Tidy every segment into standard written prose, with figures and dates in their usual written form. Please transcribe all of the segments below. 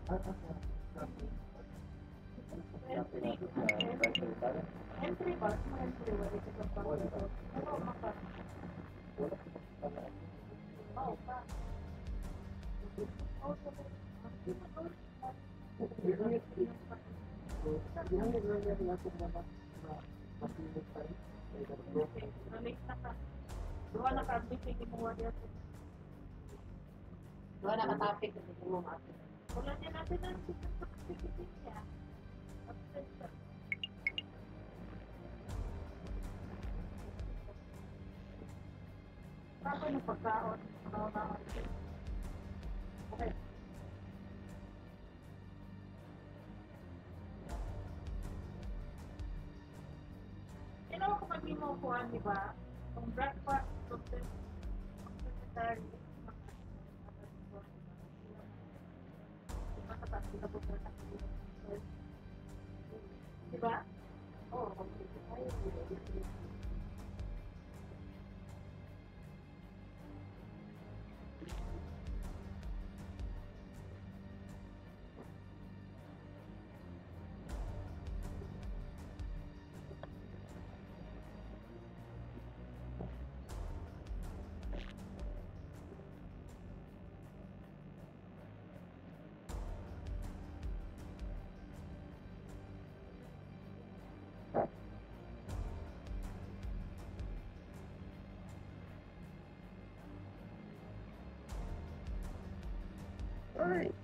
Entry ba? Entry ba? Ito sa pag-ito. Ano maka? Oo pa. Oo pa. Dua naka-topic mo wala. Dua naka-topic mo mati. Wala din natin ang topic niya. Tapos ng pagkaon. Okay. Kailangan ko mag-imo ko, di ba? Kung breakfast, secretary, di ba? Oo. Alright.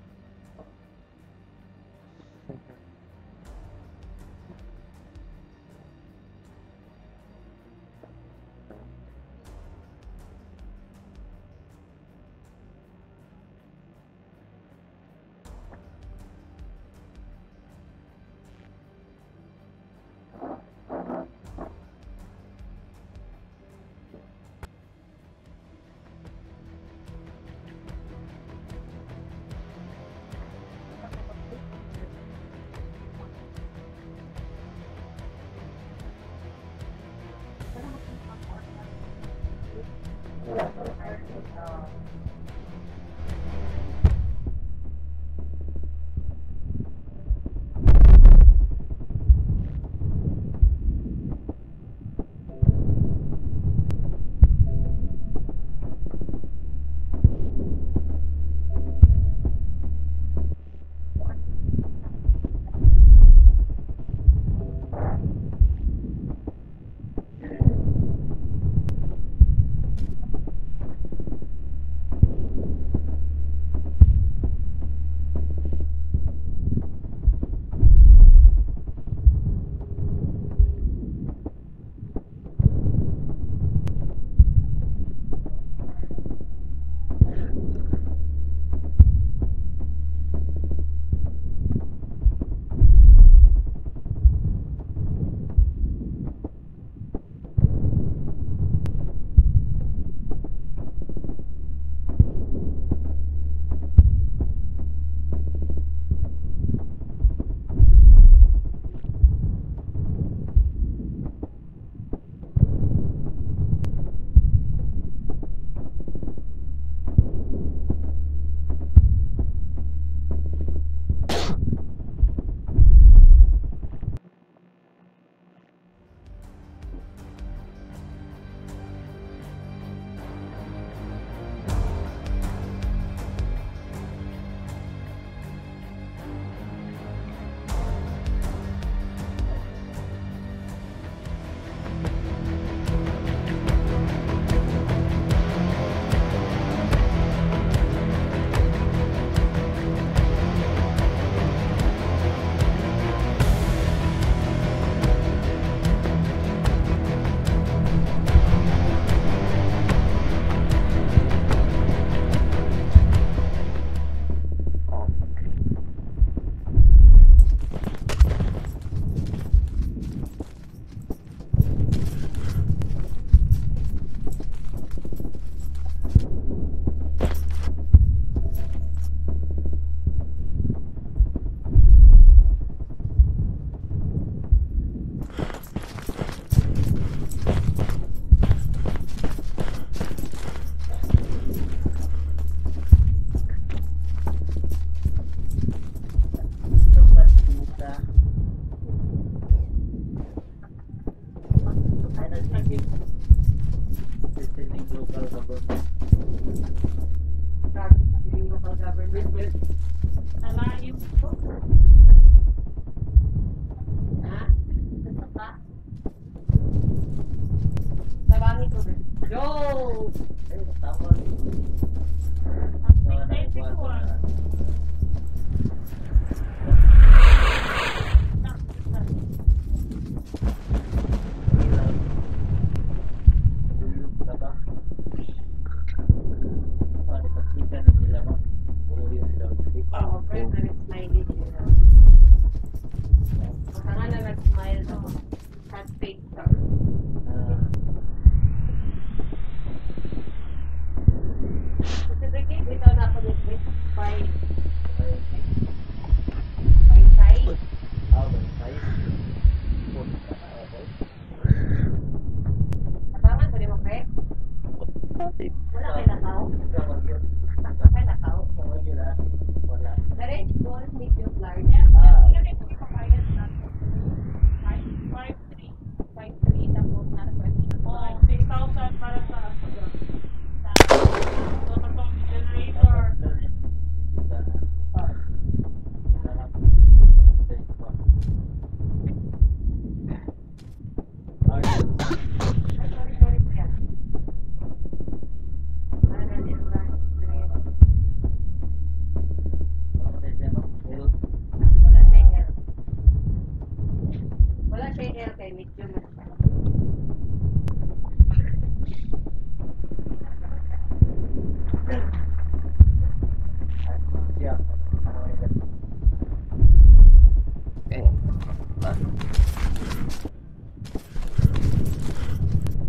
Nalayo ko. Ha? Gusto ka? Tabangi ko rin. Yo! Ay, tama. Ang tignan ko ah. Oo, friend, nag-smiley sila. Baka nga na nag-smile no. At fake star. Kasi Ricky, bitaw na ako nito. By side. Abangan ko din mo, Craig? Wala kayo nakaw? Wala kayo nakaw? Dari, small, medium, large. Ilagay ko yung papayas natin. 5'3". 5'3", tapos na question. Oo, 6,000 para sa total generator. Sorry, kuya. Wala siya L kay medium na siya.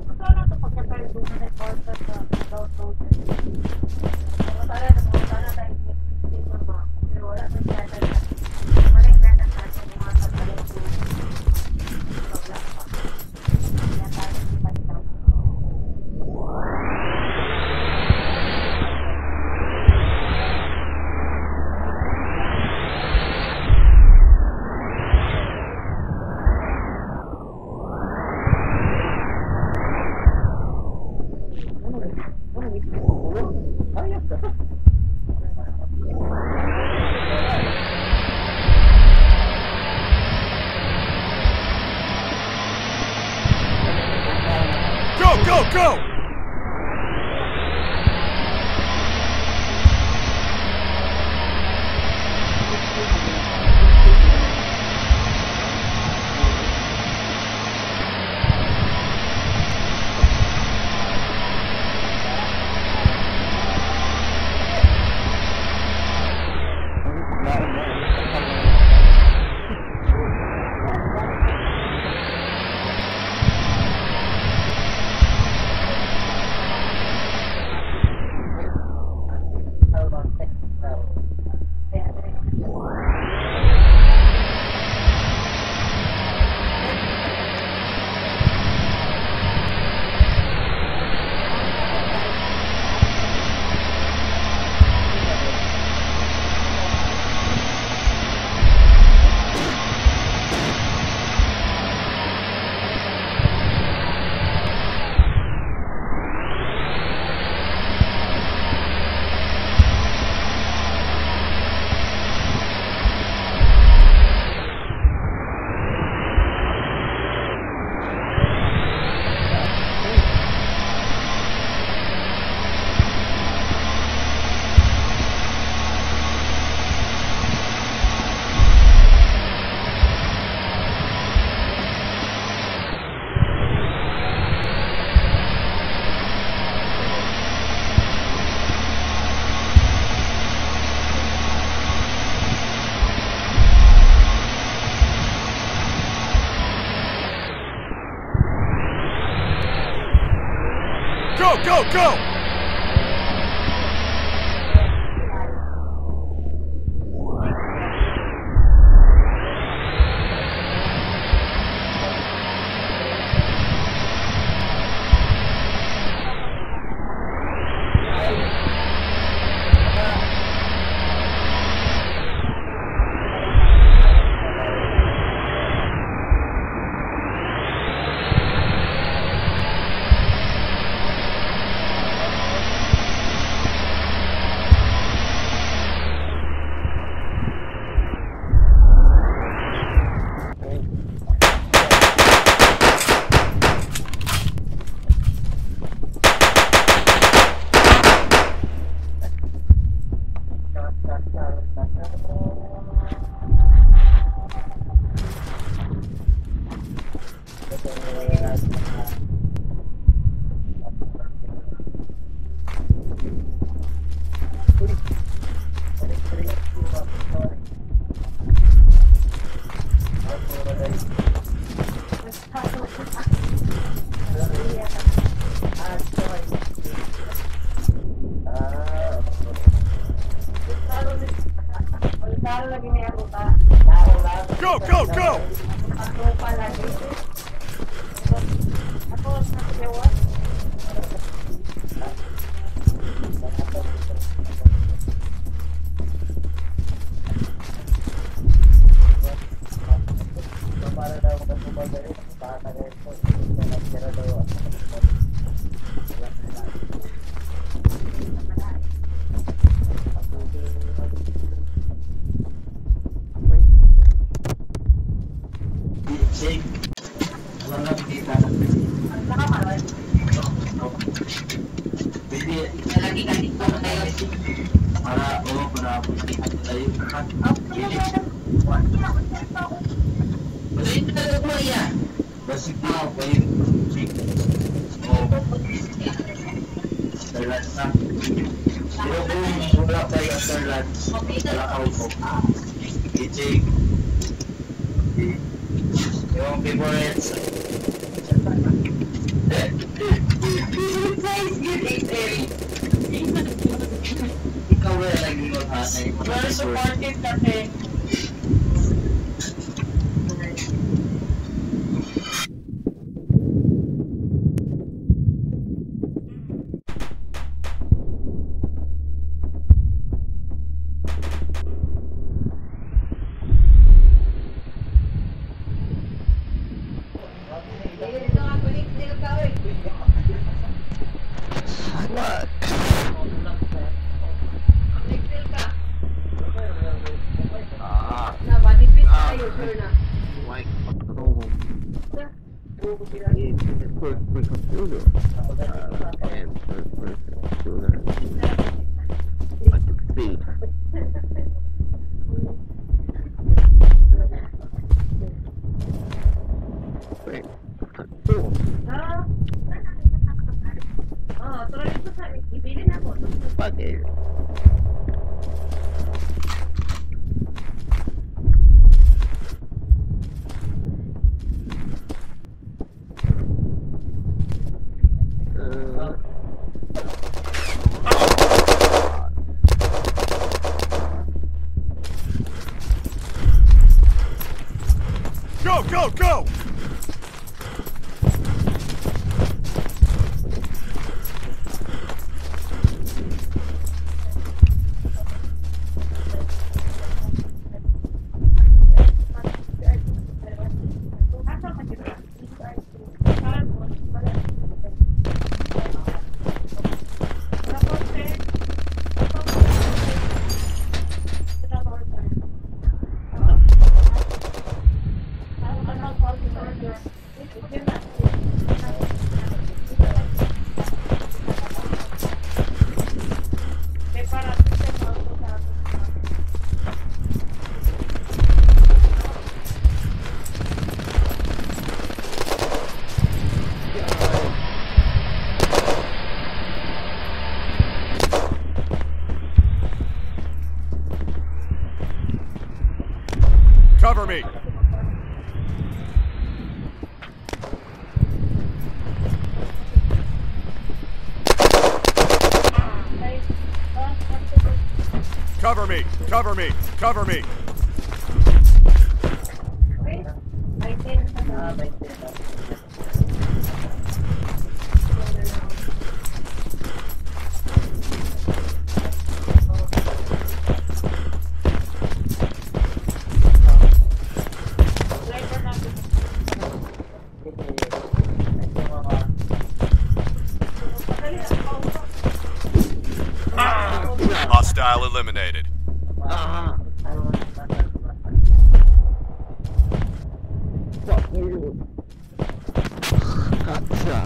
Magkano ito pagkakaroon doon na record sa download? Sana tayo hindi mama. Pero wala sa siya talaga. Malik natin natin yung mga pagkaroon doon. Wala pa. Kaya tayo si Pastor. Go! Go! Go, go, go! Go, go, go! Cover me! Cover me! Cover me! Cover me! Hostile eliminated. Fuck you. Gotcha.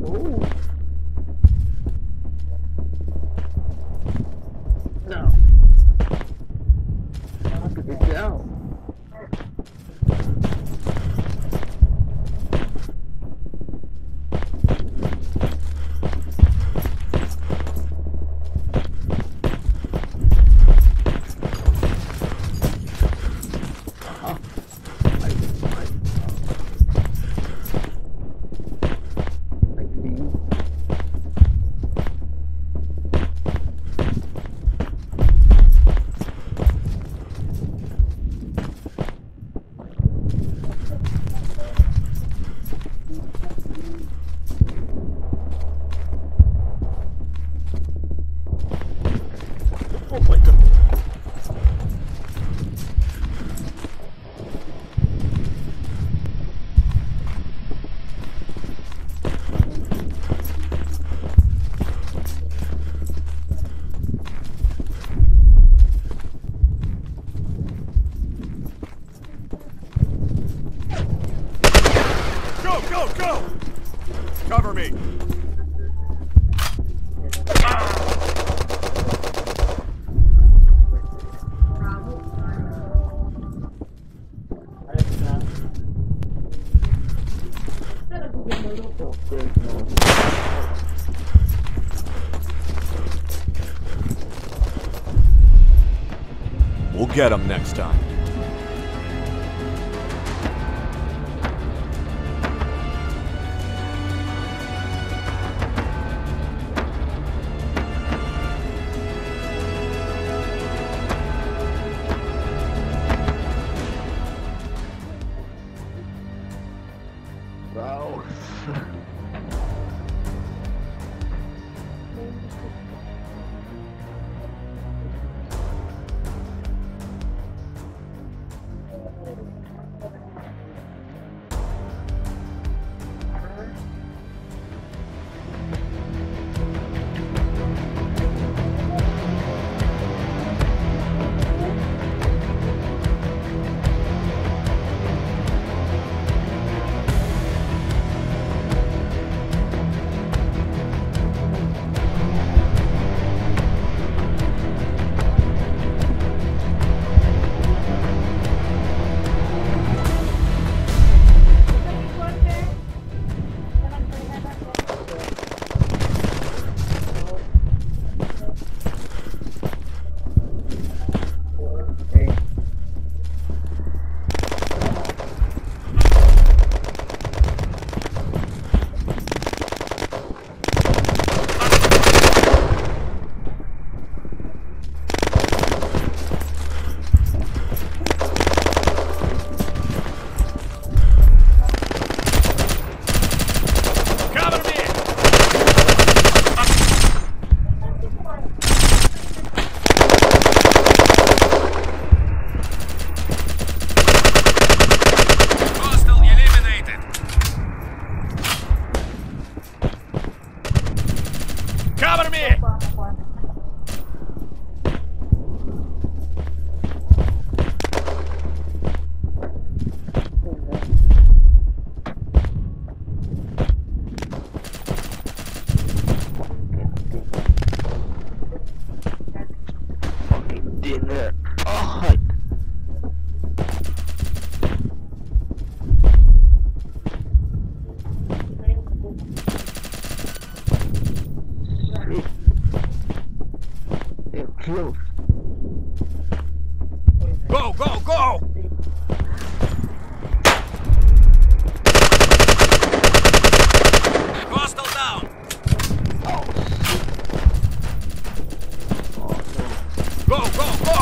Oh. No. Look at down. get them next time. Bro. Cover me! Fucking dinner. Oh, they're close. Go, go, go! Hostile down! Oh, shit. Oh, no. Go, go, go!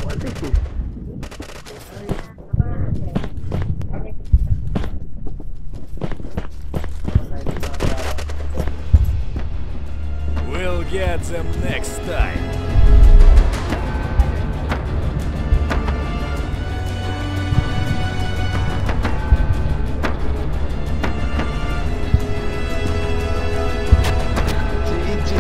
What is this? We'll get them next time. GG.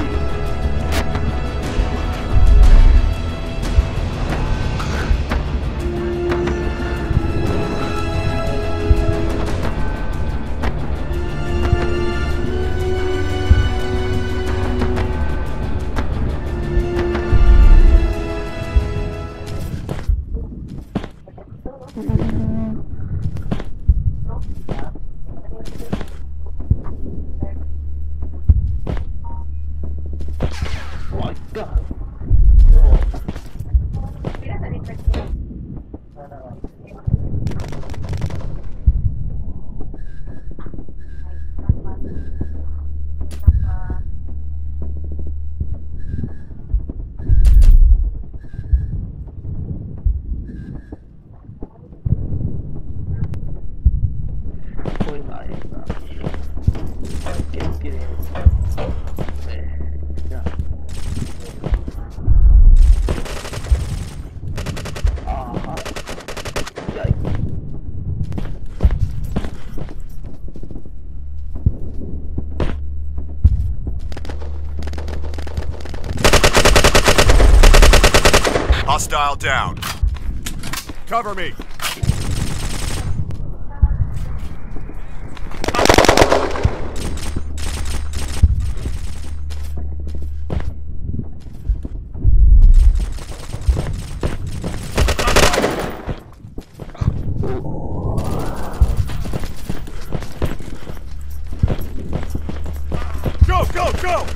Hostile down. Cover me. Go, go, go!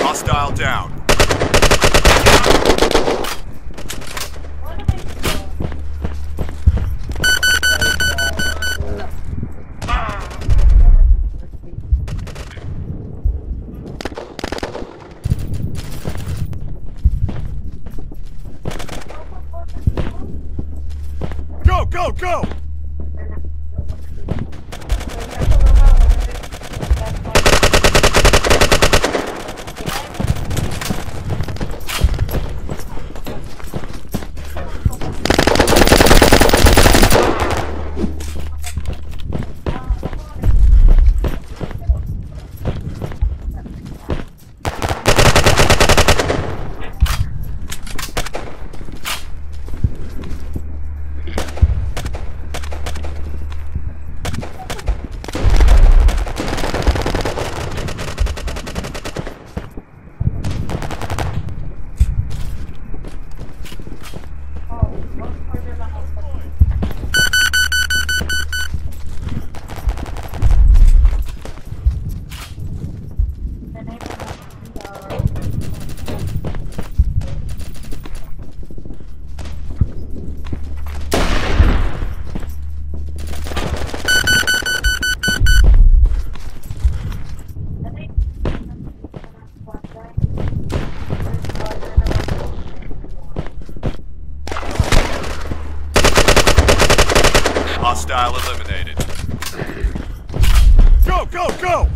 Hostile down. Go, go, go! Hostile eliminated. Go, go, go!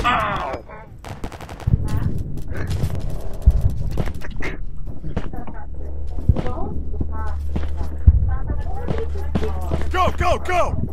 Ow! Go, go, go!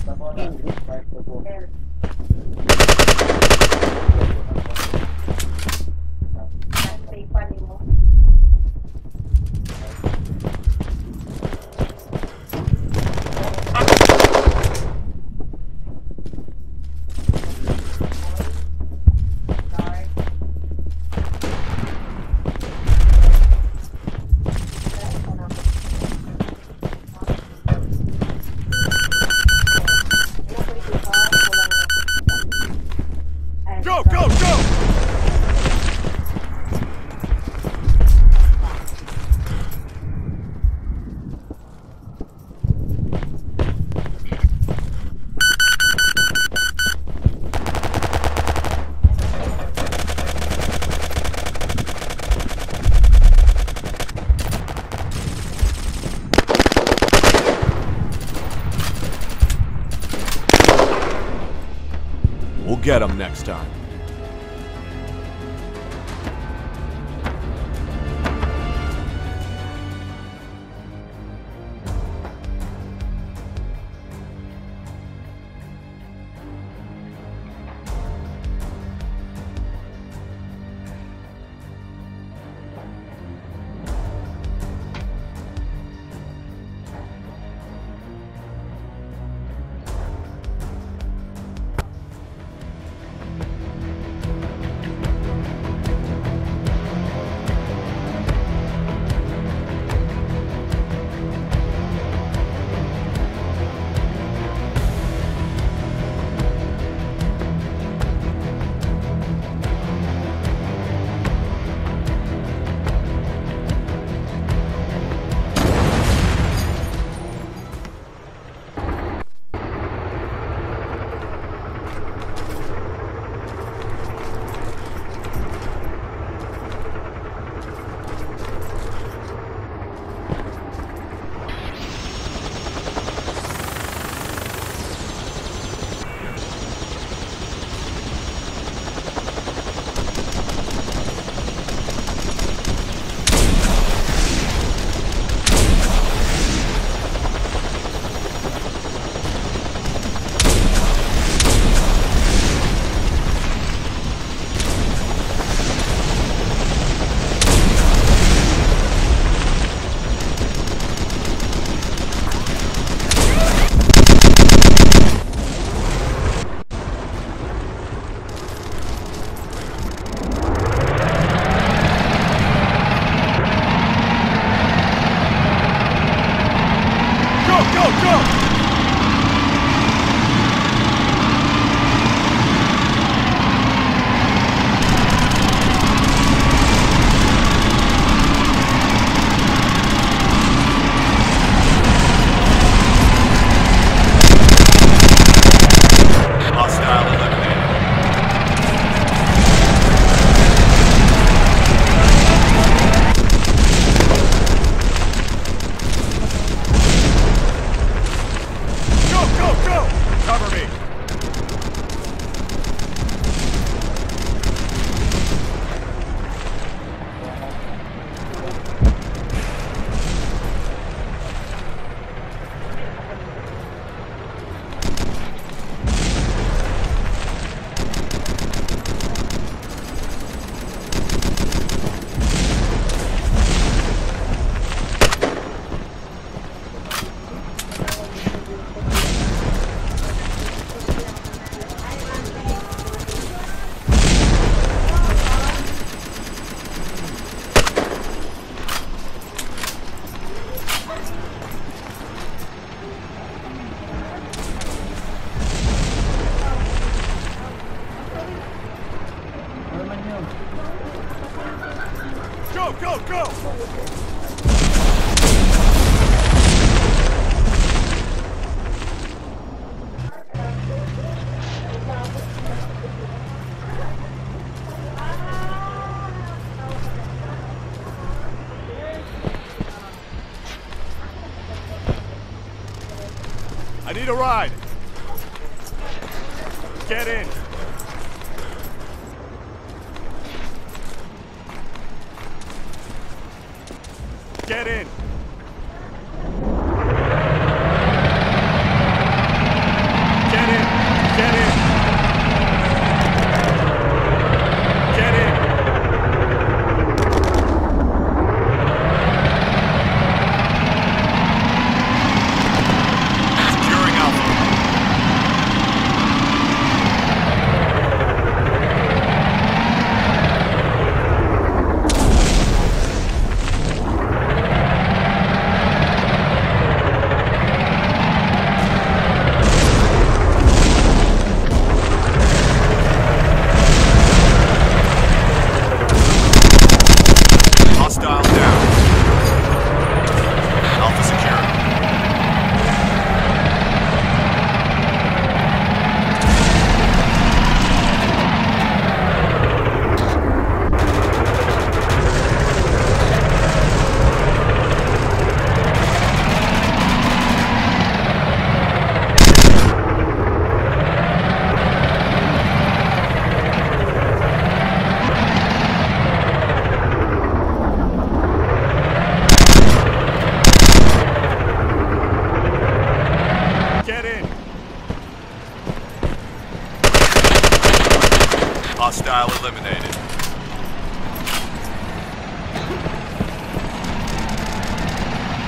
There. Say pa ni mo. Go, go, go! We'll get them next time. Go, go! I need a ride. Get in. Get in. Get in! Get in! Securing Alpha. Hostile down. Alpha secure. Get in. Hostile eliminated.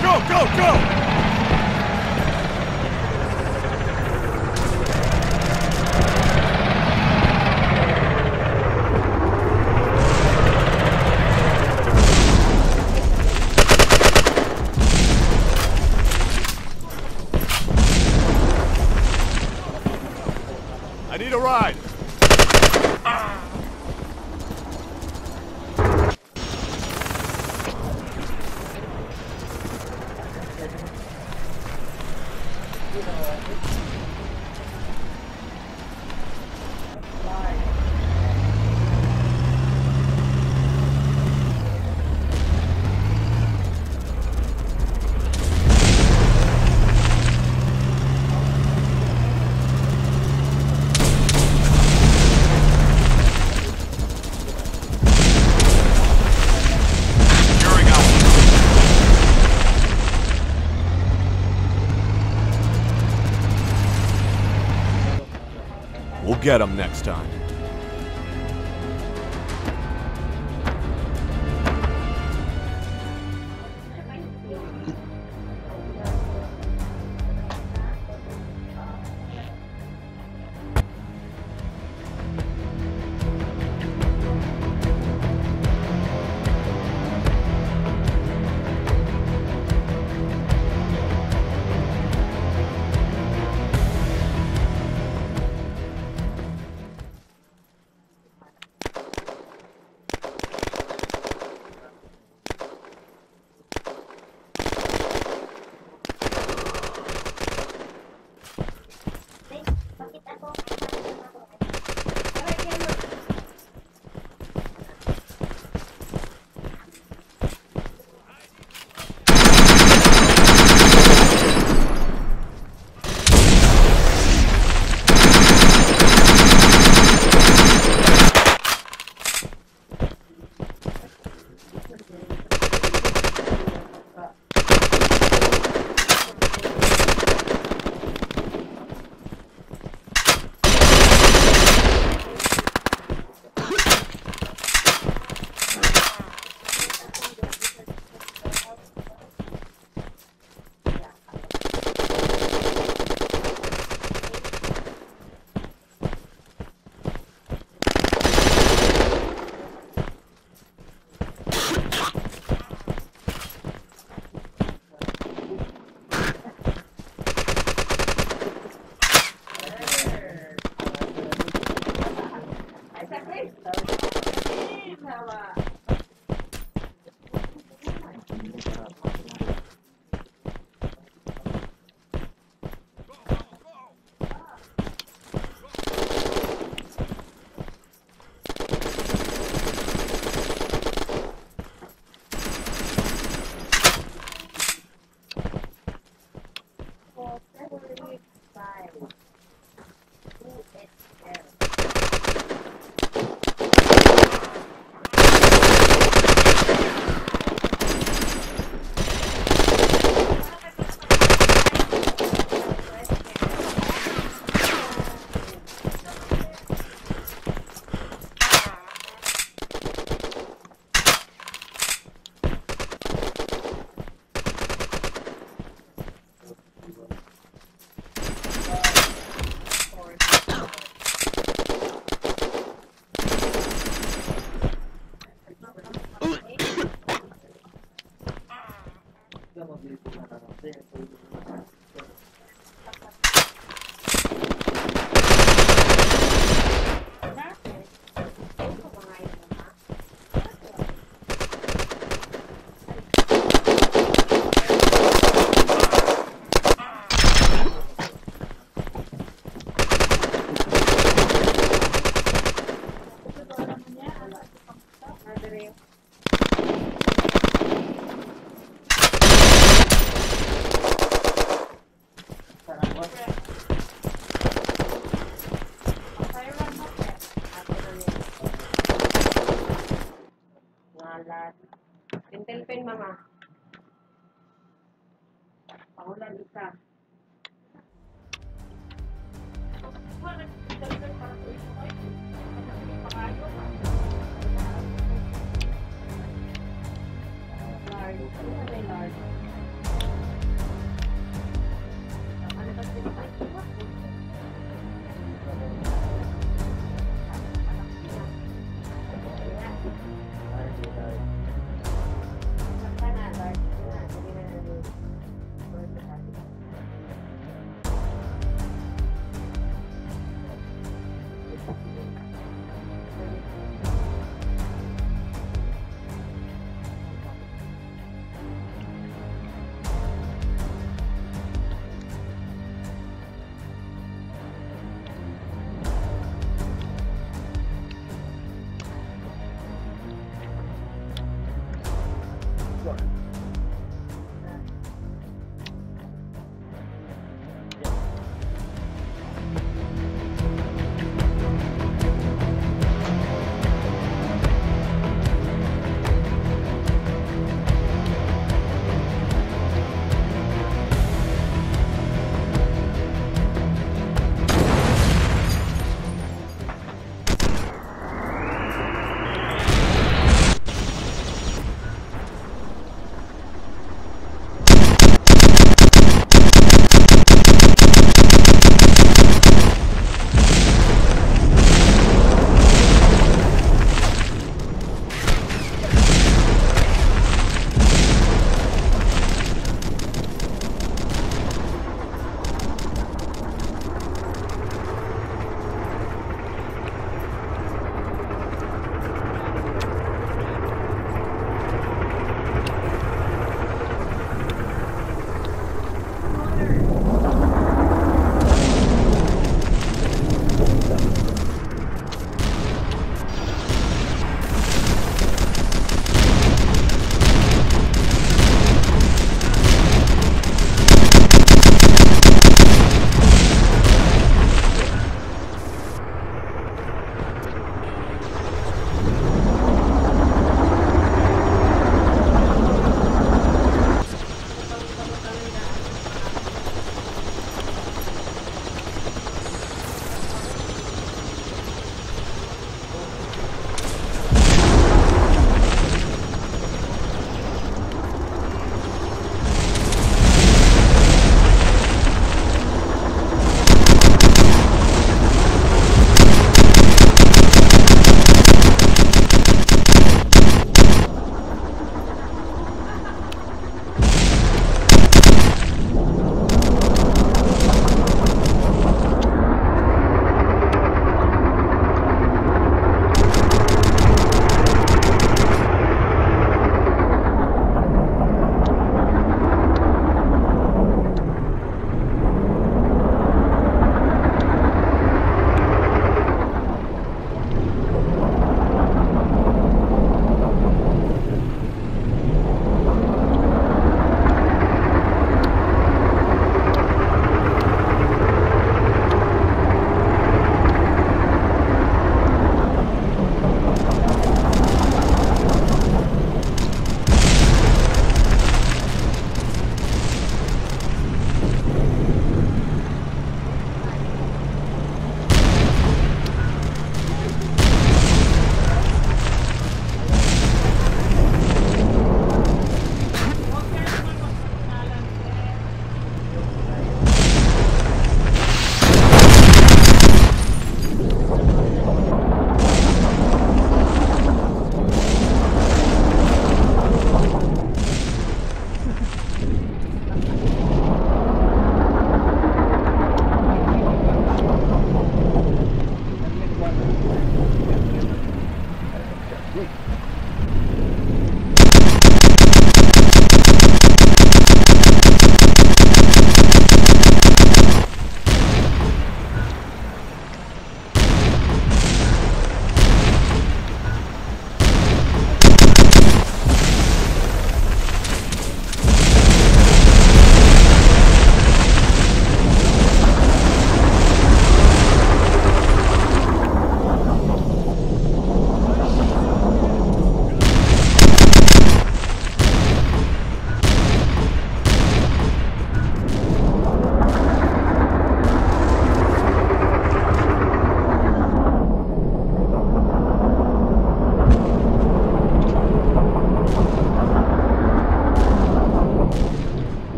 Go, go, go! I need a ride. Securing Alpha. We'll get them next time.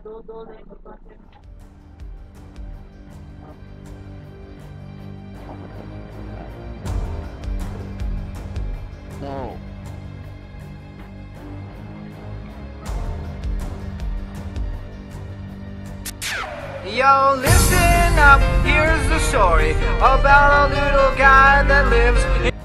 No. Yo, listen up, here's the story about a little guy that lives in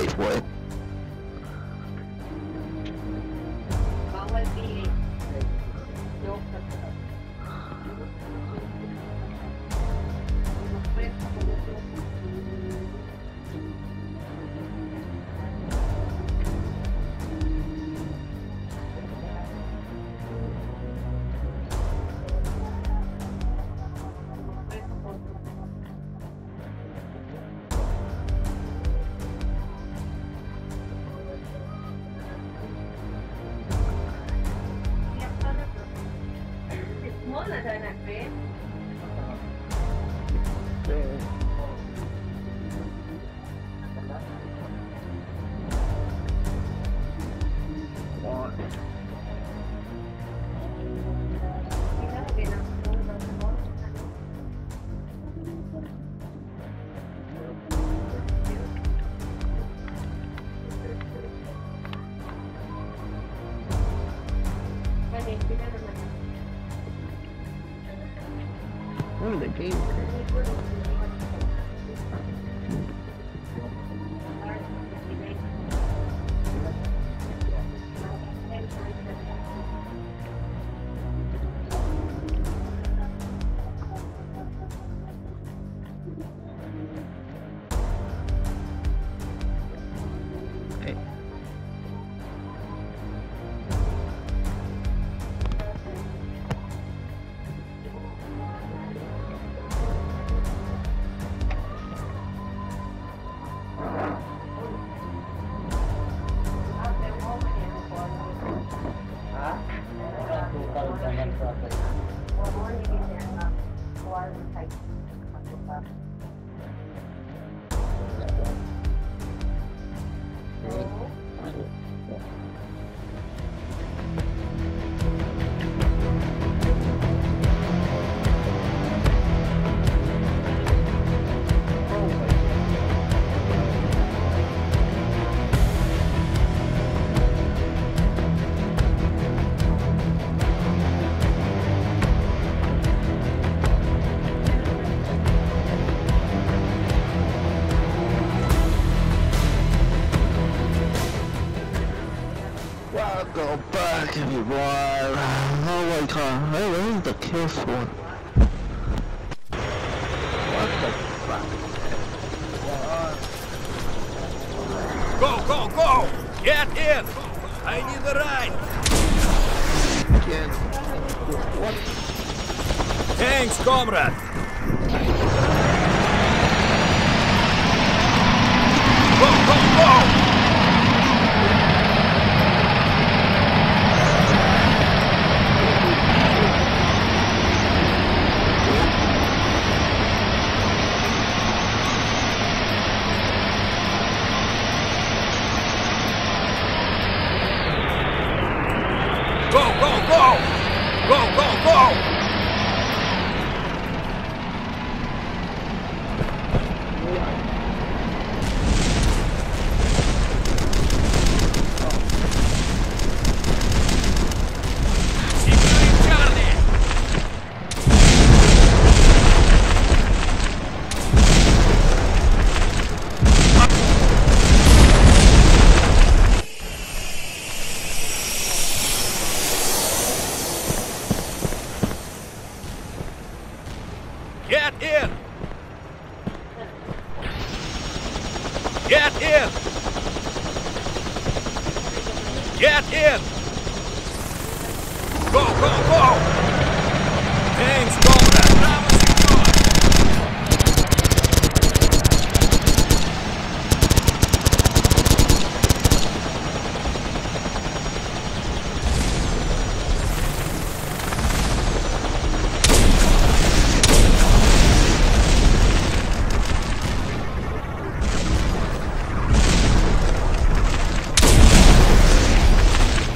wait for it. Bawal pili. Joke na to. Small na dyan na, friend. Oh, the game. Hey. Welcome back, everyone. Oh my god, where is the kill swan? What the fuck? Go, go, go! Get in! I need a ride! Again. What? Thanks, comrade! Go, go, go! Go, go, go! Go, go, go! Get in! Get in! Get in! Go, go, go! Thanks, comrade! Bravo,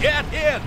Get in!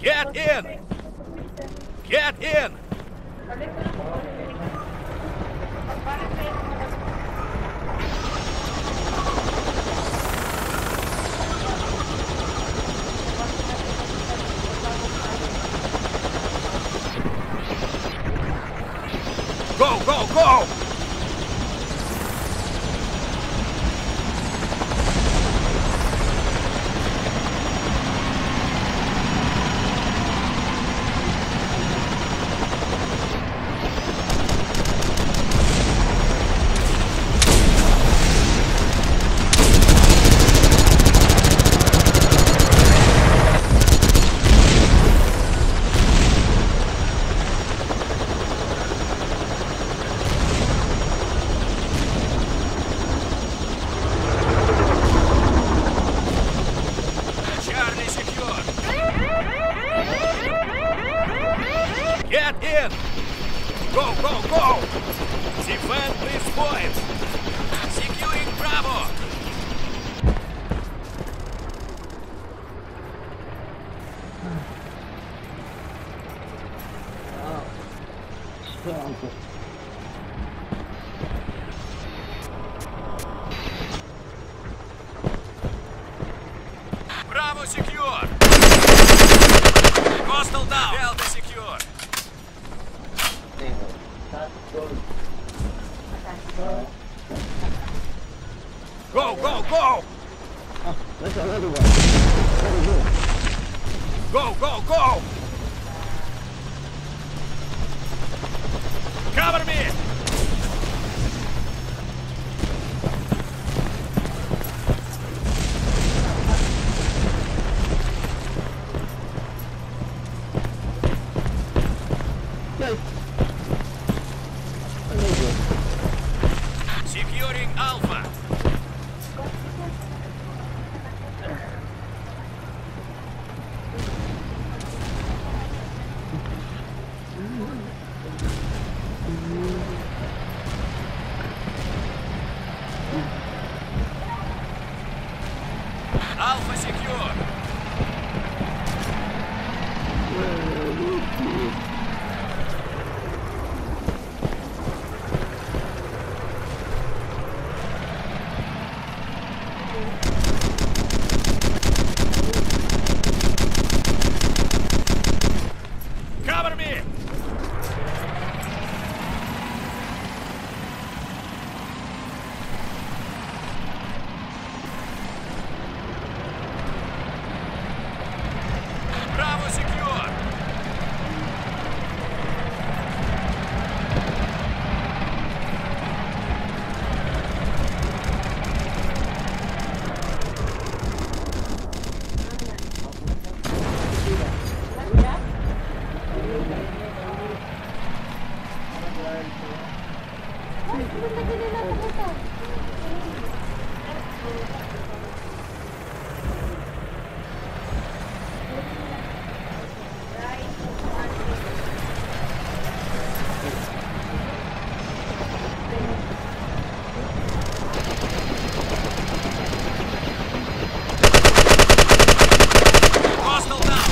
Get in! Get in! Go, go, go! Get in! Go, go, go! Defend this point! Securing Bravo! Bravo secure! Hostile down! Delta secure! Go, go, go! That's another one. Very good. Go, go, go! Cover me! Yay. Securing Alpha. Alpha secure. Cover me! Bravo secure! Hostile down!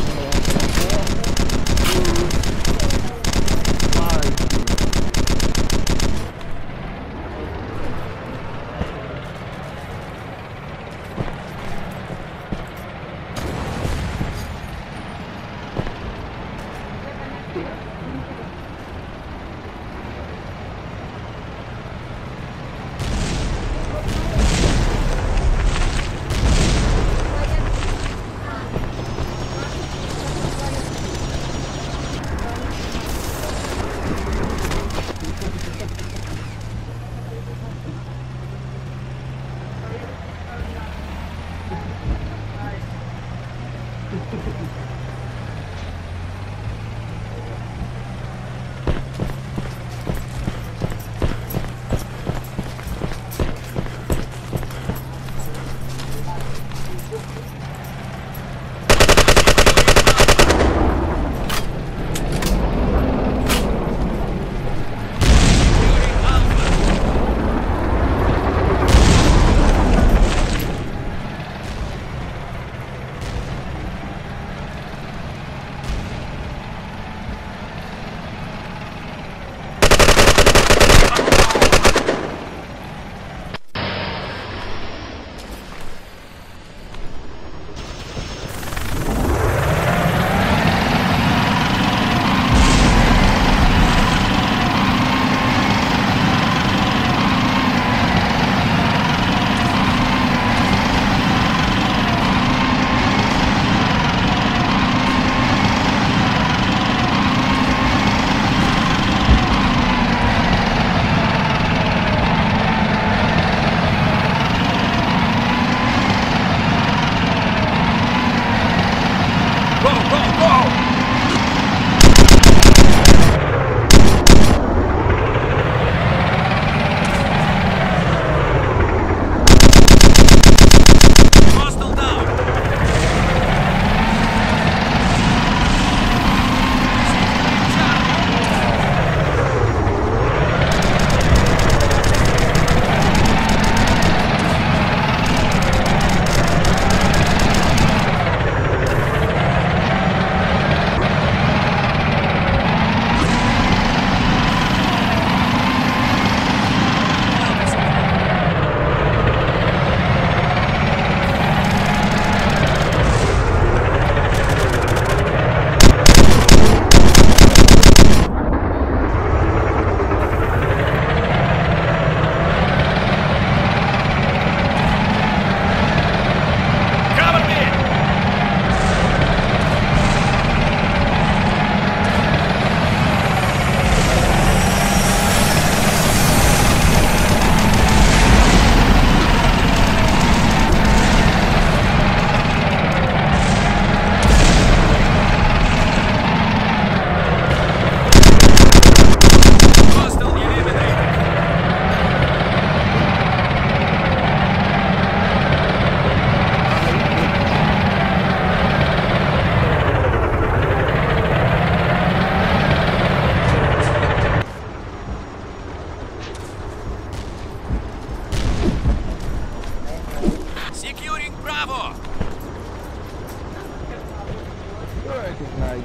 turret is nice.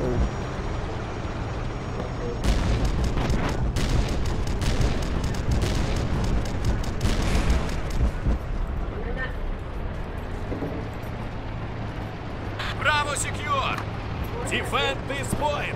Oh. Bravo secure! Defend this point!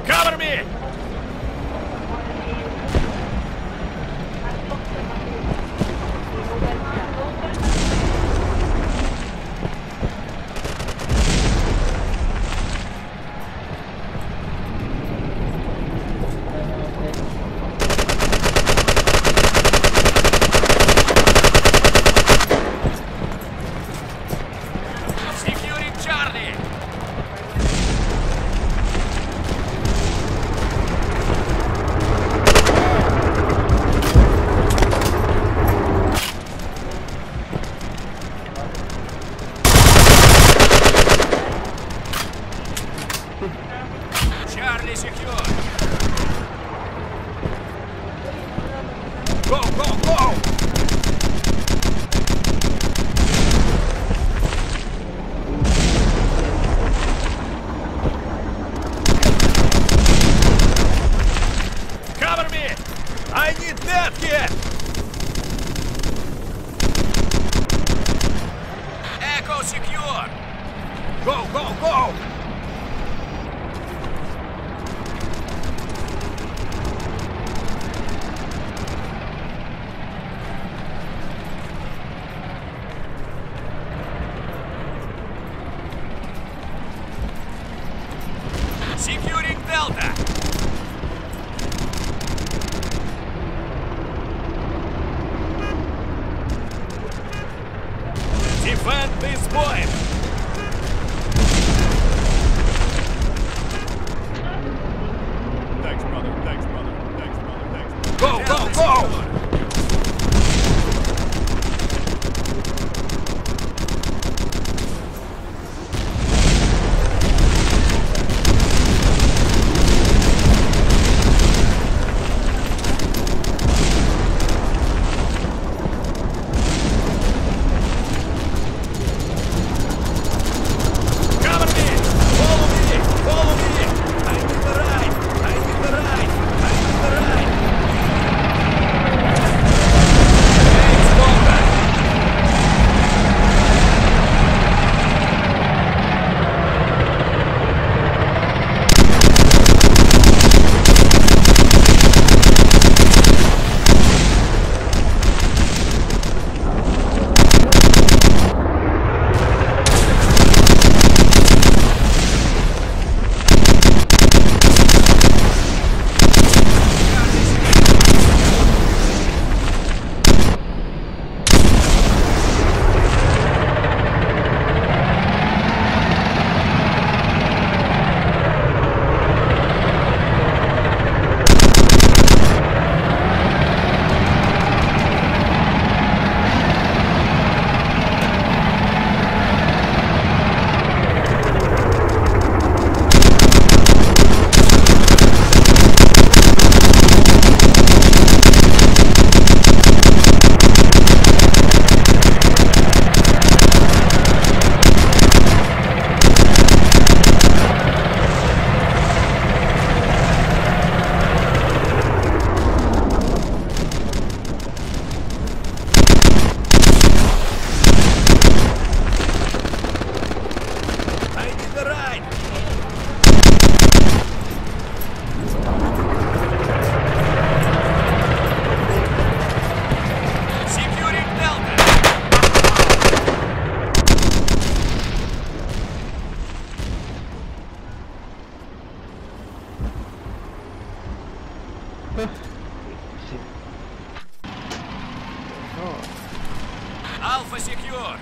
Cover me! Securing Charlie! Charlie secure! Go, go, go! Cover me! I need that kid! Echo secure! Go, go, go! Securing Delta! Defend this point! Thanks, brother. Thanks, brother. Thanks, brother. Thanks, brother. Go, go, go! Alpha secure.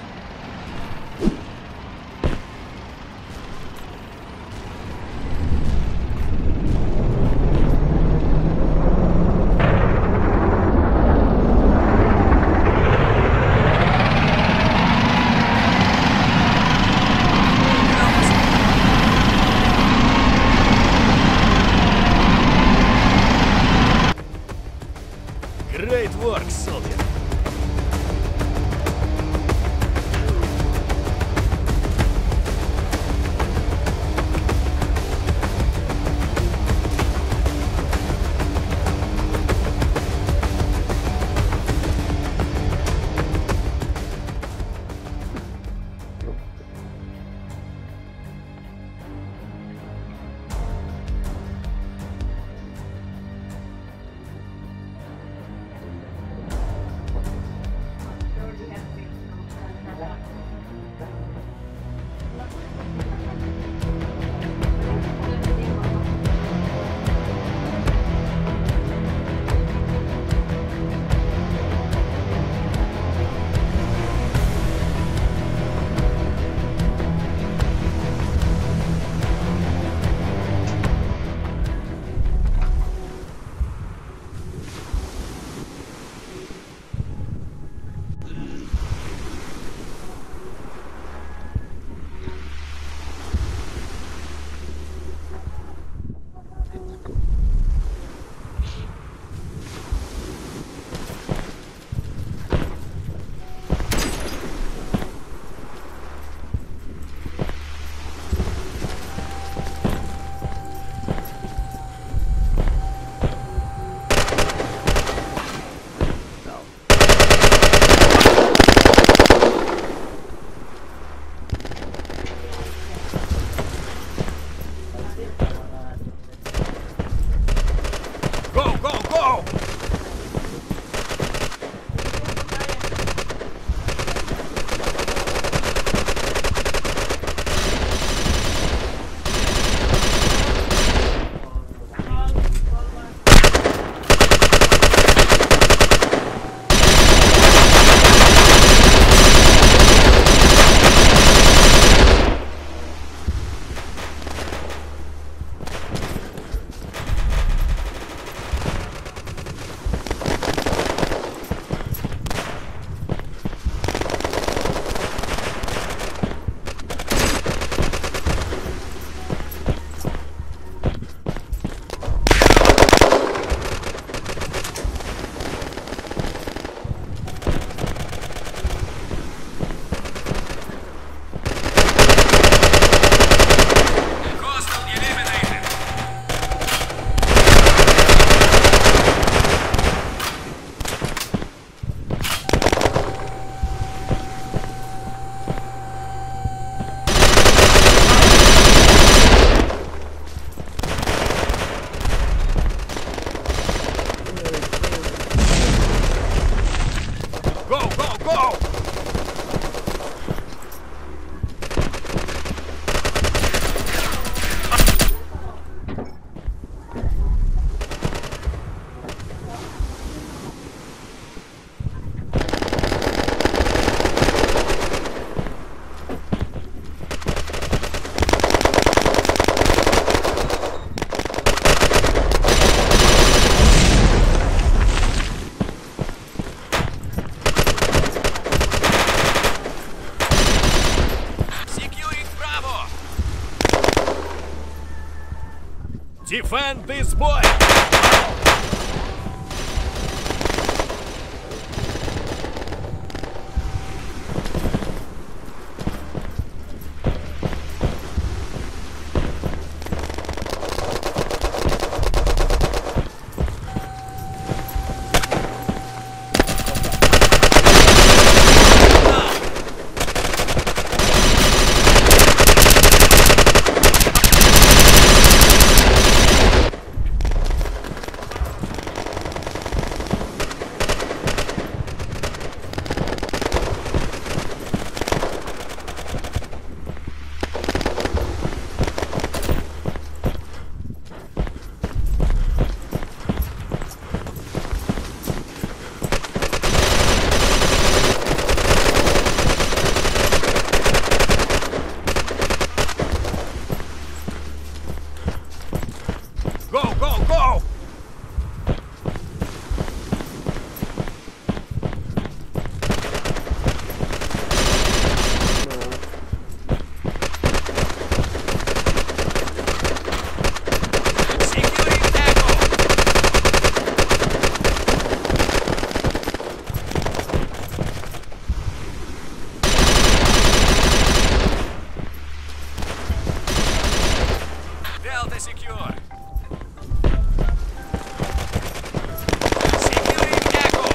Great work, soldier. Defend this point! Area secure. Securing Echo.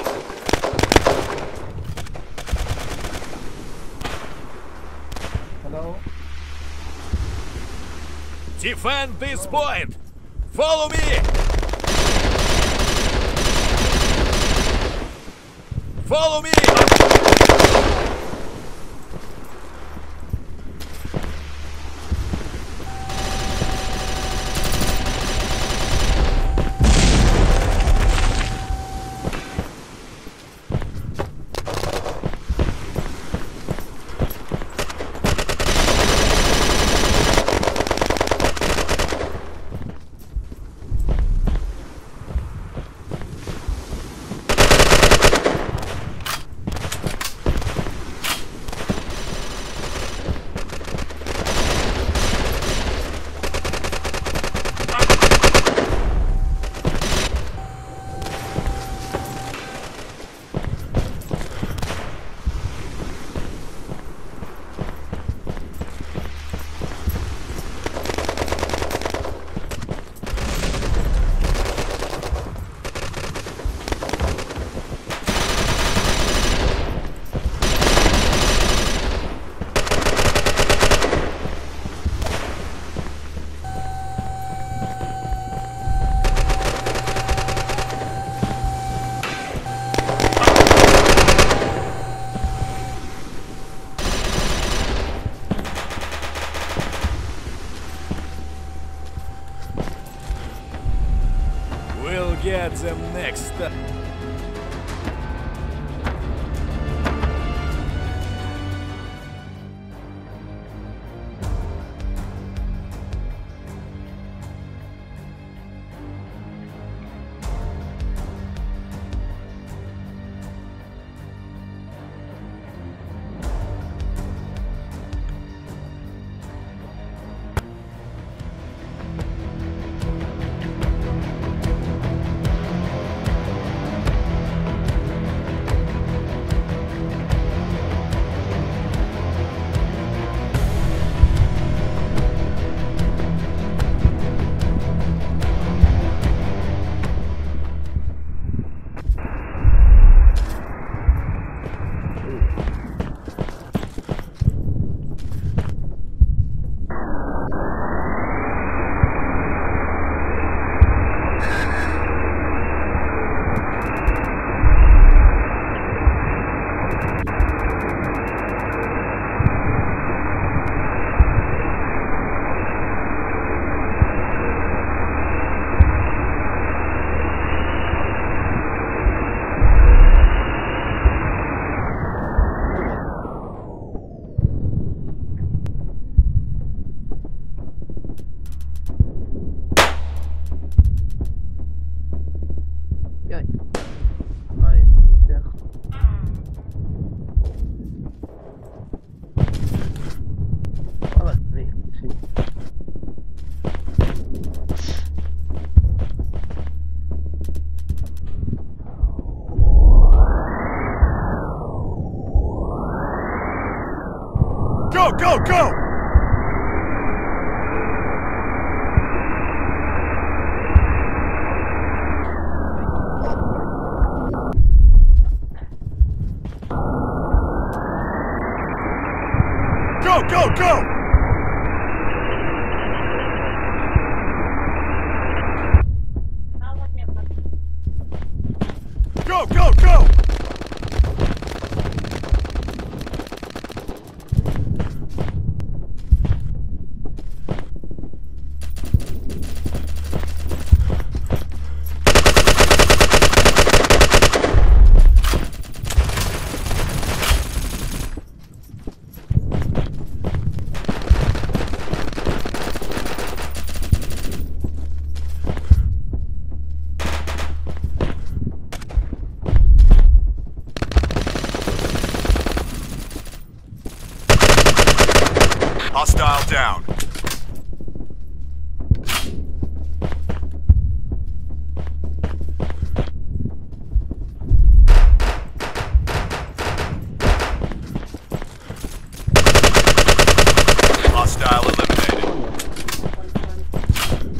Hello? Defend this point. Follow me. Follow me. We'll get them next. Go, go, go! Go, go, go! Go, go, go!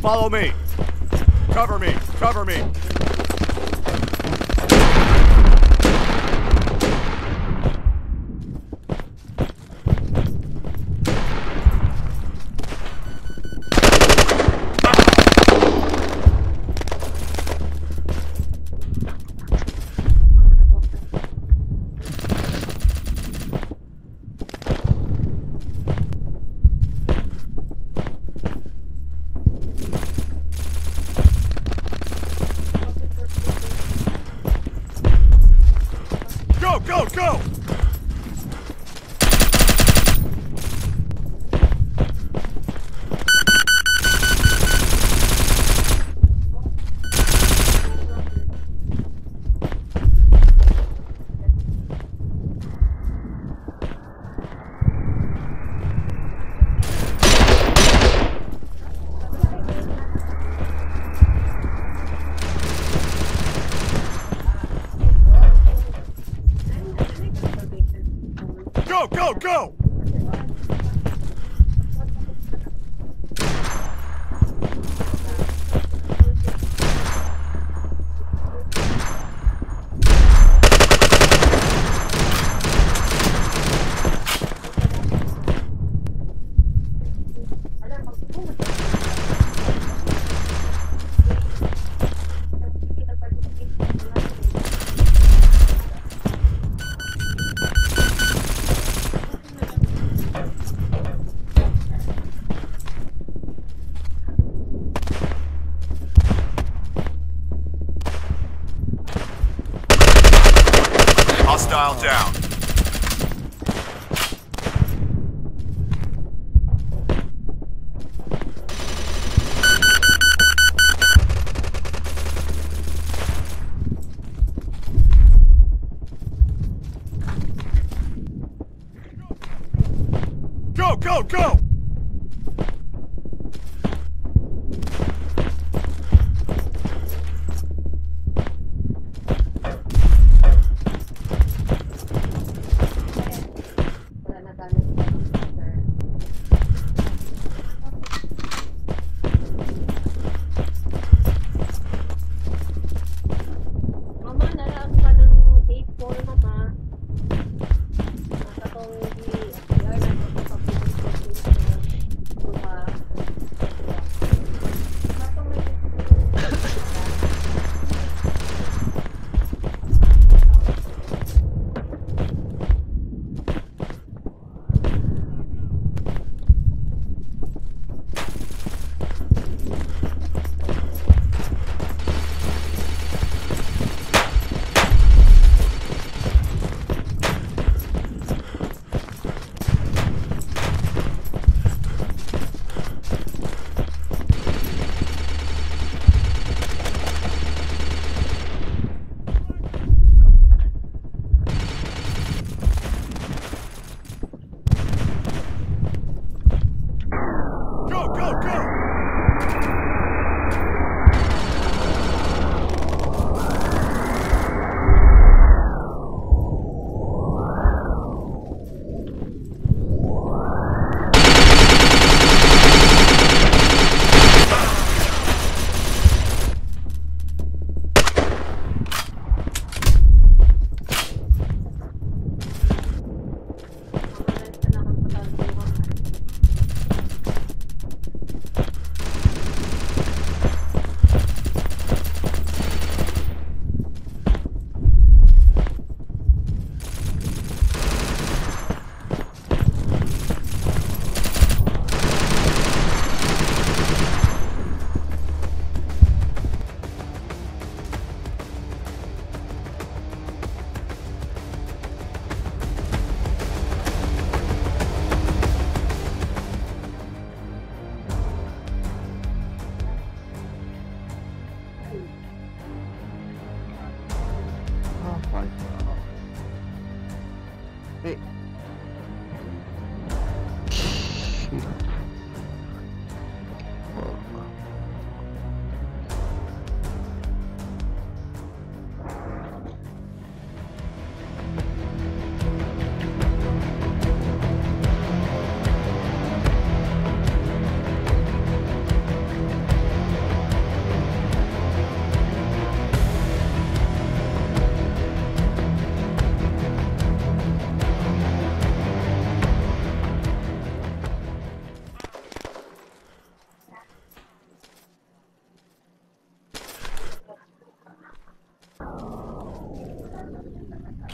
Follow me. Cover me. Cover me. Go, go, go! Go, go, go! Hostile down. Go, go, go!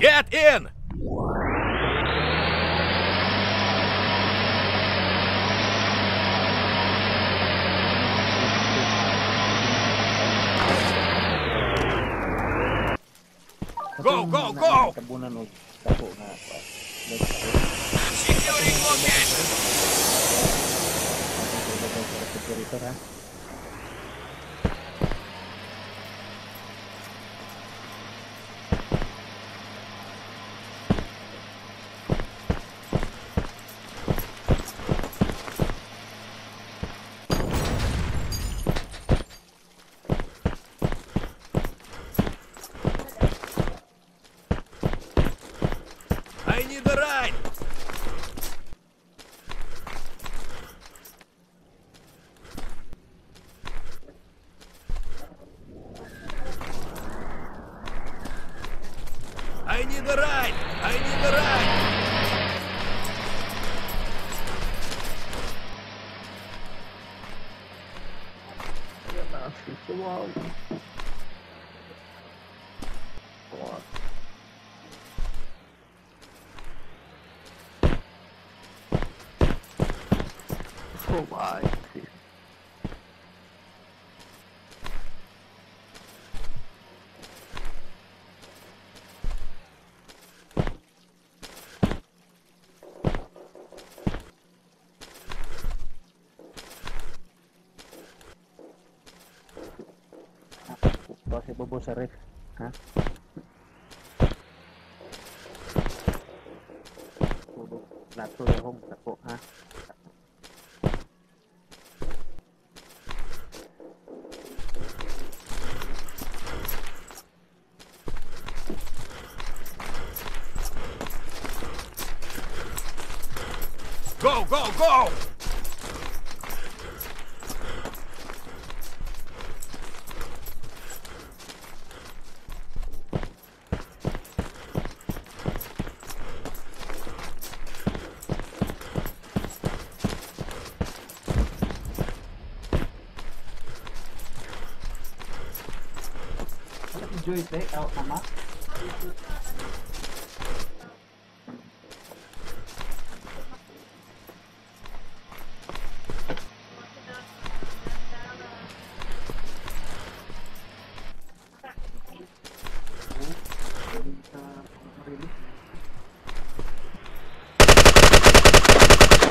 Get in! Go, go, go! Tabunan o dako na. Securing location! I need a ride! I need a ride! I need a ride! Oh my. Kasi bobo sa ref. Ha? Bobo. Lato yung home. Dako, ha? Go, go, go! Enjoy take out mama.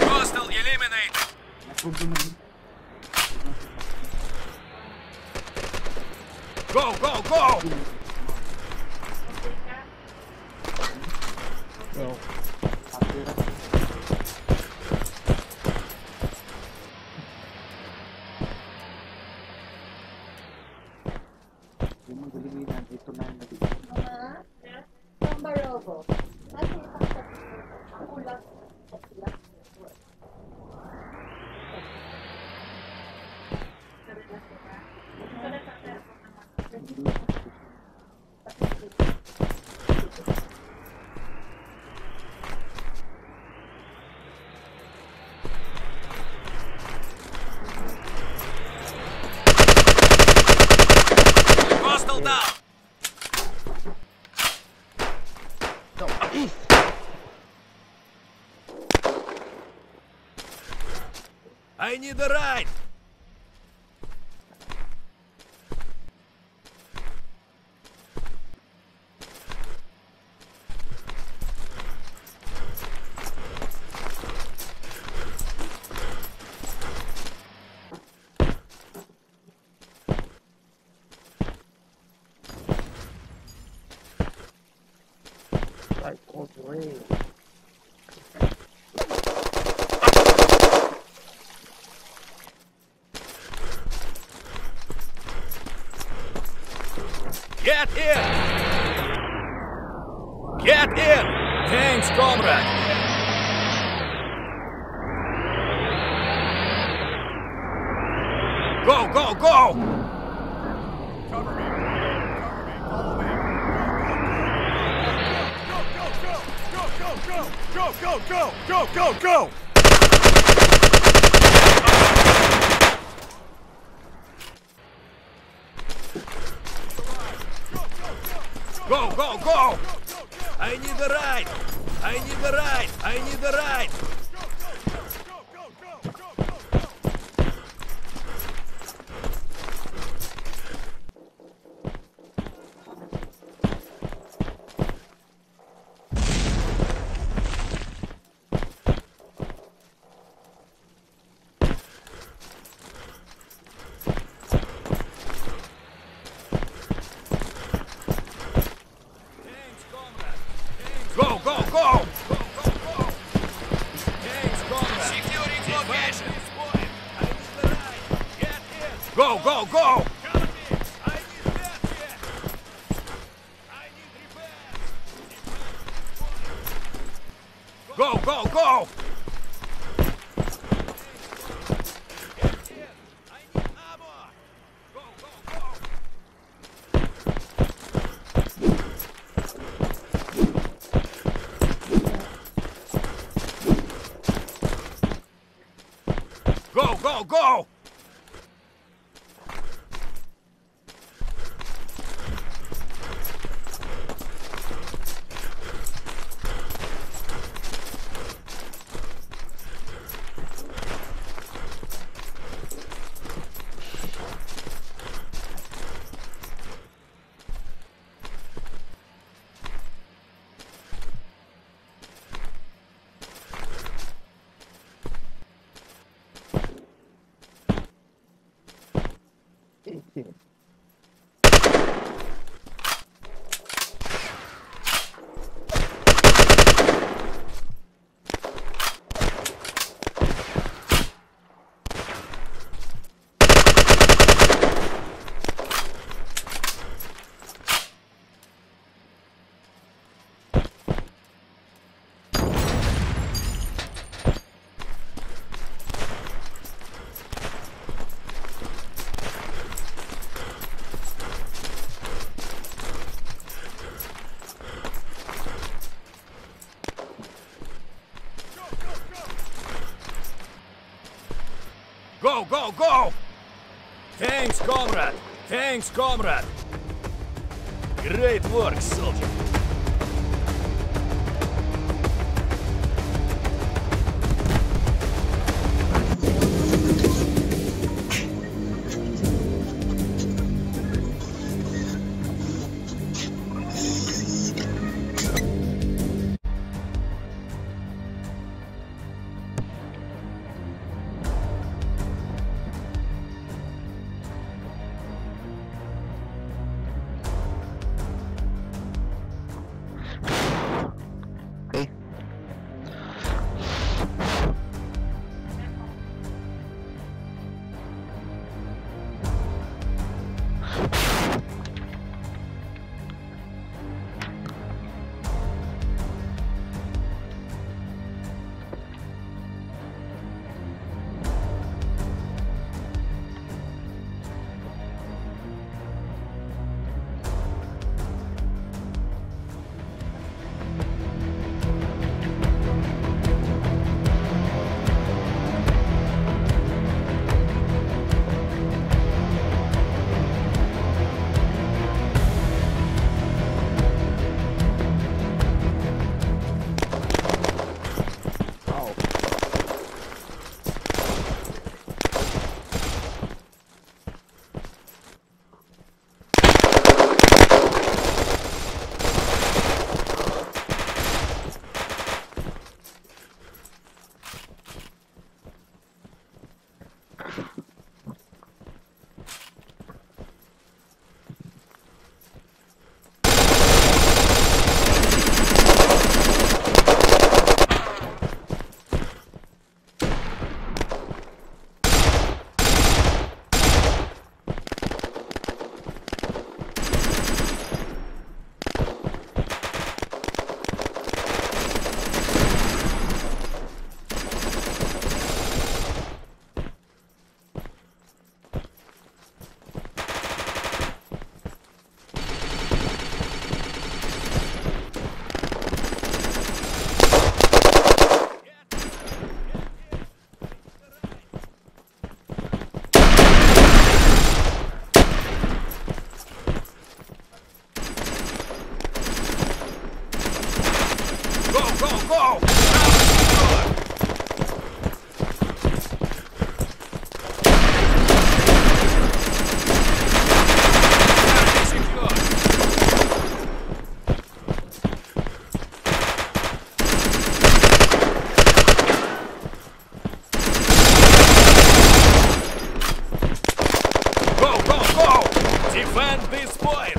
Hostile eliminate! Go, go, go! So, yung magaliminan dito na nag Sambarogo. Kasi ako lang. Hostile down! I need a ride! right all the way. Get in! Get in! Thanks, comrade! Go, go, go! Cover me! Follow me! Go! Go, go, go! I need a ride! I need a ride! I need a ride! Go, go, go! Securing location. Go, go, go! Go, go, go! Go, go, go! Go, go, go! Thanks, comrade! Thanks, comrade! Great work, soldier! Defend this point!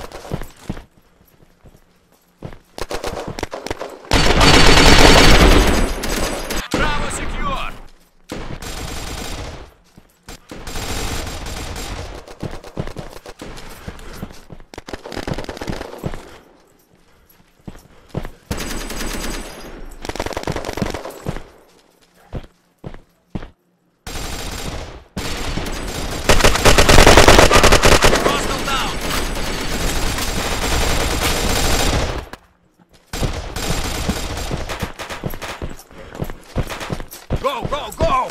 Bravo secure! Hostile down! Go, go, go!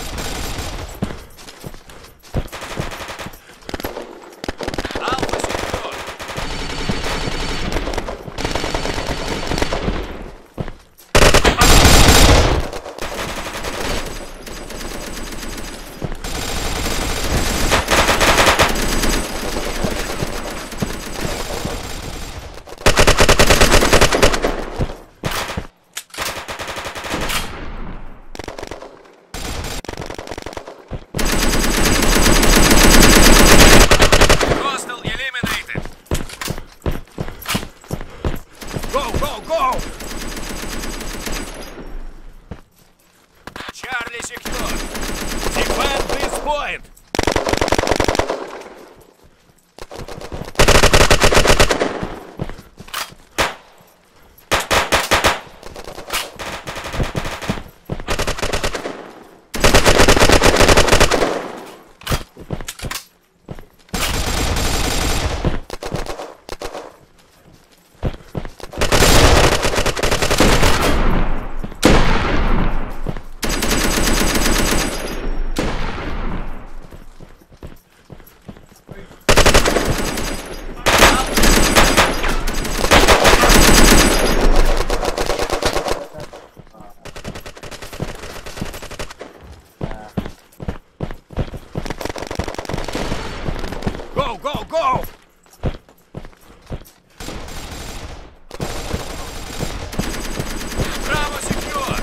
Alpha secure! Hostile eliminated! Go, go, go! Charlie secure! Defend this point! Go, go, go! Bravo secure!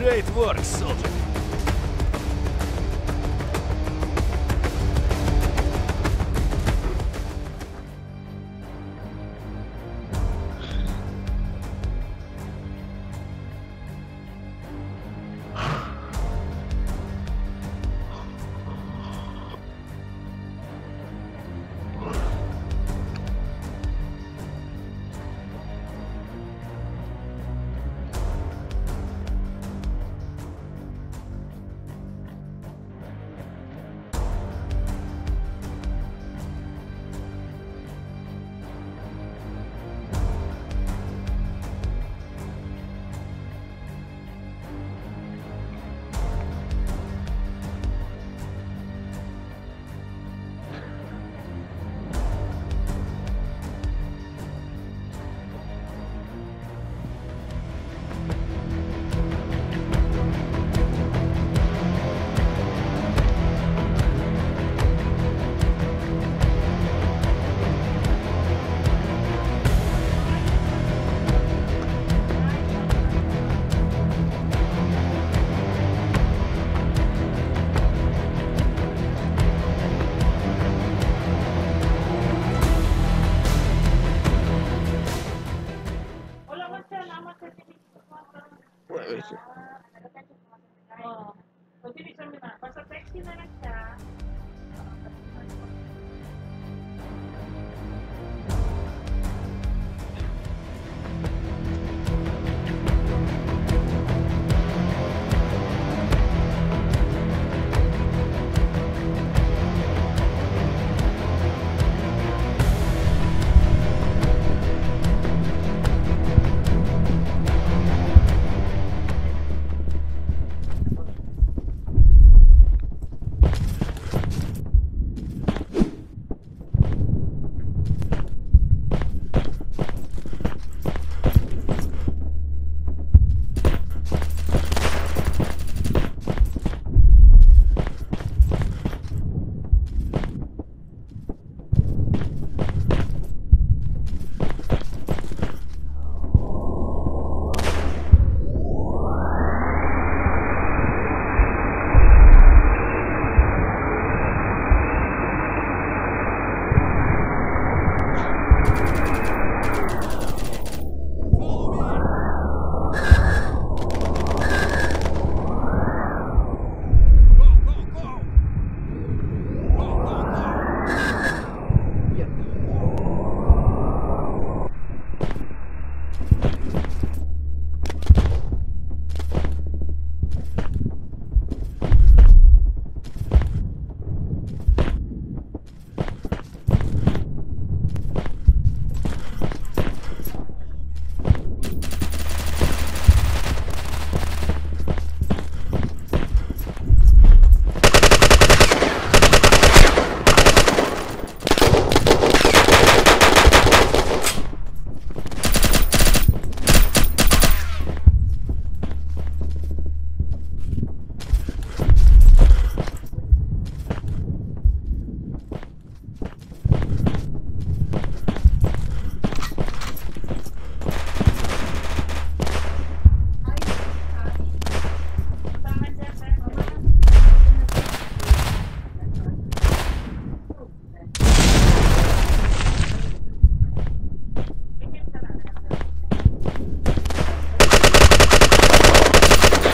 Great work, soldier.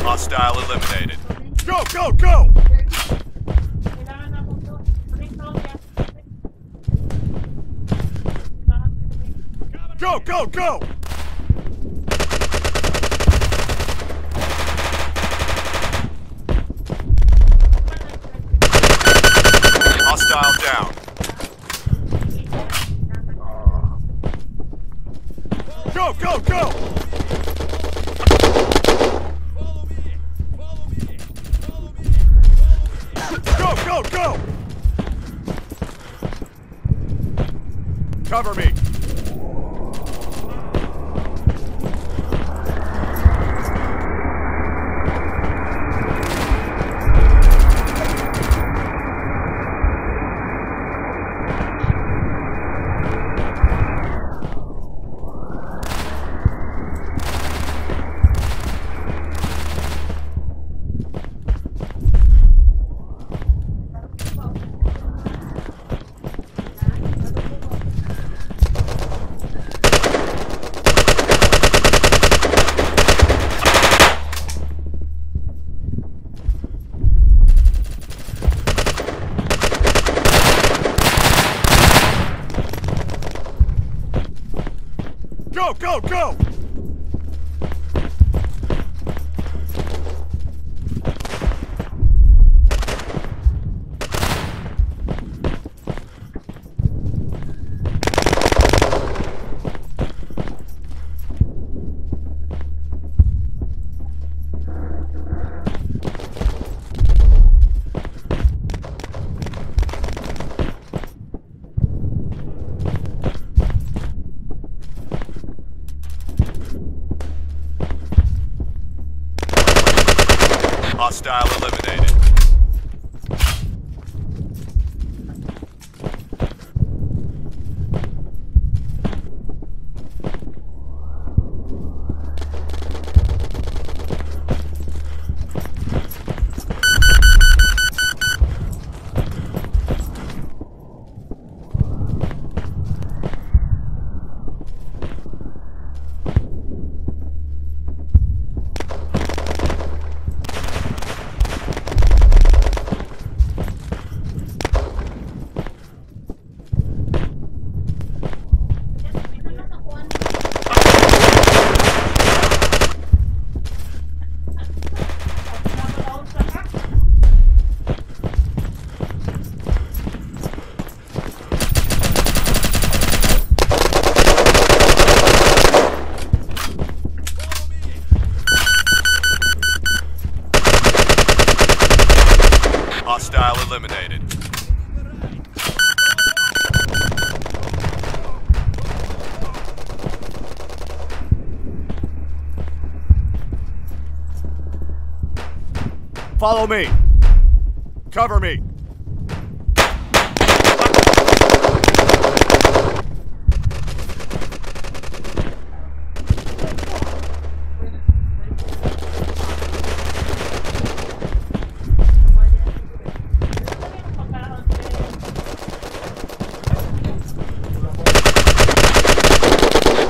Hostile eliminated. Go, go, go! Go, go, go! Hostile down. Go, go, go! Go, go, go! Cover me! Go, go, go! Hostile eliminated. Hostile eliminated. Follow me. Cover me.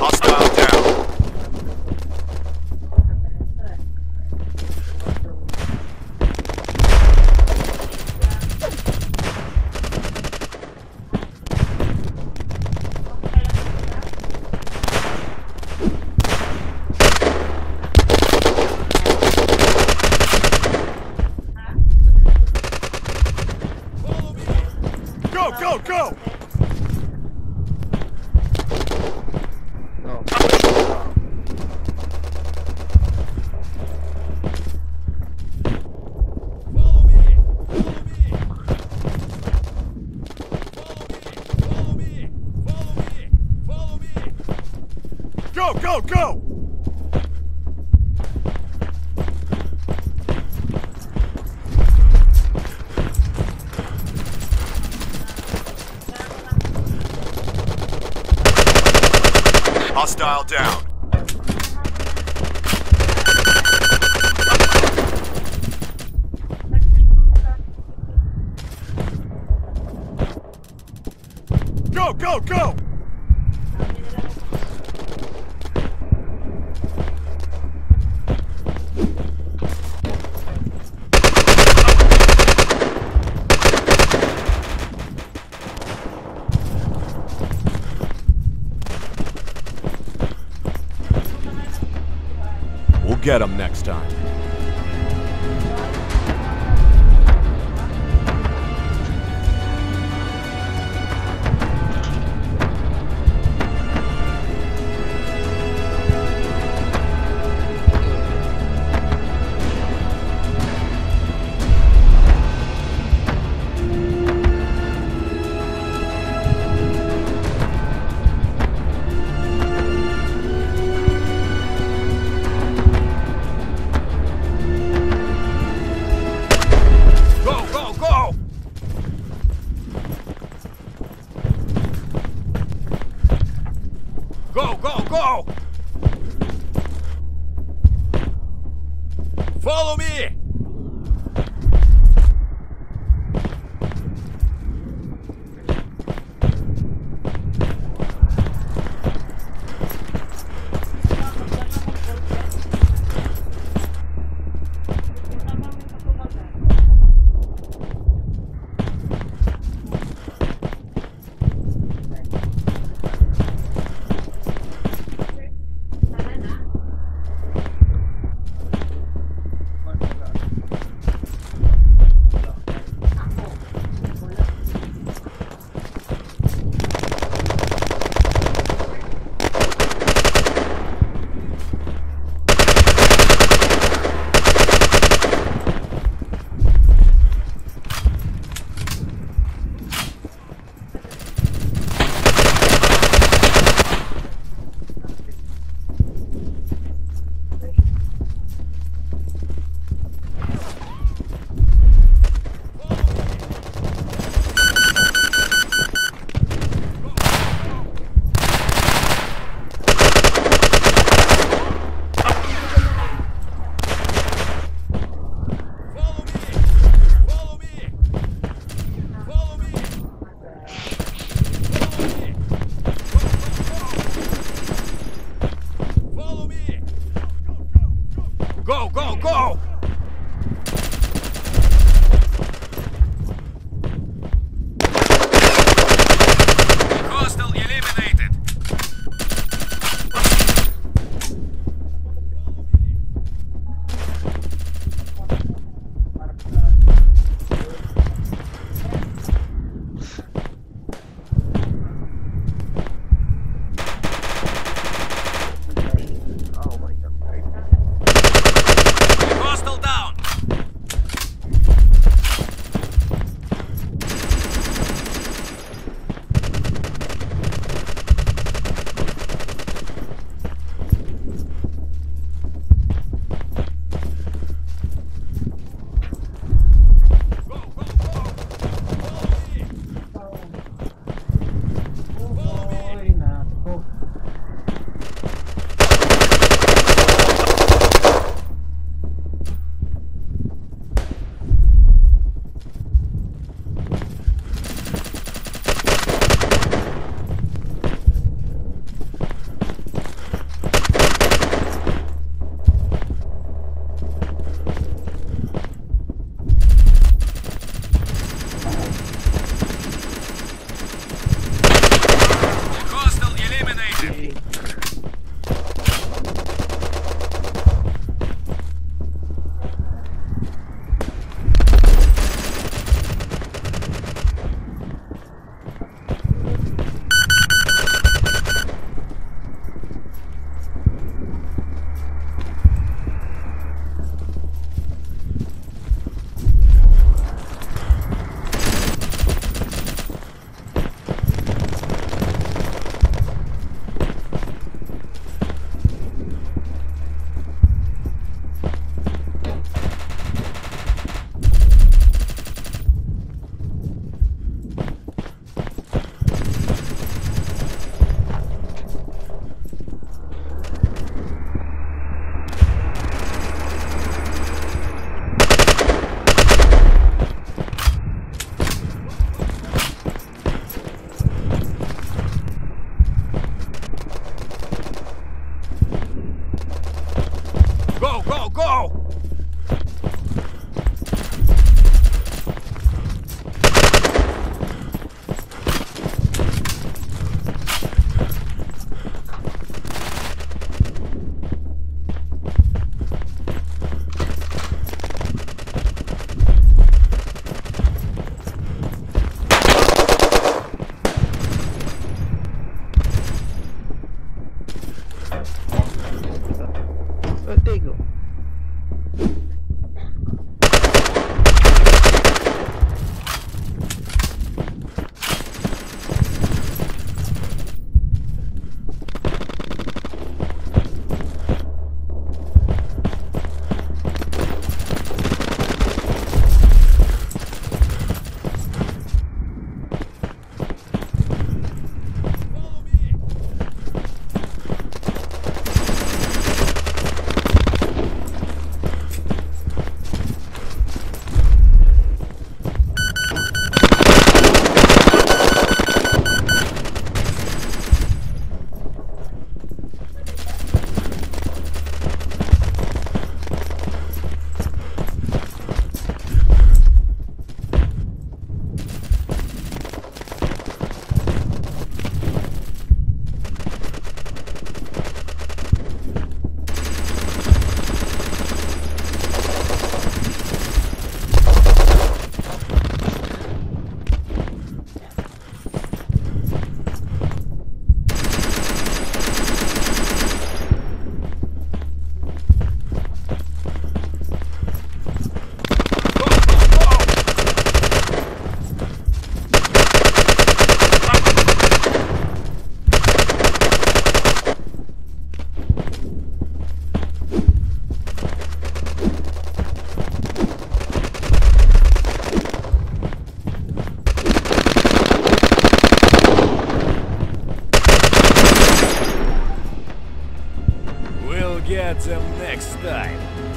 Hostile down. Go, go, go! No. Follow me! Follow me! Follow me! Follow me! Follow me! Go, go, go! Hostile down. Go, go, go! We'll get him next time. Go, go, go! Follow me! catch them next time.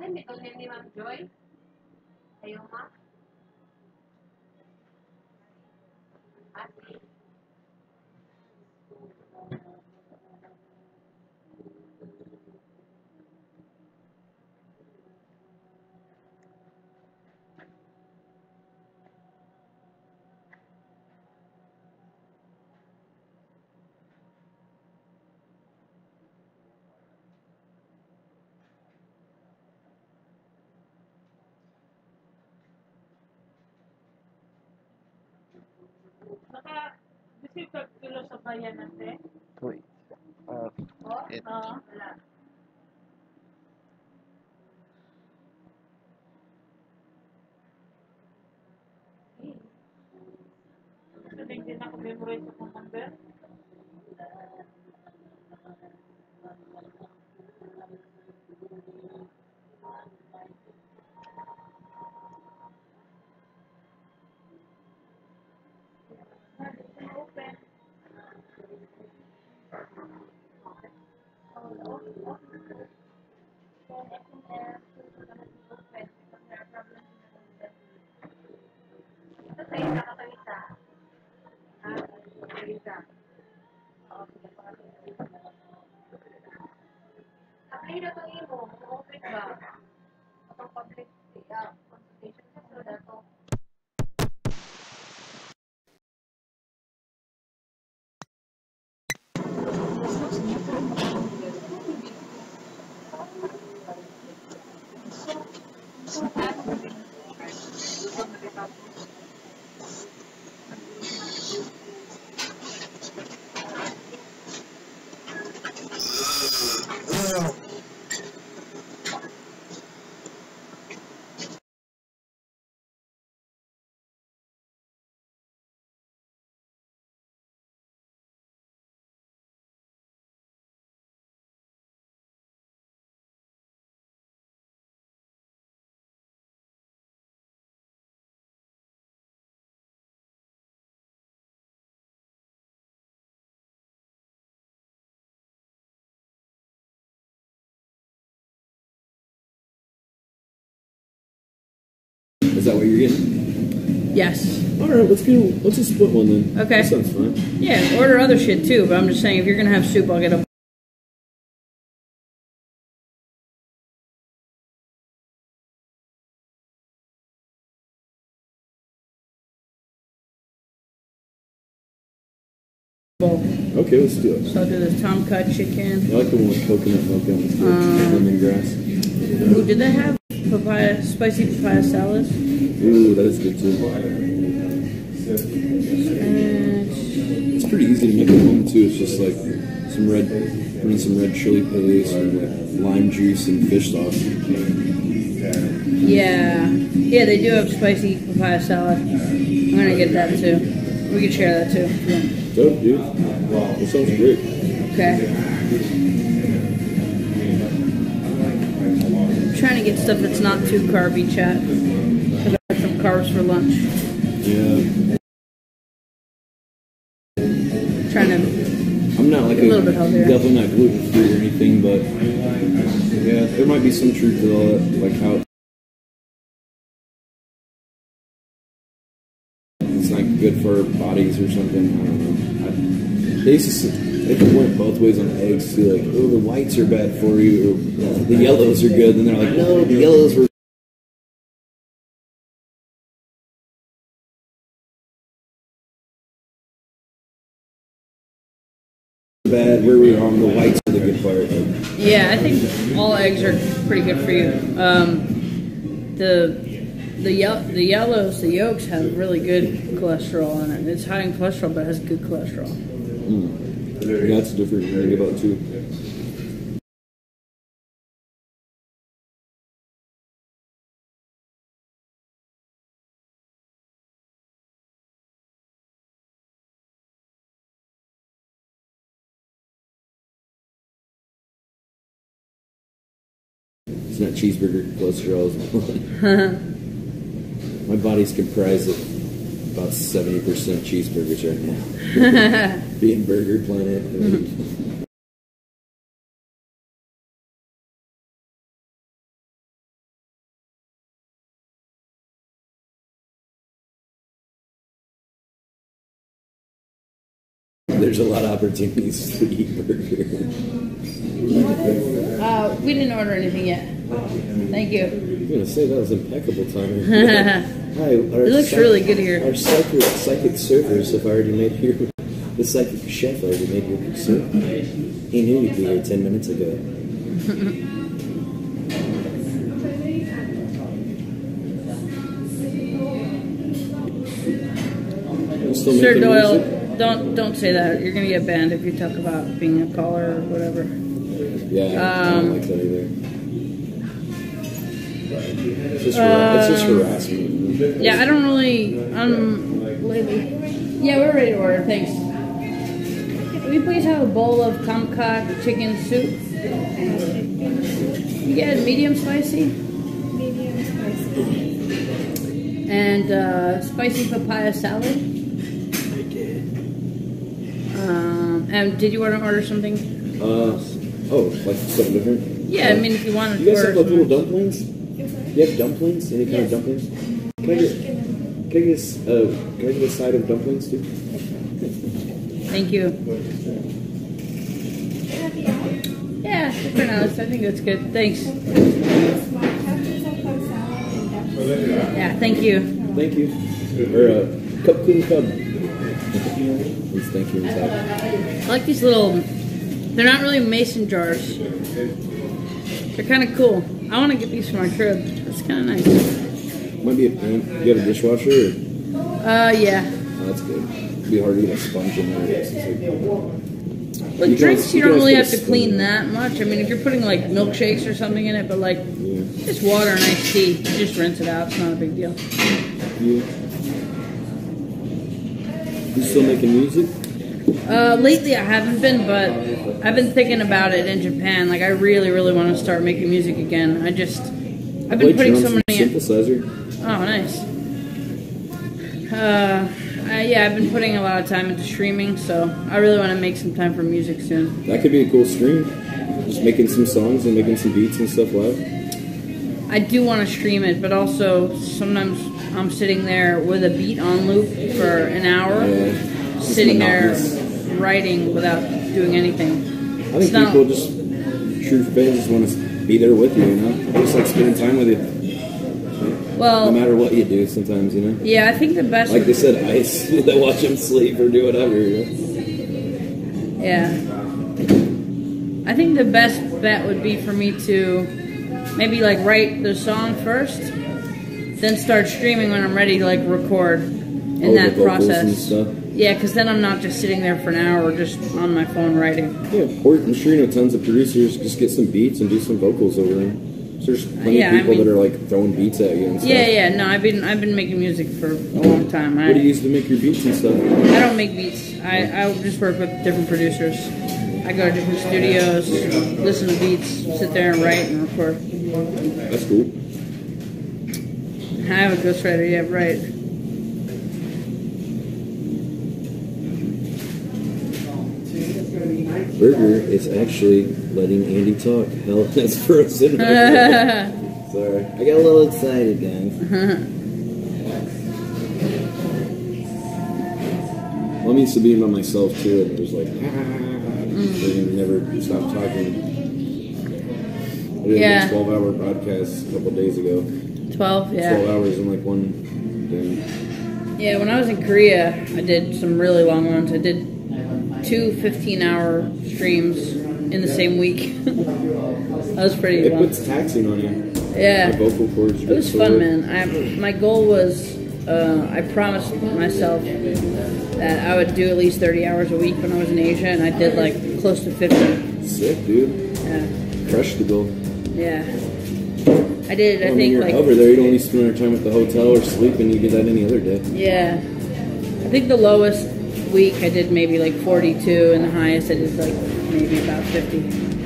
yung middle name ni Ma'am Joy? Ayaw, ma? Ate. Naka-receive ka kilo sa bayan natin? Wait. Oh? It, Oo. Wala. Kasi hindi naka-memorize akong number. Open. Ito sa'yo nakakalita. Nakakalita. Apply na ito imo. Open ba? Itong public consultation sa so dato. Is that what you're getting? Yes. Alright, let's just split one then. Okay. That sounds fun. Yeah, order other shit too, but I'm just saying if you're gonna have soup, I'll get a. bowl. Okay, let's do it. So I'll do this tomcat chicken. I like the one with coconut milk on it. Lemongrass. Ooh, did they have papaya, spicy papaya salad? Ooh, that is good too. It's pretty easy to make at home too. It's just like put in some red chili paste and like lime juice and fish sauce. Yeah, they do have spicy papaya salad. I'm gonna get that too. We can share that too. Yeah. Dope, dude. That sounds great. Okay. I'm trying to get stuff that's not too carby, chat. Because I had some carbs for lunch. Yeah. Trying to. I'm not like a little bit healthier. Definitely not gluten free or anything, but yeah, there might be some truth to all that, like how it's not good for our bodies or something. I don't know. They went both ways on eggs too. Like, oh, the whites are bad for you, or the yellows are good. Then they're like, no, the yellows were bad. Where we on the whites are the good part. Yeah, I think all eggs are pretty good for you. The yellows, the yolks have really good cholesterol in it. It's high in cholesterol, but it has good cholesterol. Yeah, that's different to think about too. It's not cheeseburger cholesterol. My body's comprised of about 70% cheeseburgers right now. Being Burger Planet. There's a lot of opportunities to eat burger. We didn't order anything yet. Thank you. I was gonna say that was impeccable timing. Hi, It looks really good here. Our psychic servers have already made here. The psychic chef already made your soup. He knew you'd be here 10 minutes ago. Still Sir making Doyle, music? don't say that. You're gonna get banned if you talk about being a caller or whatever. Yeah, I don't like that either. It's just harassment. Yeah, I don't really. Yeah, we're ready to order. Thanks. Can we please have a bowl of tomkok chicken soup? You get medium spicy? Medium spicy. And spicy papaya salad? I did. And did you want to order something? Like something different? Yeah, I mean, if you wanted to You guys order have like little something. dumplings? You have dumplings? Any kind of dumplings? Can I get a side of dumplings too? Thank you. Yeah, for now, I think that's good. Thanks. Yeah, thank you. Thank you. Or Cup Clean Cub. Please thank you inside. I like these little, they're not really mason jars. They're kind of cool. I want to get these for my crib. It's kind of nice. Might be a pan. Do you have a dishwasher? Or? Yeah. Oh, that's good. It'd be hard to get a sponge in there. With drinks, you don't really have to clean that. that much. I mean, if you're putting like milkshakes or something in it, but like just water and iced tea, you just rinse it out. It's not a big deal. Yeah. You still making music? Lately I haven't been, but I've been thinking about it in Japan. Like, I really, really want to start making music again. I've been putting so many. Synthesizer. Oh, nice. Yeah, I've been putting a lot of time into streaming, so I really want to make some time for music soon. That could be a cool stream. Just making some songs and making some beats and stuff live. I do want to stream it, but also sometimes I'm sitting there with a beat on loop for an hour, sitting there writing without doing anything. I think people true fans just want to be there with you, you know? Just like spending time with you. Well, no matter what you do, sometimes, you know? Yeah, I think the best... Like they said, ice, they watch him sleep or do whatever, you know? Yeah. I think the best bet would be for me to maybe, like, write the song first, then start streaming when I'm ready to, like, record in that process. And stuff. Yeah, because then I'm not just sitting there for an hour just on my phone writing. Yeah, I'm sure you know tons of producers just get some beats and do some vocals over them. So there's plenty of people that are like throwing beats at you and stuff. Yeah. No, I've been making music for a long time. What do you use to make your beats and stuff? I don't make beats. I just work with different producers. I go to different studios, listen to beats, sit there and write and record. That's cool. I have a ghostwriter. Yeah, right. Burger is actually letting Andy talk. Hell, that's frozen. Sorry. I got a little excited, guys. Well, I'm used to being by myself, too, and it was like, and never stopped talking. I did a 12-hour broadcast a couple days ago. 12, yeah. 12 hours in like one day. Yeah, when I was in Korea, I did some really long ones. I did 2 15-hour streams in the same week. That was pretty It long. puts taxing on you. Yeah. The vocal cords. It was fun, man. My goal was, I promised myself that I would do at least 30 hours a week when I was in Asia, and I did like close to 50. Sick, dude. Yeah. Crushed the goal. Yeah. I did, I think, you're like... over there, you don't only spend your time at the hotel or sleeping, you do that any other day. Yeah. I think the lowest week I did maybe like 42, and the highest I did like maybe about 50.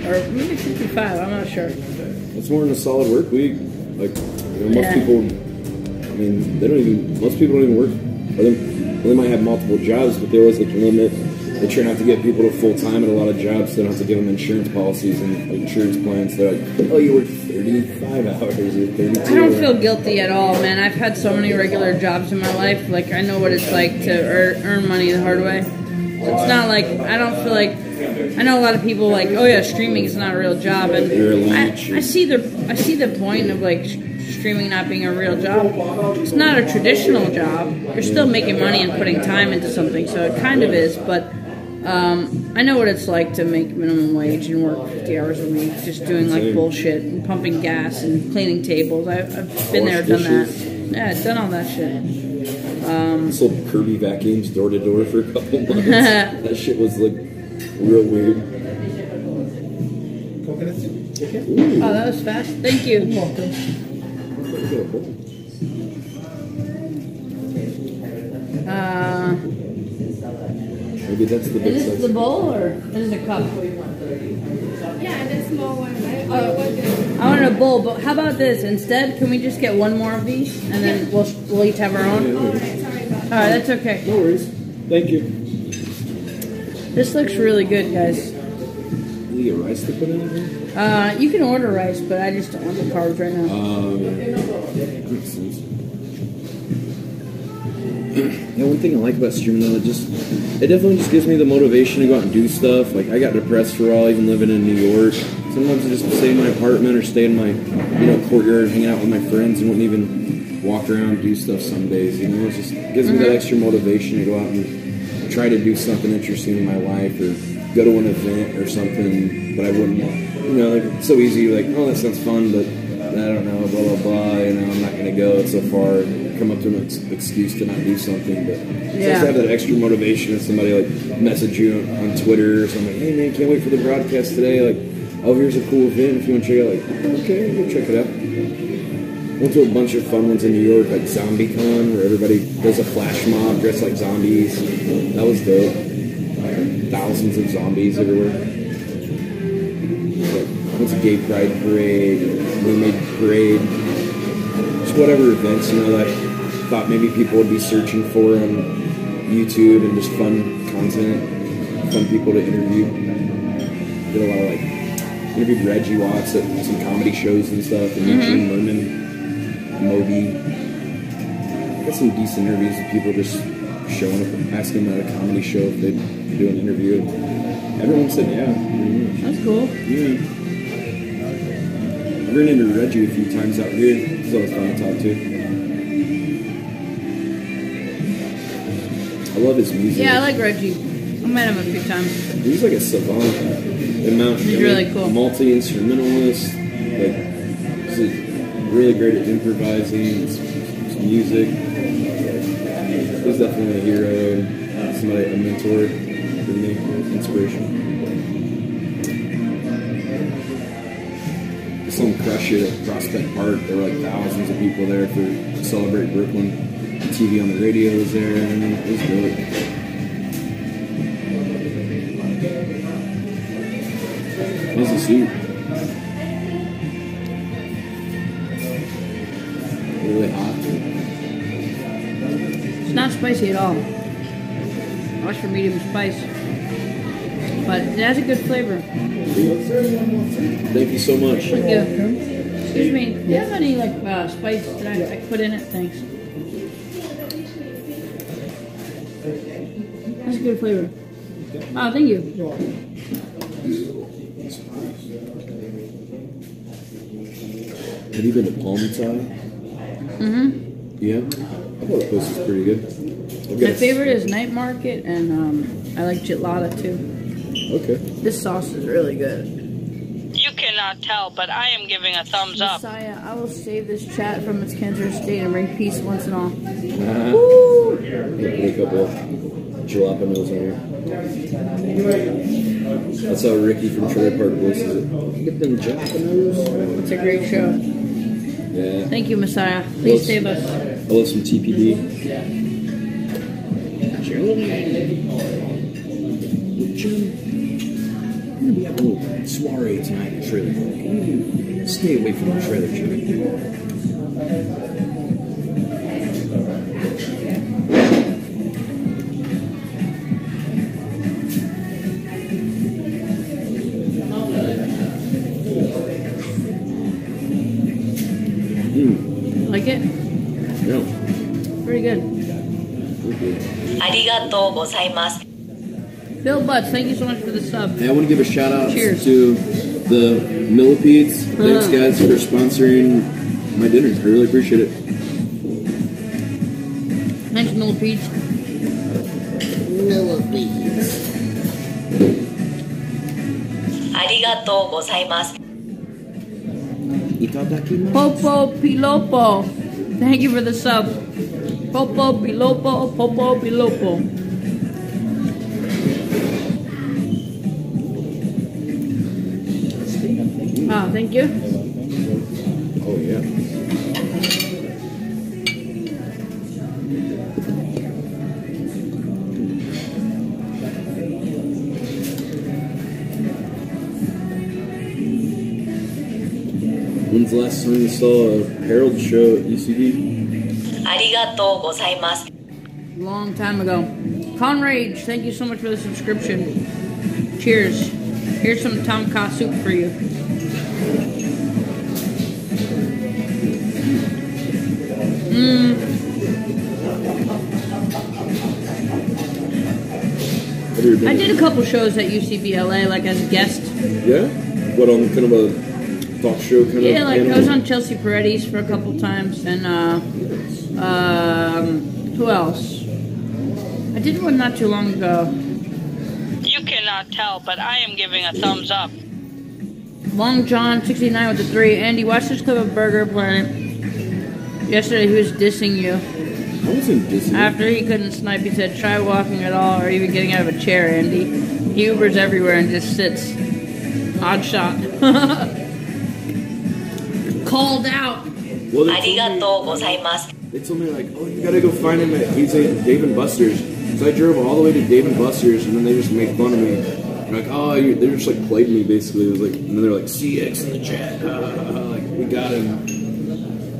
Or maybe 55, I'm not sure. It's more than a solid work week. Like, you know, most people, I mean, most people don't even work. Or they might have multiple jobs, but they always like limit. They try not to get people to full-time at a lot of jobs, so they don't have to give them insurance policies and insurance plans. They're like, oh, you work 35 hours or 32 I don't feel guilty at all, man. I've had so many regular jobs in my life. Like, I know what it's like to earn money the hard way. It's not like, I don't feel like, I know a lot of people like, oh yeah, streaming is not a real job, and I see the point of like streaming not being a real job. It's not a traditional job. You're still making money and putting time into something, so it kind of is, but I know what it's like to make minimum wage and work 50 hours a week, just doing like bullshit and pumping gas and cleaning tables. I've been there, done that. Yeah, I've done all that shit. Sold Kirby vacuums door to door for a couple months. That shit was like real weird. Oh, that was fast. Thank you. Maybe that's the big Is this size. the bowl or is it a cup? Yeah, the small one. I want a bowl, but how about this? Instead, can we just get one more of these and then we'll each have our own? Alright, that's okay. No worries. Thank you. This looks really good, guys. You get rice to put in it? You can order rice, but I just don't want the carbs right now. Makes sense. Yeah, one thing I like about streaming though, it definitely just gives me the motivation to go out and do stuff. Like I got depressed for a while, even living in New York. Sometimes I just stay in my apartment or stay in my, courtyard, hanging out with my friends, and wouldn't even walk around and do stuff some days. It just gives me that extra motivation to go out and try to do something interesting in my life, or go to an event or something. But I wouldn't, like it's so easy. Like, oh, that sounds fun, but I don't know, blah blah blah. I'm not going to go. It's so far. Come up to an excuse to not do something, but it's nice to have that extra motivation. If somebody like message you on Twitter or something, hey man, can't wait for the broadcast today. Like, oh, here's a cool event. If you want to check it out, like, okay, go check it out. Went to a bunch of fun ones in New York, like ZombieCon, where everybody does a flash mob dressed like zombies. That was dope. Thousands of zombies everywhere. Went to Gay Pride Parade, Mermaid Parade. Whatever events, that I thought maybe people would be searching for on YouTube, and just fun content, fun people to interview. Did a lot of interviewed Reggie Watts at some comedy shows and stuff, and Eugene Merman, Moby. Got some decent interviews with people just showing up and asking them at a comedy show if they'd do an interview. Everyone said yeah. That's cool. Yeah. I've run into Reggie a few times out here. He's always fun to talk to. I love his music. Yeah, I like Reggie. I met him a few times. He's like a savant. He's really cool. Multi-instrumentalist. He's really great at improvising. His music. He's definitely a hero and somebody, a mentor for me, inspiration. Some crush it at Prospect Park. There were thousands of people there to celebrate Brooklyn. The TV on the radio was there, and it was good. How's the suit? Really hot. It's not spicy at all. I wish for medium spice. But it has a good flavor. Thank you so much. Thank you. Excuse me, do you have any spice that I could put in it? Thanks. That's a good flavor. Oh, thank you. Have you been to Palm Thai? Yeah? I thought the place is pretty good. My favorite is Night Market, and I like Jitlada too. Okay. This sauce is really good. You cannot tell, but I am giving a thumbs up. Messiah, I will save this chat from its cancerous state and bring peace once and all. Woo! Put a couple of jalapenos on here. That's how Ricky from Trailer Park voices it. Get them jalapenos. It's a great show. Yeah. Thank you, Messiah. Please save us. I love some TPD. We're gonna be having a little soiree tonight in Trailer Park. Stay away from the trailer train. Like it? Yeah. Pretty good. ありがとうございます。Bill Butts, thank you so much for the sub. Hey, I want to give a shout out Cheers. to the Millipedes. Thanks, guys, for sponsoring my dinner. I really appreciate it. Thanks, Millipedes. Millipedes. Arigatou gozaimasu. Popo Pilopo. Thank you for the sub. Popo Pilopo, Popo Pilopo. Ah, thank you. Oh, yeah. When's the last time you saw a Herald show at UCD? Arigatou gozaimasu. Long time ago. Conrage, thank you so much for the subscription. Cheers. Here's some Tom Kha soup for you. I did a couple shows at UCB LA, like as a guest. Yeah? What, on kind of a talk show kind of? Yeah, like I was on Chelsea Peretti's for a couple times, and who else? I did one not too long ago. You cannot tell, but I am giving a thumbs up. Long John 69 with the 3. Andy, watch this clip of Burger Planet. Yesterday he was dissing you. I wasn't dissing. After he couldn't snipe, he said, try walking at all or even getting out of a chair, Andy. He Ubers everywhere and just sits. Odd shot. Called out. Well, Arigatou gozaimasu. They told me, like, oh, you gotta go find him at, he's at Dave & Buster's. So I drove all the way to Dave & Buster's, and then they just made fun of me. They're like, oh, they just, like, played me, basically. It was like, and then they're like, CX in the chat. Like, we got him.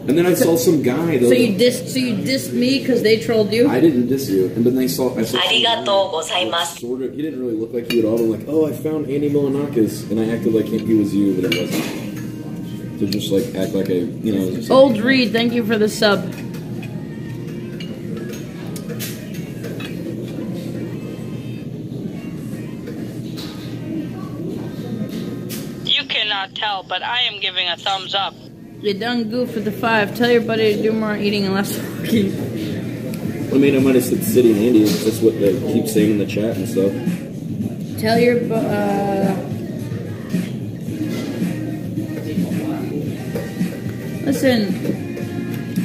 And then I saw some guy, though. So you dissed me because they trolled you? I didn't diss you. And then I saw Arigatou gozaimasu. Sort of, he didn't really look like you at all. I'm like, oh, I found Andy Milanakis. And I acted like he was you, but it wasn't. To just, like, act like a, you know. Just Old Reed, thank you for the sub. You cannot tell, but I am giving a thumbs up. You done goof for the 5. Tell your buddy to do more eating and less talking. I mean, I might have said City and Andy. That's what they keep saying in the chat and stuff. Tell your listen.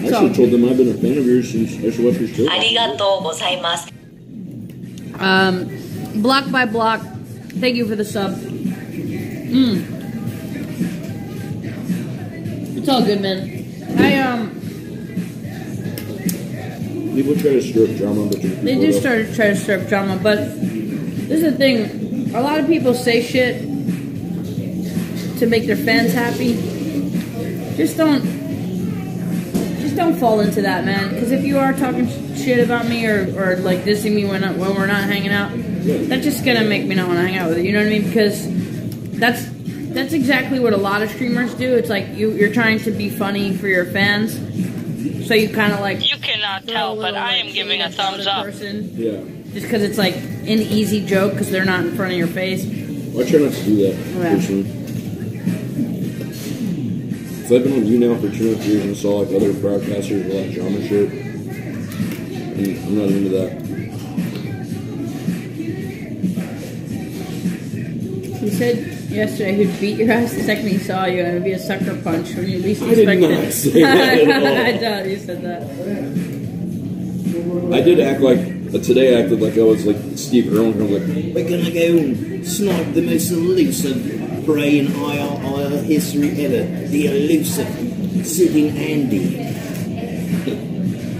I actually told them I've been a fan of yours since I should watch your show. Arigatou gozaimasu. Block by block. Thank you for the sub. It's all good, man. People try to stir up drama, but they do try to stir up drama, but this is the thing. A lot of people say shit to make their fans happy. Just don't fall into that, man. Because if you are talking shit about me or like dissing me when we're not hanging out, that's just gonna make me not want to hang out with you. You know what I mean? Because that's exactly what a lot of streamers do. It's like you're trying to be funny for your fans, so you kind of like. You cannot tell, but I am giving a thumbs up. Yeah. Just because it's like an easy joke because they're not in front of your face. Well, I try not to do that personally. So I've been on you now for 2.5 years and saw like other broadcasters with like drama shit, and I'm not into that. He said yesterday he'd beat your ass the second he saw you and it'd be a sucker punch when you least I expected did not say that at all. I doubt you said that. I did act like today. I acted like I was like Steve Irwin. I was like, we're gonna go and snipe the most elusive brain IR history ever, the elusive sitting Andy.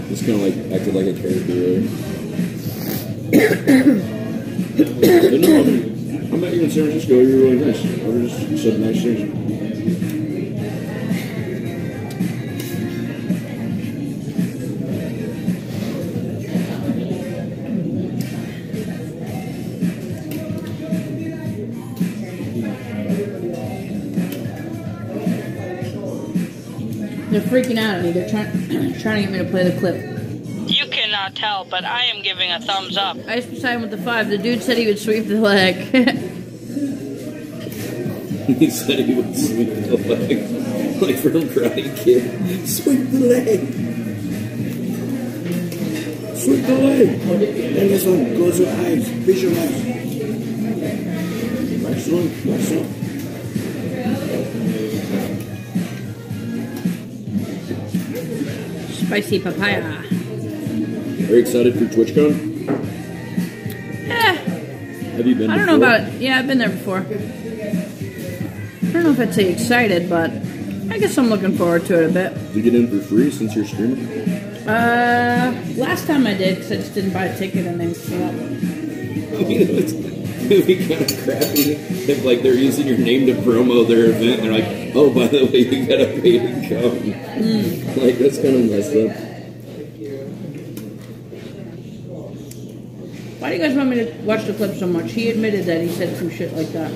Just kind of like acted like a character. But no, I met you in San Francisco. You were really nice. I just said nice things. They're freaking out at me. They're trying to get me to play the clip. You cannot cannot tell, but I am giving a thumbs up. I sided with the 5. The dude said he would sweep the leg. He said he would sweep the leg. Like from Karate Kid. Sweep the leg. Sweep the leg. And this one goes with eyes. Visualize. Nice one. Nice one. Spicy papaya. Are you excited for TwitchCon? Yeah. Have you been I don't know about it. Yeah, I've been there before. I don't know if I'd say excited, but I guess I'm looking forward to it a bit. Did you get in for free since you're streaming? Last time I did, because I just didn't buy a ticket and then came up. I mean, it'd be kind of crappy if, like, they're using your name to promo their event and they're like, oh, by the way, you gotta pay to come. Like, that's kind of messed up. Why do you guys want me to watch the clip so much? He admitted that he said some shit like that.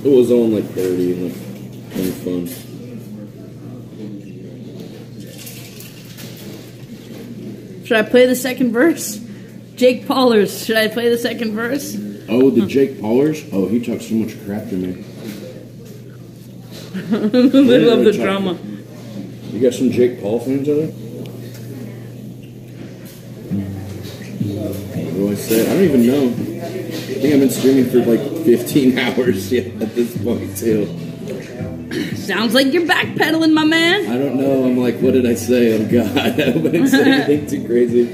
It was all in, like, parody and, like, kind of fun. Should I play the second verse? Jake Paulers, should I play the second verse? Oh, the Jake Paulers? Oh, he talks so much crap to me. They love the drama. You got some Jake Paul fans out there? What do I say? I don't even know. I think I've been streaming for like 15 hours yet at this point, too. Sounds like you're backpedaling, my man. I don't know. I'm like, what did I say? Oh, God. I hope I didn't say anything too crazy.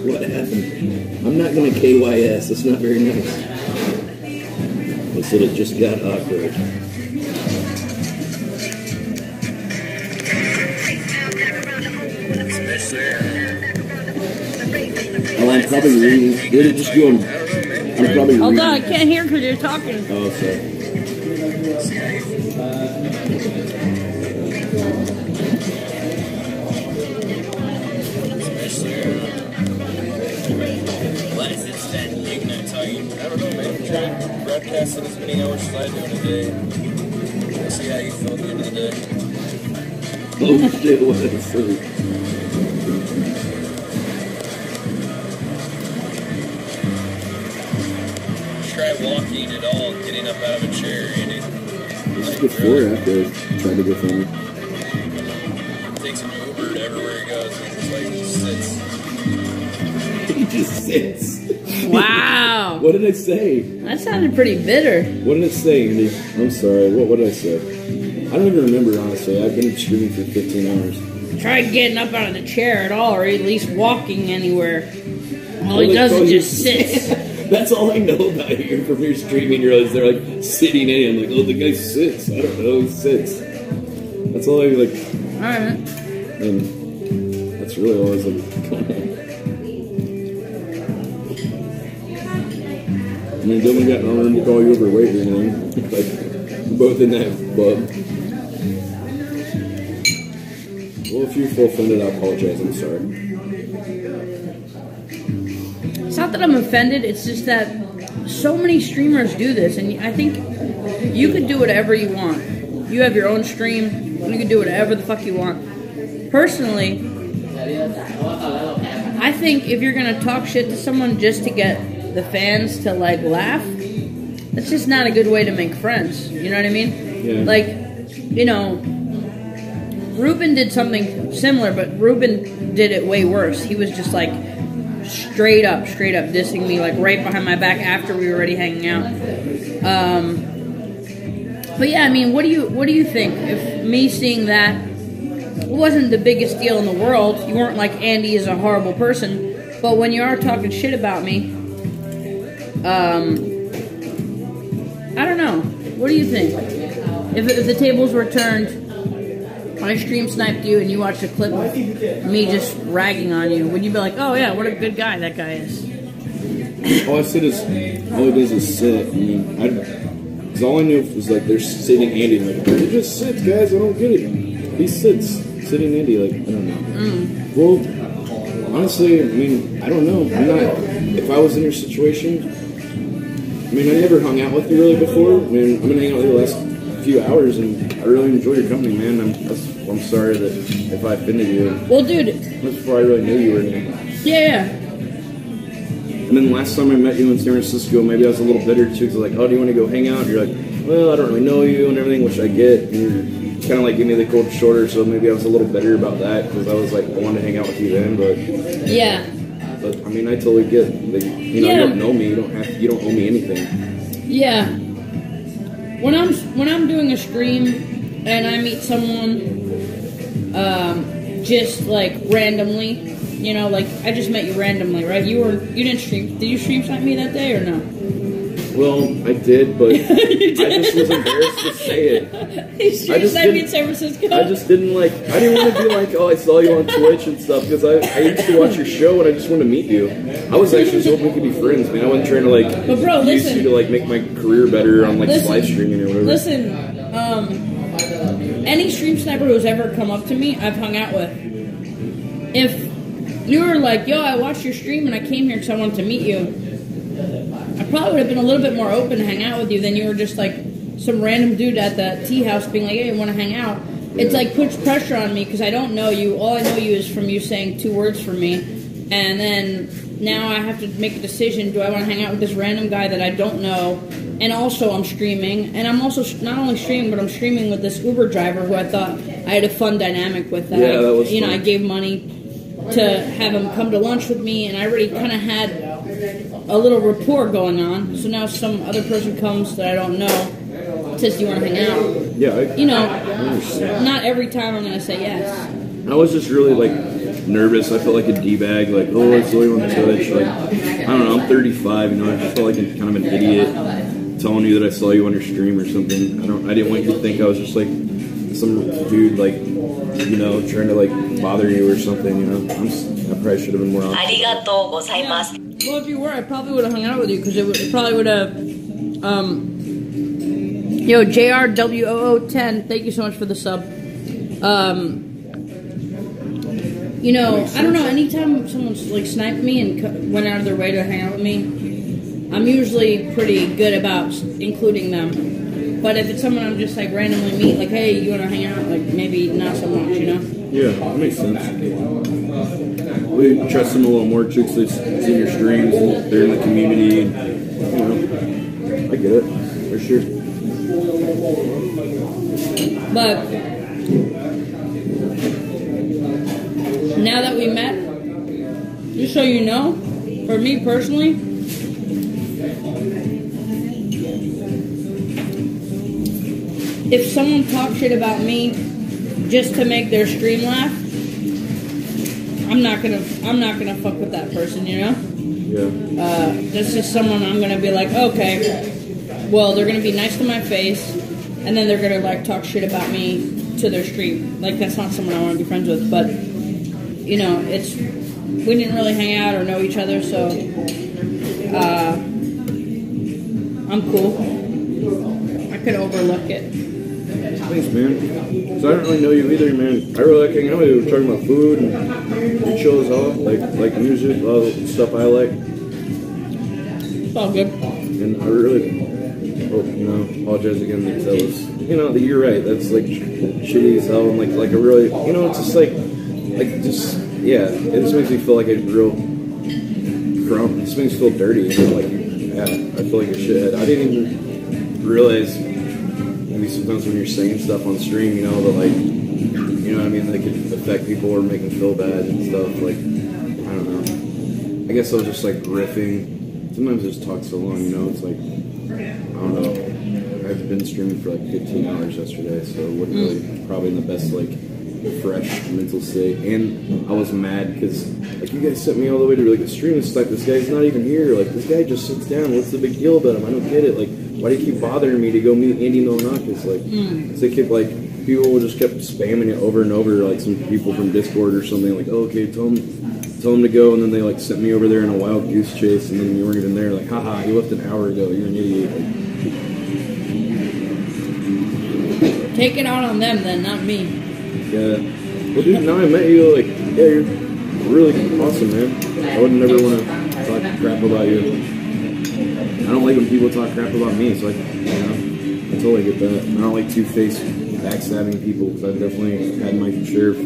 What happened? I'm not going to KYS. That's not very nice. I said it just got awkward. Oh, I'm probably reading. Did it just go on? I'm probably reading. Hold on, I can't hear because you're talking. Oh, sorry. What is this that Ignite talking? I don't know, man. Try to broadcast it as many hours as I do in a day. We'll see how you feel at the end of the day. Oh shit, what a food. Try walking at all, getting up out of a chair, Andy. This is before or after I tried to go film it. Takes an Uber to everywhere he goes. He just like sits. He just sits. Wow. What did I say? That sounded pretty bitter. What did I say, Andy? I'm sorry. What did I say? I don't even remember, honestly. I've been streaming for 15 hours. Try getting up out of the chair at all, or at least walking anywhere. All he does is just sits. That's all I know about you from your streaming. You realize they're like sitting in. I'm like, oh, the guy sits. I don't know. He sits. That's all I like. Alright. And that's really all I was like, I mean, Dylan got no room to call you overweight or anything. Like, we're both in that club. Well, if you feel offended, I apologize. I'm sorry. It's not that I'm offended, it's just that so many streamers do this, and I think you could do whatever you want. You have your own stream, you can do whatever the fuck you want. Personally, I think if you're gonna talk shit to someone just to get the fans to like laugh, that's just not a good way to make friends. You know what I mean? Yeah. Like, you know, Ruben did something similar, but Ruben did it way worse. He was just like straight up dissing me, like right behind my back after we were already hanging out. But yeah, I mean, what do you think? If me seeing that, it wasn't the biggest deal in the world. You weren't like, Andy is a horrible person. But when you are talking shit about me, I don't know. What do you think? If the tables were turned, I stream sniped you and you watched a clip of me just ragging on you, would you be like, oh yeah, what a good guy that guy is? All I said is, all he does is sit. I mean, because all I knew was like they're sitting Andy, like, he just sits, guys. I don't get it. He sits, sitting Andy, like, I don't know. Well, honestly, I mean, I don't know. I'm not. If I was in your situation, I mean, I never hung out with you really before. I mean, I'm gonna hang out with you the last few hours, and I really enjoy your company, man. I'm sorry that if I offended you. Well, dude. That's before I really knew you were here. Yeah. And then last time I met you in San Francisco, maybe I was a little bitter too, because like, oh, do you want to go hang out? And you're like, well, I don't really know you and everything, which I get. And you're kind of like giving me the cold shoulder, so maybe I was a little bitter about that, because I was like, I wanted to hang out with you then, but yeah. But I mean, I totally get that. You know, you don't know me. You don't owe me anything. Yeah. When I'm doing a stream and I meet someone, just like randomly. You know, like, I just met you randomly, right? You didn't stream. Did you stream snipe me that day or no? Well, I did, but I just was embarrassed to say it. You stream sniped me in San Francisco? I just didn't like, I didn't want to be like, oh, I saw you on Twitch and stuff, because I used to watch your show and I just wanted to meet you. I was actually just hoping we could be friends, man. I wasn't trying to like, but bro, use you to like make my career better on like live streaming or whatever. Listen, any stream sniper who's ever come up to me, I've hung out with. If you were like, yo, I watched your stream and I came here because I wanted to meet you, I probably would have been a little bit more open to hang out with you than you were just like some random dude at the tea house being like, hey, you want to hang out? It's like puts pressure on me because I don't know you. All I know you is from you saying 2 words for me. And then now I have to make a decision. Do I want to hang out with this random guy that I don't know? And also I'm streaming. And I'm also not only streaming, but I'm streaming with this Uber driver who I thought I had a fun dynamic with. That yeah, that was fun. I gave money to have him come to lunch with me, and I already kind of had a little rapport going on. So now some other person comes that I don't know, says, do you want to hang out? Yeah. Not every time I'm going to say yes. I was just really, like, nervous. I felt like a D-bag, like, oh, I saw you on Twitch. Like, I don't know, I'm 35, you know, I just felt like kind of an idiot telling you that I saw you on your stream or something. I didn't want you to think I was just, like, some dude, like, you know, trying to, like, bother you or something, you know. I probably should have been more honest. Arigatou gozaimasu. Well, if you were, I probably would have hung out with you, because it probably would have, yo, JRWOO10, thank you so much for the sub. You know, I don't know, anytime someone's, like, sniped me and went out of their way to hang out with me, I'm usually pretty good about including them. But if it's someone I'm just like randomly meet, like, hey, you want to hang out? Like, maybe not so much, you know? Yeah, that makes sense. We trust them a little more too, because they've seen your streams and they're in the community. And, you know, I get it, for sure. But now that we met, just so you know, for me personally, if someone talks shit about me just to make their stream laugh, I'm not gonna fuck with that person, you know? Yeah. That's just someone I'm gonna be like, okay, well, they're gonna be nice to my face, and then they're gonna like talk shit about me to their stream. Like, that's not someone I want to be friends with. But you know, we didn't really hang out or know each other, so I'm cool. I could overlook it. Thanks, man. So I don't really know you either, man. I really like hanging out with you. We're talking about food and you chill as hell, like music, all the stuff I like. It's all good. And I really hope, you know, apologize again because that was, you know, you're right. That's like shitty as hell and like a really, you know, it's just like just, yeah, it just makes me feel like a real crumb. It just makes me feel dirty. You know, like, yeah, I feel like a shithead. I didn't even realize. Maybe sometimes when you're saying stuff on stream, you know, that like, you know what I mean, they could affect people or make them feel bad and stuff. Like, I don't know. I guess I was just like riffing. Sometimes I just talk so long, you know, it's like, I don't know. I've been streaming for like 15 hours yesterday, so I wasn't really probably in the best like fresh mental state. And I was mad because like you guys sent me all the way to like a stream and stuff. This guy's not even here. Like this guy just sits down. What's the big deal about him? I don't get it. Like, why do you keep bothering me to go meet Andy Milonakis? Like, they kept like people just kept spamming it over and over. Like some people from Discord or something. Like, oh, okay, tell him to go. And then they like sent me over there in a wild goose chase. And then you weren't even there. Like, haha, you left an hour ago. You're an idiot. Like, take it out on them then, not me. yeah. Well, dude, now I met you. Like, yeah, you're really awesome, man. I would never want to talk crap about you. I don't like when people talk crap about me, so I, you know, totally get that. I don't like two-faced backstabbing people because I've definitely had my share of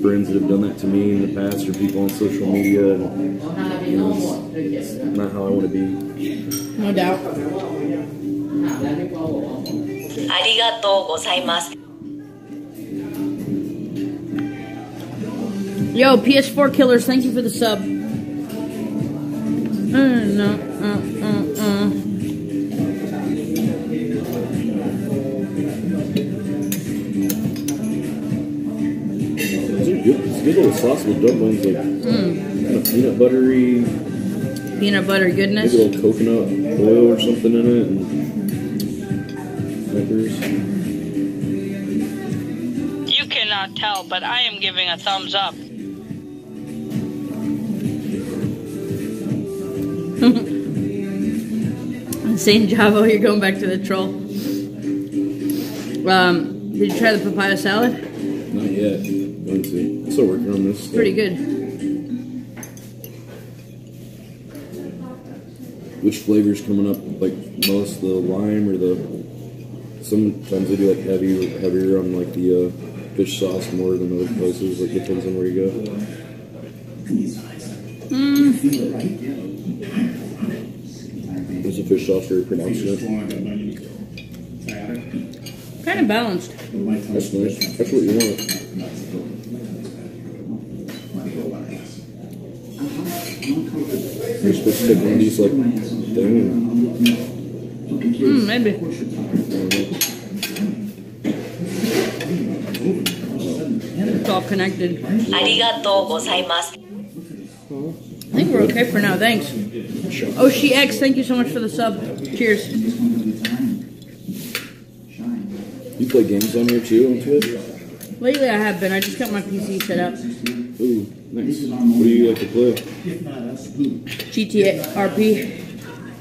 friends that have done that to me in the past, or people on social media. And, you know, it's not how I want to be. No doubt. ありがとうございます。 Yo, PS4 Killers, thank you for the sub. It's good little sauce with dumplings, like kind of peanut buttery. Peanut butter goodness. Maybe a little coconut oil or something in it, and peppers. You cannot tell, but I am giving a thumbs up. Insane Javo, you're going back to the troll. Did you try the papaya salad? Not yet. Going to. I'm still working on this. Pretty good. Which flavor's coming up like most? The lime or the? Sometimes they do like heavier on like the fish sauce more than other places. Like depends on where you go. What's the fish sauce you're pronouncing it? Kind of balanced. That's nice. That's what you want. You're supposed to take one of these like thing. Maybe. It's all connected. ありがとうございます。 I think we're okay for now, thanks. OShiX, thank you so much for the sub. Cheers. You play games on here too on Twitch? Lately I have been. I just got my PC set up. Ooh, nice. What do you like to play? GTA RP.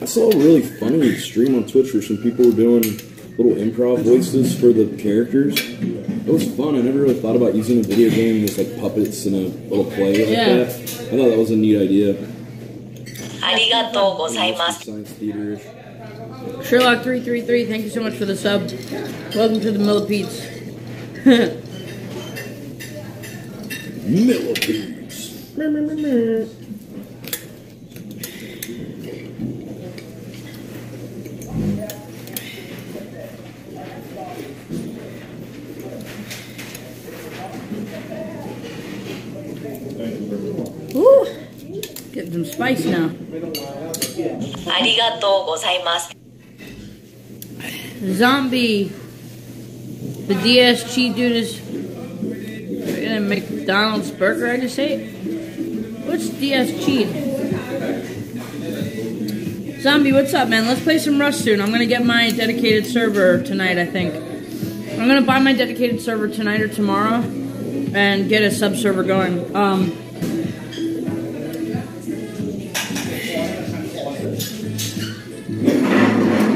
I saw a really funny stream on Twitch where some people were doing little improv voices for the characters. It was fun. I never really thought about using a video game as like puppets in a little play like that. I thought that was a neat idea. ありがとうございます。 Science theater-ish. Sherlock333, thank you so much for the sub. Welcome to the Millipedes. Millipedes. Woo! Getting some spice now. ありがとうございます。 Zombie. The DS cheat dude is gonna make McDonald's burger I just ate? What's DS cheat? Zombie, what's up, man? Let's play some Rust soon. I'm gonna get my dedicated server tonight, I think. I'm gonna buy my dedicated server tonight or tomorrow and get a sub server going.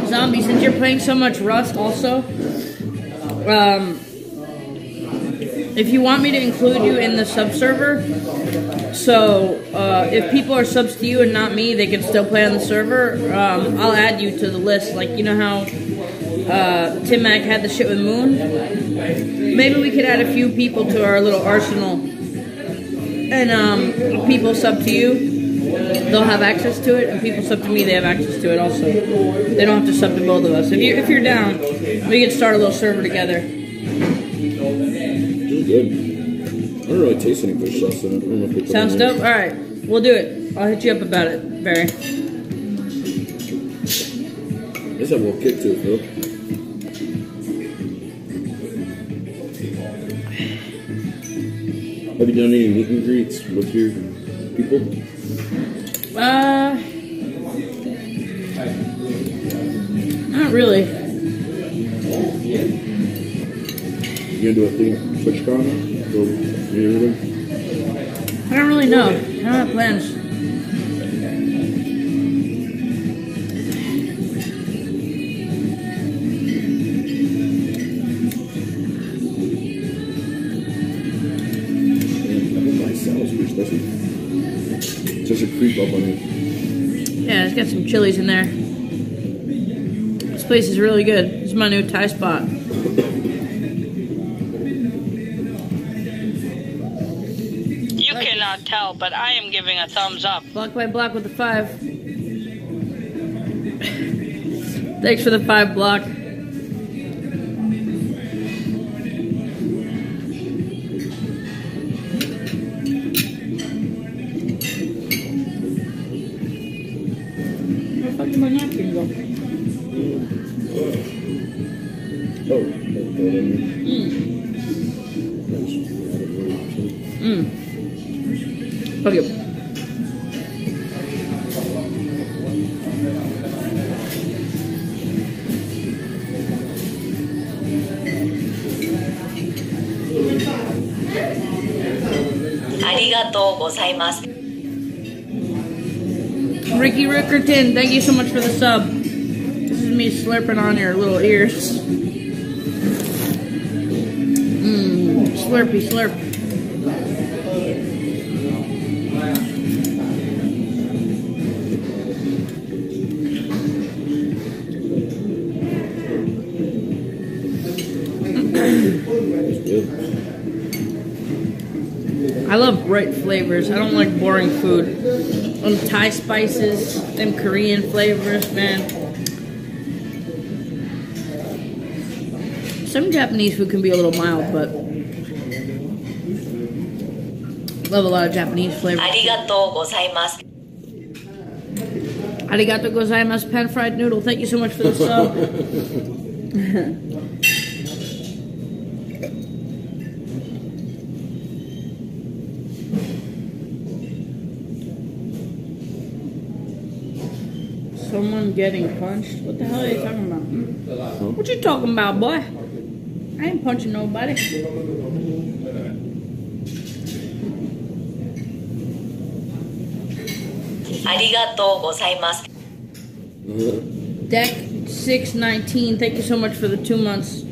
Zombie, since you're playing so much Rust also, if you want me to include you in the sub server, so if people are subs to you and not me, they can still play on the server, I'll add you to the list. Like, you know how Tim Mac had the shit with Moon? Maybe we could add a few people to our little arsenal. And if people sub to you, they'll have access to it, and people sub to me, they have access to it also. They don't have to sub to both of us. If you're down, we could start a little server together. Good. I don't really taste any fish sauce in it. I don't know if they put Sounds it in dope? Alright, we'll do it. I'll hit you up about it, Barry. Let's have a little kick to it, Phil. Have you done any meet and greets with your people? Not really. You gonna do a thing TwitchCon? Go meet everybody? I don't really know. I don't have plans. Just a creep up on you. Yeah, it's got some chilies in there. This place is really good. This is my new Thai spot. You cannot tell, but I am giving a thumbs up. Block by block with the 5. Thanks for the 5 block. Where the fuck did my napkin go? Oh, Okay. Ricky Rickerton, thank you so much for the sub. This is me slurping on your little ears. Slurpy slurp. I love bright flavors. I don't like boring food. Them Thai spices, them Korean flavors, man. Some Japanese food can be a little mild, but love a lot of Japanese flavors. Arigatou gozaimasu. Arigatou gozaimasu, pan fried noodle. Thank you so much for the sub. Someone getting punched? What the hell are you talking about? What you talking about, boy? I ain't punching nobody. Arigatou gozaimasu. Deck 619, thank you so much for the 2 months.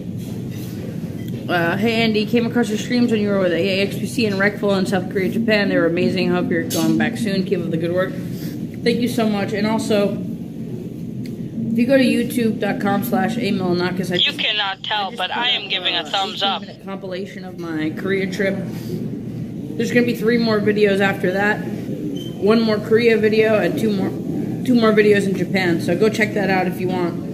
Hey Andy, came across your streams when you were with AXPC and Recful in South Korea, Japan. They were amazing. Hope you're going back soon. Keep up the good work. Thank you so much. And also, if you go to youtube.com/amilonakis, You cannot tell, but I am giving a thumbs up. A compilation of my Korea trip. There's going to be 3 more videos after that. 1 more Korea video and 2 more videos in Japan. So go check that out if you want.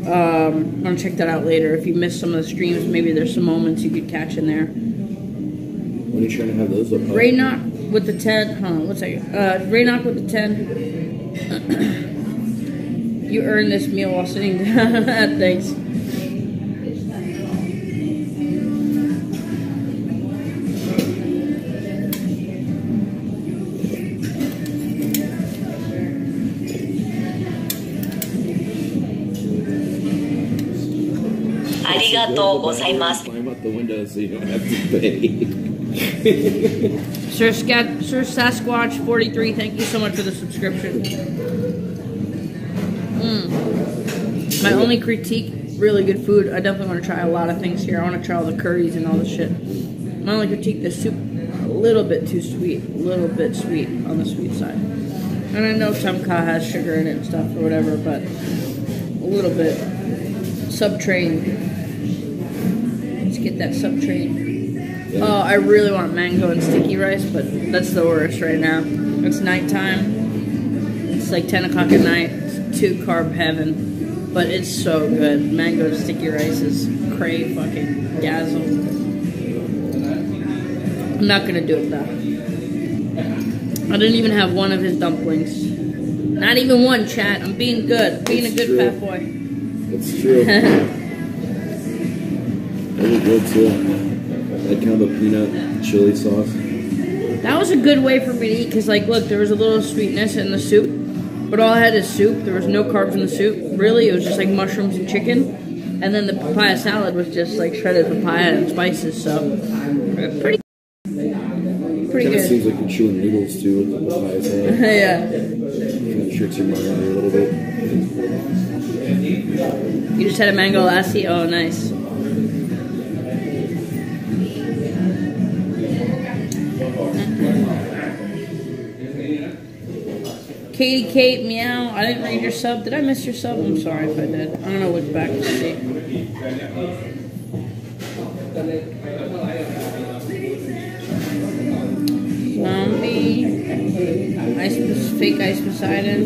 I'm going to check that out later. If you missed some of the streams, maybe there's some moments you could catch in there. When are you trying to have those up? Raynock with the 10. Hold on, 1 second. Raynock with the 10. You earned this meal while sitting down. Thanks. Arigatou gozaimasu. Climb out the window so you don't have to pay. Sir Sasquatch 43, thank you so much for the subscription. My only critique, really good food. I definitely want to try a lot of things here. I want to try all the curries and all the shit. My only critique, the soup, a little bit too sweet. A little bit sweet on the sweet side. And I know Tamka has sugar in it and stuff or whatever, but a little bit. Subtrain. Let's get that subtrain. Yeah. Oh, I really want mango and sticky rice, but that's the worst right now. It's nighttime. It's like 10 o'clock at night. It's 2 carb heaven. But it's so good. Mango and sticky rice is cray fucking gasm. I'm not gonna do it though. I didn't even have one of his dumplings. Not even one, chat. I'm being good. Being a good fat boy. That's true. That was good too. That kind of a peanut chili sauce. That was a good way for me to eat because, like, look, there was a little sweetness in the soup, but all I had is soup. There was no carbs in the soup. Really, it was just like mushrooms and chicken. And then the papaya salad was just like shredded papaya and spices. So pretty Kind of seems like you're chewing noodles too with the papaya salad. Yeah. Kind of tricks your mind a little bit. You just had a mango lassi? Oh, nice. Katie Kate, meow. I didn't read your sub. Did I miss your sub? I'm sorry if I did. I'm gonna look back to see. Zombie. Fake Ice Poseidon.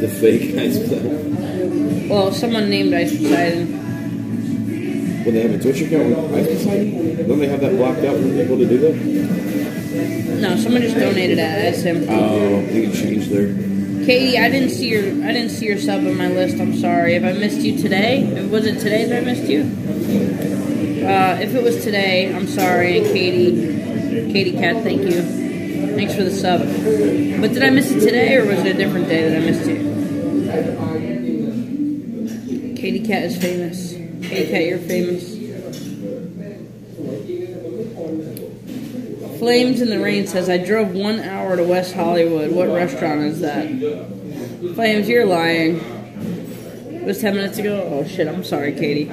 The fake Ice Poseidon. Well, someone named Ice Poseidon. Well, they have a Twitch account with Ice Poseidon? Don't they have that blocked out for people to do that? No, someone just donated as him. Oh, they can change there. Katie, I didn't see your sub on my list. I'm sorry if I missed you today. Was it today that I missed you? If it was today, I'm sorry. And Katie Cat, thank you. Thanks for the sub. But did I miss it today, or was it a different day that I missed you? Katie Cat is famous. Katie Cat, you're famous. Flames in the Rain says, I drove 1 hour to West Hollywood. What restaurant is that? Flames, you're lying. It was 10 minutes ago? Oh shit, I'm sorry, Katie.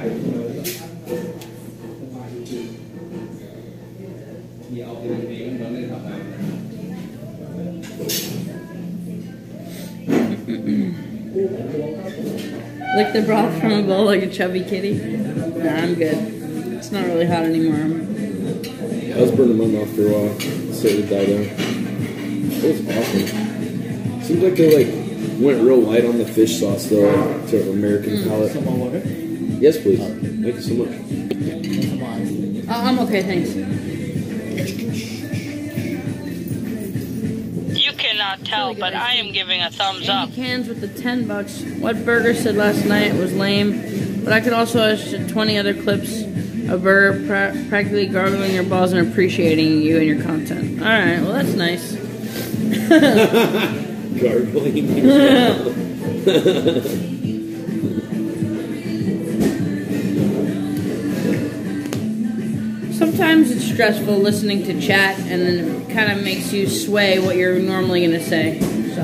Lick the broth from a bowl like a chubby kitty? Nah, I'm good. It's not really hot anymore. I was burning my mouth for a while, so it would die down. It was awesome. Seems like they went real light on the fish sauce though, to an American palate. Some more water? Yes, please. Thank you so much. I'm okay, thanks. You cannot tell, but I am giving a thumbs up. Cans with the $10. What Burger said last night was lame, but I could also ask 20 other clips of Burger practically gargling your balls and appreciating you and your content. Alright, well that's nice. Gargling your balls. Sometimes it's stressful listening to chat, and then it kind of makes you sway what you're normally going to say. So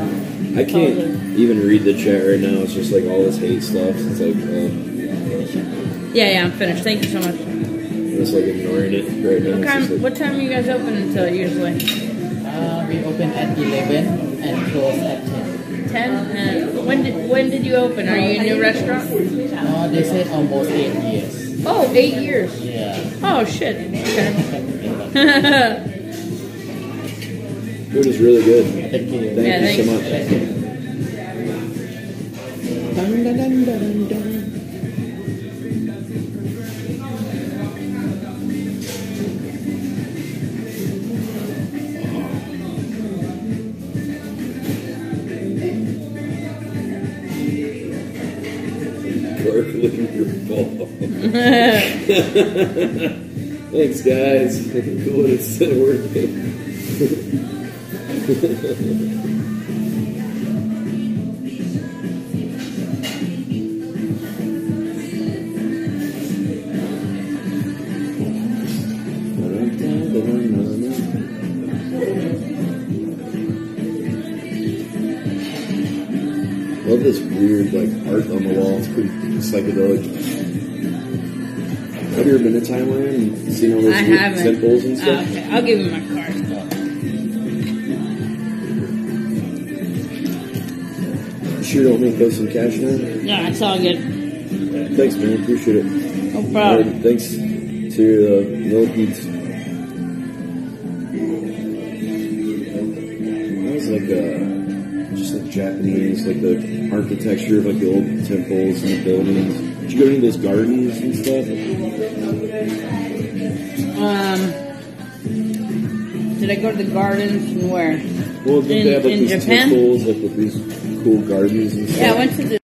I can't even read the chat right now. It's just like all this hate stuff. It's like, yeah, I'm finished. Thank you so much. I'm just like ignoring it right now. What time are you guys open until usually? We open at 11 and close at 10. 10? And when did you open? Are you a new restaurant? They said almost 8 years. Oh, 8 years. Yeah. Oh, shit. Okay. Food is really good. Thank you. Thank you so much. Dun, dun, dun, dun, dun. Gargling your ball. Thanks, guys. Cool, it's still working. Love this weird art on the wall. It's pretty psychedelic. Have you ever been to Thailand and seen all those weird temples and stuff? Okay, I'll give you my card. You sure don't make us some cash now? Yeah, it's all good. Thanks, man. Appreciate it. No problem. Thanks to your millipedes. That was just Japanese, the architecture of the old temples and the buildings. Did you go to any of those gardens and stuff? Did I go to the gardens and where? Well, they have in these Japan? temples with these cool gardens and stuff. Yeah, I went to the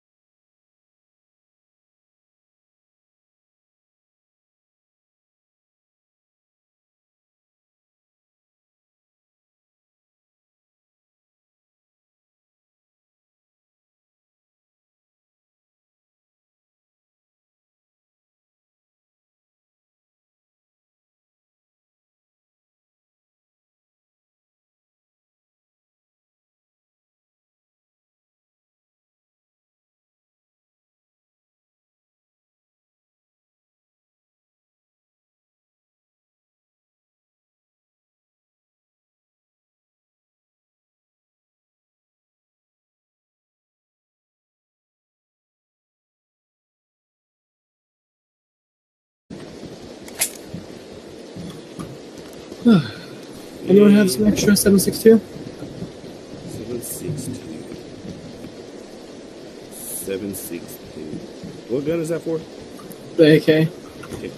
Anyone have some extra 7.62? 7.62. 7.62. What gun is that for? The AK. Okay.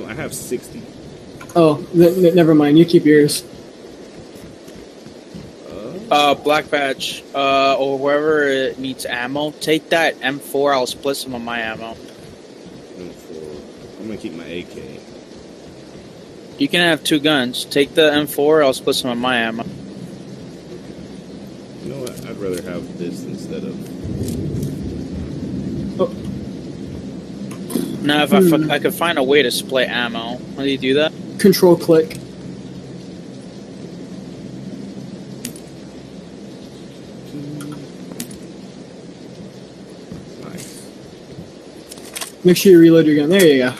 I have 60. Oh, never mind. You keep yours. Black Badge, or whoever it needs ammo, take that M4. I'll split some of my ammo. M4. I'm gonna keep my AK. You can have 2 guns. Take the M4. I'll split some of my ammo. You know what? I'd rather have this instead of. Oh. Now, if I could find a way to split ammo, how do you do that? Control click. Make sure you reload your gun. There you go.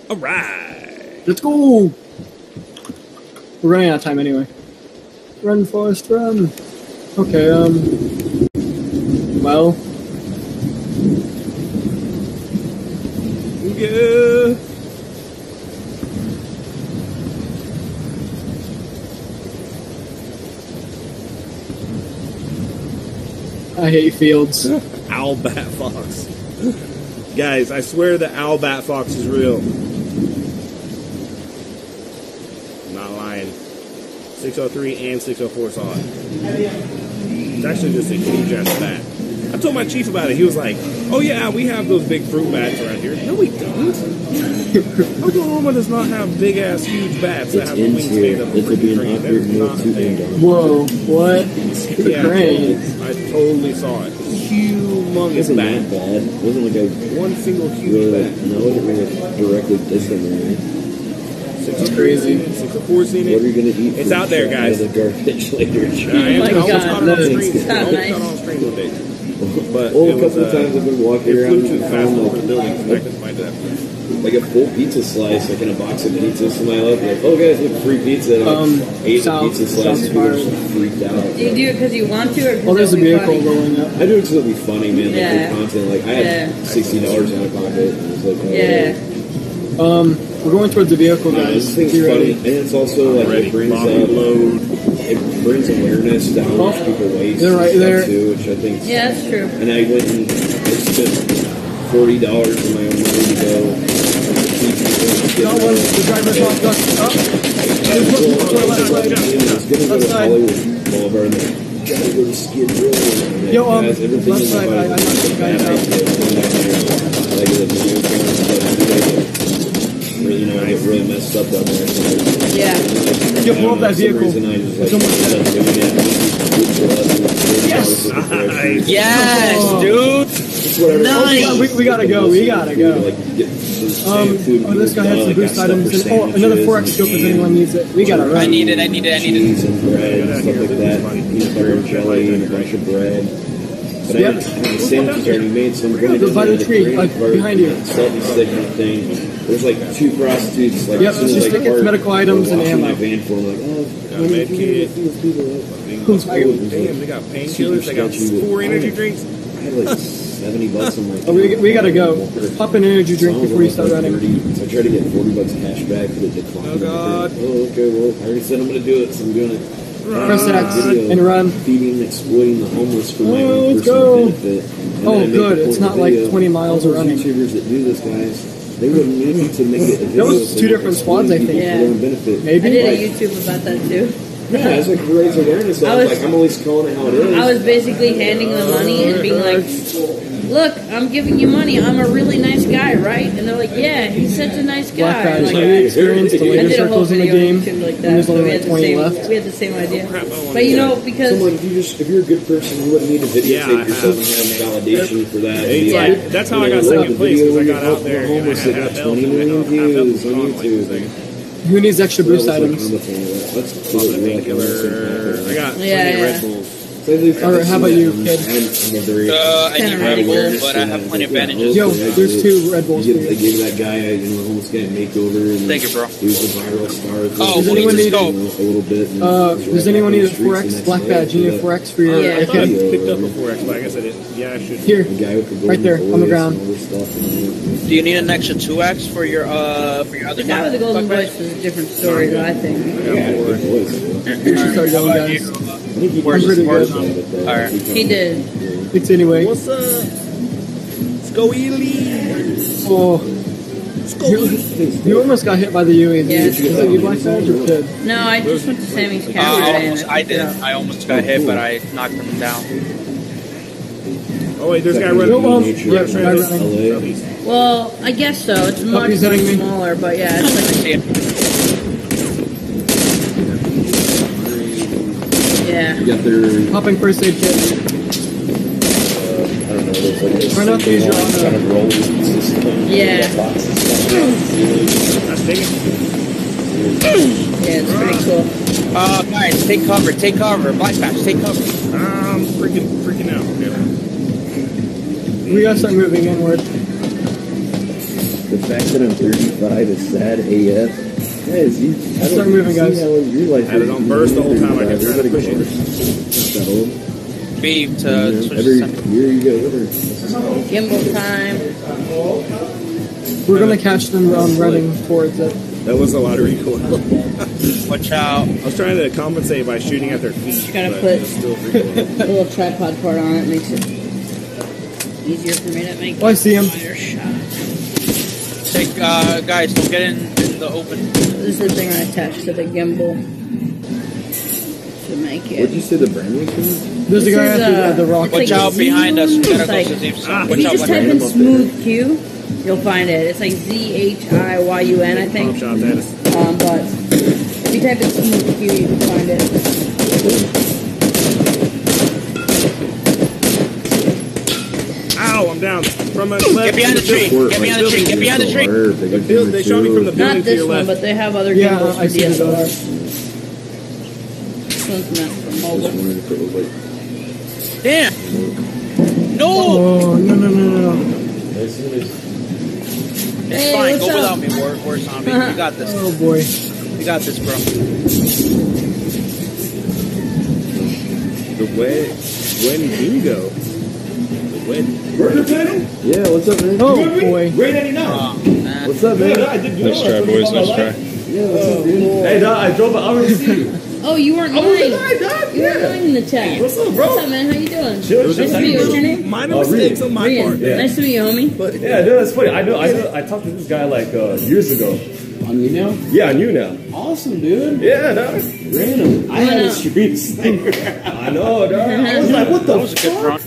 Alright. Let's go. We're running out of time anyway. Run, Forrest, run. Okay, well. Yeah. I hate fields. Owl Bat Fox. Guys, I swear the Owl Bat Fox is real. I'm not lying. 603 and 604 saw it. It's actually just a huge ass bat. I told my chief about it. He was like, "Oh yeah, we have those big fruit bats around here." No, we don't. Oklahoma does not have big ass huge bats that have a wingspan of a freaking crane. They're not there. Whoa, what? Yeah, Crane. I totally saw it. Humongous Wasn't bat. that bad? Wasn't like a one single huge bat. No, it wasn't really directly distant or anything. That's crazy. 604 seen it. What are you gonna eat? It's out there, guys. The garbage later. I almost caught it on stream. I almost caught it on stream one day. But a couple of times I've been walking around and fast found over the building, so I couldn't find that. like a full pizza slice, like in a box of pizza. Somebody left, like, "Oh guys, look, free pizza." And I ate a pizza slice. People were just freaked out. Do you do it because you want to, or because there's a it'll be vehicle funny? rolling up. I do it because it'll be funny, man. Like Yeah. good content. Like I had $60 in my pocket. And it was like, oh, Yeah. We're going towards the vehicle, guys. This thing's Be funny, ready. and it's also like it brings awareness to how much people waste They're right and there. stuff too, which I think. Yeah, that's true. And I went and I spent $40 of my own money to go. Got one. The driver's off. Up. I was gonna go to Hollywood Boulevard and gotta go to Skid Row. And Yo, has everything left in side. my I body. knocked the guy out. Like the video camera stuff, you know, I get really messed up down there. Yeah. Yo, blow up that vehicle. I just like Yes! Yes, dude! Nice! We gotta go. We gotta go. This guy has some boost items. And, another 4X scope if anyone needs it. We gotta run. I need it. Cheese and bread and stuff like that. Peanut butter and jelly and a bunch of bread. But I had the sandwiches already made, so I'm going to by the tree, like behind you. Salty stick and thing. There's like 2 prostitutes. Like, yep, as soon as just tickets, medical items, and ammo. My van for them, like, got med kit. Damn, they got painkillers. They got 4 energy drinks. I had like $70. I'm like, oh, we gotta go. Pop an energy drink before you start running. So I tried to get $40 cash back, but it declined. Oh God. Oh, okay, well, I already said I'm going to do it, so I'm doing it. Press X and run. Feeding and exploiting the homeless for my own let's personal go. benefit. And Oh, then I made good. the It's point not in the like video, 20 miles all of those running. YouTubers that do this, guys, they wouldn't need to make it a video. That was 2 different squads, I think. Yeah. For their own benefit. Maybe. I did a YouTube about that too. Yeah, it's like to raise awareness. I was like, I'm always calling it how it is. I was basically handing them money and being like, "Look, I'm giving you money. I'm a really nice guy, right?" And they're like, "Yeah, he's such a nice guy." Black guys, Like, have you experienced the I laser did a whole circles in the video game? on YouTube like And that. there's So only we like had the 20 same. left. We had the same idea. But you know, because someone, if you're a good person, you wouldn't need to videotape yourself and have validation for that. Yeah. That's how I got second place, because I got out there and I That had got 20 million views on YouTube. Who needs extra boost items? Let's do it. Painkiller. I got 3 Red Bulls. Alright, how about you, kid? I need Red Bull, but I have plenty of bandages. Yo, there's 2 Red Bulls for you. They gave that guy a homeless guy a makeover. And Thank you, bro. He was the viral star. Oh, we need to go. A little bit. Does anyone need a 4X black badge? You need a 4X for your I thought I AK? picked up a 4X, but I guess I didn't. Yeah, I should. Here, right there, on the ground. Do you need an extra 2X for your other The guy with the golden voice is a different story, though, I think. You should start going, guys. I'm pretty good. Alright. He did. It's anyway. What's up? Let's go, Ely. Oh. You almost got hit by the UAV. Yeah. Is it you black badge or kid? No, I just went to Sammy's camera. I did. I almost got hit, but I knocked him down. Oh wait, there's a guy running. Well, I guess so. It's much smaller, but yeah, it's like. Yeah. You got their Popping first aid kit. I don't know. There's like Try not to use your kind of roll system. Yeah. That's big. Yeah, it's pretty cool. Guys, take cover. Take cover. Black patch, take cover. I'm freaking out. We gotta start moving inward. The fact that I'm 35 is sad AF. Guys, Start moving, guys. I had it on burst the whole time. I kept trying to push it. Beam to switch Every to year you go over. Gimbal time. We're gonna catch them running towards it. That was a lot of recoil. Watch out. I was trying to compensate by shooting at their feet. You gotta but put it was still recoil. a little tripod part on it. Makes it easier for me to make. Oh, I see him. Take, guys, don't get in the open. This is the thing I attached to the gimbal to make it. What'd you say the brand was called? There's a guy at the rock. Watch out behind us. We gotta go Like, to the if you just type in smooth Q, you'll find it. It's like ZHIYUN, I think. But if you type in smooth Q, you can find it. Ow, I'm down. From a left. Get behind the tree. Get behind the tree. Get behind the tree. They shot me from the building Not to this your one, left. but they have other Yeah, gimbals for I see those. DSLR. This one's meant for mobile. Damn. No. Oh, no. It's Hey, fine. what's Go up? without me, war zombie. We got this. Oh boy. We got this, bro. The when bingo. Burger Panel? Yeah, what's up, man? Oh boy. Great 99. What's up, man? Nice try, boys. Nice try. Yeah, what's up, dude? Hey, dog, I drove an hour to see you. Oh, you weren't I lying. was lying, dog. You weren't lying in the chat. What's up, bro? What's up, man? How you doing? Chill, Nice to meet you. What's your name? Minor mistakes on my Rian. part. Yeah. Nice to meet you, homie. Yeah, dude, that's funny. I talked to this guy like years ago. On you now? Yeah, on you now. Awesome, dude. Yeah, dog. Random. I had a stream sniper. I know, dog. I was like, what the fuck?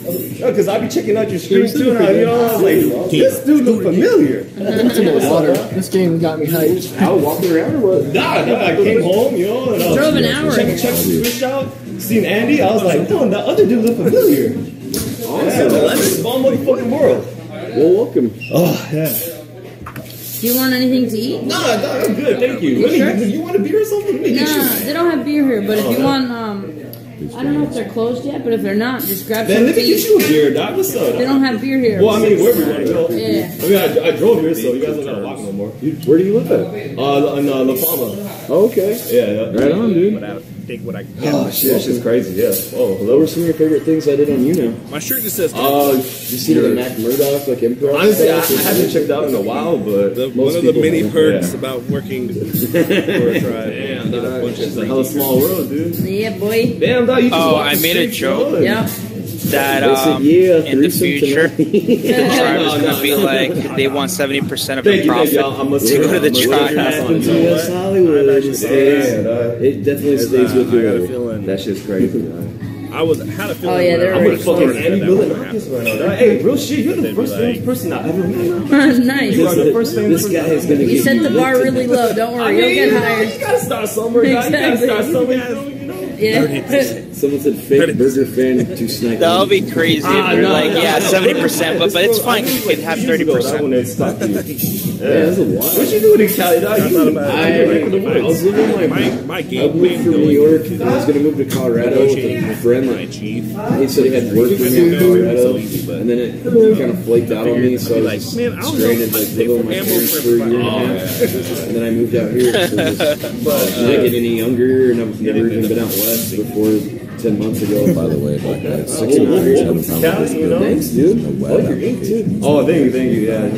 Because I be checking out your streams too, and I was like, this dude look familiar. This game got me hyped. I was walking around or what? Nah, I came home, and I was Drove an hour check here. the Switch out, seen Andy. I was like, no, the other dude look familiar. Awesome. That's a small motherfucking world. Well, welcome. Oh, yeah. Do you want anything to eat? Nah, I'm good, thank you. You want a beer or something? Let me get Nah, you. they don't have beer here, but if you want, I don't know if they're closed yet, but if they're not, just grab Man, some let me to get eat. you a beer, dog. What's up? They don't have beer here. Well, I mean, where we want to go. Yeah. I mean, I drove here, so you guys don't gotta walk no more. Where do you live at? In La Palma. Oh, okay. Yeah. Right on, dude. But I'll take what I can get. Oh, shit, this is crazy, yeah. Oh, What hello. were some of your favorite things I did on you now? My shirt just says. You see the Mac Murdoch, like improv? Honestly, I stuff? haven't checked out in a while, but one of the many have. perks about working for a tribe. damn, Get a dog. bunch It's of a hella small world, dude. Yeah, boy. Damn, dog, you just Oh, walk I the made a streets, joke. dog. Yeah. That in the future, the tribe is gonna be like they want 70% of the Thank you, profit y'all. to go to the tribe. West Hollywood. It stays. Yeah, It definitely stays with I got a you. feeling. that shit's crazy, dog. I had a feeling. Oh, yeah, they're I'm already with fucking closed. Andy Bill and Marcus right now, dog. Hey, real shit, you're the first famous person I ever met. Nice. You are the first famous This guy person. is gonna You get set the bar really low. Don't worry, you'll get hired. You gotta start somewhere, guys. You gotta Exactly. start somewhere. You know? Yeah. 30%. Someone said fake burger fan to snack. That'll be crazy. They're like, yeah, 70%, but it's fine. You can have 30%. When they stop you. Yeah, that's a lot. What you doing in Cali, dog? I was living my I moved from New York and I was going to move to Colorado with a friend. Like, he said he had work for me in Colorado, and then it kind of flaked out on me, so I was stranded like living with my parents for a year and a half. And then I moved out here. So I didn't get any younger, and I've never even been out west before 10 months ago. By the way, like that 6 Thanks, dude. I like your ink, too. Oh, thank you, yeah.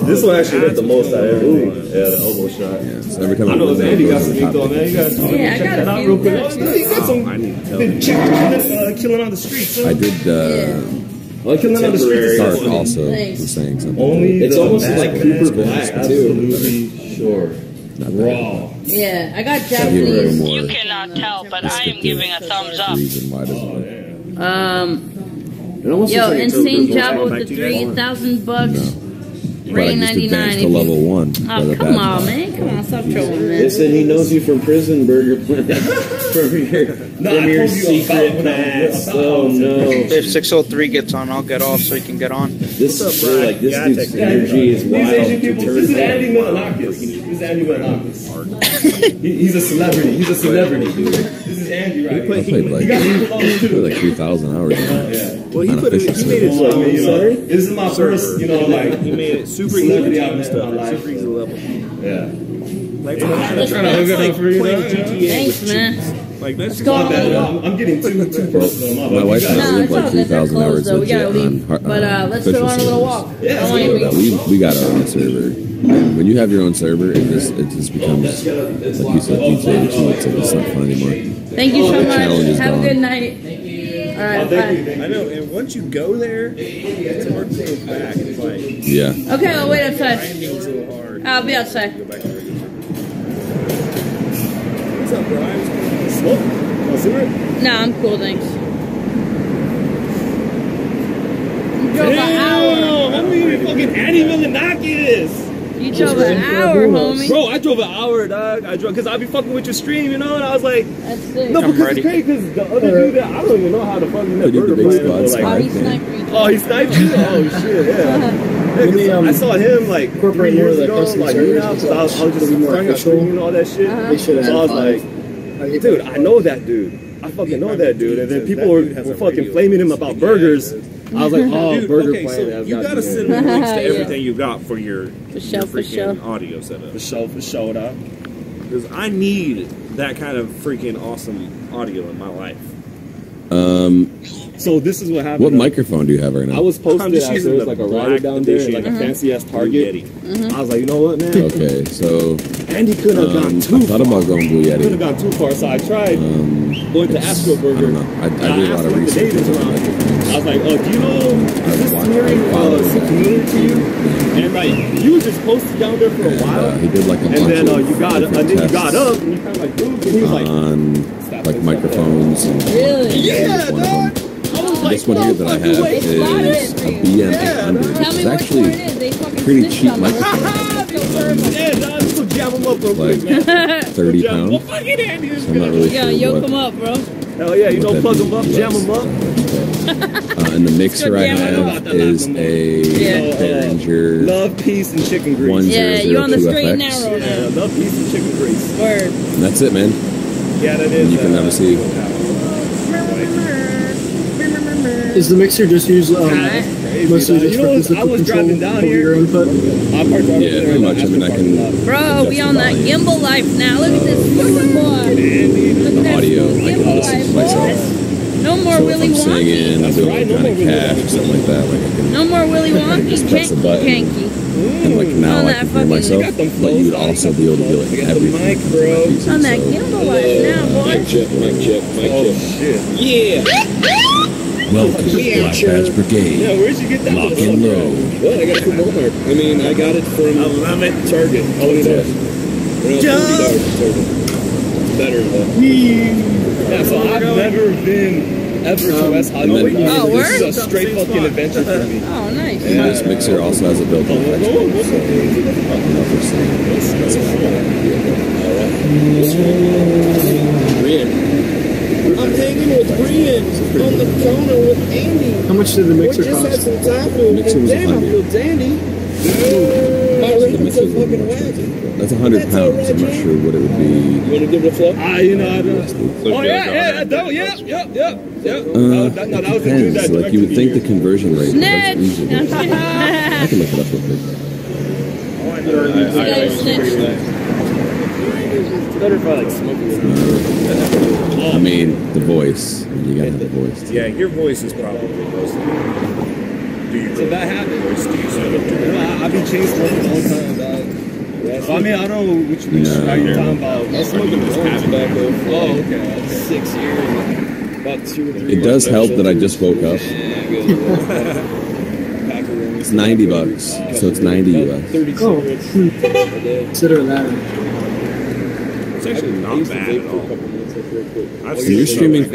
This one actually hit the most out of everything. Yeah, the elbow shot. Yeah, so every time I know Andy got some ink though, man. You guys Yeah, I got check that out real quick. You got some killing on the streets. I did. Killing on the streets. Stark also was saying something. It's almost like Cooper Black, too. Absolutely sure. Raw. Yeah, I got Japanese. You cannot tell, but I am giving a thumbs up. Yo, insane job with the $3,000. Rain 99. To level 1. Oh, come on, man. Come on, stop trolling, man. They said he knows you from prison, Burger Planet. from your secret past. Oh, no. If 603 gets on, I'll get off so he can get on. This dude's energy is wild. This is Andy Milanakis. He's a celebrity. He's a celebrity, dude. This is Andy right here. He played like 3,000 hours. Well, he made it so, this is my first, he made it super easy and stuff. Super easy level. Yeah. Like, I'm trying to hook it up for you. Thanks, man. Like, that's not bad. I'm getting too personal. My wife and I lived like 3,000 hours legit on. But let's go on a little walk. We got our own server. And when you have your own server, it just becomes, like you said, DJ. It's not fun anymore. Thank you so much. Have a good night. All right, bye. I know, and once you go there, it's hard to go back. It's like, yeah. Okay, I'll wait outside. I'll be outside. What's up, bro? I was going to smoke. Want a cigarette? No, I'm cool, thanks. You drove an hour. Homie, you fucking Andy Milanakis. You drove an hour, homie. Bro, I drove an hour, dog. I drove because I be fucking with your stream, you know. And I was like, that's sick. No, because it's crazy. Because the other dude, I don't even know how to fucking that burger planet. He sniped me. Oh, he sniped you? Oh shit, yeah. I saw him like 3 years ago, like because I was just trying to stream and all that shit. So I was like, dude, I know that dude. I fucking know that dude. And then people were fucking flaming him about burgers. I was like, oh, dude, Burger Planet. So you gotta send me links to everything you got for your freaking audio setup. For sure, dog. Because I need that kind of freaking awesome audio in my life. So this is what happened. What microphone do you have right now? I was posted after there was like a rider down there, like a fancy ass Target. I was like, you know what, man? Okay, so Andy could have gone too far. I thought about going Blue Yeti. Could have gone too far, so I tried going to Astro Burger. I did a lot of research. I was like, oh, do you know this scenario familiar to you? And like, you were just posted down there for a while. He did like a bunch and then of you got up, and then you got up, and you kind of like moved, and he was like microphones. And really? Yeah, dog. This one here that I have is a BM800, which is actually pretty cheap microphone. Like 30 pounds. So I'm not really sure. Yoke them up, bro. Hell yeah, you know, plug them up, jam them up. And the mixer I have is a Behringer Love, Peace, and Chicken Grease. Yeah, you on the straight and FX. narrow now. Yeah, Love, Peace, and Chicken Grease. Word. And that's it, man. Yeah, that is. And you can never see. Is the mixer just used mostly just for physical control over your input? Yeah, pretty much. I mean, I can. Bro, we on that gimbal life now. Look at this fucking boy. The audio, I can listen to myself. No more So Willy if I'm singing, I'm doing kind of cash or something like that. Like I can no more Willy Wonky, just press a button. janky. And like now I can hear myself, but you'd also be able to do like everything. On that gimbal life now, boy. Mic check. Oh shit. Yeah. Welcome to Black Badge Brigade. Yeah, where'd you get that? Lock and load. Well, I got it from Walmart. I mean, I got it from Target. $20. $20 Target. Better though. Yeah, so I've never been ever to West Hollywood. Oh, word? This is a straight fucking adventure for me. Oh, nice. And this mixer also has a built-in effects. friend on the corner with Andy. How much did the mixer We just had cost? some Thai food. Mixer was Damn, I 100. feel dandy. My The rate was mixer a was fucking 100. wagon. That's 100 pounds. I'm not sure what it would be. You want to give it a flow? You know, I don't. Oh, yeah, I don't. Yep. Depends. Like you would think the conversion rate. But that's easy. Snitch! I can look it up real quick. Better if I like smoking it. I mean, the voice. You gotta have the voice. Yeah, your voice is probably close to me. So that happened. I've been chain smoking a long time, dog. I mean, I don't know which are you talking about. I was smoking tobacco for like 6 years. About 2 or 3 It does help that I just woke up. It's $90, so it's 90 US. 30 Oh, cigarettes. consider that. It's actually not bad at all. I've So you're streaming.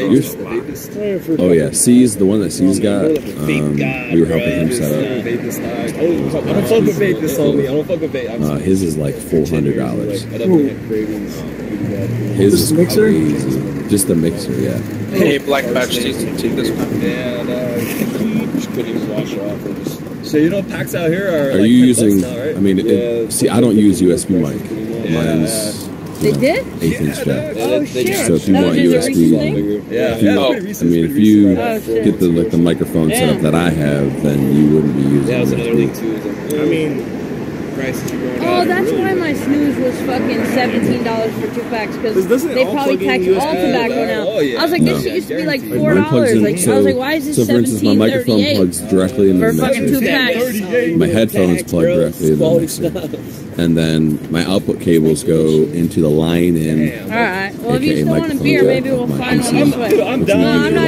Oh yeah, C's the one that C's got. We were helping him set up. I don't fuck with vape this homie. I don't fuck with vape. His is like $400. I definitely had cravings. His This is mixer? crazy. Just the mixer, yeah. Hey, Black Patch, take this one. Yeah, just couldn't even wash it off. So you know, packs out here are. Are like you $10 using? now, right? I mean, see, I don't use USB mic. Mine's. They did? 1/8" jack. Oh, shit. So if you That want was just a USB, recent thing? if you, I mean, if you get the like the microphone setup that I have, then you wouldn't be using. That was another USB. thing too. I mean, prices are going Oh, that's why my snooze was fucking $17 for 2 packs, because they probably tax all tobacco now. Oh, yeah. I was like, this No. shit used to be like Like, mine $4. plugs in, Like, I was like, why is this so for instance, my microphone $17.38 plugs directly into for the fucking 2 mixer. packs? My headphones plug directly into the mixer. And then my output cables go into the line in. Alright, well, if you AKA still want a microphone beer, jack maybe we'll of my find PC, one this way. which No, I'm not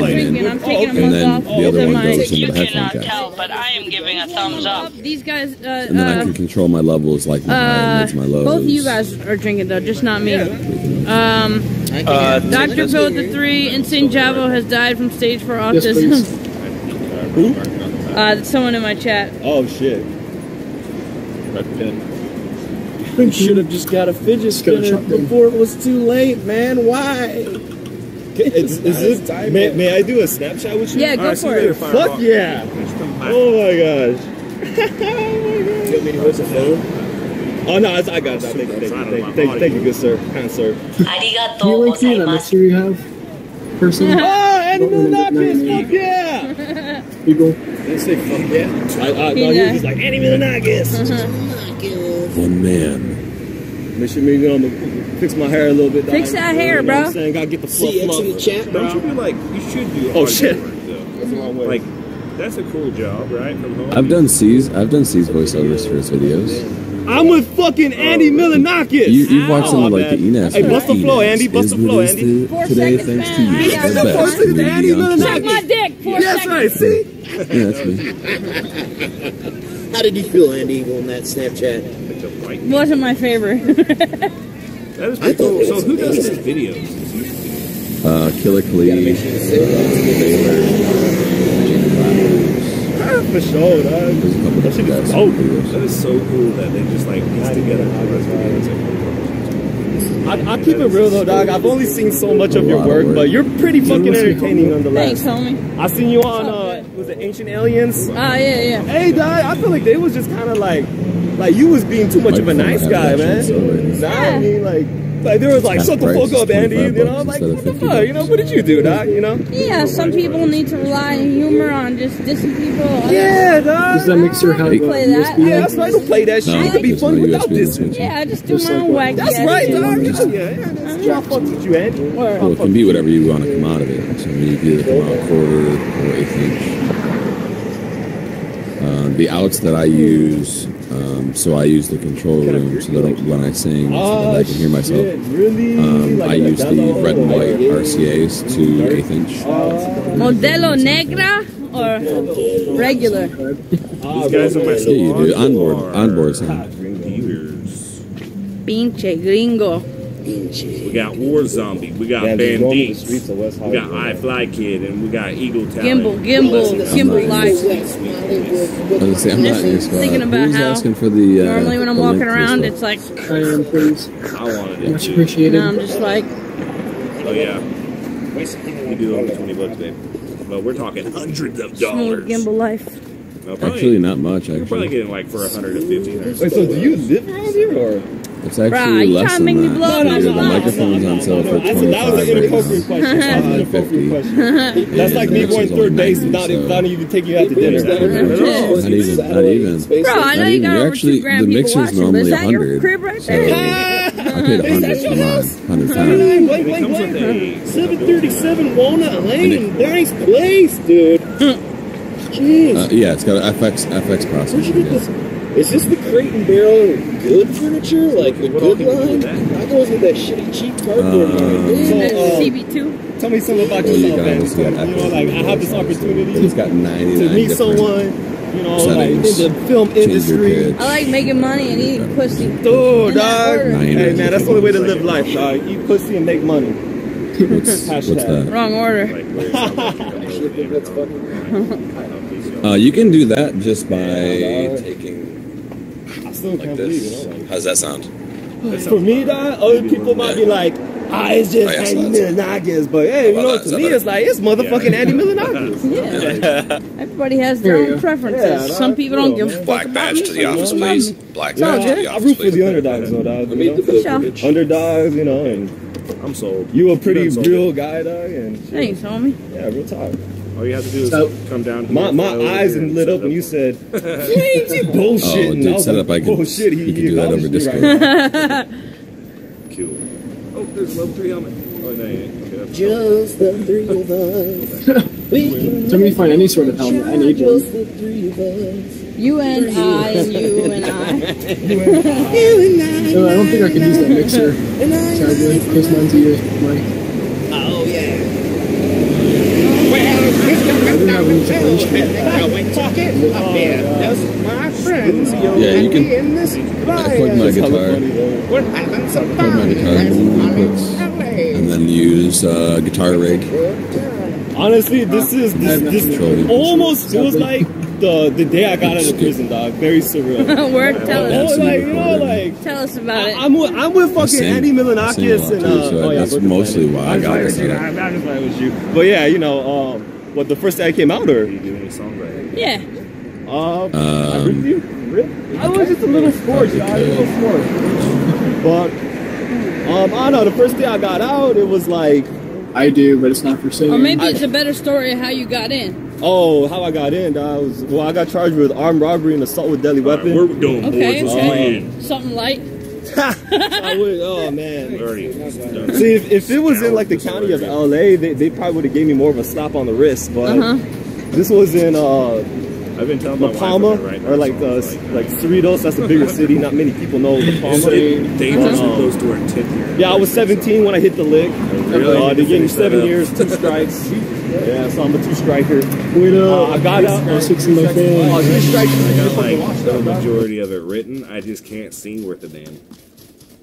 line in. drinking. I'm taking a And month then off. the other one goes into You the headphone cannot jack. tell, but I am giving a thumbs up. These guys, And then I can control my levels, like my high mids, my lows. both of you guys are drinking though, just not me. Dr. Pill the 3, Insane Javo has died from stage 4 autism. Who? Someone in my chat. Oh shit. Should have just got a fidget spinner before it was too late, man. Why? May I do a Snapchat with you? Yeah, go for it. Fuck yeah! Oh my gosh. You want me to hold the phone? Oh no, I got it. Thank you, good sir. Kind sir. Can you link me that mixer you have? Person? Oh, Andy Milonakis, fuck yeah! Google. Did I say fuck yeah? No, he was just like, Andy Milonakis! One man. Make sure maybe I'm gonna fix my hair a little bit. Fix that hair, you know bro. what I'm saying? Gotta get the fluff. in the chat, bro. Don't you be like, you should do Oh shit. work, though. That's the wrong way. Like, that's a cool job, right? From home. I've done C's voiceovers for his videos. I'm with fucking Andy Milonakis. You've watched some of like the ENAS. Hey, bust the flow, Andy. Bust the flow, Andy. Today, thanks to you. He's the first thing to Andy Suck my Milonakis. dick, 4 That's seconds. right. See? Yeah, that's me. How did you feel, Andy, on that Snapchat? Wasn't my favorite. That is pretty cool. So who does his videos? Killer Khalid, Baylor, For sure, dog. there's a couple That shit different is guys. dope. That is so cool that they just like piece together all those videos. I keep it real though, dog. I've only seen so much of your work, but you're pretty fucking entertaining nonetheless. Thanks, homie. I seen you on was it Ancient Aliens? Yeah. Hey, dog. I feel like they was just kind of like you was being too much of a nice guy, man. Nah, I mean like they was like, shut the fuck up, Andy. You know, I'm like, what the fuck? You know, what did you do, dog? You know? Yeah, some people need to rely on humor on just dissing people. Yeah, dog. Does that mixer have play that. Yeah, that's right. Don't play that shit. You could be funny without this. Yeah, I just do my own wacky That's ass right, shit. dog. Yeah. I fucked with you, Andy. Well, it can be whatever you want to come out of it. So I mean, you can either come out quarter or 1/8". The outs that I use, so I use the control room so that when I sing, so that I can hear myself. I use the red and white RCAs to 1/8". Modelo negra or regular? These guys are my Yeah, you do. Onboard sound. Pinche gringo. We got War Zombie, we got Bandits, we got I Fly Kid, and we got Eagle Talent. Gimbal life. I was gonna say, I'm not in your squad. Thinking about Who's how asking for the normally when I'm the walking link to around, this it's like, I am, please. I wanted it. Much appreciated. no, I'm just like, Oh yeah. We do over $20, babe. But we're talking hundreds of Smooth dollars. gimbal life. No, Actually, not much. You're probably Actually, getting like for 150. Wait, so do you live around here or? it's actually you less trying to than make me that. blow up my The spot. microphone's on sale for $25 That was an right inappropriate now. question. That was an inappropriate question. That's like me going third base without even taking you out to dinner. Not even. Bro, I know you got over 2 grand the people mixer's watching, but normally is that your 100. crib right So there? I paid 100 for mine. 100 pounds. 737 Walnut Lane. Nice place, dude. Jeez. Yeah, it's got an FX processor. Yes. Is this the crate and barrel good furniture? Like the good line? I go with that shitty cheap cardboard CB2. Tell me something about yourself, man. You know, like I have this opportunity It's got 99 to meet different someone, you know, like in settings. the film Change your industry. pitch. I like making money and eating pussy. Dude, dog. order. Hey, man, that's the only way to live life, dog. Eat pussy and make money. What's that? Wrong order. That's funny. You can do that just by taking I still like can't believe this. it. Like, How's that sound? for me, dog, other people might be like, it's just yeah, Andy so Milonakis. But hey, you know, to me, it's like, it's motherfucking Andy Milonakis. Yeah. Everybody has their own preferences. Yeah, Some people don't give a fuck Black about badge to the office, please. Black It's all badge to good. the I office, root for please. the underdogs, though, dog. You know? Sure. Underdogs, you know, and I'm sold. you a pretty I'm sold. real guy, dog. And Thanks, homie. yeah, real talk. All you have to do is come down here. My eyes and lit up when you said, "Crazy bullshit." Oh, dude, set up. I can. Bullshit. You can do that over Discord. Cool. Oh, there's a level 3 helmet. Oh, no, yeah. Okay, that's Just the three of us. Let me find any sort of helmet. I need one. Just the three of us. You and I and you and I. No, I don't think I can use that mixer charger because mine's a USB mic. Oh yeah. I don't have any separation. Yeah, you can. I plug my guitar. Plug my guitar in inputs, and then use guitar rig. Honestly, this almost feels like the day I got out of prison, dog. Very surreal. Word, tell us. Like, you know, like Tell us about it. I'm with fucking Andy Milonakis and That's mostly why I got this. I'm not just playing with you, but yeah, you know, what the first day I came out, or you do any songwriting? Yeah. I ripped you. I was just a little scorched, y'all. A little scorched. But I don't know. The first day I got out, it was like I do, but it's not for sale. Or maybe it's a better story of how you got in. oh, how I got in. I got charged with armed robbery and assault with deadly weapon. We're doing Okay, boys. okay. Something light. Oh man. Done. See, if it was in like the county of LA, they probably would have gave me more of a slap on the wrist. But this was in I've been telling La Palma, or like Cerritos. That's a bigger city. Not many people know La Palma. Dangerous and close to our 10th year. Yeah, I was 17 when I hit the lick. Really? They gave me 7 years, 2 strikes. Yeah, so I'm a 2-striker. I got out. 6 in my phone. 3 strikes. I got like the majority of it written. I just can't sing worth a damn.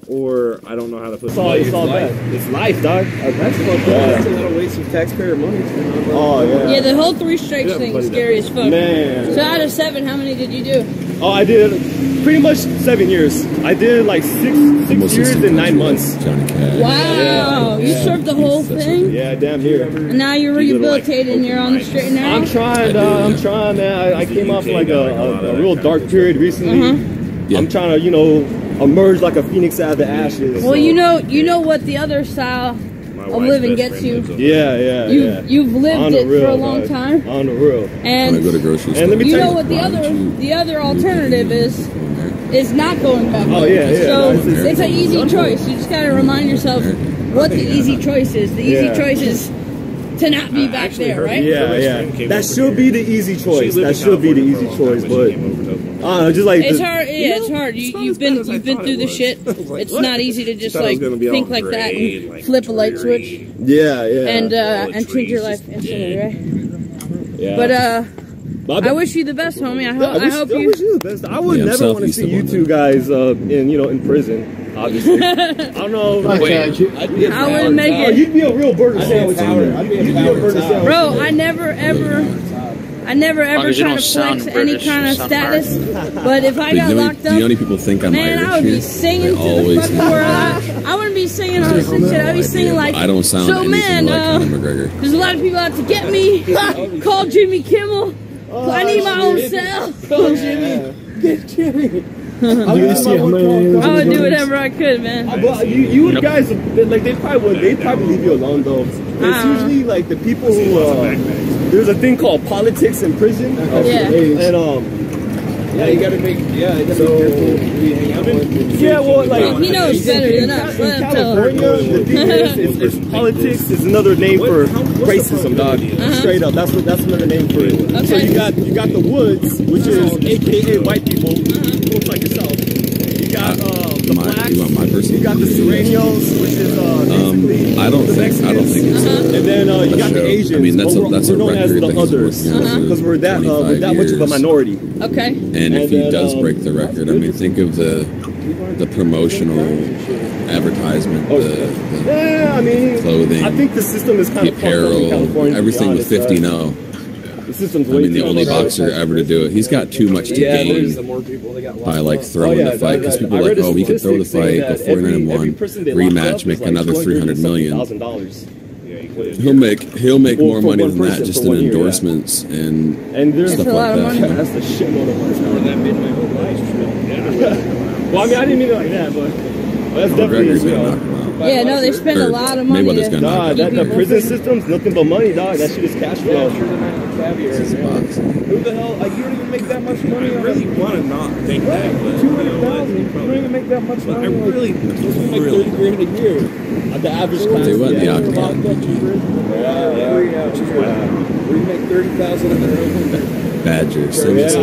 Or I don't know how to put It's all bad. It's life, dog. That's fucked up. That's a lot of waste of taxpayer money. Oh, yeah. Yeah, the whole 3 strikes thing is scary as fuck. Man. So out of 7, how many did you do? Oh, I did pretty much 7 years. I did like 6 years and 9 months. Johnny Cash. Wow, you served the whole thing? Yeah, damn here. And now you're rehabilitated and you're on the straight and narrow? I'm trying, man. I came off like a real dark period recently. I'm trying to, you know, emerge like a phoenix out of the ashes. Well, you know what the other style of living gets you. Yeah. You've lived it for a long time. On the real. And When I go to grocery store. let me you tell know what the other alternative is not going back. Oh, yeah. So it's an easy choice. You just gotta remind yourself what the easy choice is. The easy choice is to not be back there, right? Yeah. That should be the easy choice. That should be the easy choice, but just like it's hard. Yeah, it's hard. You've been through the shit. It's not easy to just like think like that and flip a light switch. Yeah. And change your life instantly, right? Yeah. But I wish you the best, homie. I hope you. I wish you the best. I would never want to see you two guys in prison. Obviously, I don't know. I wouldn't make it. Oh, you'd be a real burger sandwich. You'd be a burger sandwich. Bro, I never ever try to flex any kind of status. But if I got locked up, the only people think I'm man, Irish I would be here. singing to the They always fucking think I'm world. I wouldn't be be singing all this shit. I'll be singing like, I don't sound so anything man, like Conor McGregor. there's a lot of people out to get me. Call Jimmy Kimmel. I need my own cell. Call Jimmy. Get Jimmy. I would do whatever I could, man. But you guys, like, they'd probably leave you alone, though. It's usually like the people who there's a thing called politics in prison. Yeah. And yeah, you gotta be careful who you hang out with. Yeah, well, like he knows better than us. In California, the thing is politics is another name for racism, dog. Straight up, that's another name for it. Okay. So you got the woods, which is AKA white people, looks like yourself. You got the blacks. You want my person? You got the Serenios, which is basically I don't think it's and then you got the Asians. I mean, that's a we're known record as the that he's others working on because we're that much of a minority. Okay. And if he does break the record, I mean, think of the promotional advertisement, yeah, I mean, clothing, I think the system is kind of apparel, in California, everything with 50-0. The system's I mean, the only boxer ever to do it. He's got too much to gain by like throwing the fight because people are like, oh, he could throw the fight, go 49-1, rematch, make another $300 million. He'll make more money than that just in endorsements and stuff like that. That's a shitload of money. More than that made my whole life. Well, I mean, I didn't mean it like that, but that's definitely Yeah, no, they spend a lot of money. Dog, that prison system's nothing but money, dog. That shit is cash flow. Who the hell? Like, you don't even make that much money. I really want to not think that, but $200,000. You don't even make that much money. I really, like 30 grand a year. The average class. They went the octagon. We make 30,000 in the room. Badger.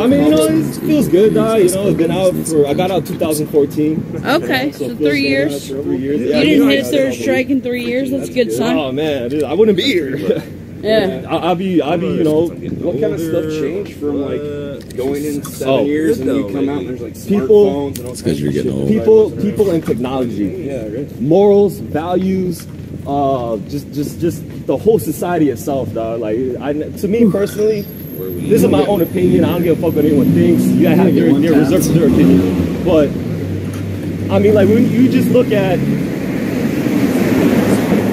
I mean, you know, it feels good, dog. You know, I've been out I got out 2014. Okay, so 3 years. 3 years. You didn't hit a third strike in 3 years. That's a good sign. Oh man, dude, I wouldn't be here. Yeah. I'll be, you know. What kind of stuff changed from like going in 7 years and you come out and there's like smartphones and all because you're getting old. People and technology. Yeah, right. Morals, values, just the whole society itself, dog. Like, to me personally, this is my own opinion. I don't give a fuck what anyone thinks. You gotta have your reserved their opinion. But I mean, like, when you just look at,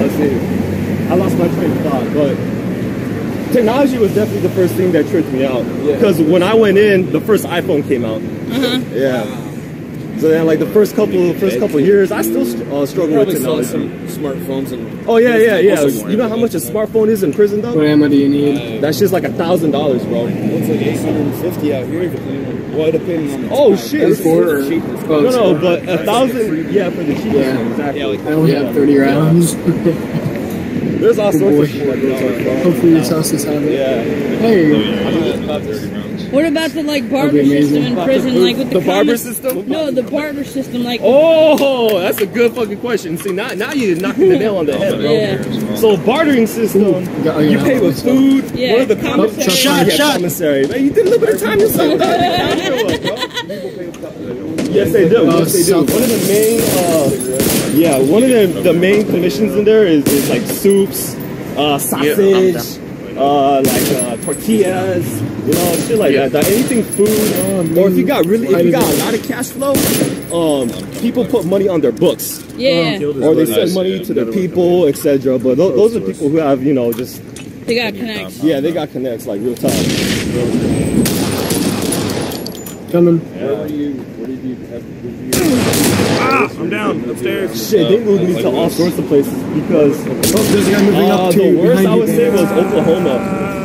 let's see, I lost my train of thought, but technology was definitely the first thing that tripped me out. Because when I went in, the first iPhone came out. Yeah. So then, like, the first couple years, I still struggle with technology. Some smartphones and You know how much a smartphone is in prison, though? What ammo do you need? That's just like $1,000, bro. It's like $850 out here. Well, depending on the oh shit! No, but 1,000. Yeah, for the cheapest one, exactly. I only have 30 rounds. There's all sorts of shit like that. Hopefully your houses have it. Yeah. Hey. What about the like barber system in prison, like with the barber system? No, the barber system, like. Oh, that's a good fucking question. See, now you're knocking the nail on the head, bro. Yeah. So bartering system, you pay with food. Yeah. What are the commissary? Commissary. Man, you did a little bit of time yourself. Yes, they do. Yes, they do. One of the main, one of the main commissions in there is like soups, sausage, like tortillas, you know, shit like that. Anything food, or if you got a lot of cash flow, people put money on their books. Yeah. Or they send money to the people, etc. But those are people who have, you know, just. They got connects. Yeah, they got connects, like real time. Coming. Where did you have? I'm down upstairs. Shit, they moved me to all sorts of places because there's a guy moving up to the worst I would say was Oklahoma.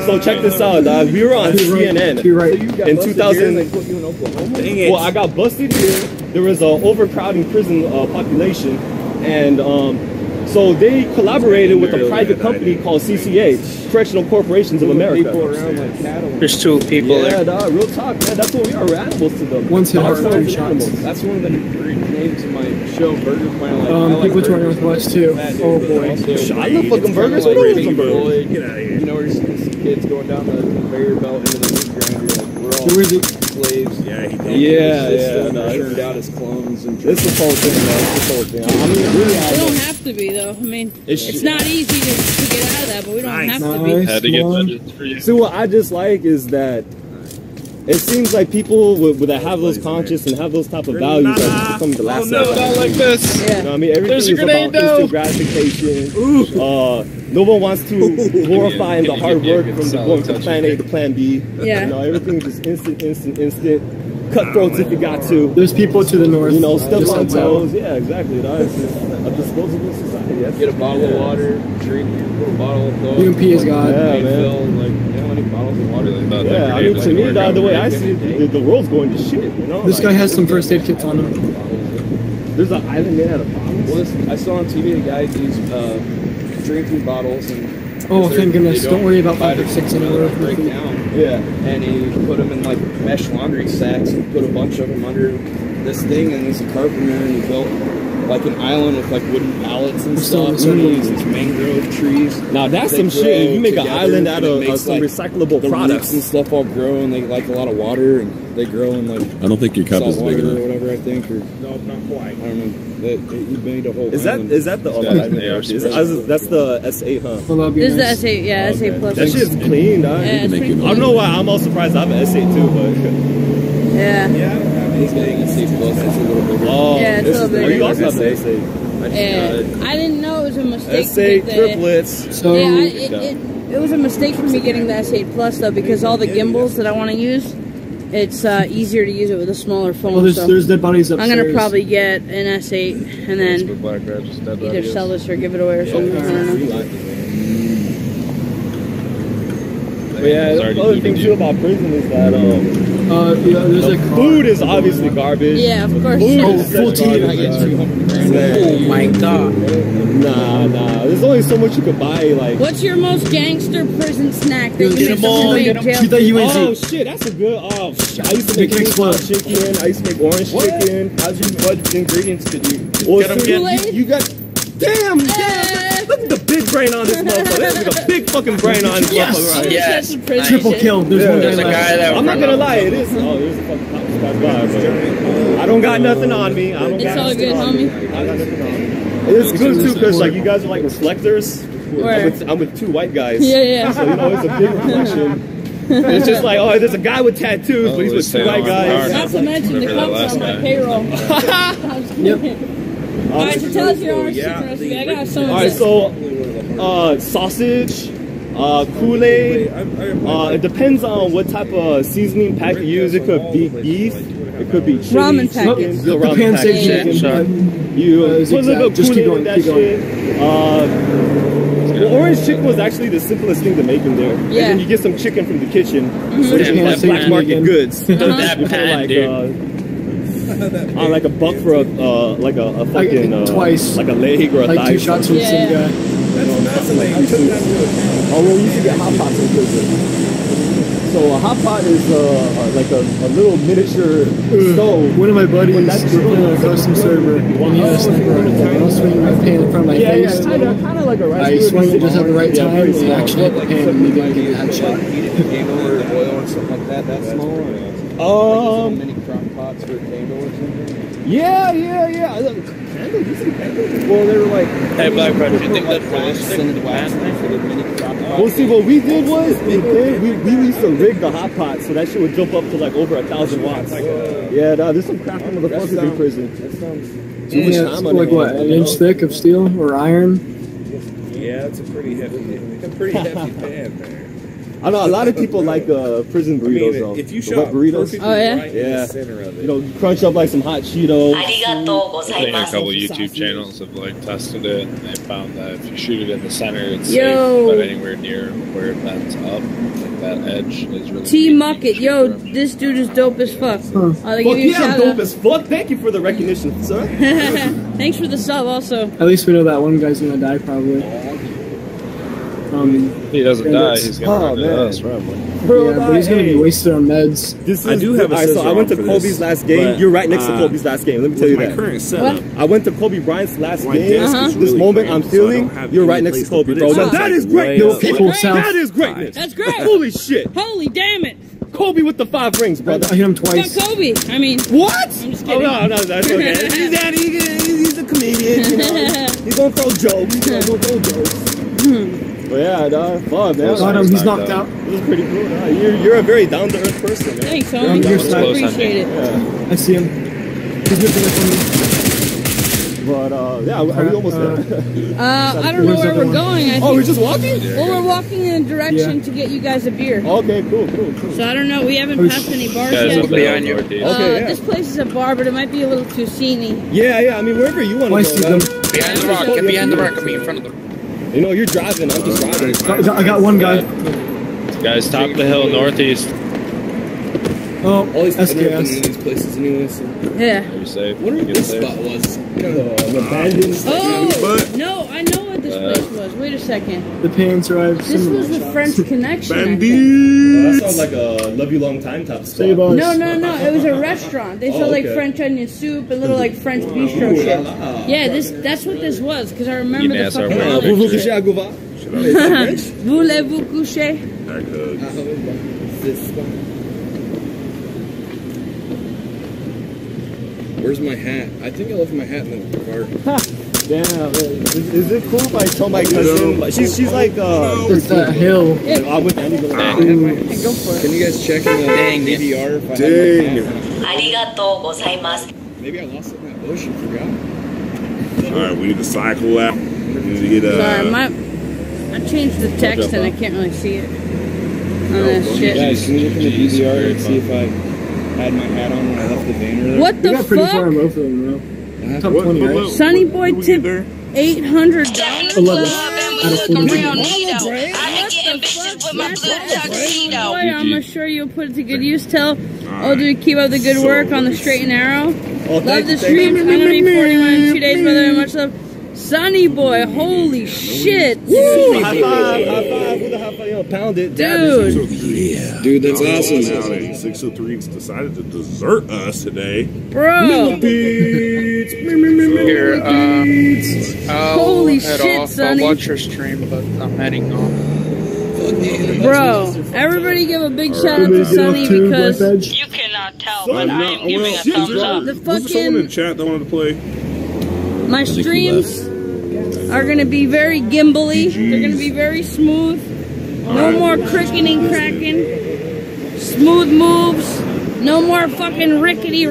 So check this out, dog. We were on CNN in 2000. Well, I got busted here. There was an overcrowding prison population, and so they collaborated with a private company called CCA, Correctional Corporations of America. There's 2 people there. Yeah, dog, real talk, man. That's what we are. We're animals to them. One's hit hard, 3 shots. That's one of the names of my show, Burger Planet. People to our northwest too. Oh boy. I love fucking burgers. What are some burgers? Get out of here. You know, where you see kids going down the conveyor belt into the meat grinder. Like, we're all slaves. Yeah, turned out as clones. And this is the whole thing, man. This whole thing. I mean, really, we don't have to be though. I mean, it's not easy to get out of that, but we don't have to be. See, what I just like is that It seems like people that have those conscious and have those type of values are becoming the last. Oh no, not like this. You know what I mean? Everything is about instant gratification. No one wants to glorify the hard work from going from plan A to plan B. Yeah. You know, everything's just instant. Cutthroats if you got to. There's people to the north. You know, step on toes. Yeah, exactly. It's just a disposable society. Get a bottle of water, drink, put a bottle of Coke. UMP is God. Yeah, man. Like, you know how many bottles of water they got? Yeah, I mean, to me, the way I see it, the world's going to shit, you know? This guy has some first aid kits on him. There's an island made out of bottles. Well, I saw on TV a guy use drinking bottles and... Oh, thank goodness. Don't worry about 5 or 6 anymore. Break down. Yeah. And he put them in like mesh laundry sacks and put a bunch of them under this thing, and he's a carpenter and he built like an island with like wooden pallets and stuff. And he uses mangrove trees. Now that's some shit. If you make an island out of some recyclable products and stuff all grow, and they like a lot of water, and they grow in like I don't think your cup is big enough. Or whatever, I think. Or No, not quite. I don't know. You made a whole Is that the that's the S8, huh? This is the S8, yeah, S8 Plus. That shit's clean, dog. Yeah, it's pretty I don't know why I'm all surprised I have an S8 too, but yeah. He's getting a C++. It's a little bigger. Oh, yeah, it's a little bigger. You also have the S8. Yeah, I didn't know it was a mistake. S8 triplets. So yeah, it was a mistake for me getting the S8 Plus though, because all the gimbals that I want to use, it's easier to use it with a smaller phone. Well, there's dead bodies upstairs. I'm gonna probably get an S8 and then either sell this or give it away or something. I don't know. But yeah, the other thing too about prison is that there's like food is obviously garbage. Yeah, of course. Full TV. Oh my god. Nah. There's only so much you could buy. Like, what's your most gangster prison snack that you Get make them. Oh shit, that's a good. I used to make chicken. I used to make orange chicken. What ingredients could you get? You got. Damn! Look at the big brain on this motherfucker. There's like a big fucking brain on this motherfucker. Right? Yes. Triple kill. There's a guy that I'm not gonna lie, it is. Oh, there's a fucking guy. I don't got nothing on me. It's all good, homie. It's good too, because like you guys are like reflectors. I'm with two white guys. Yeah. So you know it's a big reflection. It's just like, oh, there's a guy with tattoos, but he's with two white guys. Not to mention the cups on my payroll. Yep. Alright, so tell us your orange chicken recipe. I got some of Alright, this. so sausage, Kool-Aid. It depends on what type of seasoning pack you use. It could be beef. It could be chili, ramen packets. The ramen packets. You put a little bit of Kool-Aid in that shit. Well, orange chicken was actually the simplest thing to make in there. And then you get some chicken from the kitchen. That black market goods. That pan, on like a buck for a fucking twice, like a leg or a thigh. 2 shots with the same guy. Oh, well, you used to get hot pots in prison. So a hot pot is like a little miniature stove. One of my buddies was playing on a custom server, and he had a sniper on it. I was swinging my pan in front of my face. Kind of like a rice. I swung it just at the right time, and it actually hit the pan, and he didn't get the headshot. Game over oil or something like that small? Mini crock pots for a candle or something? Yeah. Well, they were like, hey, Black Brother, do you think that's realistic? Well, see, what we did was we used to rig the hot pot so that shit would jump up to like over 1,000 watts. Yeah, there's some crafty motherfuckers in prison. That sounds too much time on like what, an inch thick of steel or iron? Yeah, it's a pretty heavy pan there. I know a lot of people like prison burritos though. If you shot burritos, right in the center of it. You know, crunch up like some hot Cheetos. I think a couple YouTube channels have like tested it, and they found that if you shoot it in the center, it's safe, but anywhere near where it bends up, like that edge is really. T-Mucket, yo, this dude is dope as fuck. I'll give you a shout dope as fuck. Thank you for the recognition, sir. Thanks for the sub, also. At least we know that one guy's gonna die probably. He doesn't die. He's gonna run into us, probably. Yeah, but he's gonna be wasted on meds. I do have a so I went to Kobe's last game. You're right next to Kobe's last game. Let me tell you that. Current setup. I went to Kobe Bryant's last game. This moment I'm feeling, you're right next to Kobe, bro. That is great. That is greatness. That's great. Holy shit. Holy damn it. Kobe with the 5 rings, brother. I hit him twice. Fuck Kobe. I mean, what? I'm just kidding. Oh, no, that's okay. He's a comedian. You know? He's gonna throw jokes. But yeah, dog, fuck, man. Got him, he's knocked out. This is pretty cool, dog. You're a very down-to-earth person, man. Thanks, homie. I appreciate it. Yeah. I see him. He's missing it from me. But, yeah, are we almost there? I don't know where we're going. I think, we're just walking? Well, we're walking in a direction to get you guys a beer. Okay, cool. So I don't know. We haven't passed any bars yet. behind you. This place is a bar, but it might be a little too sceney. Yeah, I mean, wherever you want to go. Behind the rock. Get behind the rock. I mean, in front of them. You know, you're driving. I'm just driving. I got one guy. Guys, top of the hill, northeast. Oh, all these SKS. in these places anyway. So. Yeah. Are you safe? I wonder what this spot was. Abandoned. Oh, no, I know what this place was. Wait a second. The pants arrived. This was the French Connection. I think. That sounds like a love you long time type spot. No. It was a restaurant. They sell like French onion soup and little like French bistro shit. Yeah, that's what this was because I remember the fucking Voulez-vous coucher? Where's my hat? I think I left my hat in the car. Damn, is it cool if I tell my cousin? She's like, it's a hill. I'm with Andy. Go for it. Can you guys check in the DVR if I have my hat? ありがとうございます. Maybe I lost it in that bush and forgot. Alright, we need to cycle out. We need to get Sorry, I changed the text and I can't really see it. On this shit. Guys, can you look in the DVR and see if I had my hat on when I left the van earlier? What the got pretty fuck? far in both of them, bro. Top 20, right? Sonny Boy tipped $800. 11. I'm gonna sure you'll put it to good use. Tell dude, keep up the good work on the straight and narrow. Love the streams. I'm gonna be 41 in 2 days, brother. Much love. Sonny Boy, holy shit. Woo! High five with a high five, pound it. Dude, that's awesome. 603's decided to desert us today. Bro. Here, Holy head shit, off. Sonny. I'll watch your stream, but I'm heading off. Bro, everybody give a big shout out to Sonny because You cannot tell, but I am giving a thumbs up. the Was there someone in fucking chat that wanted to play? my streams are gonna be very gimbally. They're gonna be very smooth. No more cricking and cracking. Smooth moves. No more fucking rickety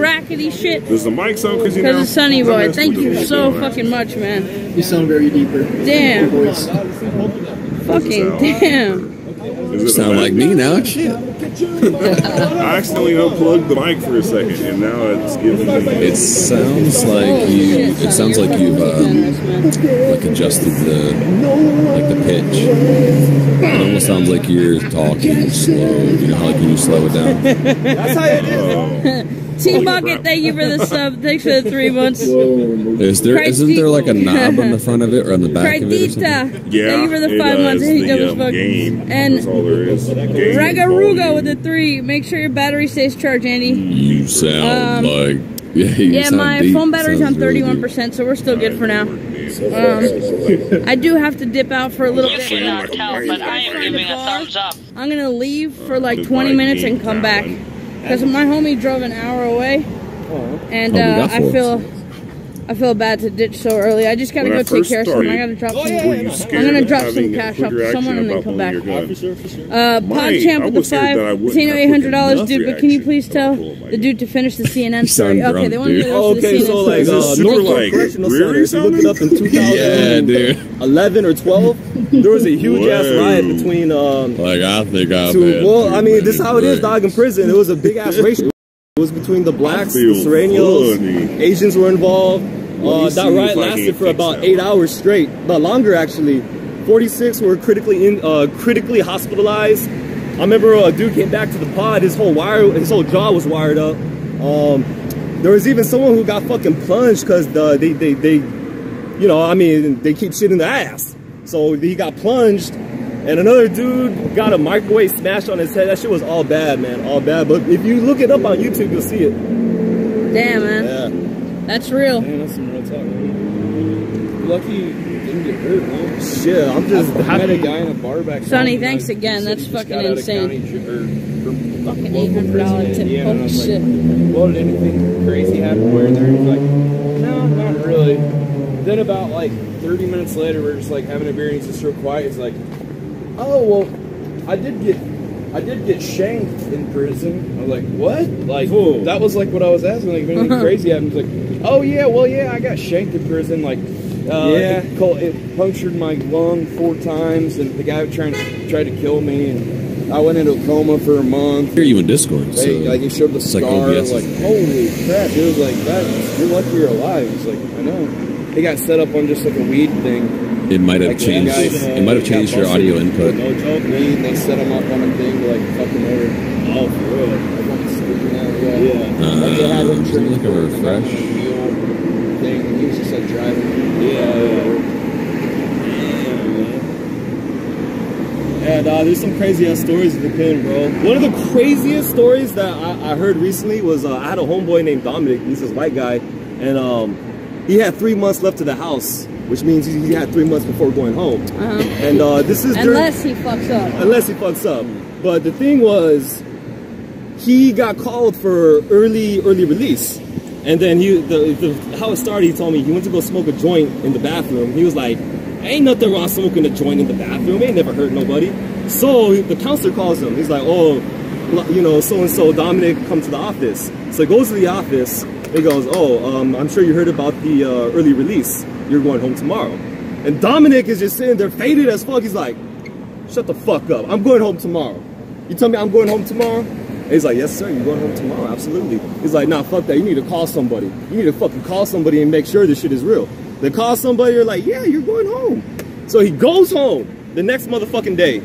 shit. Does the mic sound crazy now? Because of Sonny Boy. Thank you so fucking much, man. You sound very deeper. Damn. Your voice. Fucking damn. You sound like me now. Shit. I accidentally unplugged the mic for a second, and now it's giving me. It sounds like you. It sounds like you've like adjusted the pitch. It almost sounds like you're talking slow. You know how like when you slow it down. That's how it is. T-Bucket, thank you for the sub. Thanks for the 3 months. Isn't there like a knob on the front of it or on the back of it or something? Yeah, thank you for the 5 months. He dumb as fuck. Game. And That's all there is. Ragaruga with the 3. Make sure your battery stays charged, Andy. You sound like yeah, my phone battery's on 31%, so we're still good for now. I do have to dip out for a little You bit. cannot tell, but I am giving a thumbs up. I'm gonna leave for like 20 minutes and come back because my homie drove an hour away, and I feel bad to ditch so early. I just gotta go take care of something. I gotta drop some. I'm gonna drop some cash off to someone and then come back. PodChamp with the 5. Casino $800, dude. But can you please tell the dude to finish the CNN story? Okay, they want me to go to the CNN story. Okay, so like Norfolk Correctional Center. If you look it up in 2011 or 12, there was a huge ass riot between like I think well, I mean, this is how it is, dog. In prison, it was a big ass racial. It was between the blacks, the Serenials, Asians were involved. That riot lasted for about 8 hours straight, but longer actually. 46 were critically hospitalized. I remember a dude came back to the pod. His whole jaw was wired up. There was even someone who got fucking plunged because they you know, I mean, they keep shit in the ass. So he got plunged. And another dude got a microwave smashed on his head. That shit was all bad, man. All bad. But if you look it up on YouTube, you'll see it. Damn, man. Yeah. That's real. Man, that's some real talk, man. You're lucky you didn't get hurt, man. Shit, I'm just I met a guy in a bar back home. Sonny, thanks again. That's fucking insane. Fucking $800 tip. Holy shit. Well, did anything crazy happen where there? He's like, no, not really. Then about like 30 minutes later, we're just like having a beer and he's just real quiet. He's like, oh well, I did get shanked in prison. I was like, what? Like, that was like what I was asking. Like, anything crazy happened? He's like, oh yeah, well yeah, I got shanked in prison. Like, it punctured my lung 4 times, and the guy tried to kill me, and I went into a coma for a month. I hear you in Discord. So like, he showed the scar. Like, holy crap! It was like, that. You're lucky you're alive. He's like, I know. He got set up on just like a weed thing. It might have changed. It might have changed your audio input. No joke. They set him up on a thing to like fuck him over. Oh, for real? Like, I'm sleeping out. Yeah. Like, they had him trained like a refresh thing. He was just like driving. And there's some crazy ass stories in the pen, bro. One of the craziest stories that I heard recently was I had a homeboy named Dominic. He's this white guy, and he had 3 months left to the house, which means he had 3 months before going home. And this is unless he fucks up. Unless he fucks up. But the thing was, he got called for early release. And then how it started, he told me he went to go smoke a joint in the bathroom. He was like, ain't nothing wrong smoking a joint in the bathroom. Ain't never hurt nobody. So the counselor calls him. He's like, oh, you know, so-and-so, Dominic, come to the office. So he goes to the office. He goes, oh, I'm sure you heard about the early release. You're going home tomorrow. And Dominic is just sitting there faded as fuck. He's like, shut the fuck up. I'm going home tomorrow. You tell me I'm going home tomorrow? And he's like, yes, sir, you're going home tomorrow. Absolutely. He's like, nah, fuck that. You need to call somebody. You need to fucking call somebody and make sure this shit is real. They call somebody, you're like, yeah, you're going home. So he goes home the next motherfucking day.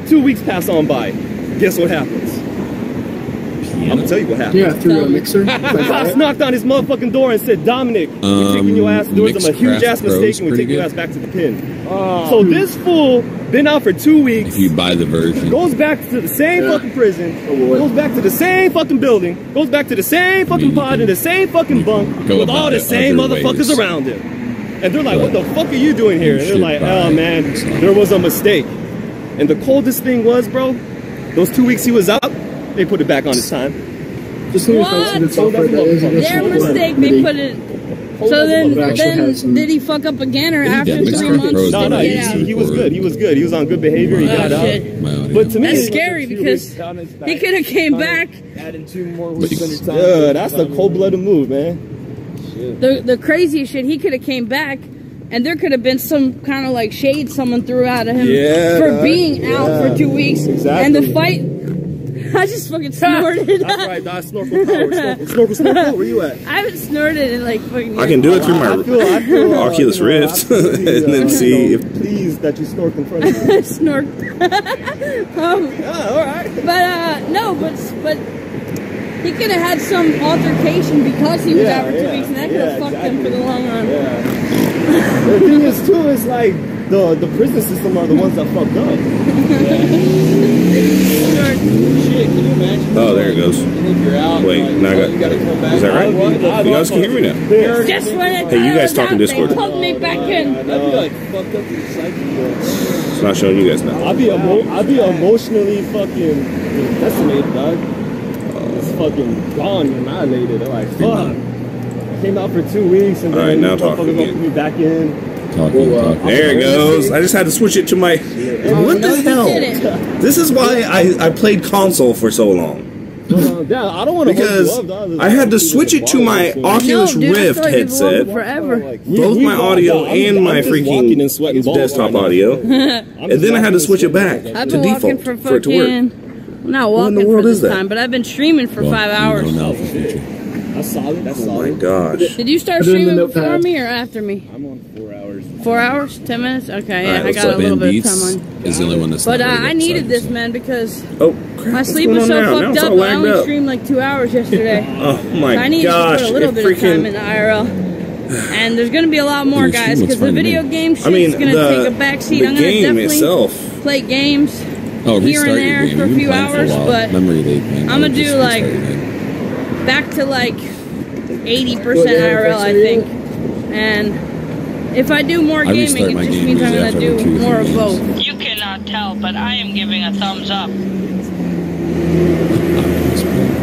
2 weeks pass on by. Guess what happens? I'm gonna tell you what happened. Yeah, through a mixer. The cops knocked on his motherfucking door and said, Dominic, we're taking your ass. There was a huge ass mistake, and we're taking your ass back to the pen. So this fool been out for 2 weeks. If you buy the version, goes back to the same fucking prison, goes back to the same fucking building, goes back to the same fucking pod in the same fucking bunk with all the same motherfuckers around him. And they're like, what the fuck are you doing here? And they're like, oh man, there was a mistake. And the coldest thing was, bro, those 2 weeks he was out, they put it back on his time. Just what? Their mistake, they put it. So then did he fuck up again, or after 3 months? No, he was good. He was good. He was on good behavior. He got out. But to me, that's scary because he could have came back. Adding 2 more weeks on your time. Yeah, that's a cold-blooded move, man. The craziest shit, he could have came back, and there could have been some kind of like shade someone threw out of him for being out for 2 weeks. Exactly. And the fight, I just fucking snorted. That's right, dog. Snorkel power. Snorkel. Where you at? I haven't snorted in like fucking. I can do it through my Oculus Rift, and then see if. Please, that you snort in front of me. Snort. All right. But no, but he could have had some altercation because he was out for 2 weeks, and that could have fucked him for the long run. The thing is, too, is like the prison system are the ones that fucked up. Shit, can you imagine? Oh, there it goes. Wait, now I got. Is that right? You guys can hear me now. Just when Hey, you guys talk in Discord. They pulled me back in. That'd be like fucked up to the psyche. It's not showing you guys now. I'd be emotionally fucking decimated, dog. It's fucking gone, annihilated. I'm like, fuck. I came out for 2 weeks and then now talk put me back in. There it goes. I just had to switch it to my. What the hell? This is why I played console for so long. I don't want to because I had to switch it to my Oculus Rift headset. Both my audio and my freaking desktop audio, and then I had to switch it back to default for it to work. Not walking for this time, but I've been streaming for 5 hours. That's solid. That's solid. Oh my gosh. Did you start streaming before me or after me? I'm on 4 hours. 4 hours? 10 minutes? Okay, yeah, right, I got a little bit of time on. Is the only one that's but I needed this, man, because crap, my sleep was so fucked up. I only streamed like 2 hours yesterday. Oh my gosh. I needed to put a little bit of time in the IRL. And there's going to be a lot more, guys, because the video game shit's going to take a backseat. I'm going to definitely play games here and there for a few hours, but I'm going to do like back to like 80% IRL, I think. And if I do more gaming, it just means I'm going to do more of both. You cannot tell, but I am giving a thumbs up.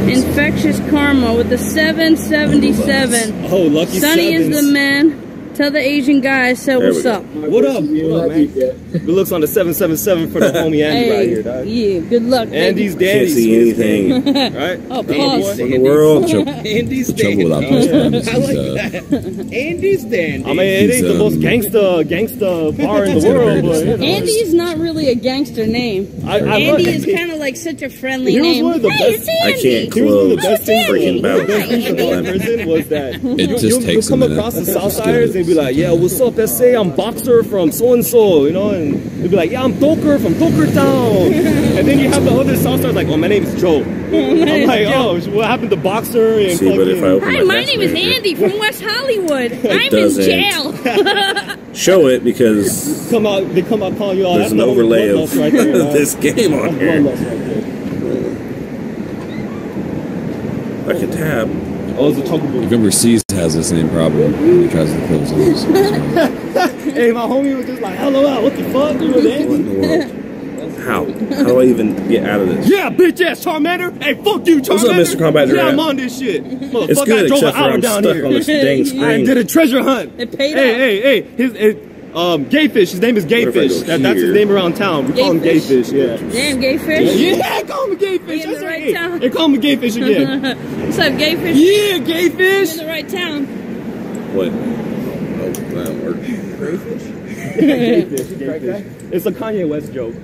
Infectious Karma with the 777. Oh, lucky Sonny is the man. Tell the Asian guy I said what's up. What up? What up, man? Good looks on the 777 for the homie Andy right here, dog. Yeah, good luck. Andy's baby. Danny's. Can't see anything. Right? Oh, pause. In the world. Andy's trouble with Optimus Prime is Andy's Dandy. I mean, it ain't the most gangsta bar in the world, but you know. Andy's not really a gangster name. Andy is kind of like such a friendly He was name. one of the Hey, best. it's Andy. I can't He was one of the close best things freaking about prison was that you'll come across the Southsiders and be like, yeah, what's up, SA? I'm Boxer from so-and-so, you know, and they'll be like, yeah, I'm Doker from Doker Town. And then you have the other Southsiders like, oh, my name is Joe. I'm like, oh, what happened to Boxer? And See, but if I open Hi, my my text name is manager, Andy from West Hollywood. I'm doesn't. in jail. show it because they come out calling you all. there's That's an the overlay of bloodlust right there, this game on here. I can tab. Oh, it's a chocobo. Remember, C's has the same problem when he tries to close those. Hey, my homie was just like, LOL, what the fuck? You with Andy? What in the world? How? How do I even get out of this? Yeah, bitch ass Charmander. Hey, fuck you, Charmander. What's up, Mr. Combat Yeah, Giraffe? I'm on this shit. Motherfucker, It's good, I drove except an for hour I'm down stuck here. on this dang screen. I did a treasure hunt. They paid Hey, Gayfish. His name is Gayfish. That's his name around town. We call him Gayfish. Yeah. Damn, Gayfish. Yeah, call him Gayfish. In the right town. They call him Gayfish again. What's up, Gayfish? Yeah, Gayfish. In the right town. What? Oh, that don't work. Gayfish. It's a Kanye West joke.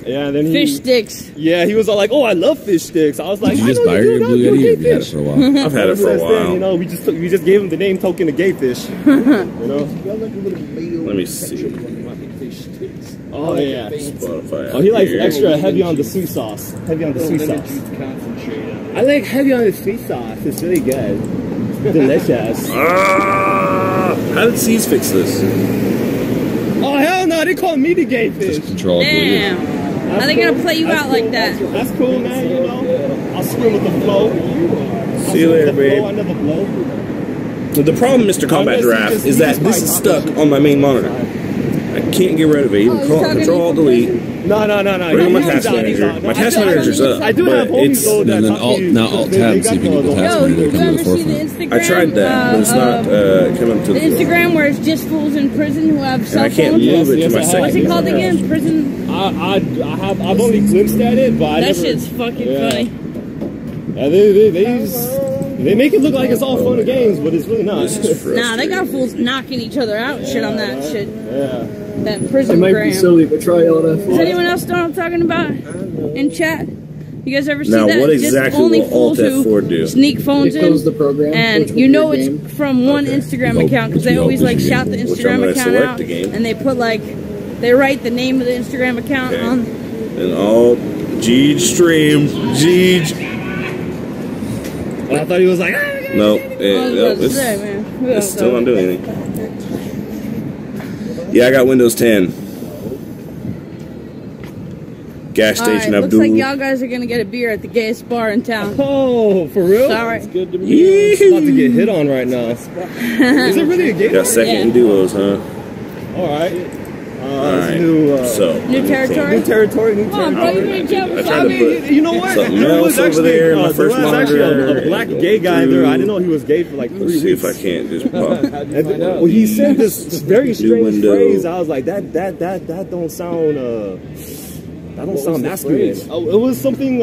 Yeah, then Fish sticks. Yeah, he was all like, "Oh, I love fish sticks." I was like, Did you just buy your Blue Yeti, or have you had it for a while? I've had it for a while. You know, we just gave him the name token of Gayfish. You know. Let me see. Oh yeah. Spotify. Oh, he likes here. extra heavy on the sweet sauce. Heavy on the sweet sauce. I like heavy on the sweet sauce. It's really good. It's delicious. How did C's fix this? Oh hell no! They call me the Gayfish. Control. Damn. How they gonna play you out like that? That's cool, man. You know, I'll swim with the flow. See you later, babe. I never blow. The problem, Mr. Combat Giraffe, is that this is stuck on my main monitor. I can't get rid of it. Even Control Alt Delete. No. Bring on my task manager. My task manager's up. I do have homies though that then Alt Tab, see if you can get the task manager to come to the forefront. I tried that, but it's not coming to The Instagram where it's just fools in prison who have cell I phones. can't move it to my second. What's it called again? Prison. I've only glimpsed at it, but That shit's fucking funny. Yeah, they make it look like it's all fun and games, but it's really not. Nah, they got fools knocking each other out and shit on that shit. Yeah. That It prison might gram. be silly, but try all that. Does anyone else know what I'm talking about in chat? You guys ever see Now, that? what It's just exactly only will fools Alt who F4 do? sneak phones It closed the program, which and will you know be a it's from one Instagram account because they Which always will like be a shout the game. Which I'm Instagram gonna account select out the game. and they put like they write the name of the Instagram account Okay. on. And all Jeej stream. Jeej. I thought he was like, No, I was about to say, man. it's still not doing anything. Yeah, I got Windows 10. Gas All right, station looks Abdul. like y'all guys are gonna get a beer at the gayest bar in town. oh, for real? Sorry. It's good to me. I'm about to get hit on right now. Is it really a game? Got second in duos, huh? All right. Alright, New, so New territory? New territory, new Oh, bro, you territory. been in jail I for tried to put You know what? something There was else over actually, there in my there first was actually monitor. a black gay guy there. I didn't know he was gay for like 3 Let's weeks. see if I can't just pop. Well, he said this very strange window. phrase. I was like, that don't sound masculine. Oh, it was something.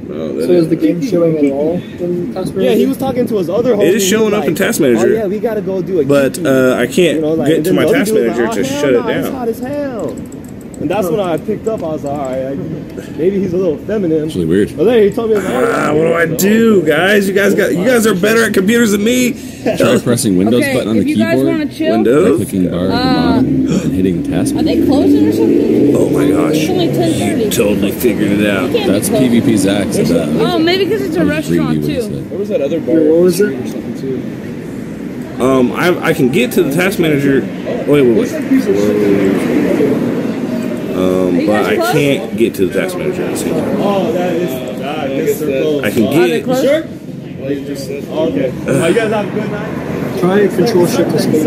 No, that So is the game showing at all in Task Manager? Yeah, he was talking to his other homie. It is showing up in Task Manager. Oh yeah, we gotta go do it. But I can't get to my task manager to shut it It's down. hot as hell. And that's when I picked up. I was like, all right, maybe he's a little feminine. It's really weird. But then he told me, What do I do, guys? You guys are better at computers than me. Try pressing Windows Okay, button on the if you guys keyboard. wanna chill- Windows? By clicking bar at the bottom and hitting task. Are they closing or something? Oh my gosh. It's only 10:30. Totally figured it out. Can't be That's closed. PvP Zach said that. Oh, maybe because it's a I was reading restaurant you what he too. said. What was that other bar? What was it? I can get to the task manager. Wait. But I can't get to the task manager at the same time. Oh, that is. I guess they're closed. I can get. You sure? Oh, okay. You guys have a good night. Try Control Shift Escape.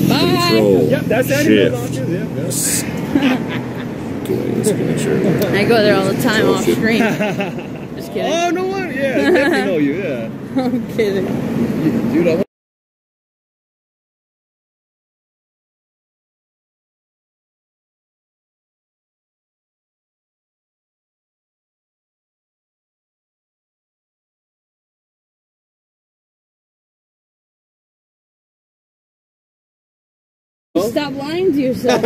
Control. Yep, that's Shift. Let's make sure. I go there all the time off screen. Just kidding. Oh, no one. Yeah, I definitely know you. Yeah. I'm kidding. Dude, I stop lying to yourself.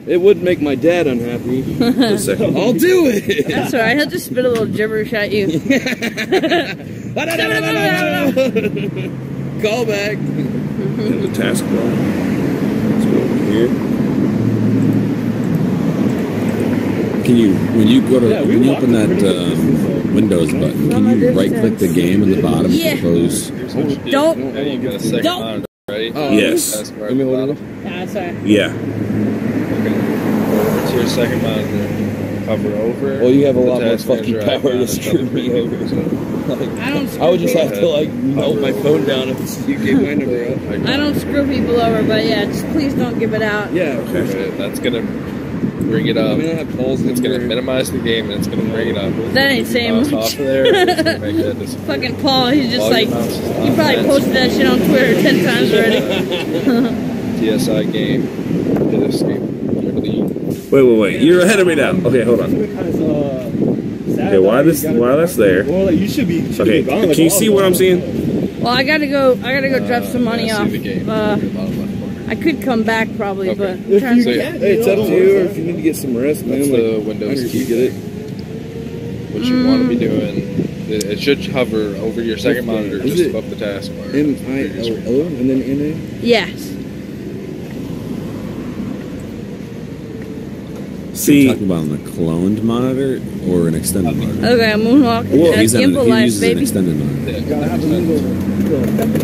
It would make my dad unhappy. I'll do it. That's all right. He'll just spit a little gibberish at you. Call back. And the taskbar. Let's go over here. Can you, when you go to, when you open that Windows button, can you right-click the game in the bottom and close? Don't. And you got a second monitor, right? Yes. Taskbar at the bottom. Yeah, sorry. Yeah. Over to your second monitor. Hover over. Well, you have a lot more task fucking manager power icon to screw and me over. I would just have to like melt my phone down if you gave my number up. I don't screw people over, but yeah, just please don't give it out. Yeah, okay. That's gonna bring it up. It's gonna minimize the game and it's gonna bring it up. That ain't saying much. Off of there, it's gonna make that Fucking Paul, he's just All like, your mouse is he probably posted that shit on Twitter 10 times already. TSI game. Hit escape. Wait. You're ahead of me now. Okay, hold on. Okay, while that's there. Well, like, you should be. Okay, can you see what I'm seeing? Well, I gotta go drop some money off. I could come back probably, but I'm trying to Hey, it's up to you, or if you need to get some rest, man. That's the Windows key. Get it. What you want to be doing, it should hover over your second monitor just above the taskbar. M-I-L-O and then N-A? Yes. See, you're talking about on a cloned monitor or an extended monitor? Okay, I'm moonwalking. Well, That's gimbal life, uses an baby. extended monitor.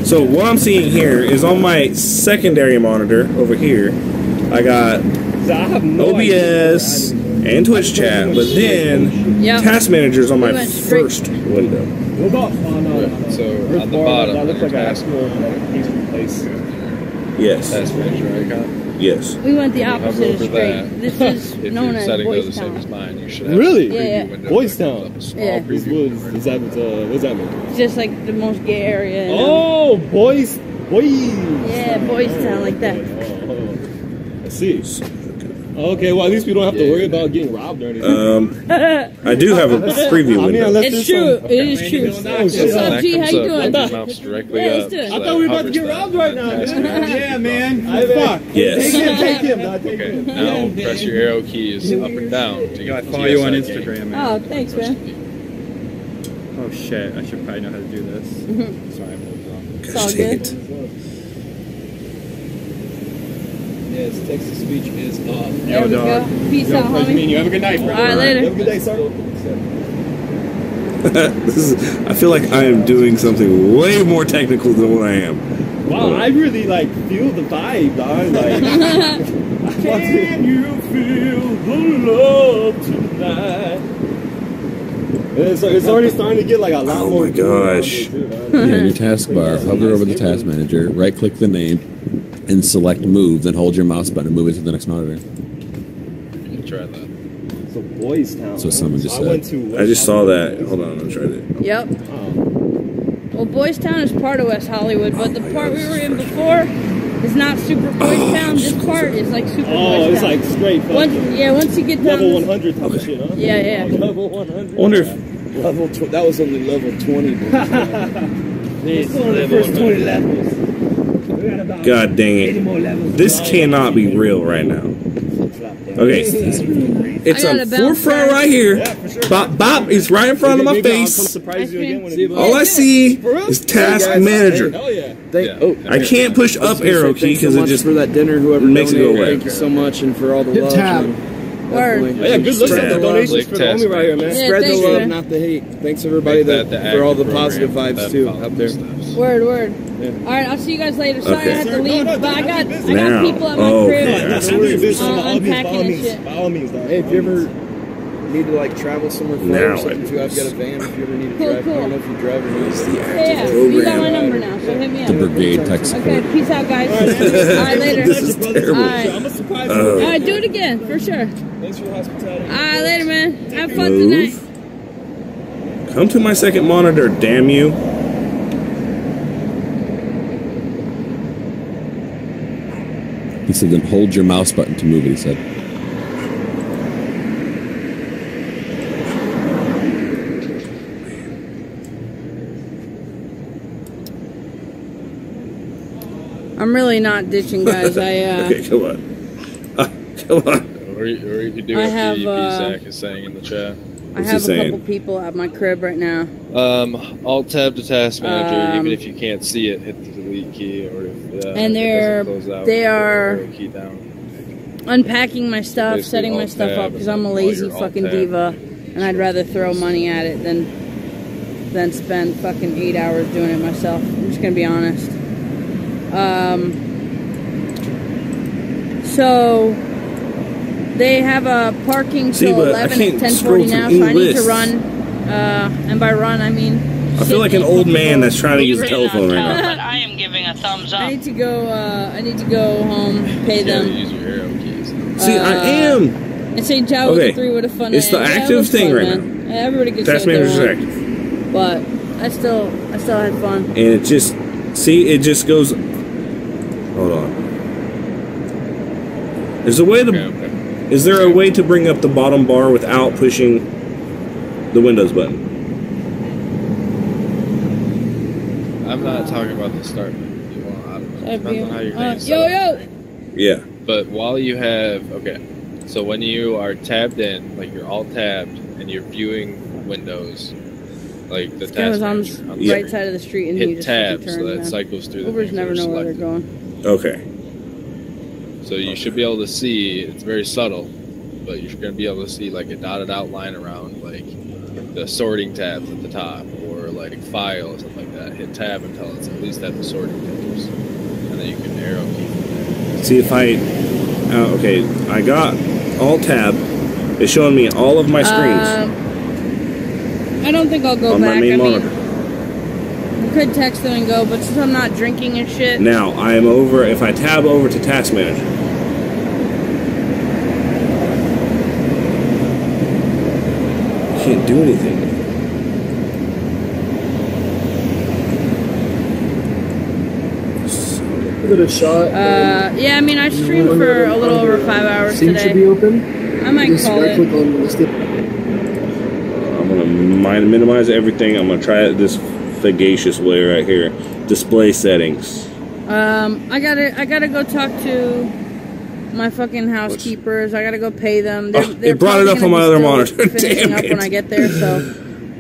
So what I'm seeing here is on my secondary monitor over here, I got OBS and Twitch chat, but then Task Manager's on my first window. So on the bottom, that looks like an actual place. Yes. Task Manager icon. Yes. We went the opposite of Hover over straight. that. This is If known your as settings are the Boys same as Town. mine, you should have Really? a Yeah. preview window Boys that Town. comes up, a small Yeah. preview What does that mean? It's just like the most gay area. Oh, boys. Yeah, Boys Town, like that. I see. Okay, well at least we don't have to worry about getting robbed or anything. I do have a preview window. It's true. It is true. What's up, G? How you doing? Mouse directly Yeah, up. let's do it. I thought we were about to get robbed right now. Yeah, man. Fuck. Yes. Take him. Okay, now press your arrow keys up and down. To get I the follow you on TSI Instagram, game. man. Oh, thanks, man. Oh shit, I should probably know how to do this. Sorry, I'm a little drunk. It's all good. Yes, text-to-speech is off. There we go. Peace out, Pleasure meeting homie. you. Have a good night, bro. All right, later. Have a good day, sir. I feel like I am doing something way more technical than what I am. Wow, I really like feel the vibe, dog. Like, can you feel the love tonight? It's already starting to get like a lot more. Oh my gosh. Yeah, in your taskbar, hover over the task manager, right-click the name, and select move, then hold your mouse button and move it to the next monitor. You try that. So Boys Town. So someone just said. I just saw that. Hold on, I'm trying it. Yep. Well, Boys Town is part of West Hollywood, but the part we were in before is not super Boys Town. This part is like super Boys Town. Oh, it's like straight. Once you get down level this- 100 type of shit, huh? Yeah. Level 100. I wonder if that was only level 20. It's one of the first 20 levels. God dang it. This cannot be real right now. Okay. It's I on gotta bounce forefront back. right here. Bop, bop is right in front of my face. Surprise you again when it All I see is Task Manager. I can't push up arrow key because it just for that dinner. Whoever makes it go donated, away. Thank you so much, and for all the Hit love. tab. Word. Yeah, good luck with the donations for the homie right here, man. Yeah, Spread the thanks, love, man. not the hate. Thanks everybody Make that the for all the active positive program, vibes that too follows out there. steps. Word. All right, I'll see you guys later. Sorry I Okay. have to leave, but I got Now. people at my Oh, crib okay. unpacking and shit. By all means, dog. Hey, if you ever need to like travel somewhere far Now or something it too, I've got a van. If you ever need to Cool, drive, I don't know if you drive or not. Yeah, you got my number now, so hit me The up. brigade tech support. Okay, peace out, guys. All right, later. This is terrible. All right. I'm a surprise. All right, do it again, for sure. Thanks for the hospitality. All right, later, man. Have fun Move. tonight. Come to my second monitor, damn you. He said, then hold your mouse button to move it, he said. I'm I'm really not ditching, guys. Okay, come on. Come on. Or you could do I what have, Zach is saying in the chat. I have a couple people at my crib right now. Alt tab to task manager. Even if you can't see it, hit the delete key, or if and they are arrow key down. unpacking my stuff, Basically setting my alt stuff tab up because I'm a lazy alt fucking tab. diva, and I'd rather throw money at it than spend fucking 8 hours doing it myself. I'm just gonna be honest. So they have a parking till 11 at 10:40 now, so I need to run. And by run, I mean I feel like an old man that's trying to use a telephone right now. But I am giving a thumbs up. I need to go home, pay them. Use your arrow keys. See, I am. And St. Joe with 3 with a fun It's the name. Yeah, it active was thing fun, right man. now. Everybody gets Task what they manager's want. active. But I still had fun. And it just, see, it just goes. Hold on. Is there a way to bring up the bottom bar without pushing the Windows button? I'm not talking about the start. You want, I don't know. Depends on how your name's set up. Yeah. But while you have, so when you are tabbed in, like you're all tabbed, and you're viewing windows, like the This guy was on the right side of the street and he hit just tab, fucking so turned, that man. cycles through the Ubers things never that are know where they're selected. going. Okay. So you should be able to see, it's very subtle, but you're going to be able to see like a dotted outline around like the sorting tabs at the top, or like file or something like that. Hit tab until it's at least at the sorting tabs, and then you can arrow key from there. See if I. Okay, I got Alt tab. It's showing me all of my screens I don't think I'll go on back. my main I monitor. mean, you could text them and go, but since I'm not drinking and shit. Now I am over. If I tab over to Task Manager, I can't do anything. Give it a shot. Yeah, I mean, I streamed for a little over 5 hours Steam today. should be open. I might Just call it. right-click on the Steam. I'm gonna minimize everything. I'm gonna try it this sagacious way right here. Display settings. I gotta go talk to my fucking housekeepers. I gotta go pay them. They're It brought it up on my other monitor. Finishing Damn up it. when I get there, so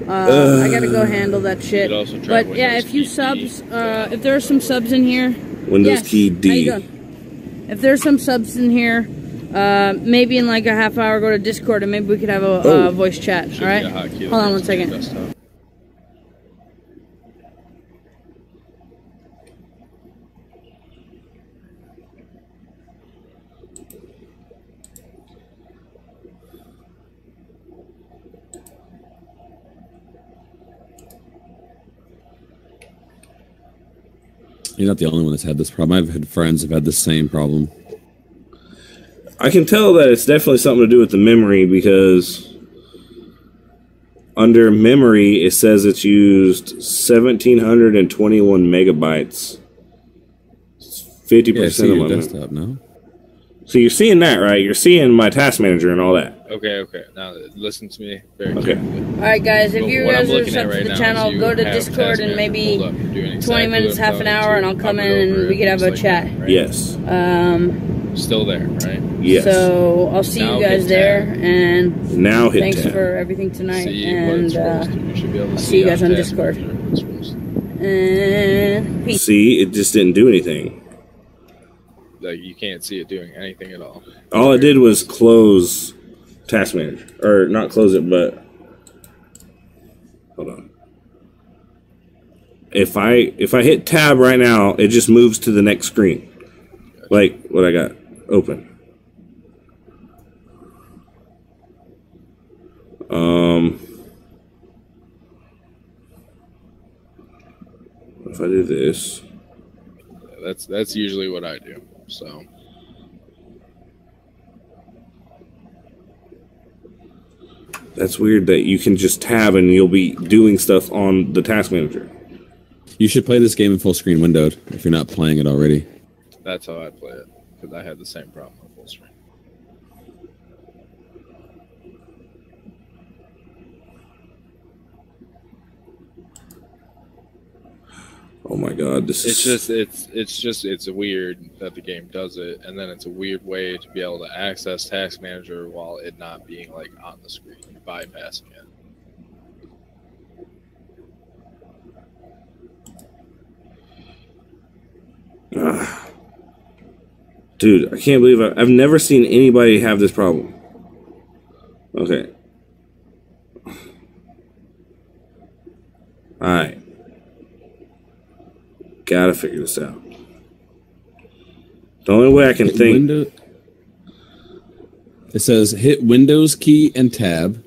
I gotta go handle that shit. You could also try But yeah, Windows if you subs, if there are some subs in here, Windows yes. key How D. you doing? If there's some subs in here, maybe in like a half hour, go to Discord and maybe we could have a voice chat. All right, hold on one second. You're not the only one that's had this problem. I've had friends who've had the same problem. I can tell that it's definitely something to do with the memory, because under memory it says it's used 1,721 megabytes. 50% Yeah, I see of your my desktop now. So you're seeing that, right? You're seeing my task manager and all that. Okay. Now listen to me very Okay. carefully. Alright guys, if you What I'm guys are looking at subbed right to the now channel, is you go to have Discord task and manager maybe pulled up. You're doing 20 exactly minutes, what I'm half an telling you hour, to. and I'll come Hover in over and we it could have a just chat. like that, right? Yes. Still there, right? Yes. So I'll see Now you guys hit there, tab. and Now hit thanks tab. for everything tonight. See what And it's supposed to. You should be able to I'll see see you guys on task Discord. manager what it's supposed to. And peace. See, it just didn't do anything. Like you can't see it doing anything at all. All it did was close task manager. Or not close it, but hold on. If I hit tab right now, it just moves to the next screen. Like what I got open. If I do this, That's usually what I do. So that's weird that you can just tab and you'll be doing stuff on the task manager. You should play this game in full screen windowed if you're not playing it already. that's how I play it, because I had the same problem with full screen. Oh my god, this is it's weird that the game does it, and then it's a weird way to be able to access Task Manager while it not being like on the screen, bypassing it. Dude, I can't believe I've never seen anybody have this problem. Okay. Alright. Gotta figure this out. The only way I can think... It says hit Windows key and tab.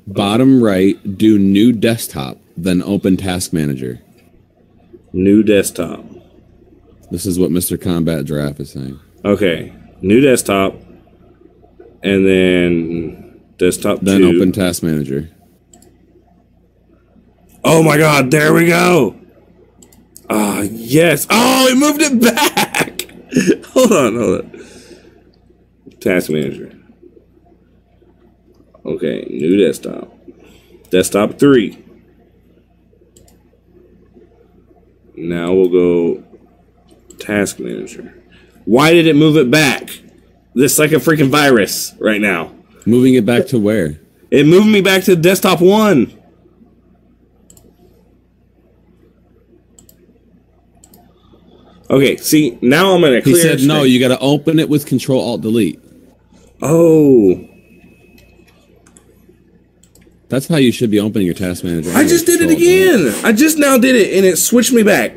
Bottom right, do new desktop, then open Task Manager. New desktop. This is what Mr. Combat Giraffe is saying. Okay. New desktop. And then desktop Then 2. open Task Manager. Oh my god, there we go! Ah, yes. Oh, it moved it back! hold on. Task Manager. Okay, new desktop. Desktop 3. Now we'll go Task Manager. Why did it move it back? This is like a freaking virus right now. Moving it back to where? It moved me back to desktop 1. Okay, see, now I'm in a clear He said, screen. no, you got to open it with Control-Alt-Delete. Oh. That's how you should be opening your Task Manager. I just did it again. I just now did it, and it switched me back.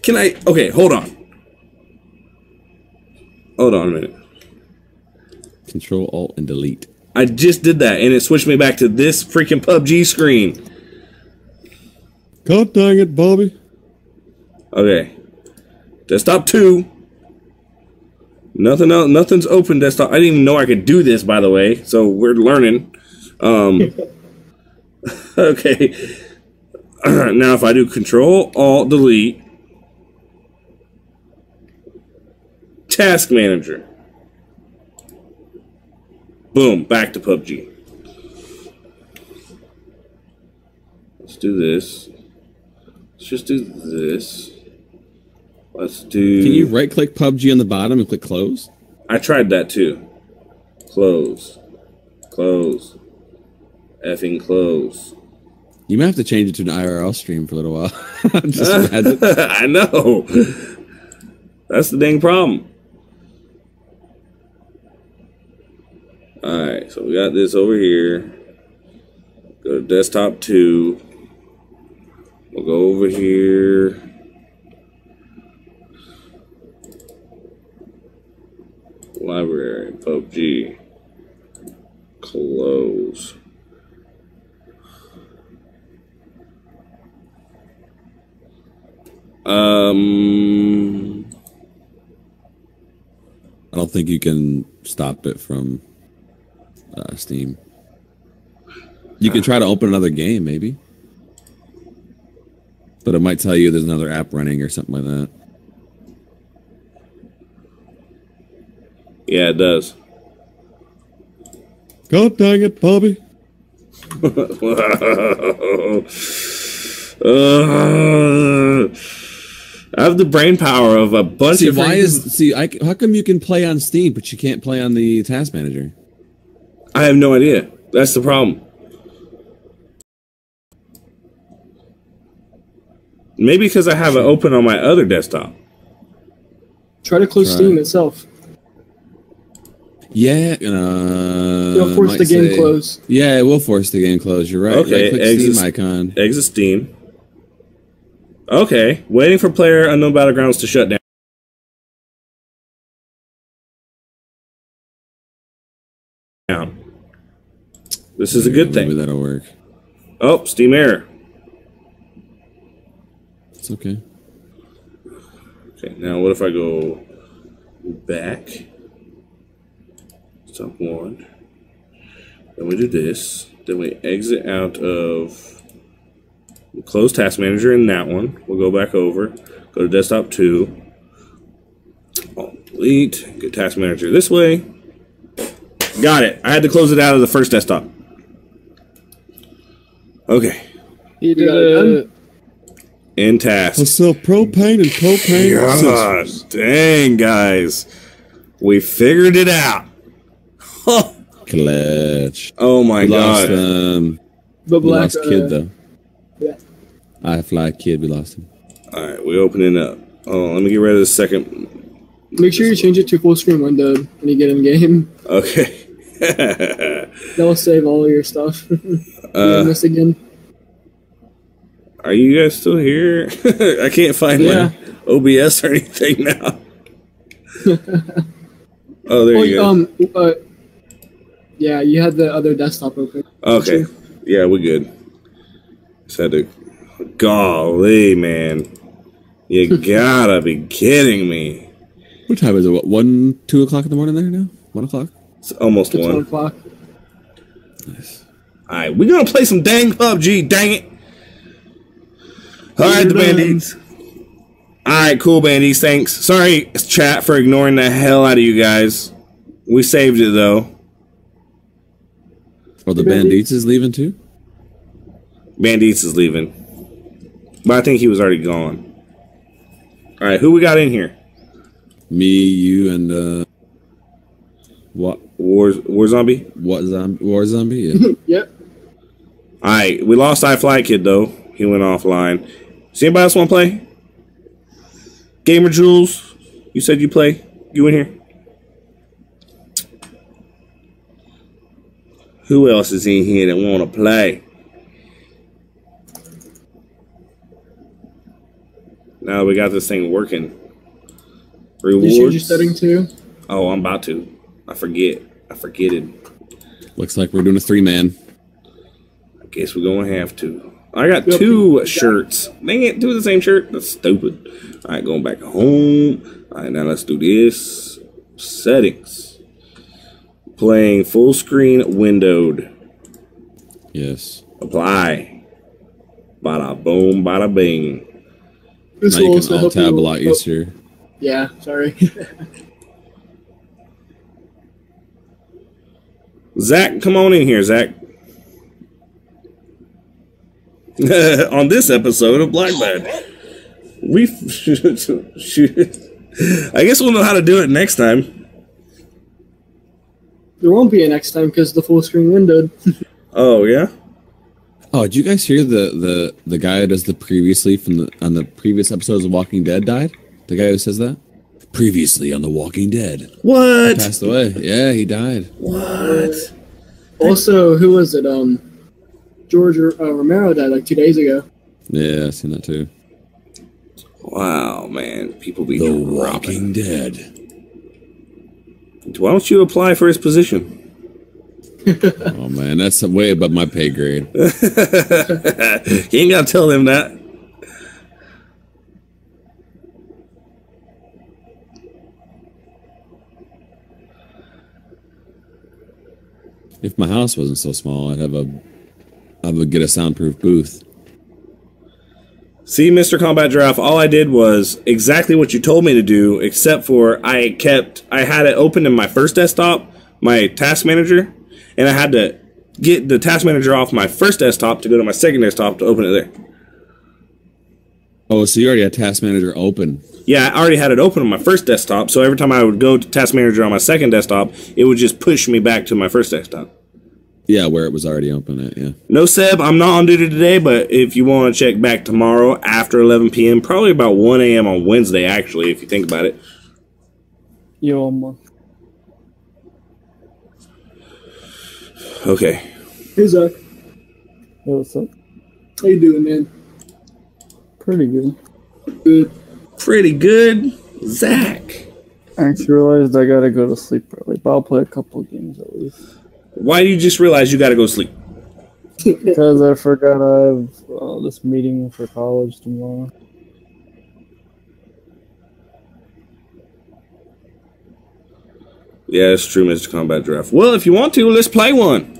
Can I... Okay, hold on. Hold on a minute. Control, Alt, and Delete. I just did that, and it switched me back to this freaking PUBG screen. God dang it, Bobby. Okay. Desktop 2. Nothing else, nothing's open desktop. I didn't even know I could do this, by the way. So we're learning. Okay. Now if I do Control, Alt, Delete. Task Manager. Boom, back to PUBG. Let's do this. Let's just do this. Let's do... Can you right-click PUBG on the bottom and click Close? I tried that too. Close. Close. Effing close. You might have to change it to an IRL stream for a little while. Just imagine. I know. That's the dang problem. Alright, so we got this over here. Go to desktop 2. We'll go over here. Library, PUBG. Close. I don't think you can stop it from Steam. You can try to open another game, maybe. But it might tell you there's another app running or something like that. Yeah, it does. God dang it, Bobby. I have the brain power of a bunch of... How come you can play on Steam, but you can't play on the Task Manager? I have no idea. That's the problem. Maybe because I have it open on my other desktop. Try to close Steam itself. Yeah, it'll force the game close. Yeah, it will force the game close. You're right. Okay, right-click Steam icon. Exit Steam. Okay, waiting for Playerunknown Battlegrounds to shut down. This is a good thing. Maybe that'll work. Oh, Steam error. It's okay. Okay, now what if I go back? Stop 1. Then we do this. Then we exit out of... Close Task Manager in that one. We'll go back over. Go to Desktop 2. Delete. Get Task Manager this way. Got it. I had to close it out of the first desktop. Okay. You did it. In task. I sell propane and propane God accessories. dang, guys. We figured it out. Clutch. Oh my we God. Lost, The we black lost Kid, though. Yeah. I Fly Kid, we lost him. Alright, we open it up. Oh, let me get rid of the second. Make sure you change it to full screen windowed when you get in game. Okay. That'll save all your stuff. Miss again. Are you guys still here? I can't find my OBS or anything now. Oh, there you go. Yeah, you had the other desktop open. Okay. Yeah, we're good. Just had to. Golly, man. You gotta be kidding me. What time is it? What, 1, 2 o'clock in the morning there now? 1 o'clock? It's almost It's 1 o'clock. Nice. Alright, we're gonna play some dang PUBG, dang it. Alright, the bandies. Alright, cool, bandies, thanks. Sorry, chat, for ignoring the hell out of you guys. We saved it, though. Oh, the Bandits is leaving, too? Bandits is leaving. But I think he was already gone. Alright, who we got in here? Me, you, and, what? War Zombie? What zombie? War Zombie, yeah. Yep. Alright, we lost iFly Kid, though. He went offline. Does anybody else want to play? Gamer Jules, you said you play? You in here? Who else is in here that want to play? Now we got this thing working. Rewards. You change your setting too? Oh, I'm about to. I forget it. Looks like we're doing a 3-man. I guess we're going to have to. I got 2 shirts. Dang it, 2 of the same shirt? That's stupid. Alright, going back home. Alright, now let's do this. Settings. Playing full screen windowed. Yes. Apply. Bada boom, bada bing. This now will you also can help alt-tab you- a lot easier. Yeah, sorry. Zach, come on in here, Zach. On this episode of Black Bad, we shoot. I guess we'll know how to do it next time. There won't be a next time because the full screen windowed. Oh yeah. Oh, did you guys hear the guy who does the previously on the previous episodes of Walking Dead died? The guy who says that? Previously on The Walking Dead. What? He passed away. Yeah, he died. What? Also, who was it? George Romero died like 2 days ago. Yeah, I've seen that too. Wow, man. People be The dropping. Walking Dead. Why don't you apply for his position? Oh man, that's way above my pay grade. You ain't gotta tell them that. If my house wasn't so small, I would get a soundproof booth. See, Mr. Combat Giraffe, all I did was exactly what you told me to do, except for I had it open in my first desktop, my task manager, and I had to get the task manager off my first desktop to go to my second desktop to open it there. Oh, so you already had Task Manager open. Yeah, I already had it open on my first desktop, so every time I would go to task manager on my second desktop, it would just push me back to my first desktop. Yeah, where it was already open at, yeah. No, Seb, I'm not on duty today, but if you want to check back tomorrow after 11 p.m., probably about 1 a.m. on Wednesday, actually, if you think about it. Yo, man. Okay. Hey, Zach. Hey, what's up? How you doing, man? Pretty good. Good. Pretty good, Zach. I just realized I gotta go to sleep early, but I'll play a couple games at least. Why do you just realize you got to go sleep? Because I forgot I have this meeting for college tomorrow. Yeah, it's true, Mr. Combat Draft. Well, if you want to, let's play one.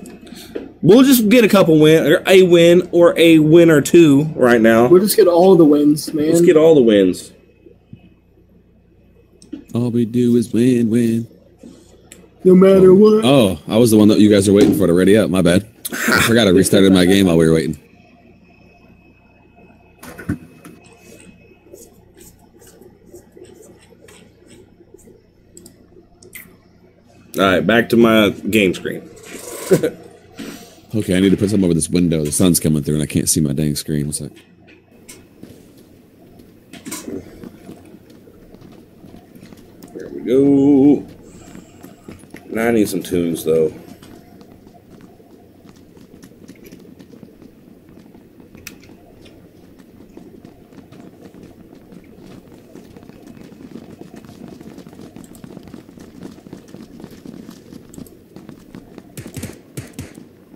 We'll just get a couple a win or two right now. We'll just get all the wins, man. Let's get all the wins. All we do is win. No matter what. Oh, I was the one that you guys are waiting for to ready up. My bad. I forgot I restarted my game while we were waiting. Alright, back to my game screen. Okay, I need to put something over this window. The sun's coming through and I can't see my dang screen. What's that? There we go. Now I need some tunes, though.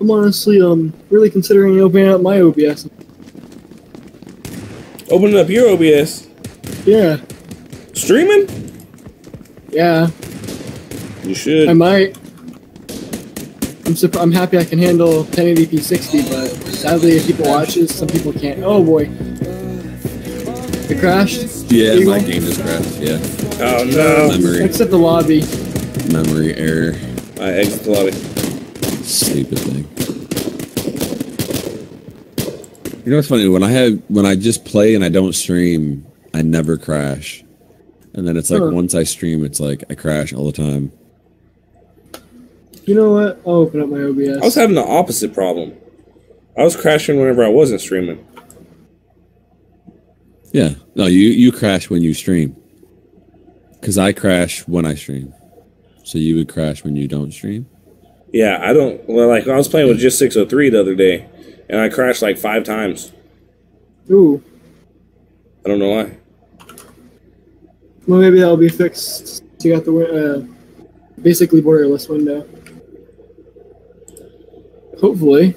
I'm honestly really considering opening up my OBS. Opening up your OBS? Yeah. Streaming? Yeah. You should. I might. I'm happy I can handle 1080p 60, but sadly if people watch this, some people can't. Oh boy. It crashed? Yeah, Eagle? my game just crashed, yeah. Oh no. Memory. Exit the lobby. Memory error. I exit the lobby. Stupid thing. You know what's funny? When I just play and I don't stream, I never crash. And then it's like once I stream, it's like I crash all the time. You know what? I'll open up my OBS. I was having the opposite problem. I was crashing whenever I wasn't streaming. Yeah. No, you crash when you stream. Because I crash when I stream. So you would crash when you don't stream? Yeah, I don't... Well, like, I was playing with just 603 the other day, and I crashed like 5 times. Ooh. I don't know why. Well, maybe that'll be fixed. You got the basically borderless window. Hopefully.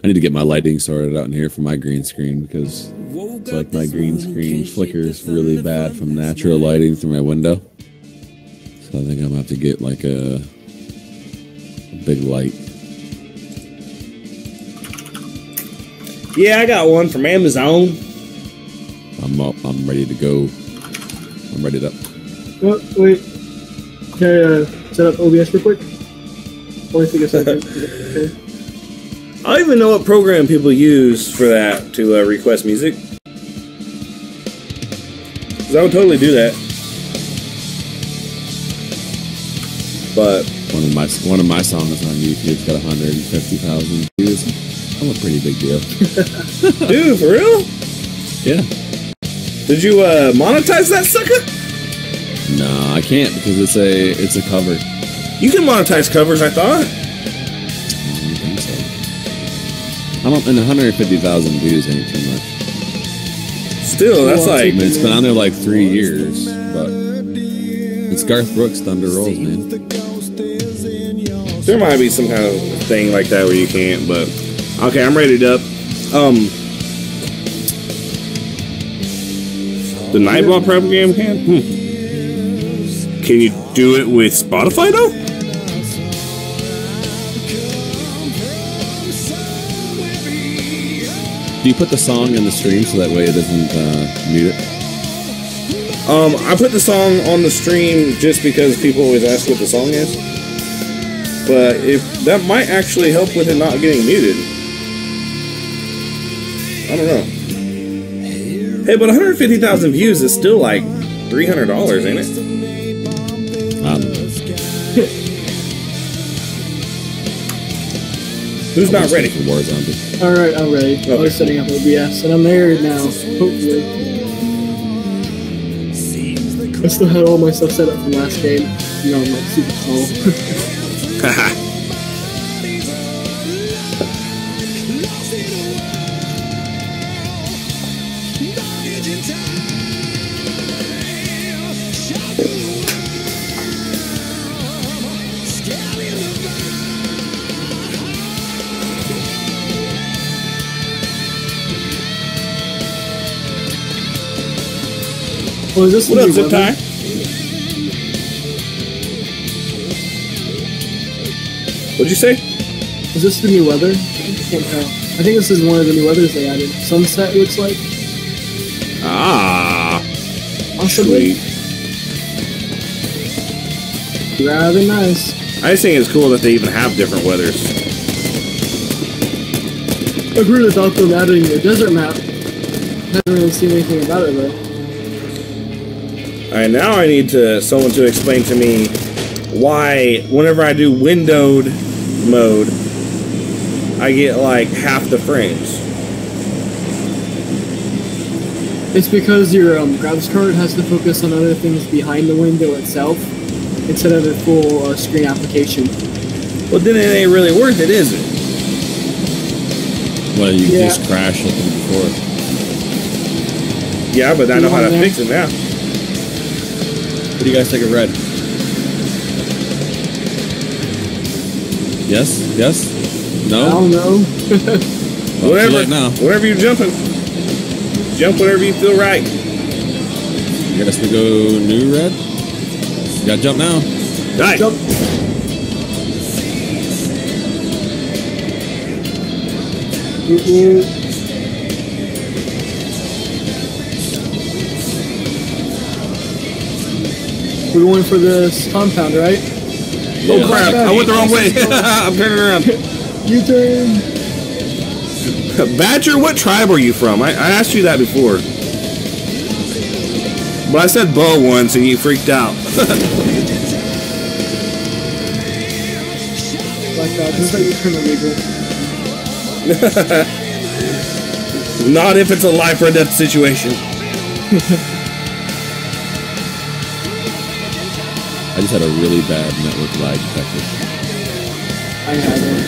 I need to get my lighting sorted out in here for my green screen because it's like my green screen flickers really bad from natural lighting through my window. So I think I'm gonna have to get like a big light. Yeah, I got one from Amazon. I'm up. I'm ready to go. I'm ready to. Oh, wait. Can I set up OBS real quick? Only take a second. Okay. I don't even know what program people use for that to request music. Because I would totally do that. But one of my songs on YouTube's got 150,000 views. I'm a pretty big deal. Dude, for real? Yeah. Did you monetize that sucker? No, I can't because it's a cover. You can monetize covers, I thought. I don't think so. And 150,000 views ain't too much. Still, that's like... I mean, it's been on there like 3 years, but it's Garth Brooks' Thunder Rolls, man. There might be some kind of thing like that where you can't, but... Okay, I'm ready to up. The Nightball program can? Can you do it with Spotify, though? Do you put the song in the stream so that way it doesn't mute it? I put the song on the stream just because people always ask what the song is. But if that might actually help with it not getting muted. I don't know. Hey, but 150,000 views is still like $300, ain't it? I don't know. Who's not ready? Alright, I'm ready. Okay. I was setting up OBS, and I'm there now, hopefully. I still had all my stuff set up from last game. You know, I'm like super slow. Haha. Oh, is this what up, Zip Tie? What'd you say? Is this the new weather? I can't tell. I think this is one of the new weathers they added. Sunset, it looks like. Ah. Possibly. Rather nice. I just think it's cool that they even have different weathers. I agree with them adding a desert map. Haven't really seen anything about it though. Alright, now I need someone to explain to me why whenever I do windowed mode, I get like half the frames. It's because your graphics card has to focus on other things behind the window itself instead of a full screen application. Well, then it ain't really worth it, is it? Well, you just crashed like before. Yeah, but I know how to fix it now. What do you guys think of red? Yes? Yes? No? I don't know. Whatever. Now. Whatever you're jumping. Jump whenever you feel right. You guys to go new red? You gotta jump now. Nice. Jump. We're going for this compound, right? Yeah. Oh crap, I went the wrong way. I'm turning around. U-turn. Badger, what tribe are you from? I asked you that before. But I said bow once and you freaked out. Like that, just like U-turn illegal. Not if it's a life or death situation. I just had a really bad network lag detector. I have it.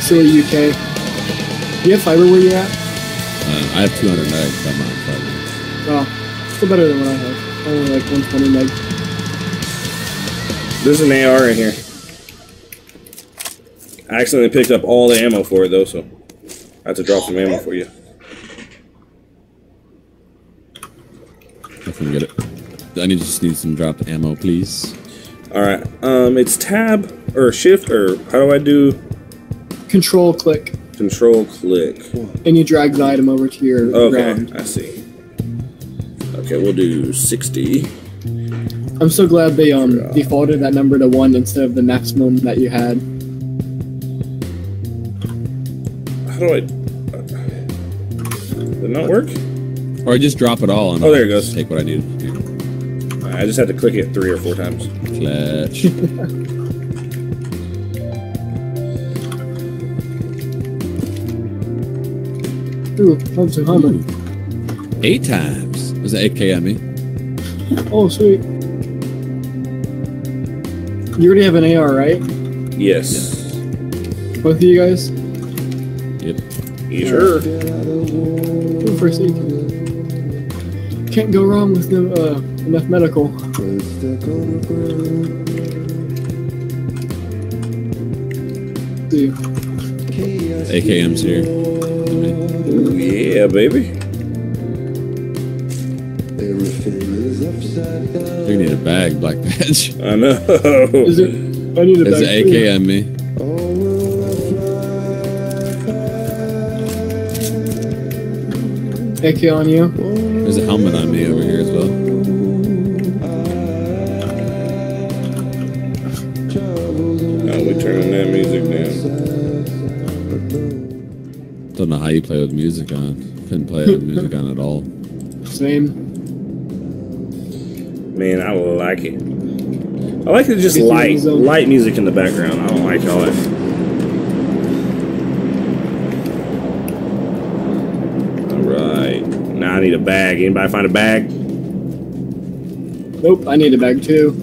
Silly UK. Do you have fiber where you're at? I have 200 megs. I'm on fiber. Oh, still better than what I have. Only like 120 meg. There's an AR in here. I accidentally picked up all the ammo for it though, so I have to drop some ammo for you. I can get it. I just need some dropped ammo, please. Alright, it's tab or shift or how do I do? Control click. Control click. And you drag the item over to your ground. I see. Okay, we'll do 60. I'm so glad they defaulted that number to 1 instead of the maximum that you had. How do I... Did it not work? Or just drop it all and there it goes. Take what I need. I just had to click it 3 or 4 times. Clutch. Ooh, I'm so humble. 8 times. Was it 8K at me? Oh, sweet. You already have an AR, right? Yes. Both of you guys? Yep. You sure? Ooh, first aid. Can't go wrong with enough medical. See. AKM's here. Ooh, yeah, baby. You need a bag, Black Badge. I know. Is it? I need a bag. There's an AKM me. AK on you. There's a helmet on me over here as well. Oh, we're turning that music down. Don't know how you play with music on. Couldn't play with music on at all. Same. Man, I like it. I like it just light music in the background. I don't like all that. Alright. Now I need a bag. Anybody find a bag? Nope, I need a bag too.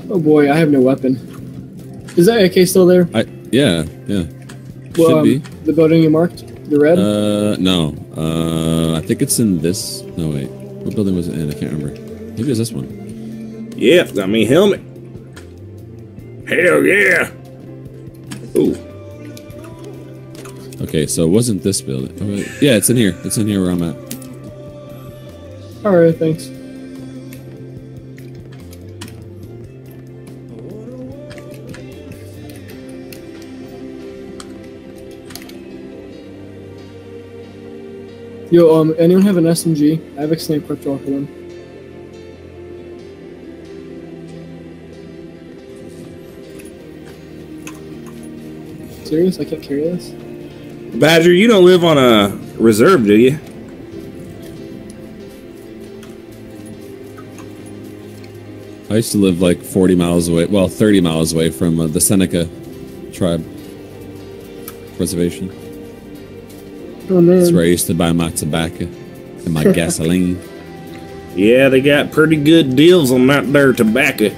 Oh boy, I have no weapon. Is that AK still there? Yeah. Well, Should be. The building you marked? The red? No. I think it's in this. No, wait. What building was it in? I can't remember. Maybe it's this one. Yeah, got me helmet. Hell yeah. Ooh. Okay, so it wasn't this building. Oh, wait. Yeah, it's in here. It's in here where I'm at. Alright, thanks. Yo, anyone have an SMG? I have a sniper equipped off of them. Serious? I can't carry this? Badger, you don't live on a reserve, do you? I used to live like 40 miles away, well, 30 miles away from the Seneca tribe reservation. Oh, man. That's where I used to buy my tobacco and my gasoline. Yeah, they got pretty good deals on that there tobacco.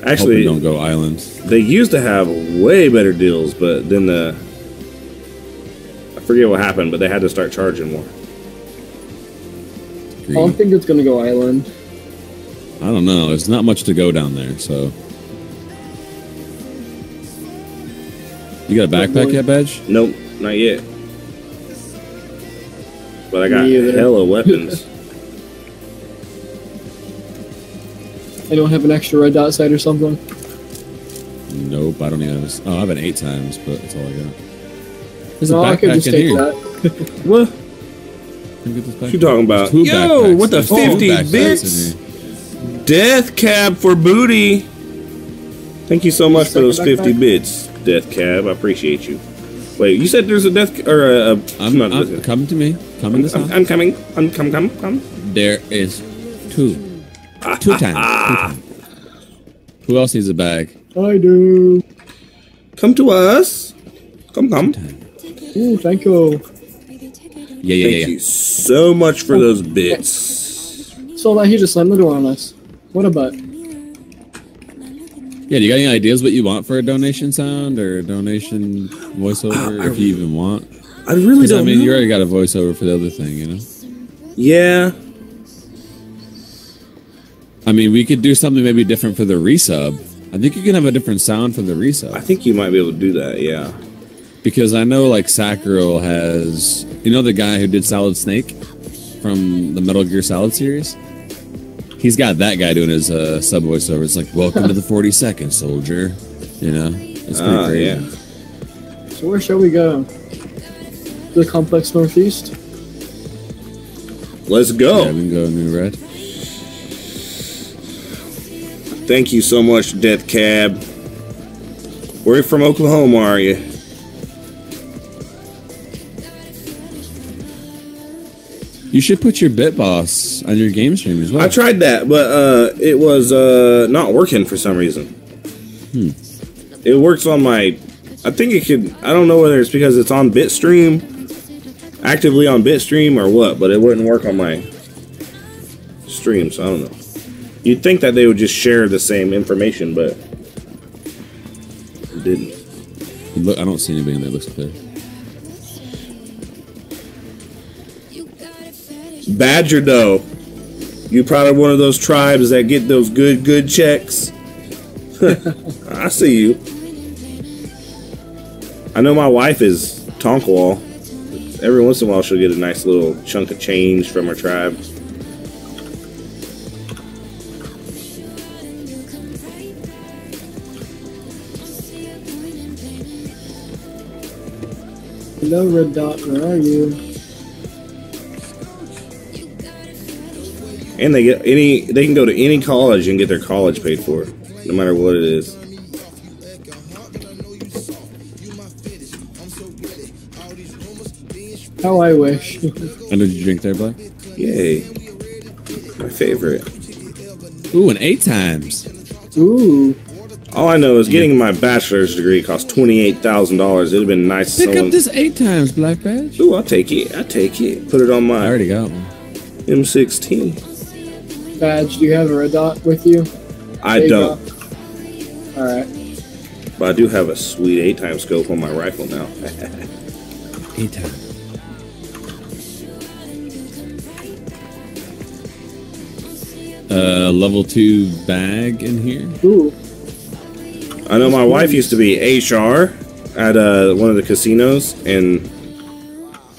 Actually, don't go islands. They used to have way better deals, but then I forget what happened, but they had to start charging more. I don't think it's gonna go island. I don't know. There's not much to go down there, so. You got a backpack yet, Badge? Nope, not yet. But I got Me either. hella weapons. I don't have an extra red dot sight or something. Nope, I don't even have. Oh, I have an 8 times, but that's all I got. There's No, a I could backpack just in take here. that. What? Can I get this What backpack? you talking about? There's 2 Yo, backpacks. what the There's 2 50 backpacks bits? in here. Death Cab for booty. Thank you so much for those Second 50 backpack? bits, Death Cab. I appreciate you. Wait, you said there's a death or a? I'm not not listening. come to me. Come in this house. I'm coming. I'm come. There is 2. 2 times. 2 times. Who else needs a bag? I do. Come to us. Come. Ooh, thank you. Yeah. Thank you so much for those bits. So that he just slammed the door on us. What about? Yeah, do you got any ideas what you want for a donation sound or a donation voiceover, if you even want? I really 'Cause, don't I mean, know. you already got a voiceover for the other thing, you know? Yeah. I mean, we could do something maybe different for the resub. I think you can have a different sound for the resub. I think you might be able to do that, yeah. Because I know, like, Sakura has... You know the guy who did Solid Snake from the Metal Gear Solid series? He's got that guy doing his sub voiceover. It's like, welcome to the 42nd, soldier. You know? It's pretty crazy. Yeah. So where shall we go? The complex northeast? Let's go. Yeah, we can go New Red. Thank you so much, Death Cab. Where you from Oklahoma, are you? You should put your Bit Boss on your game stream as well. I tried that, but it was not working for some reason. It works on my... I think it could... I don't know whether it's because it's on Bitstream, actively on Bitstream or what, but it wouldn't work on my stream, so I don't know. You'd think that they would just share the same information, but it didn't. Look, I don't see anybody in there. Looks clear. Badger, though. You probably one of those tribes that get those good checks. I see you. I know my wife is Tonkwall. Every once in a while she'll get a nice little chunk of change from her tribe. Hello, Red Dot. Where are you? And they can go to any college and get their college paid for, no matter what it is. How I wish. And did you drink there, Black? Yay. My favorite. Ooh, an 8 times. Ooh. All I know is getting my bachelor's degree cost $28,000. It'd have been nice. Pick up this 8 times, Black Badge. Ooh, I'll take it. Put it on my... I already got one. M16. Badge, do you have a Red Dot with you? I don't. Alright. But I do have a sweet 8-time scope on my rifle now. 8 times. Level 2 bag in here. Ooh. I know my wife used to be HR at one of the casinos, and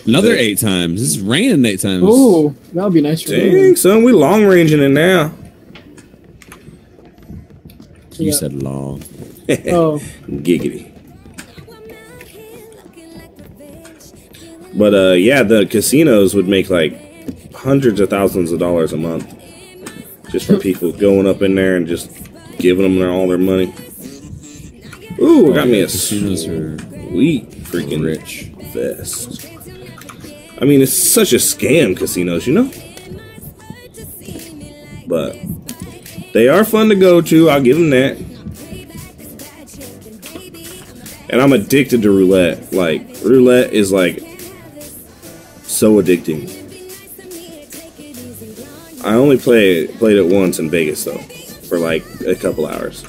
another 8 times. This is raining 8 times. Ooh, that would be nice for you. Dang, son, we long ranging it now. You said long. Oh. Giggity. But yeah, the casinos would make like hundreds of thousands of dollars a month just for people going up in there and just giving them all their money. Ooh, got me a casinos are sweet freaking rich vest. I mean, it's such a scam, casinos, you know? But they are fun to go to, I'll give them that. And I'm addicted to roulette. Like, roulette is like so addicting. I only played it once in Vegas though, for like a couple hours.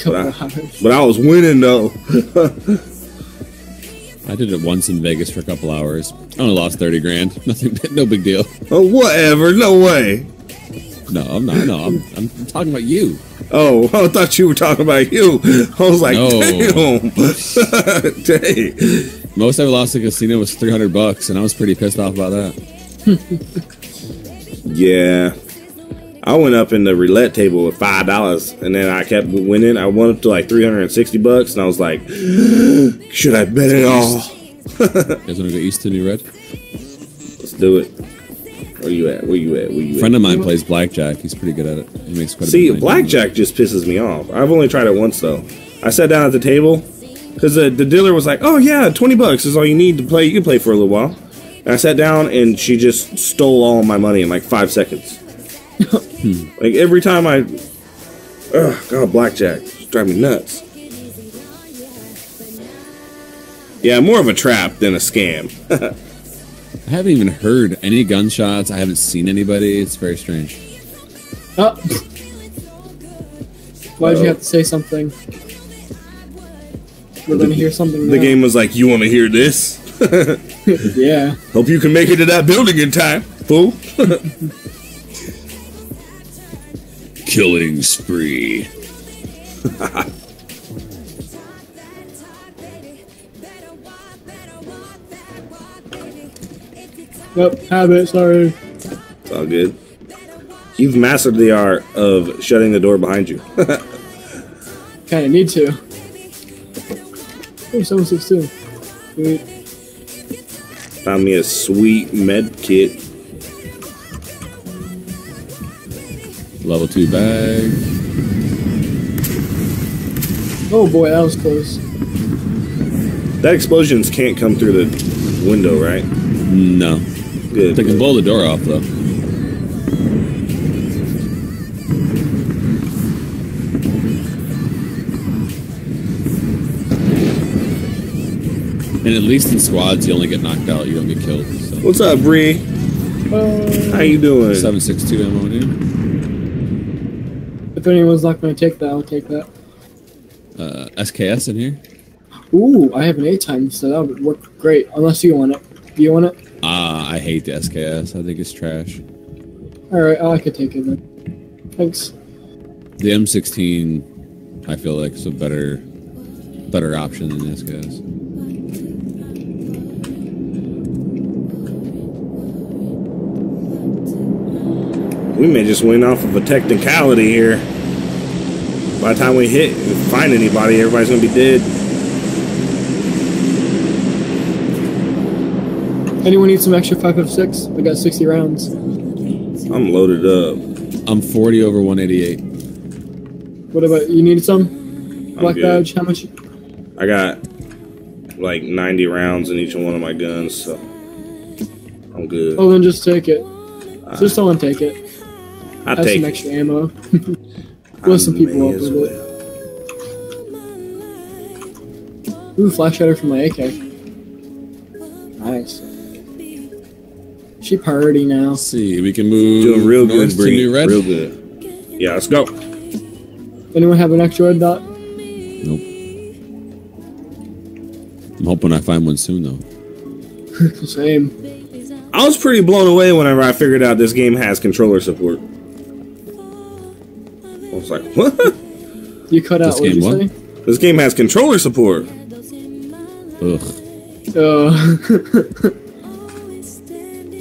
But I was winning though. I did it once in Vegas for a couple hours. I only lost 30 grand. Nothing, no big deal. Oh, whatever. No way. No, I'm not. No, I'm talking about you. Oh, I thought you were talking about you. I was like, no. Damn. Dang. Most I lost at a casino was $300, and I was pretty pissed off about that. Yeah. I went up in the roulette table with $5, and then I kept winning. I went up to like $360, and I was like, should I bet it all? You guys want to go east to New Red? Let's do it. Where you at? Where you at? Where you at? A friend of mine plays blackjack. He's pretty good at it. He makes quite a See, bit of money. blackjack just pisses me off. I've only tried it once though. I sat down at the table because the dealer was like, "Oh yeah, $20 is all you need to play. You can play for a little while." And I sat down and she just stole all my money in like 5 seconds. Like every time God, blackjack it's driving me nuts. Yeah, more of a trap than a scam. I haven't even heard any gunshots. I haven't seen anybody. It's very strange. Oh. Why'd you have to say something? We're gonna hear something now. The game was like, you want to hear this? Yeah. Hope you can make it to that building in time, fool. Killing spree. Nope, habit, sorry. It's all good. You've mastered the art of shutting the door behind you. Kinda need to. Oh, 762. Sweet. Found me a sweet med kit. Level 2 bag. Oh boy, that was close. That explosions can't come through the window, right? No. Good. They can blow the door off, though. And at least in squads, you only get knocked out. You don't get killed. So. What's up, Bree? How you doing? 7.62 ammo in here. If anyone's not going to take that, I'll take that. SKS in here. Ooh, I have an 8 times, so that would work great. Unless you want it. Do you want it? I hate the SKS. I think it's trash. Alright, I could take it then. Thanks. The M16, I feel like, is a better option than the SKS. We may just win off of a technicality here. By the time we find anybody, everybody's gonna be dead. Anyone need some extra 5.56? I got 60 rounds. I'm loaded up. I'm 40 over 188. What about you? Need some? Black good. badge? How much? I got like 90 rounds in each one of my guns, so I'm good. Oh, then just take it. Just someone take it. I'll Have take some it. extra ammo. Blow some people up with it. Ooh, flash hider from my AK. Nice. She party now. Let's see, we can move. Doing real north good, to Bree. New Red. Real good. Yeah, let's go. Anyone have an extra red dot? Nope. I'm hoping I find one soon, though. Same. I was pretty blown away whenever I figured out this game has controller support. I was like, what? You cut out, what did you say? This game has controller support. Ugh.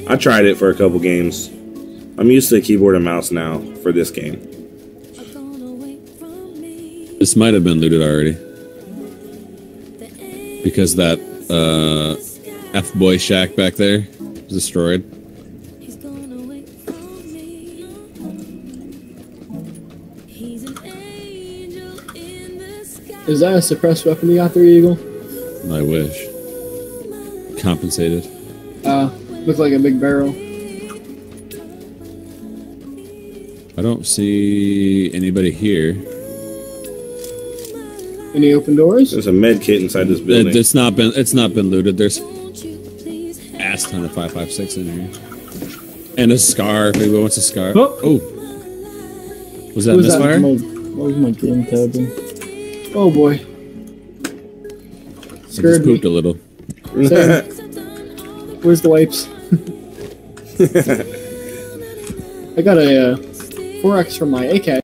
I tried it for a couple games. I'm used to keyboard and mouse now for this game. This might have been looted already. Because that F-boy shack back there was destroyed. Is that a suppressed weapon you got there, Eagle? I wish. Compensated. Looked like a big barrel. I don't see anybody here. Any open doors? There's a med kit inside this building. It's not been looted. There's ass ton of 5.56 in here. And a scar. If anyone wants a scar. Oh. Was that misfire? What was my game tabbing? Oh boy. I just pooped a little. Where's the wipes? I got a 4X from my AK.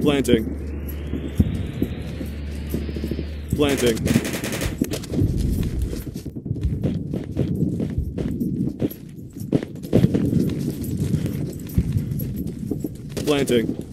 Planting. Planting. Planting.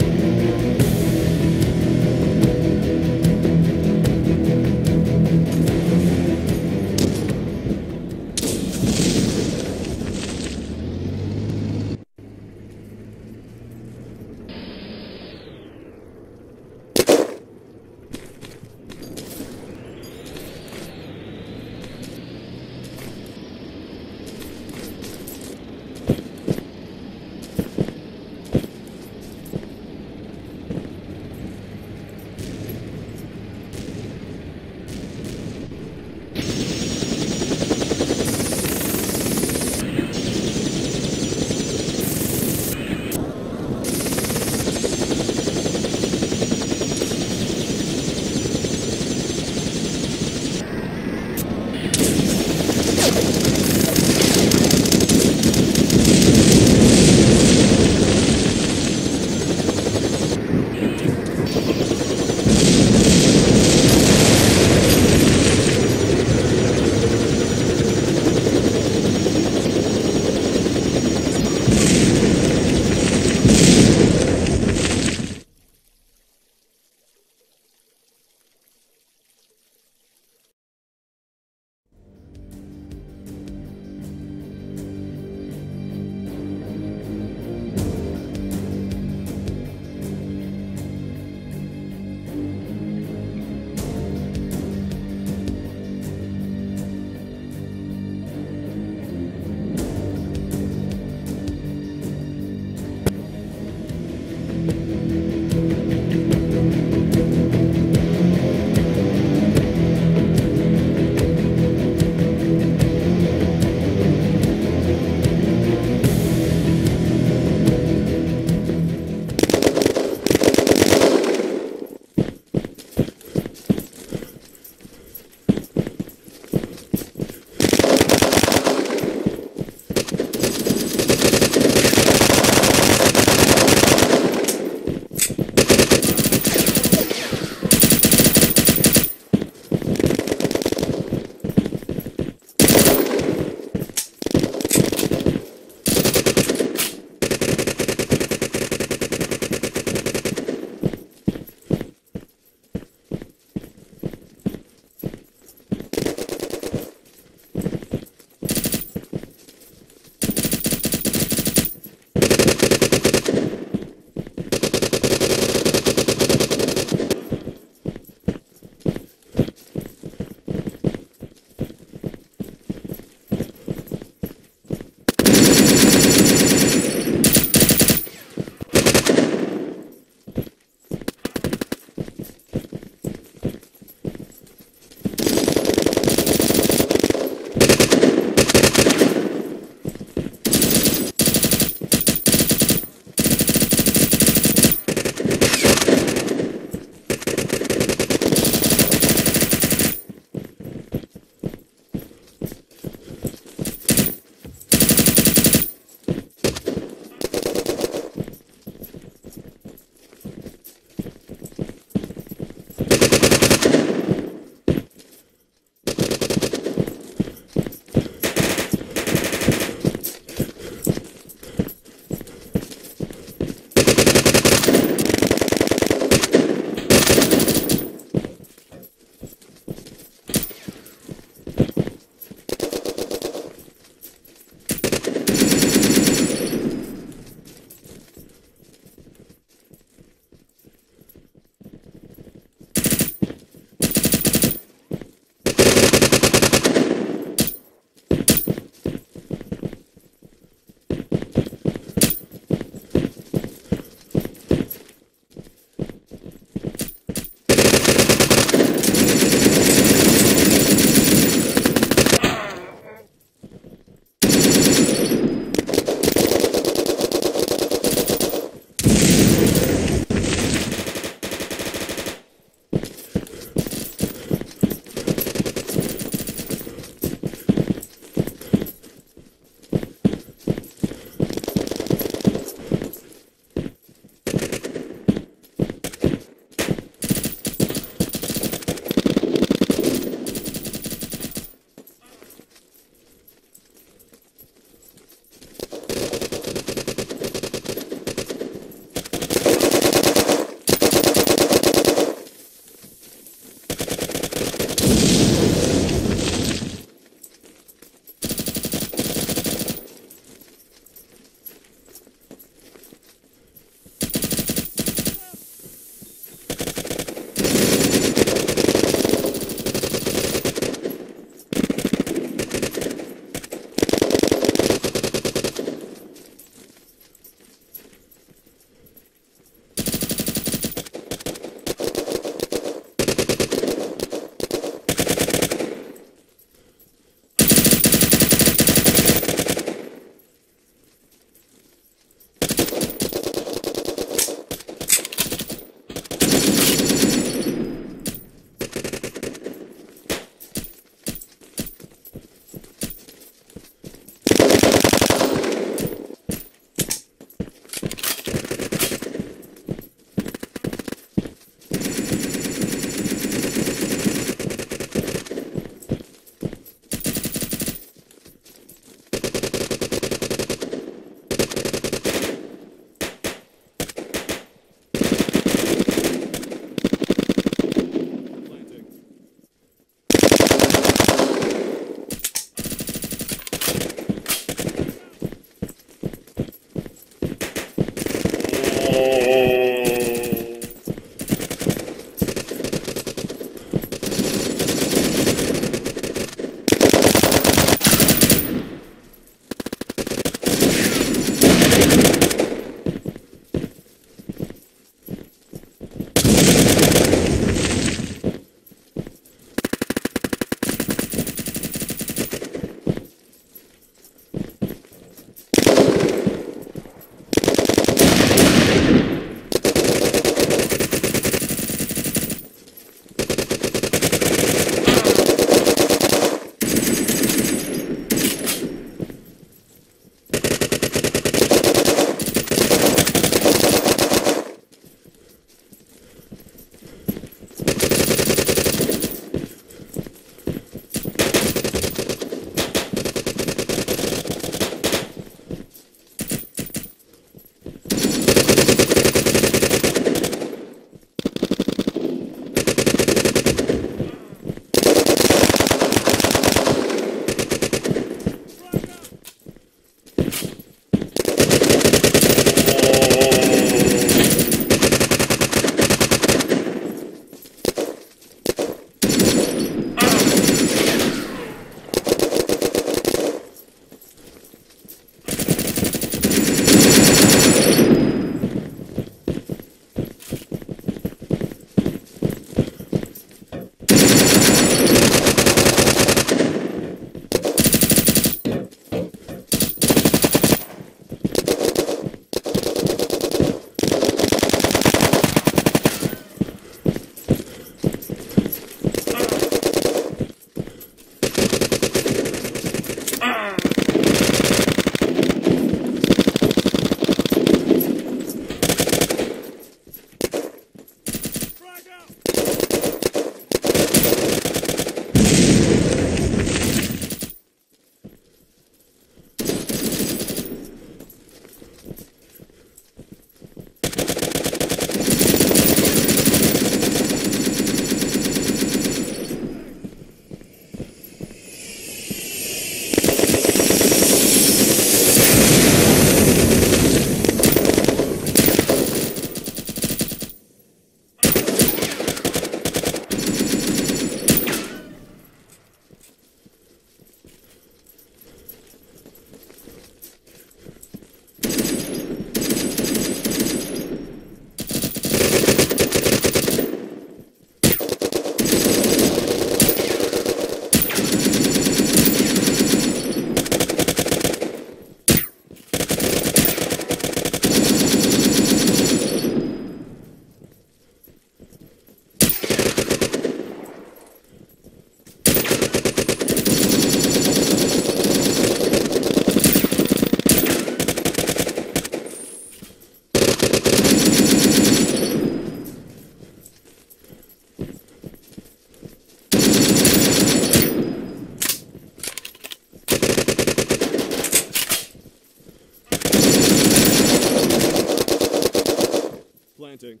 Planting.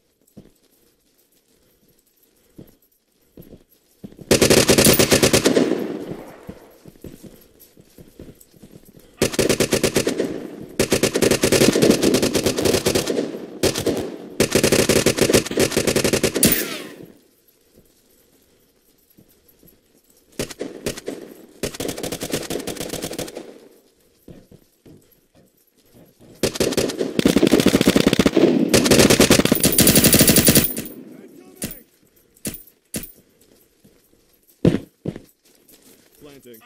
Planting.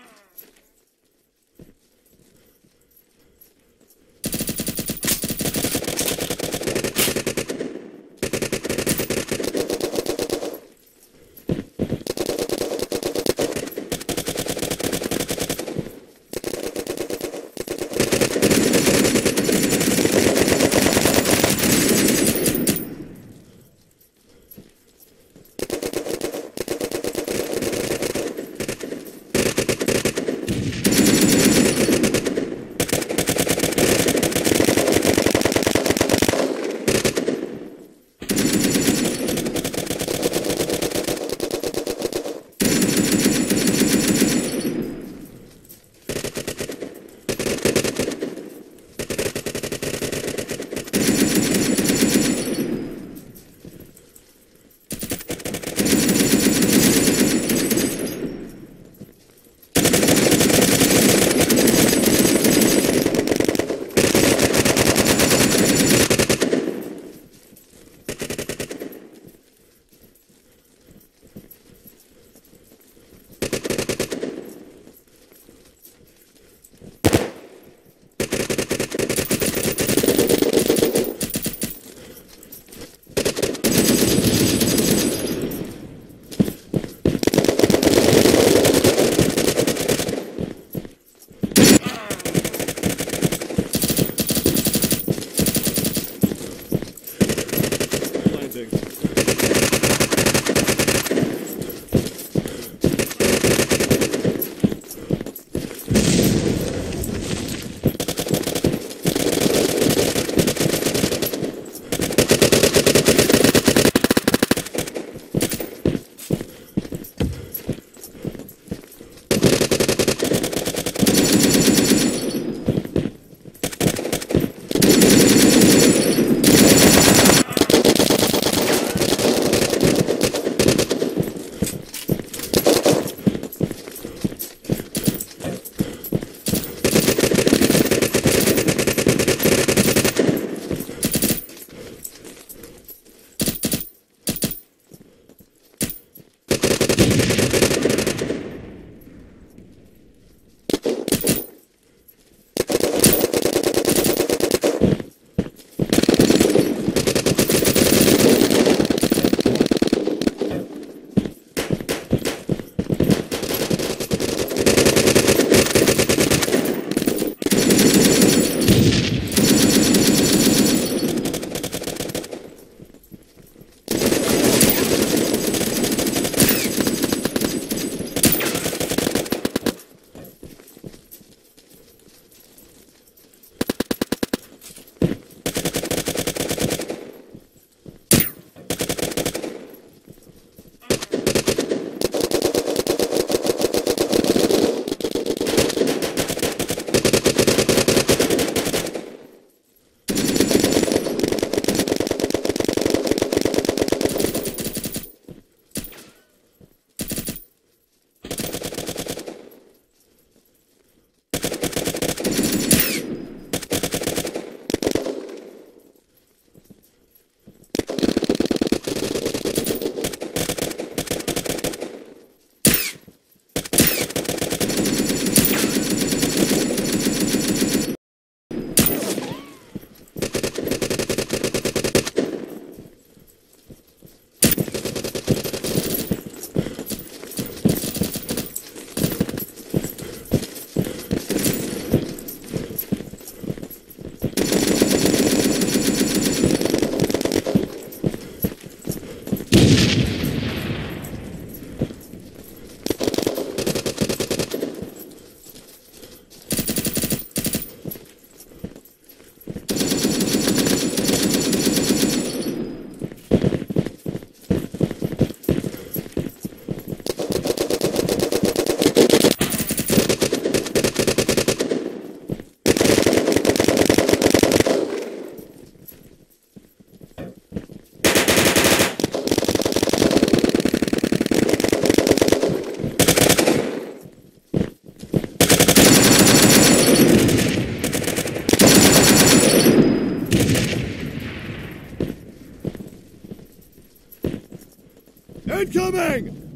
Incoming!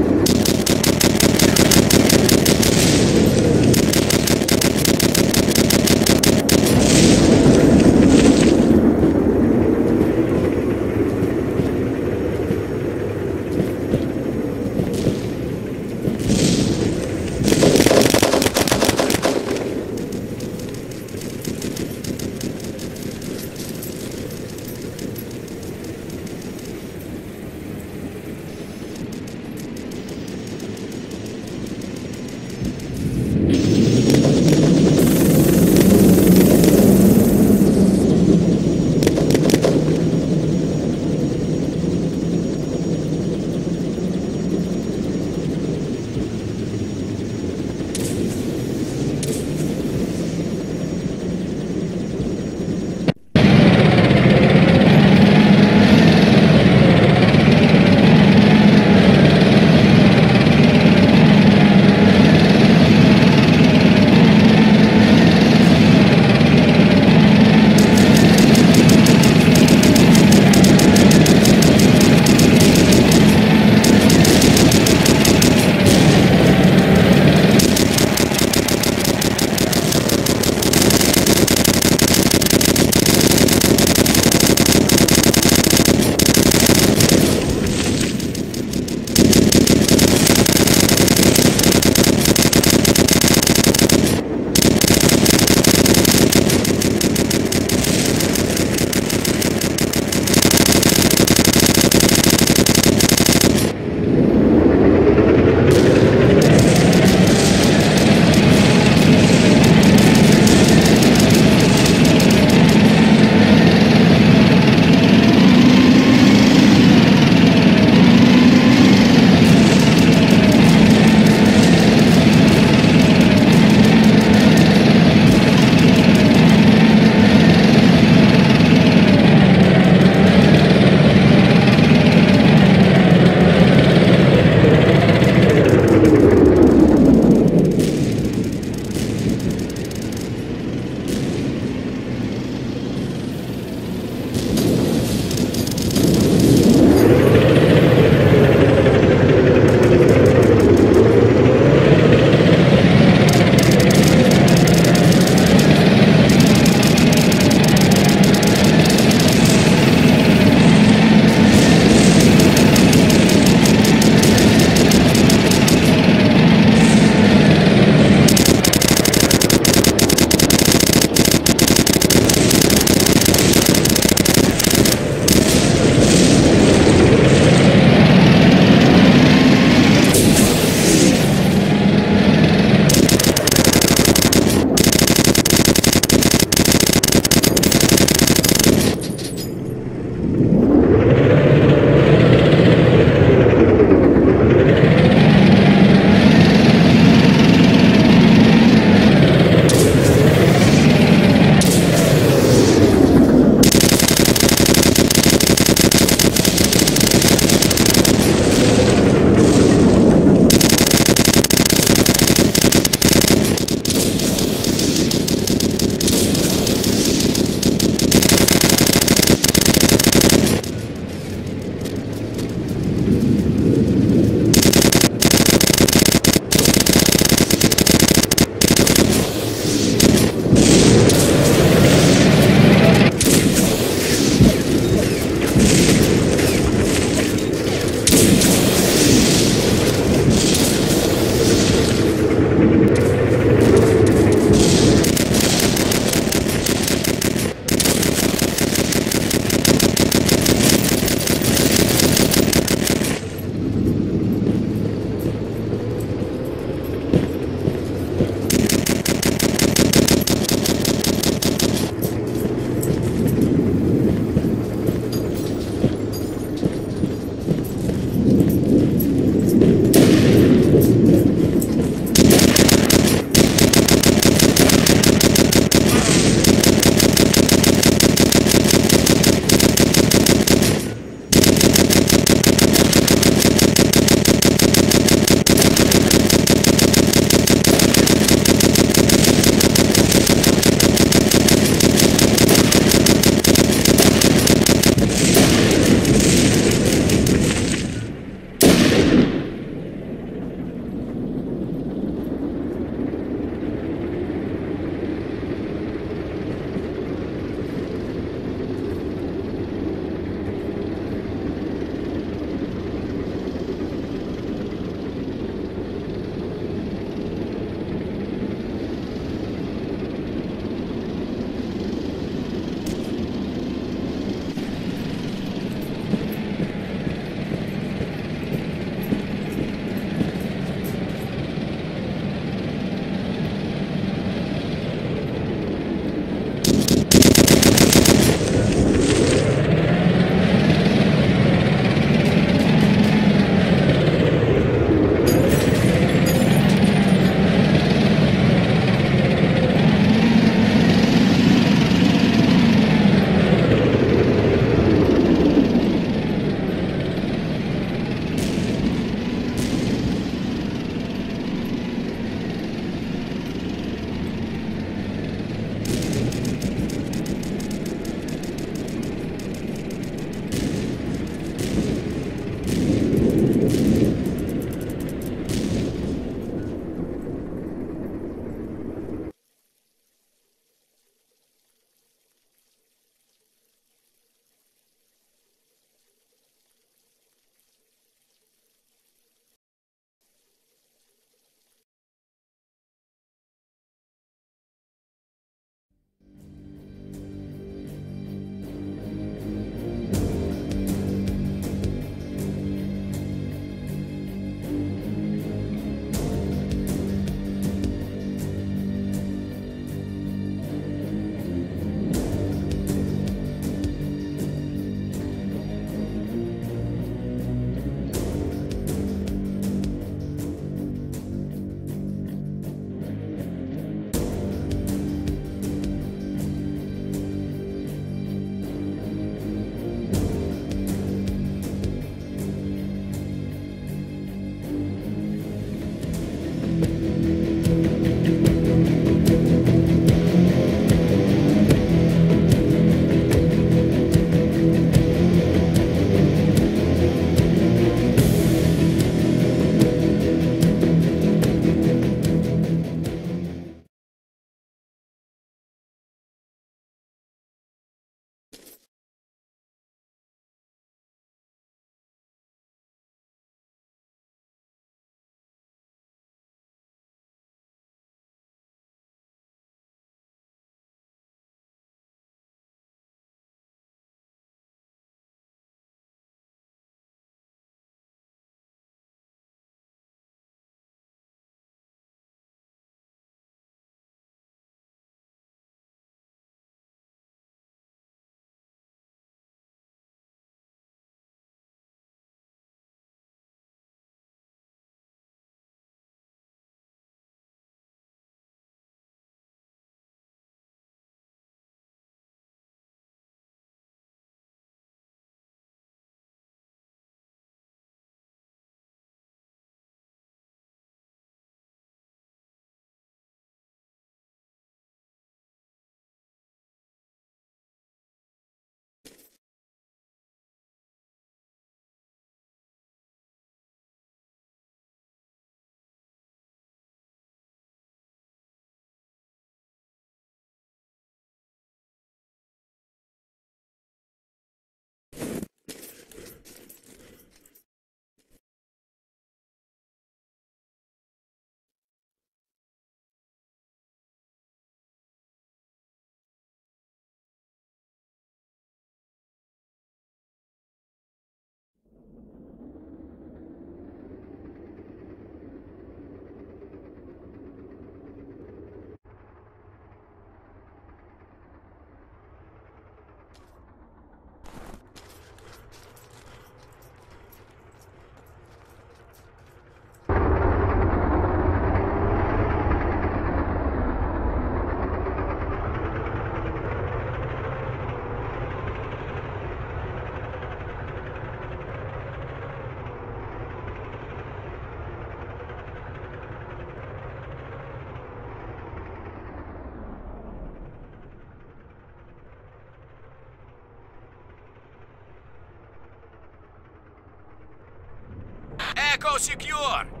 Echo secure.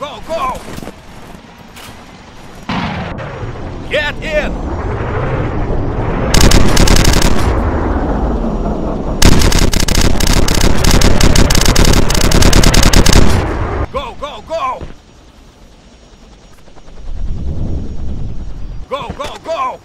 go, go! Get in! Go, go, go! Go, go, go!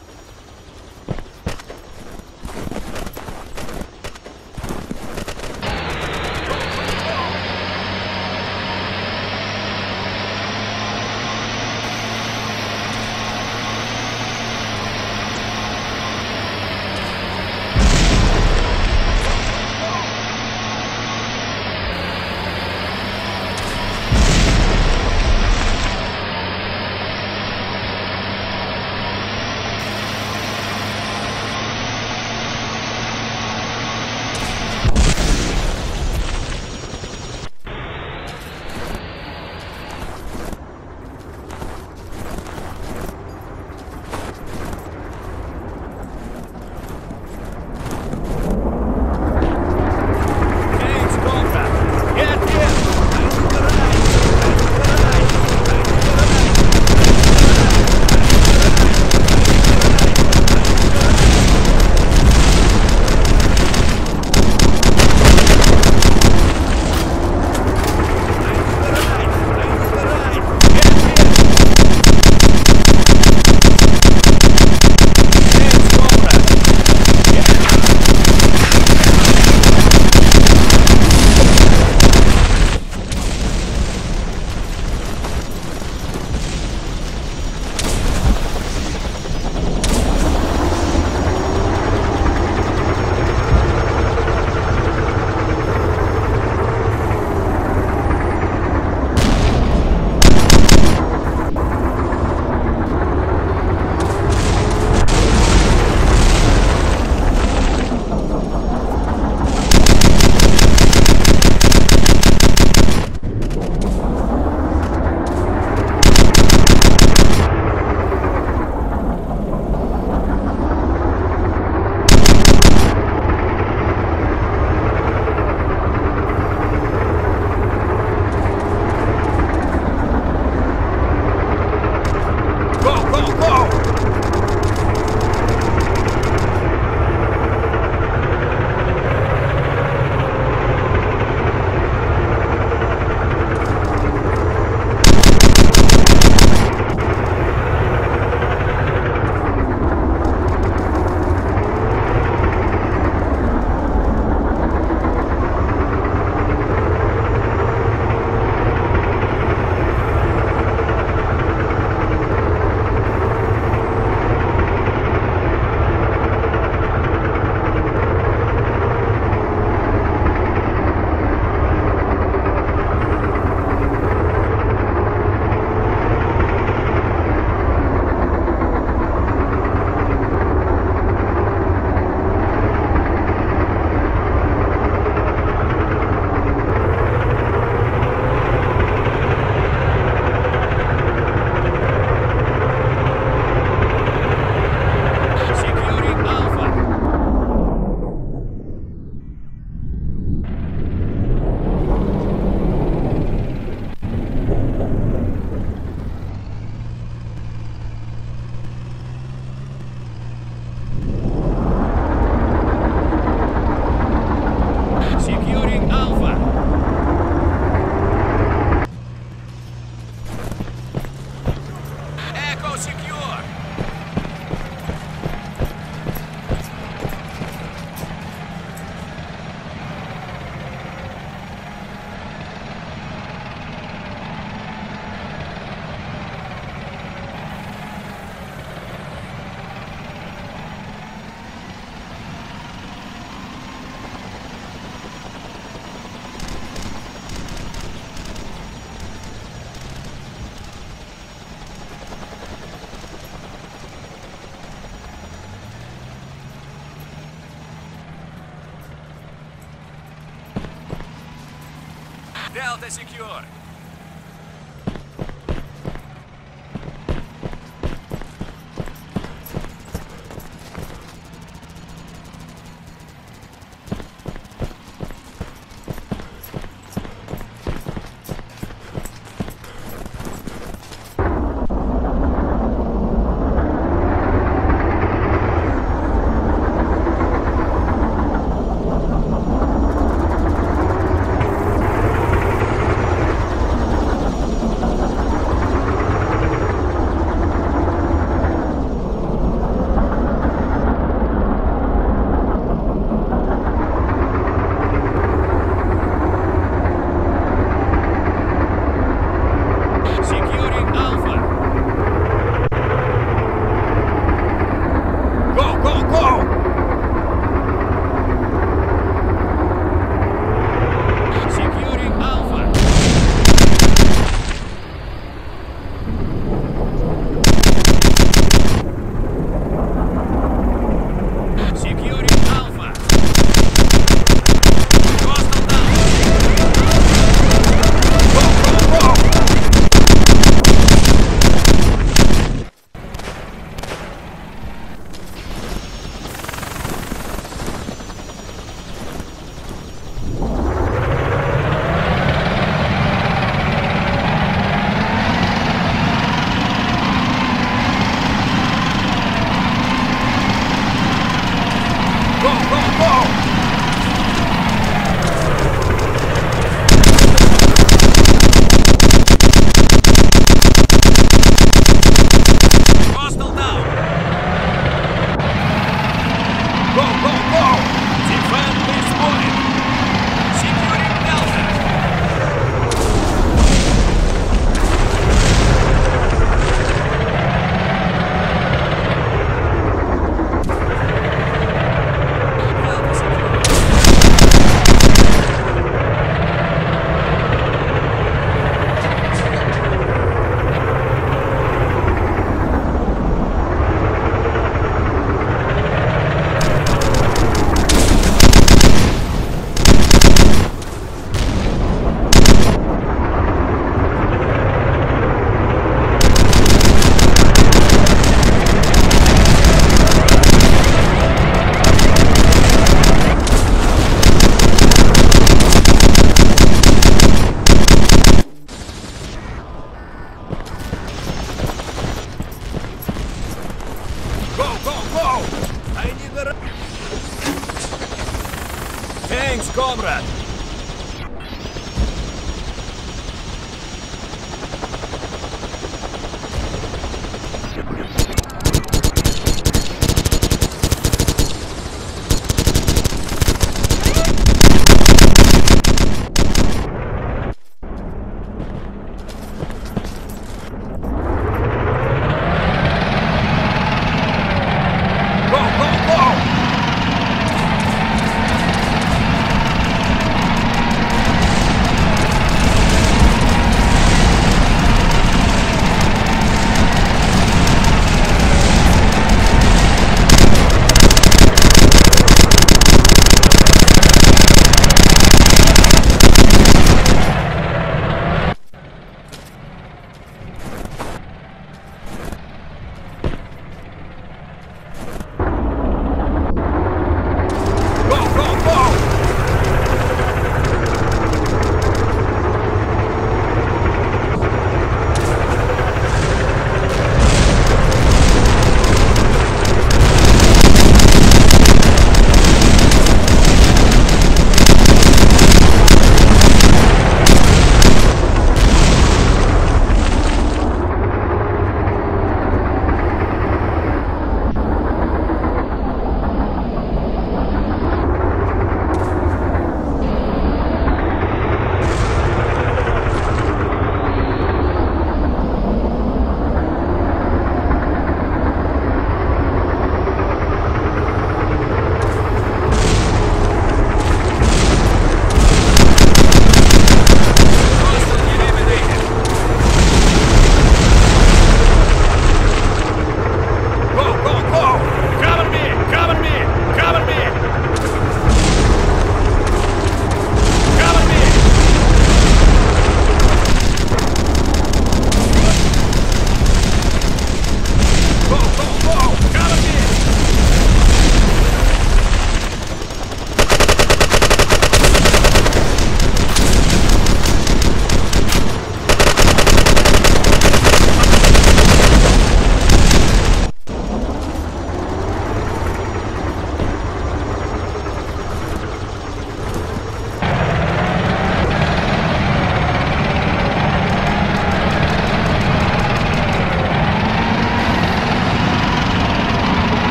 Delta secure.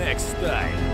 next time.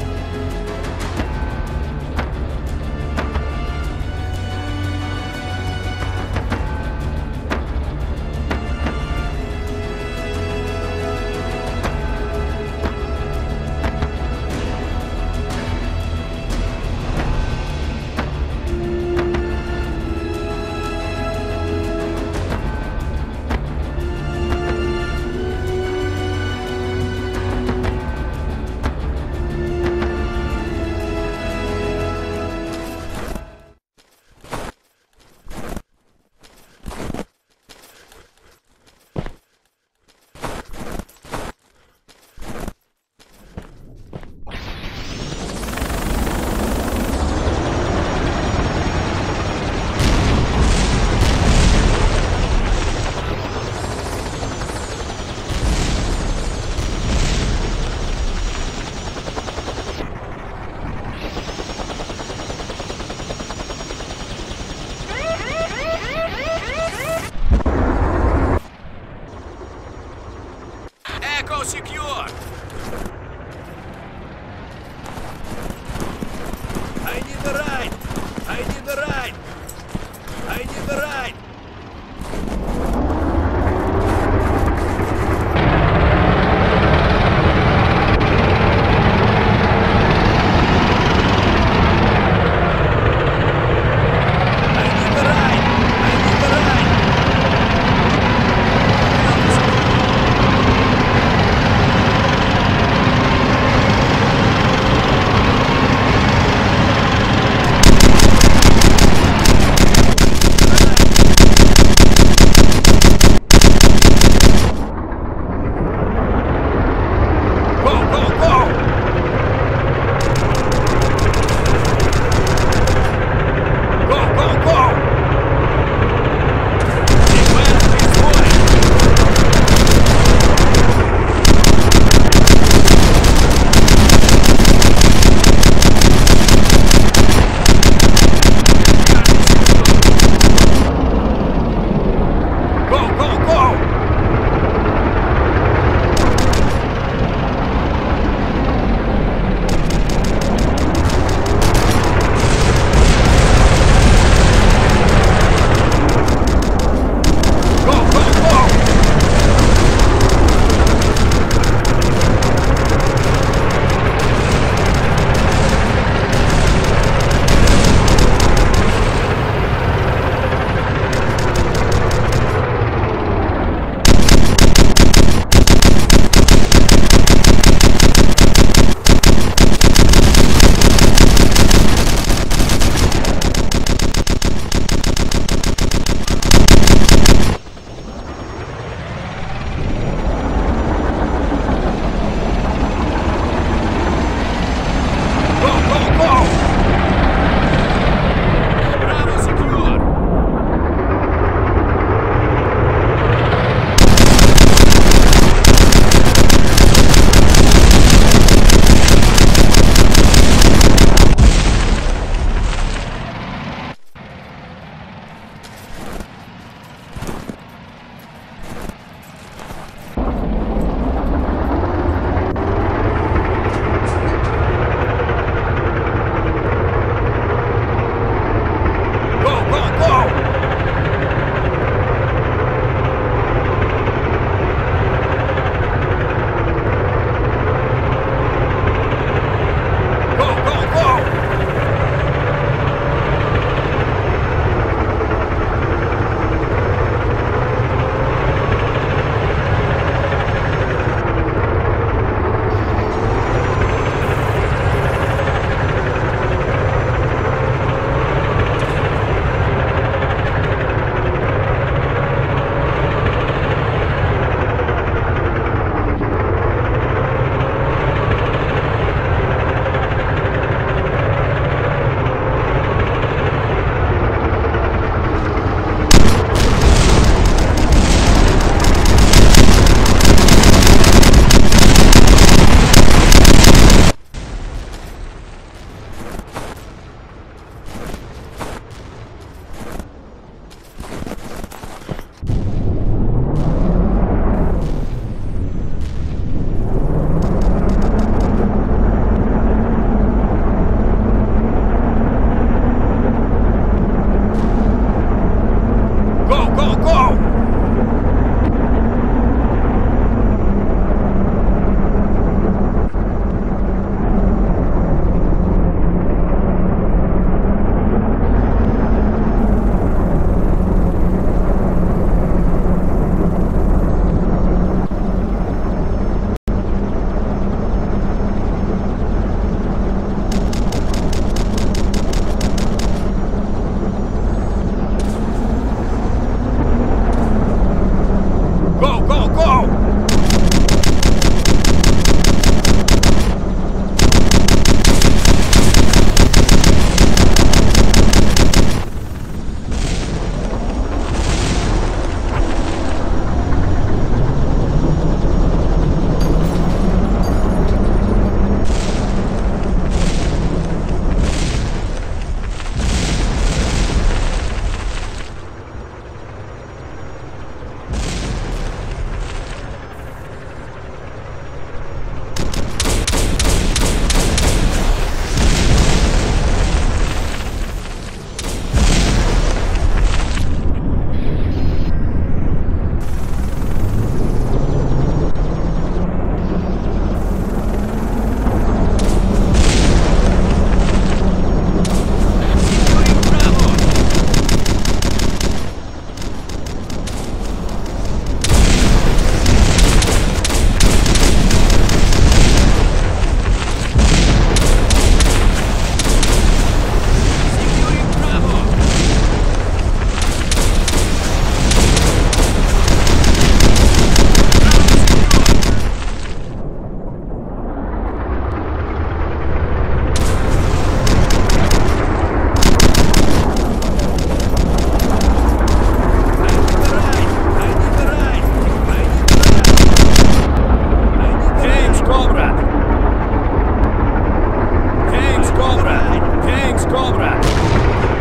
comrade!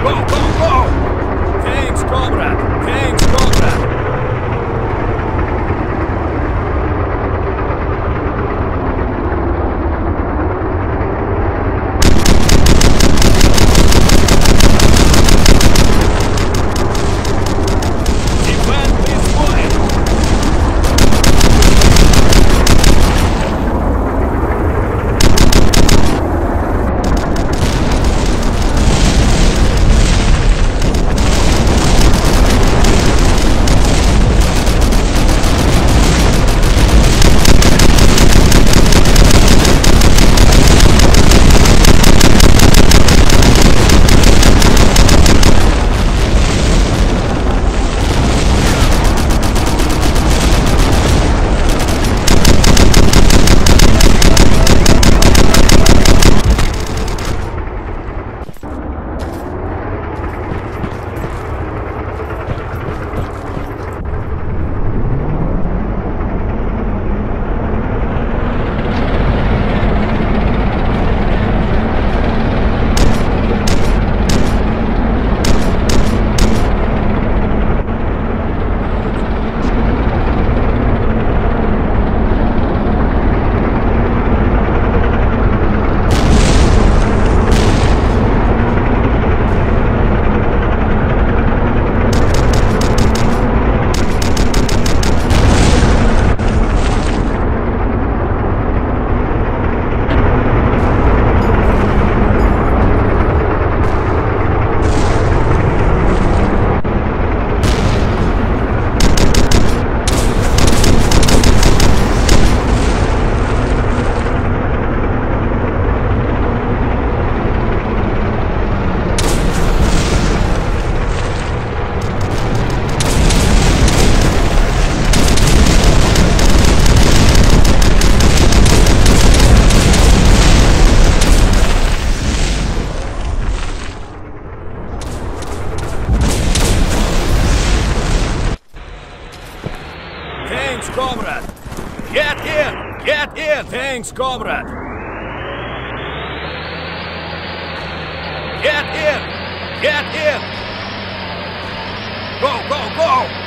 Go, go, go! Thanks, comrade! Thanks, comrade! Comrade! Get in! Get in! Thanks, comrade! Get in! Get in! Go, go, go!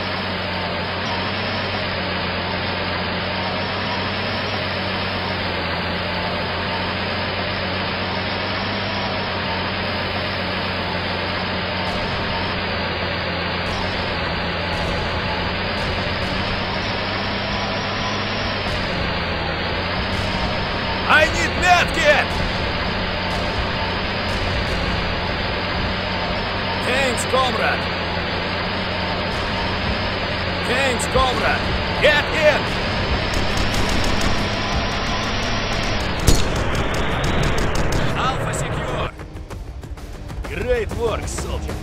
I need medkit! Thanks, comrade! Thanks, comrade! Get in! Alpha secure! Great work, soldier!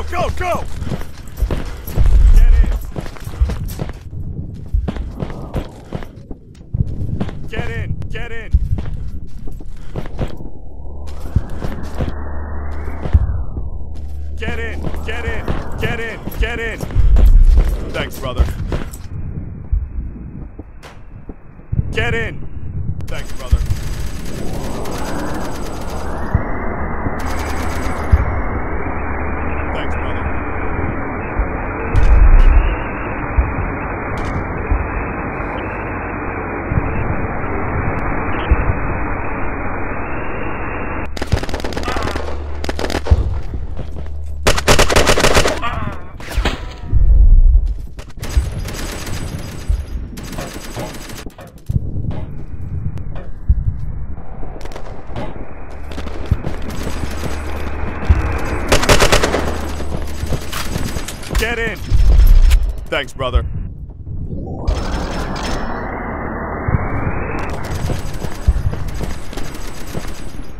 Go, go, go! Get in! Get in! Get in! Get in! Get in! Get in! Thanks, brother. Get in! Thanks, brother. Thanks, brother. Get in! Thanks, brother.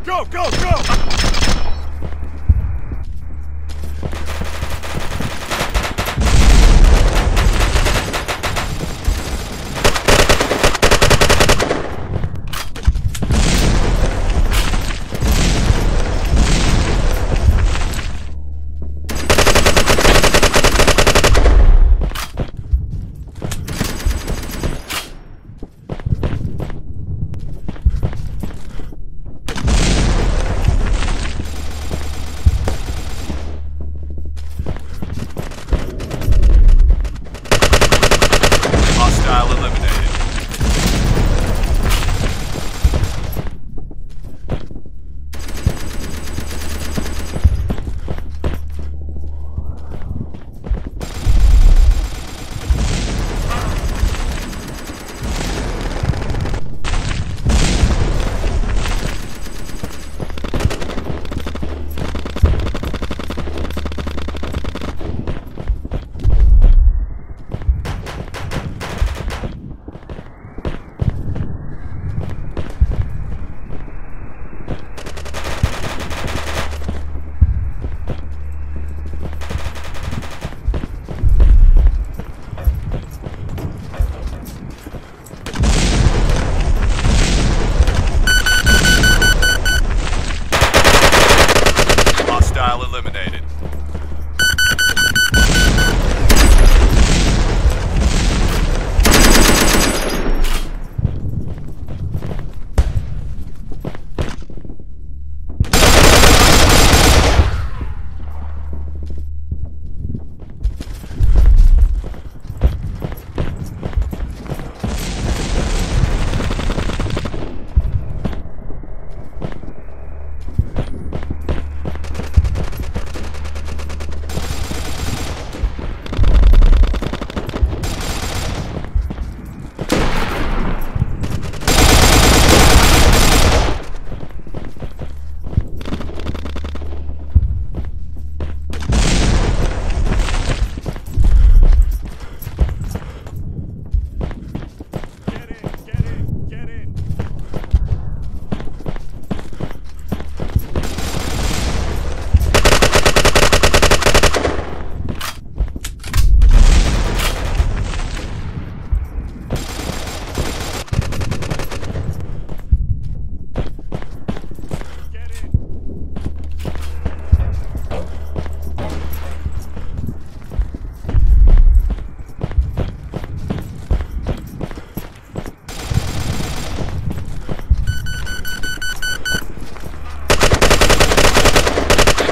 Go, go, go! Hostile eliminated. Hostile eliminated.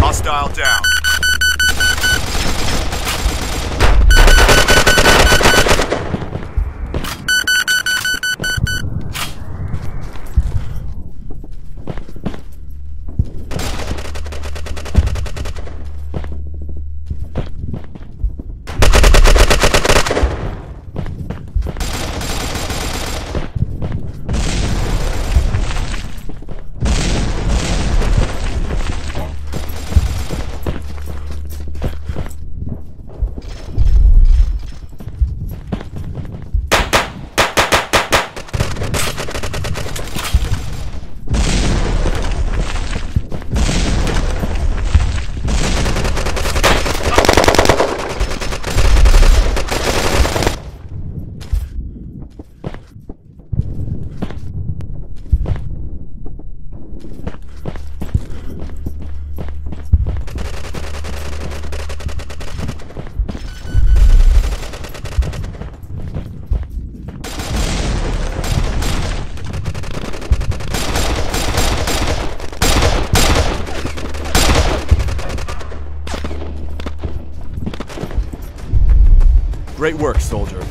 Hostile down. Great work, soldier.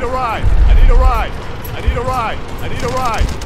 need a ride. I need a ride. I need a ride. I need a ride.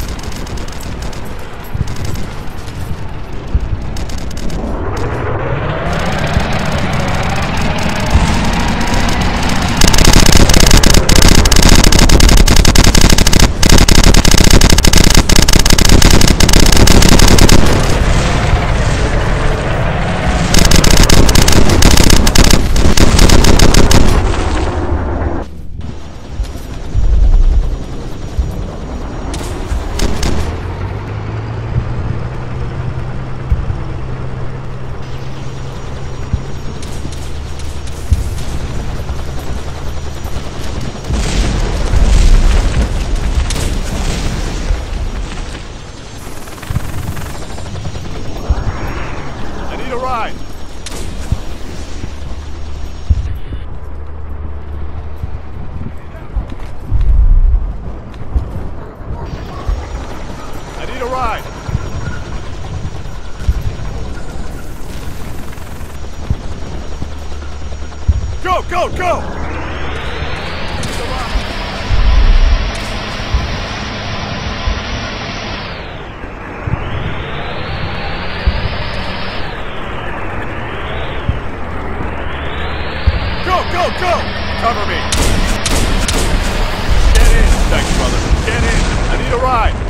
Go, go, go! Go, go, go! Cover me! Get in! Thanks, brother. Get in! I need a ride!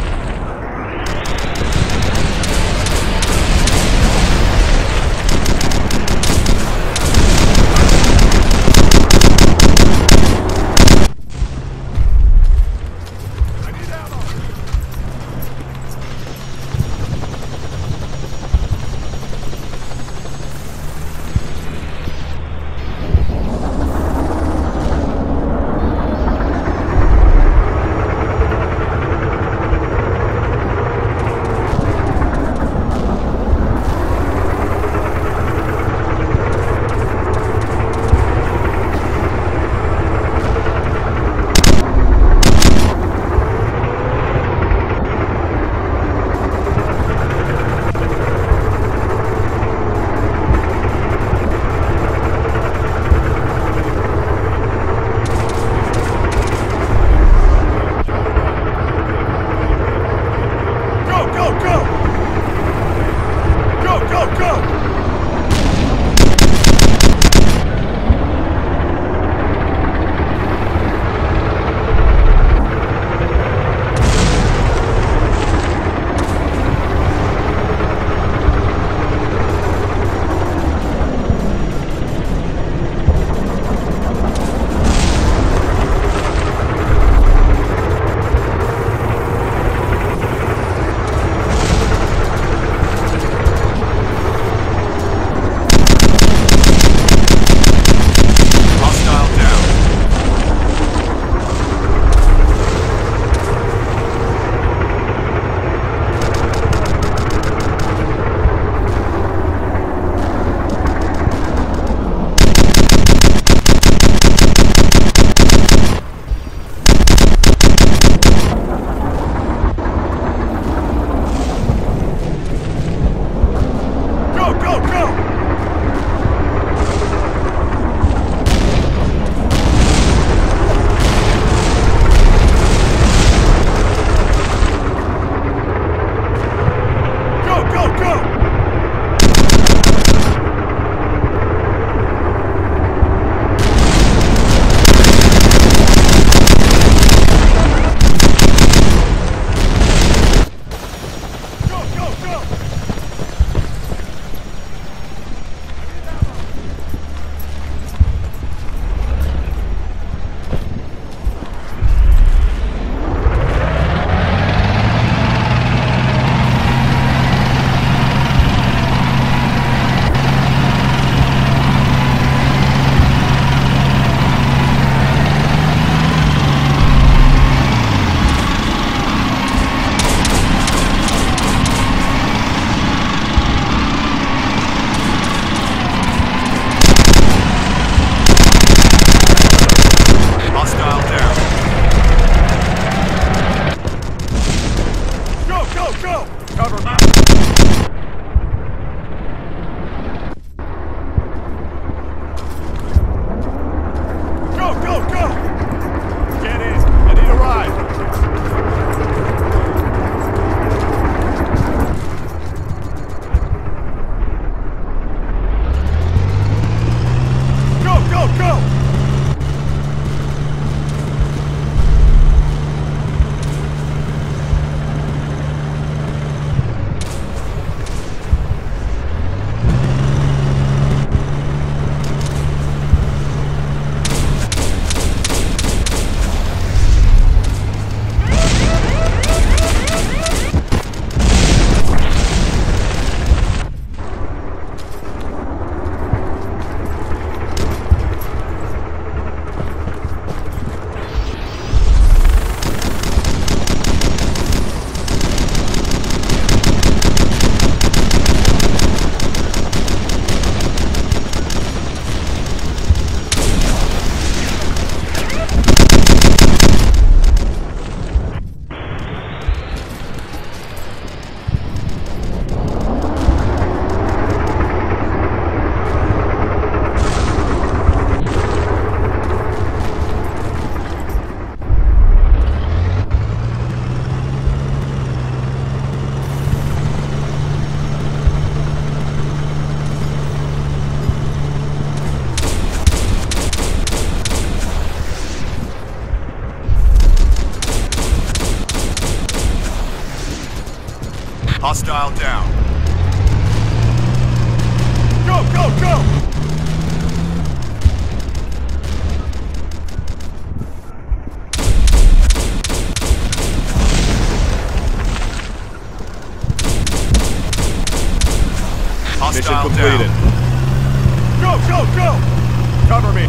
Hostile down. Go, go, go! Mission completed. Go, go, go! Cover me.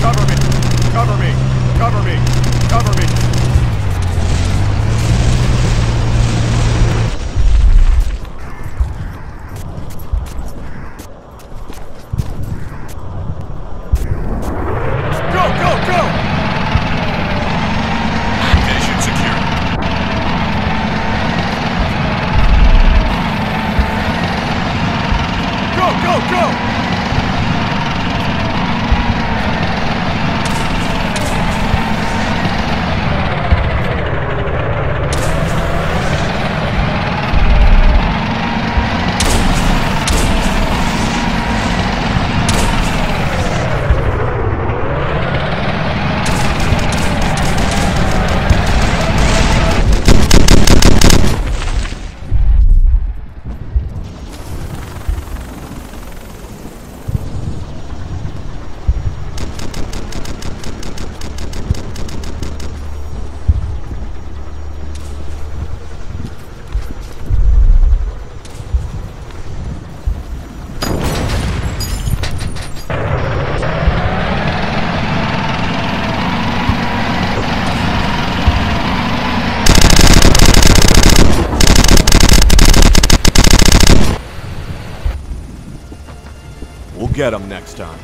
Cover me! Cover me! Cover me! Cover me! Go, go, go! Location secure. Go, go, go! We'll get them next time.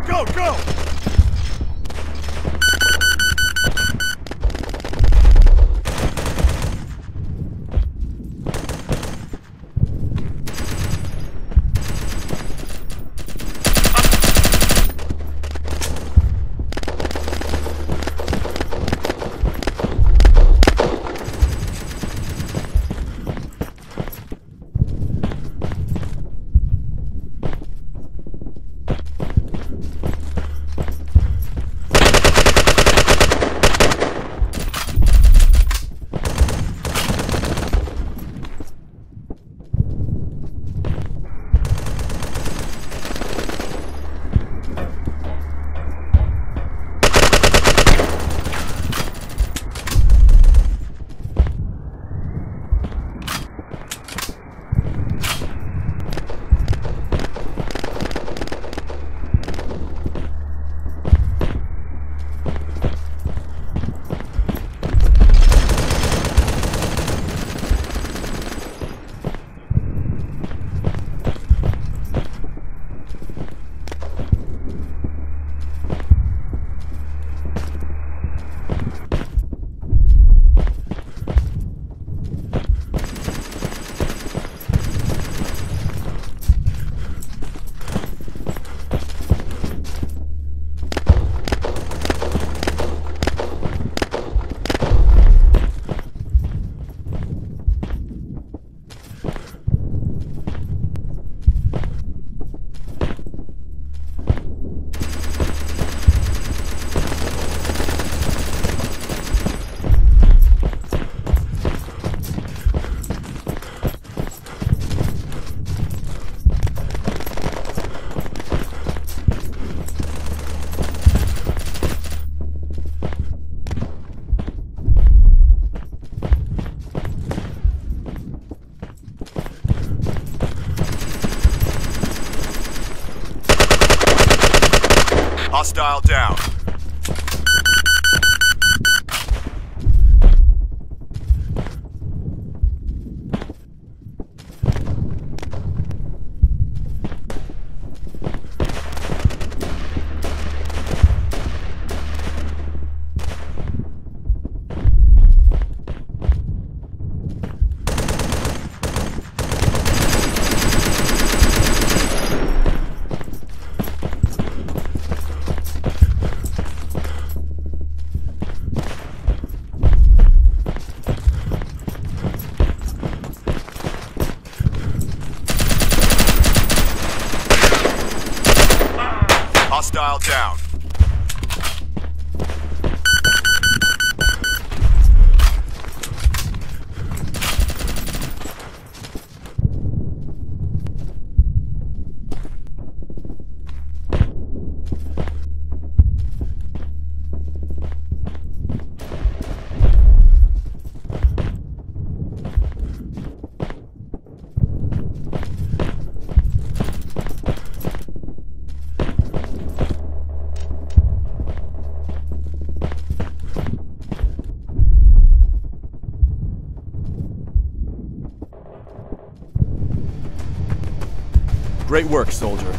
Go, go! Hostile down. Hostile down. Great work, soldier.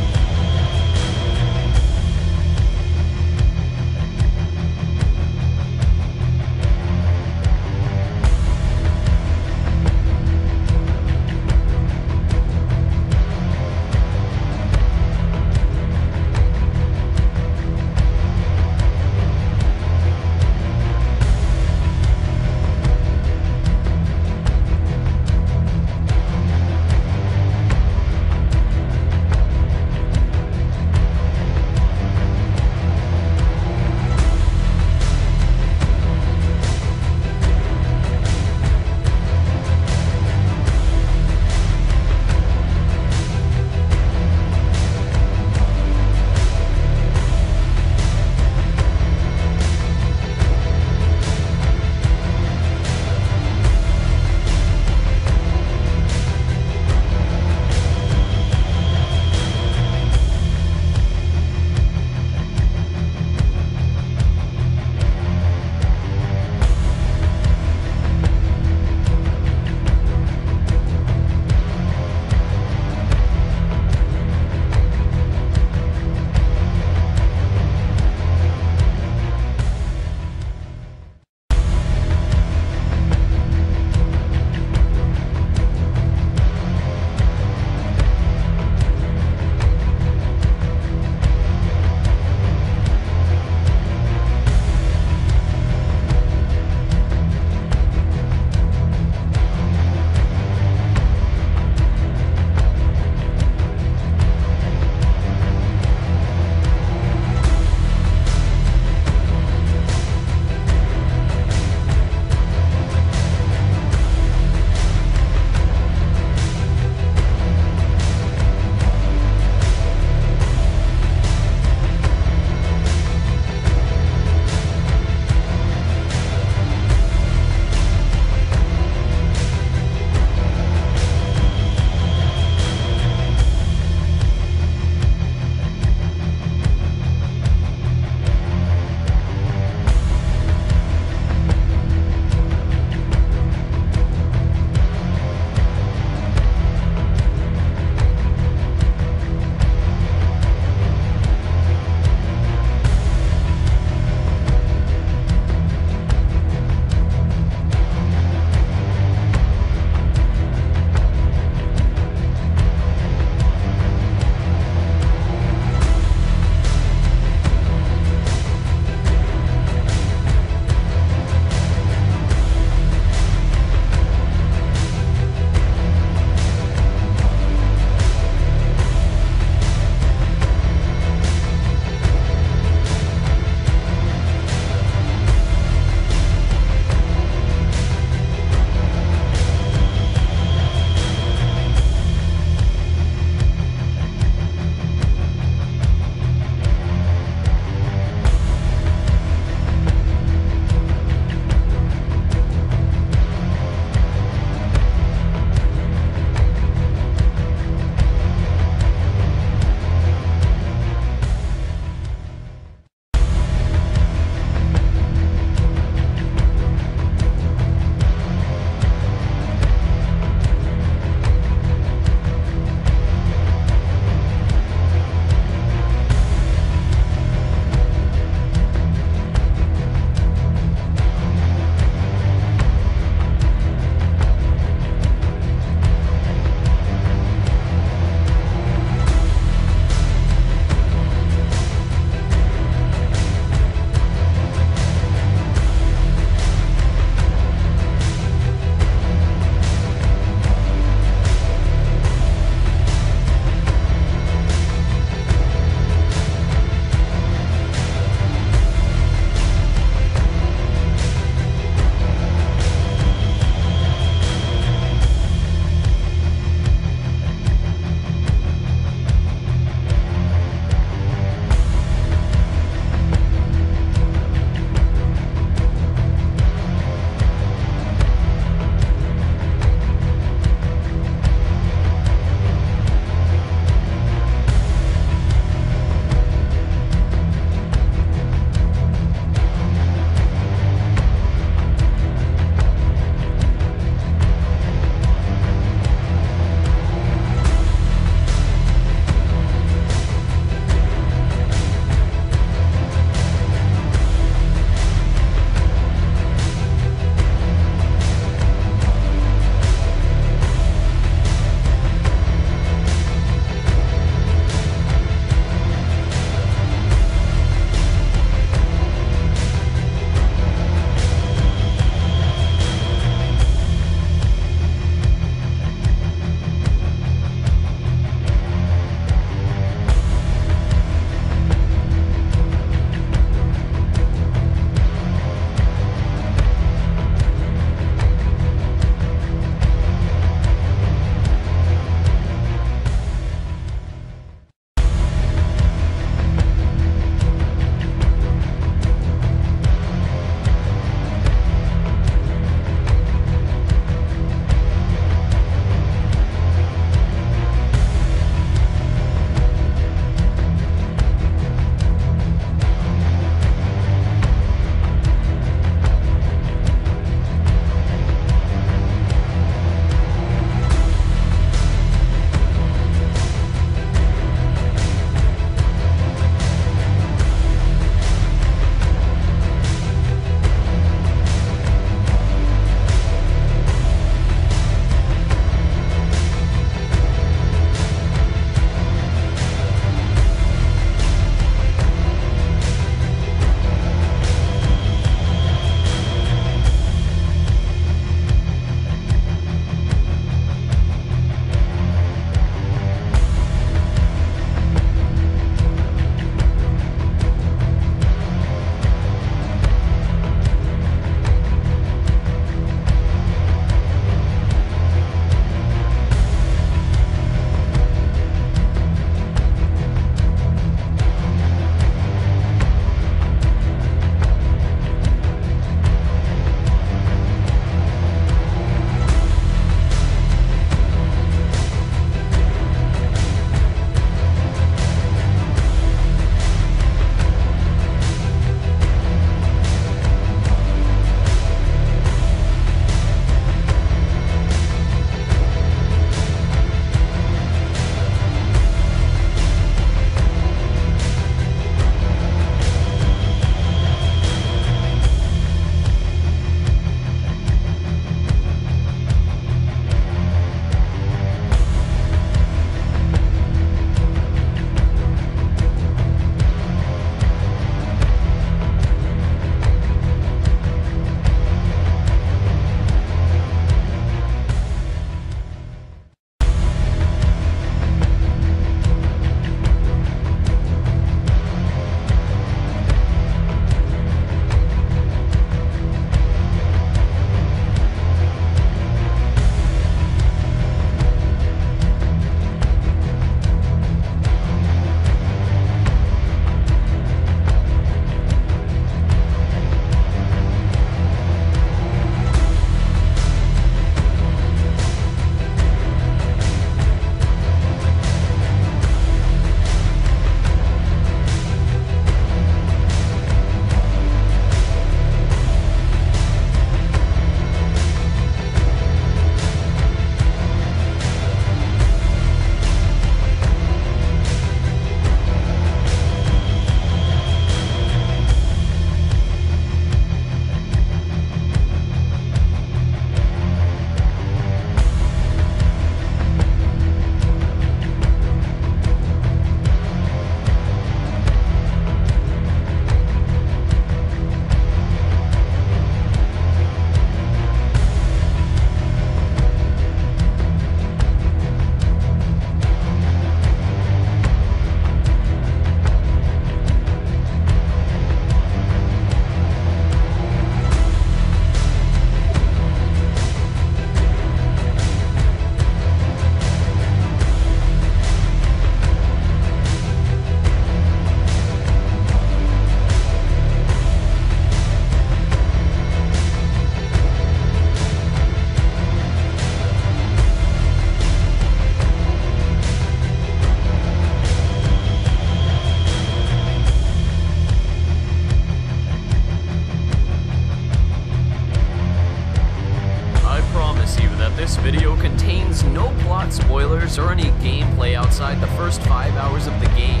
or any gameplay outside the first 5 hours of the game.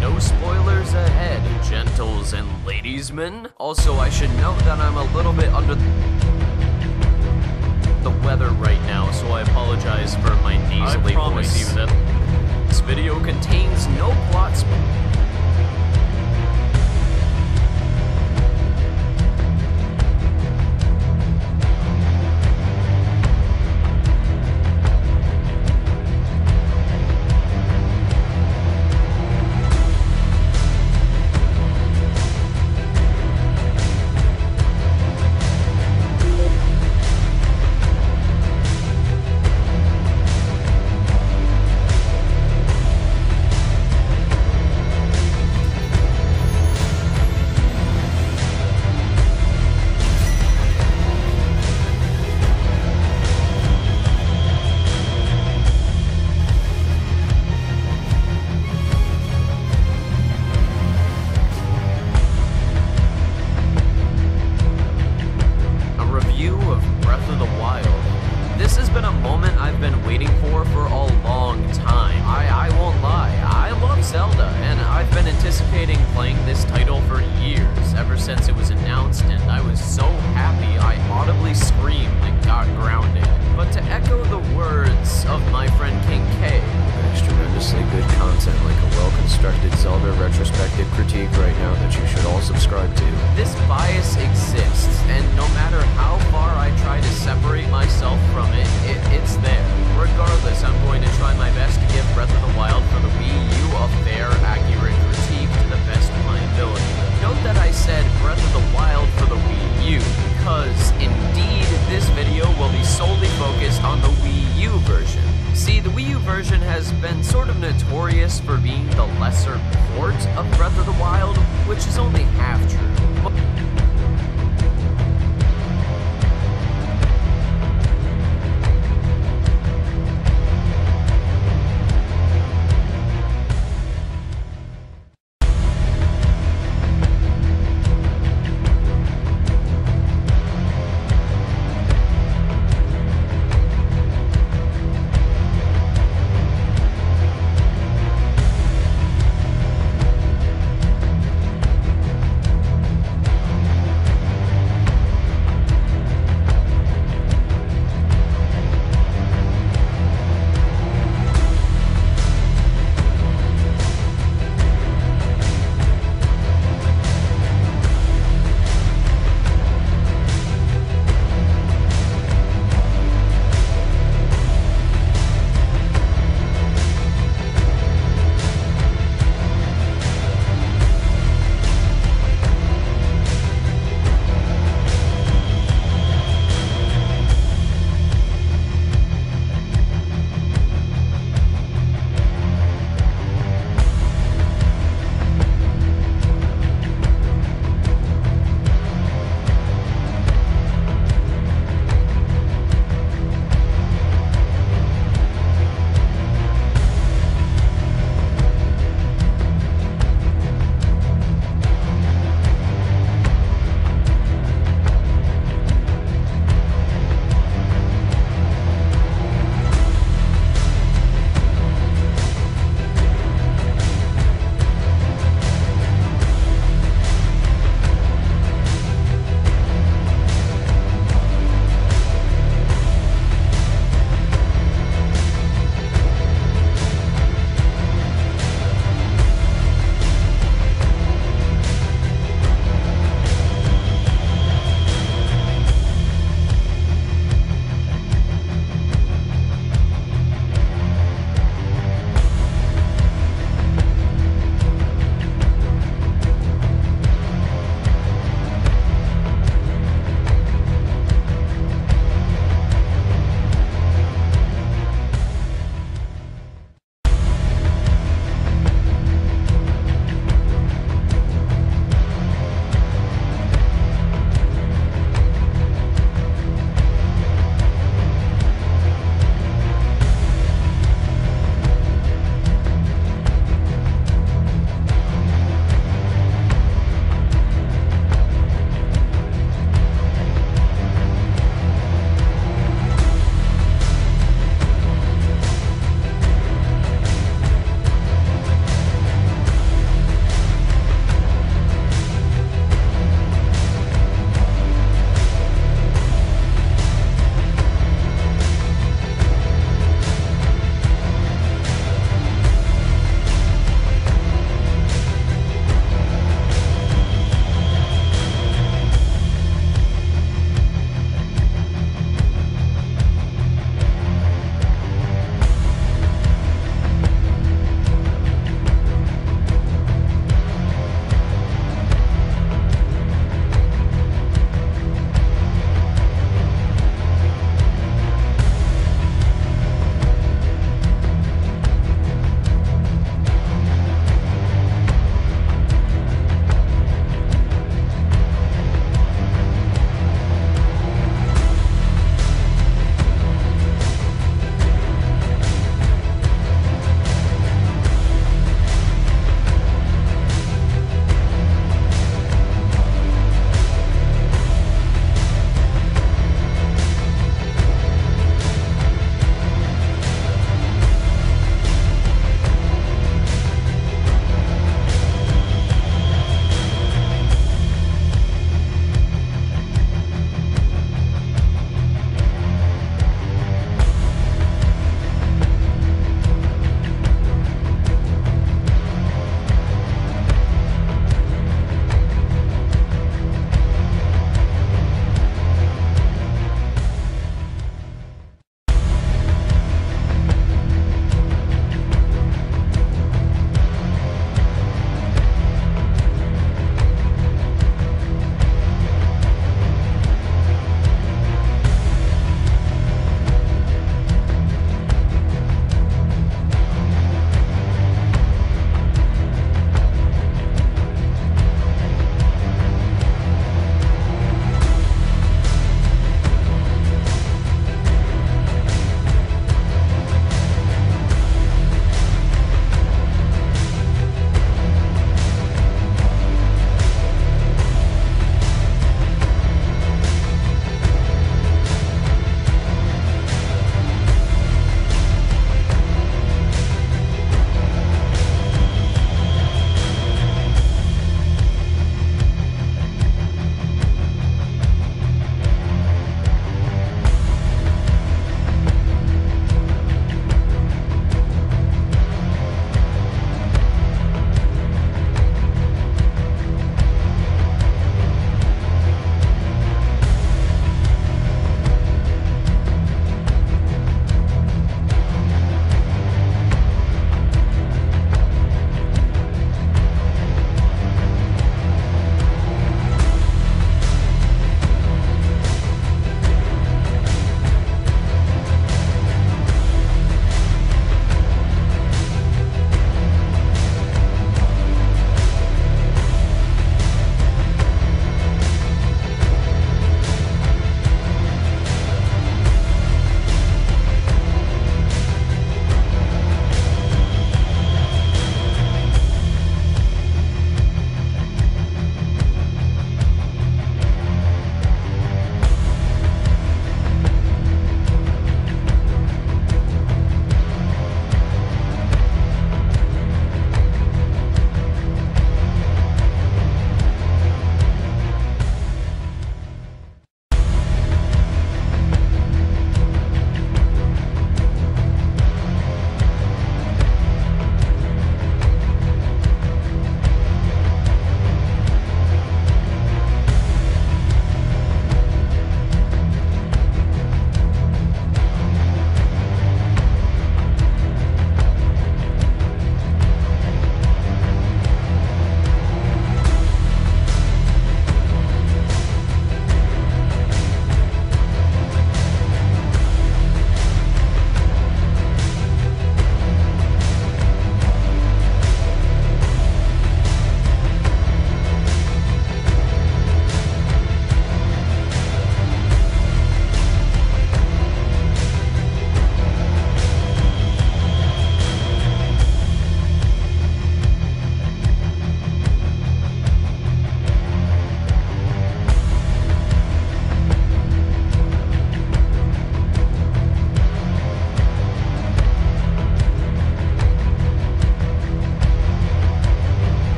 No spoilers ahead, gentles and ladiesmen. Also, I should note that I'm a little bit under the weather right now, so I apologize for my nasally voice. This video contains no plots.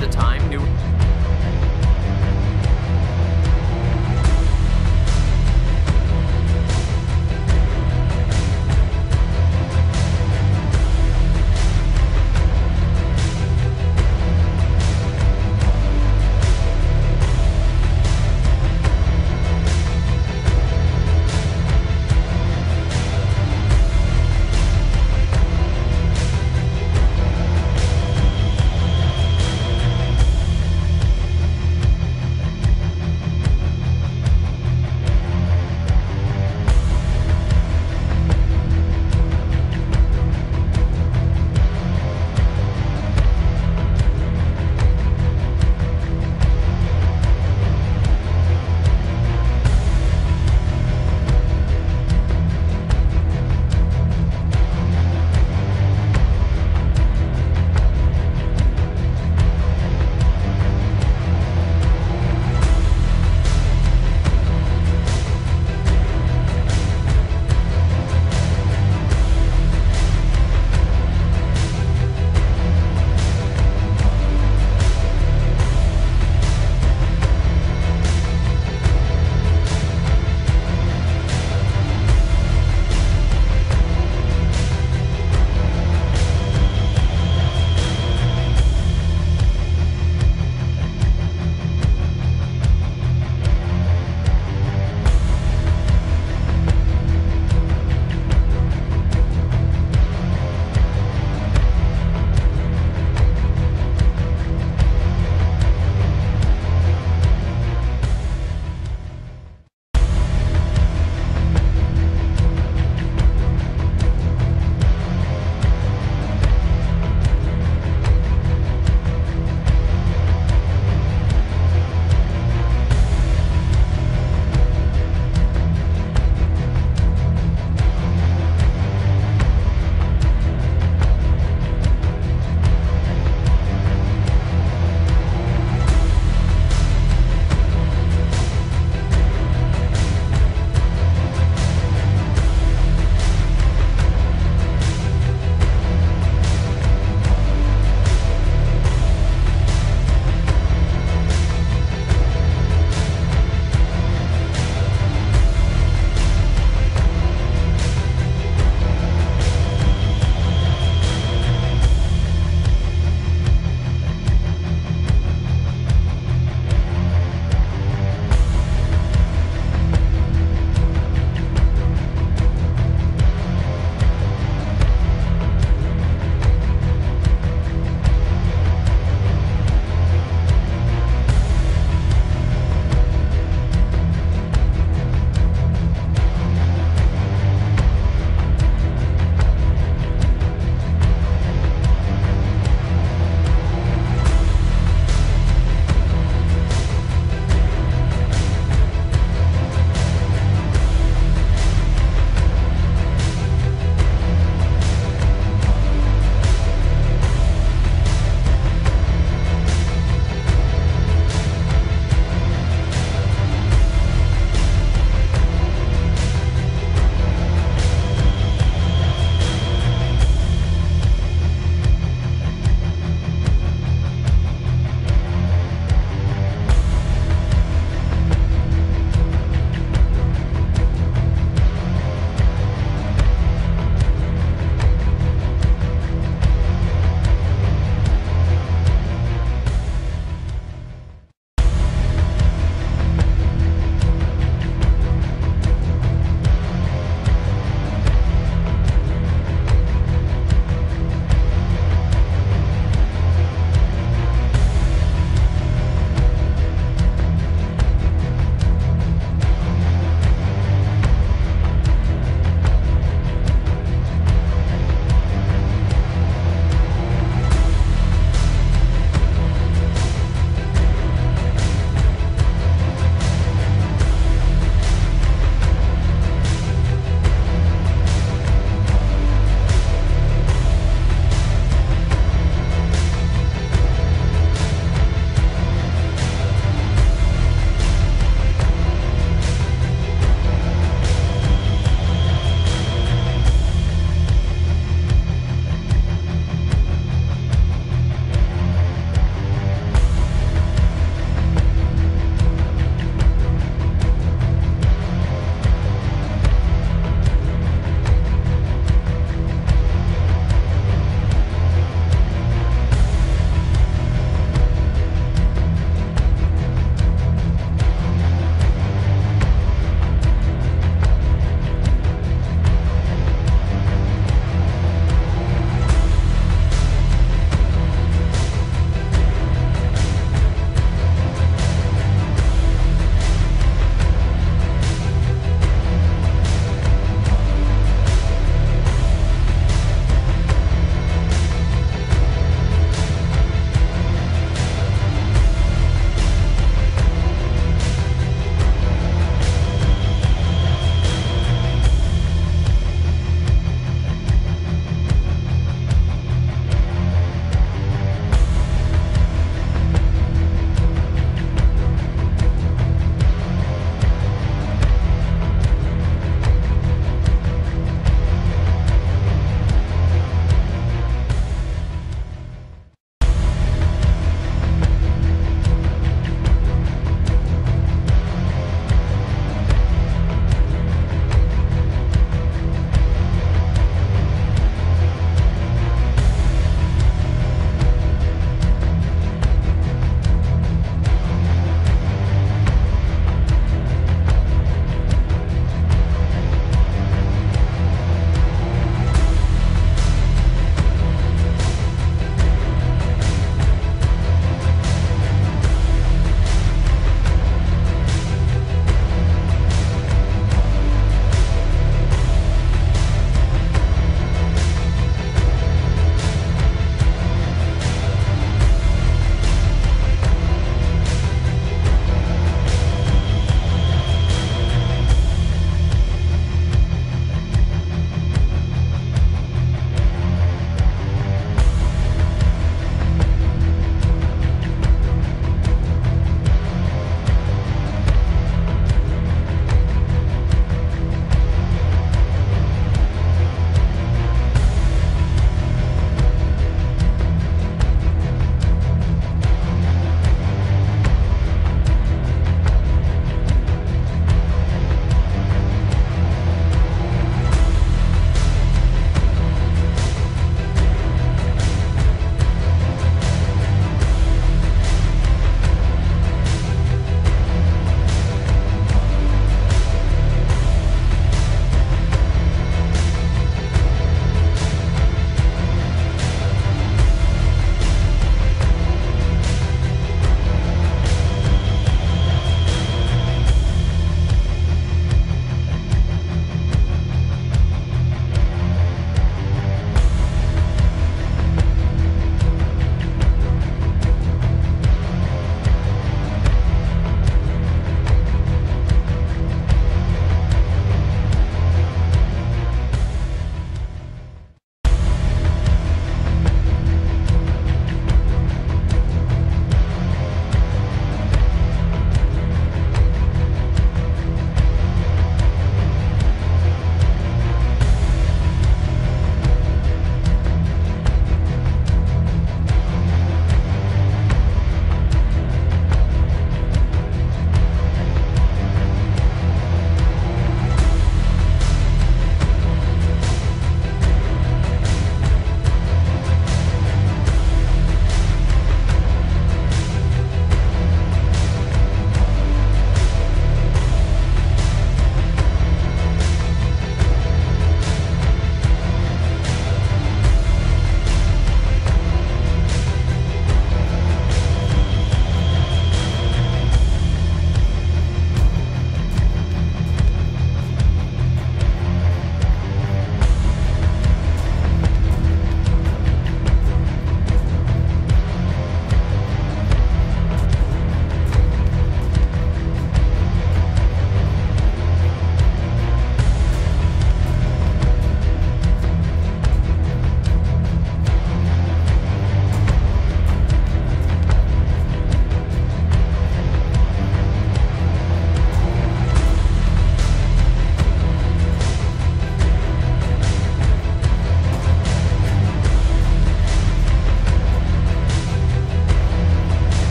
at the time knew.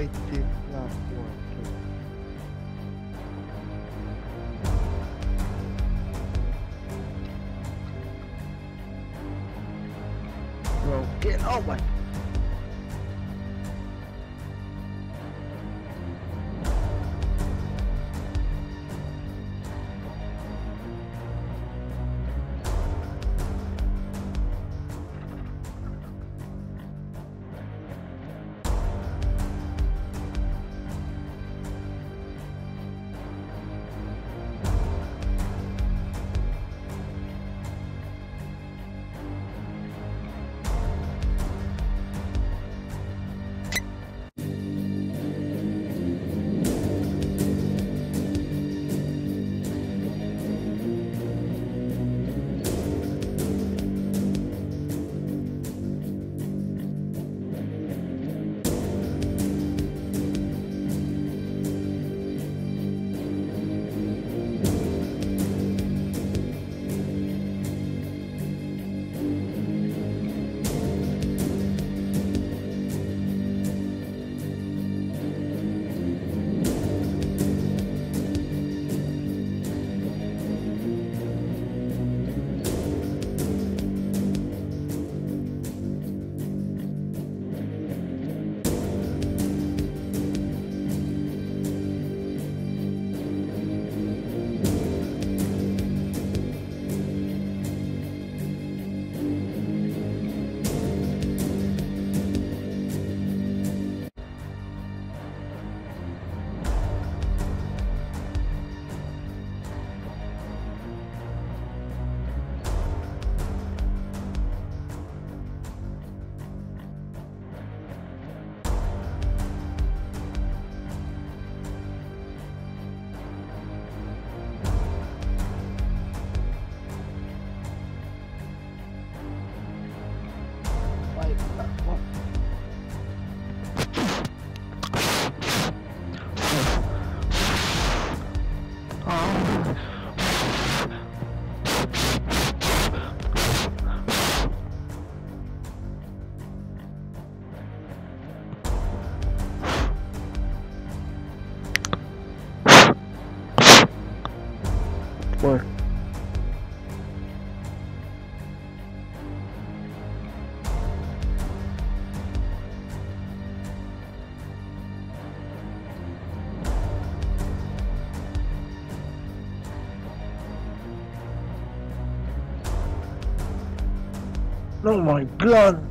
I did not want to. Bro, get oh my. Where? Oh my god!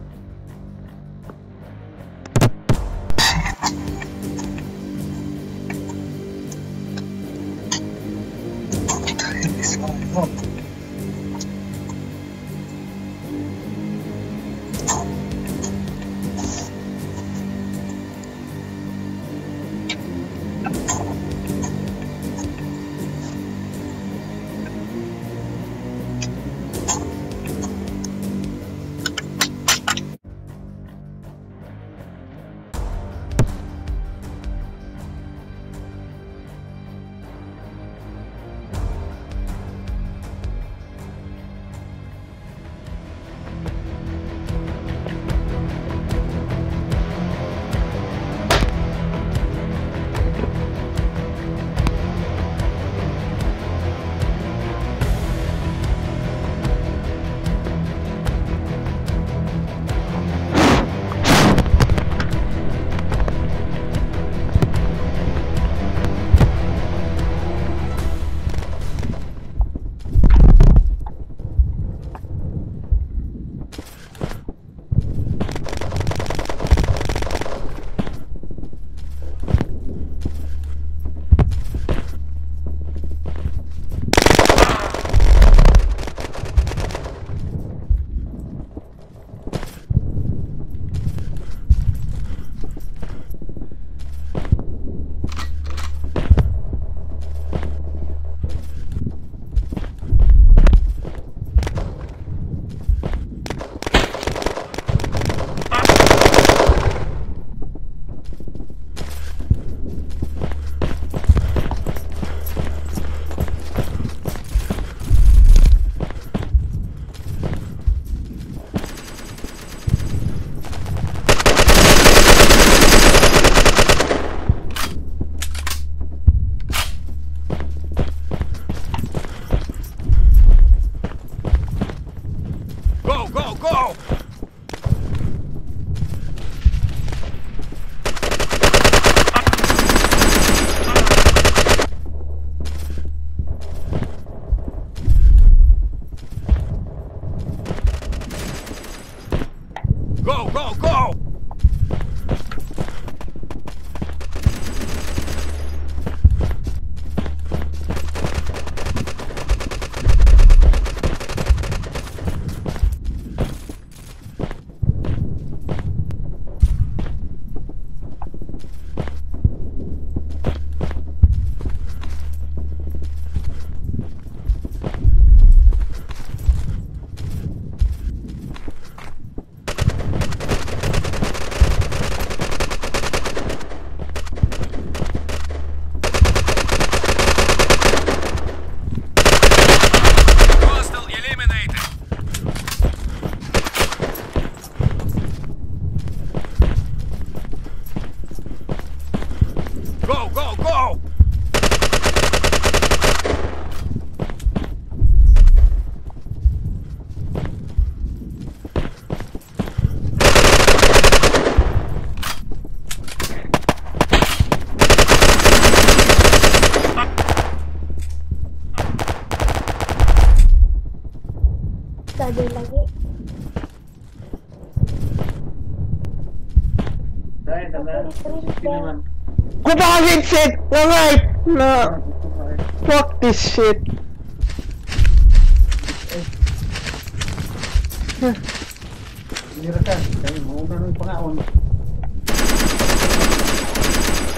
lagi. Go back and shit! Alright! No! Fuck this shit!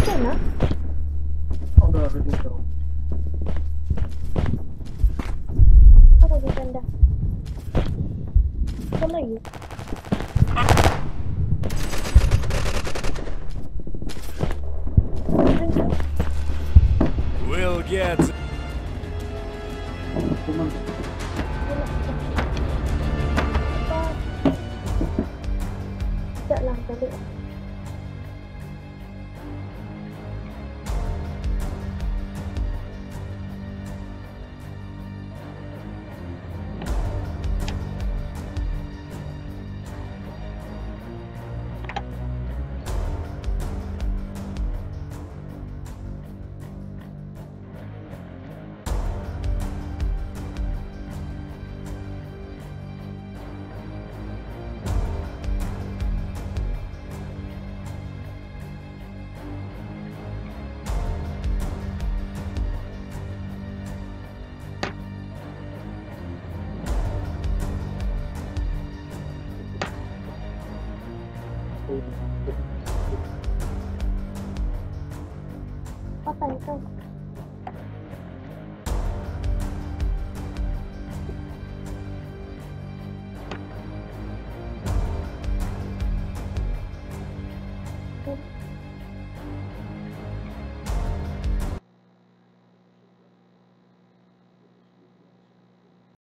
Sana? Apa ganda? Apa lagi? We'll get. Tak lah tadi. Apa itu?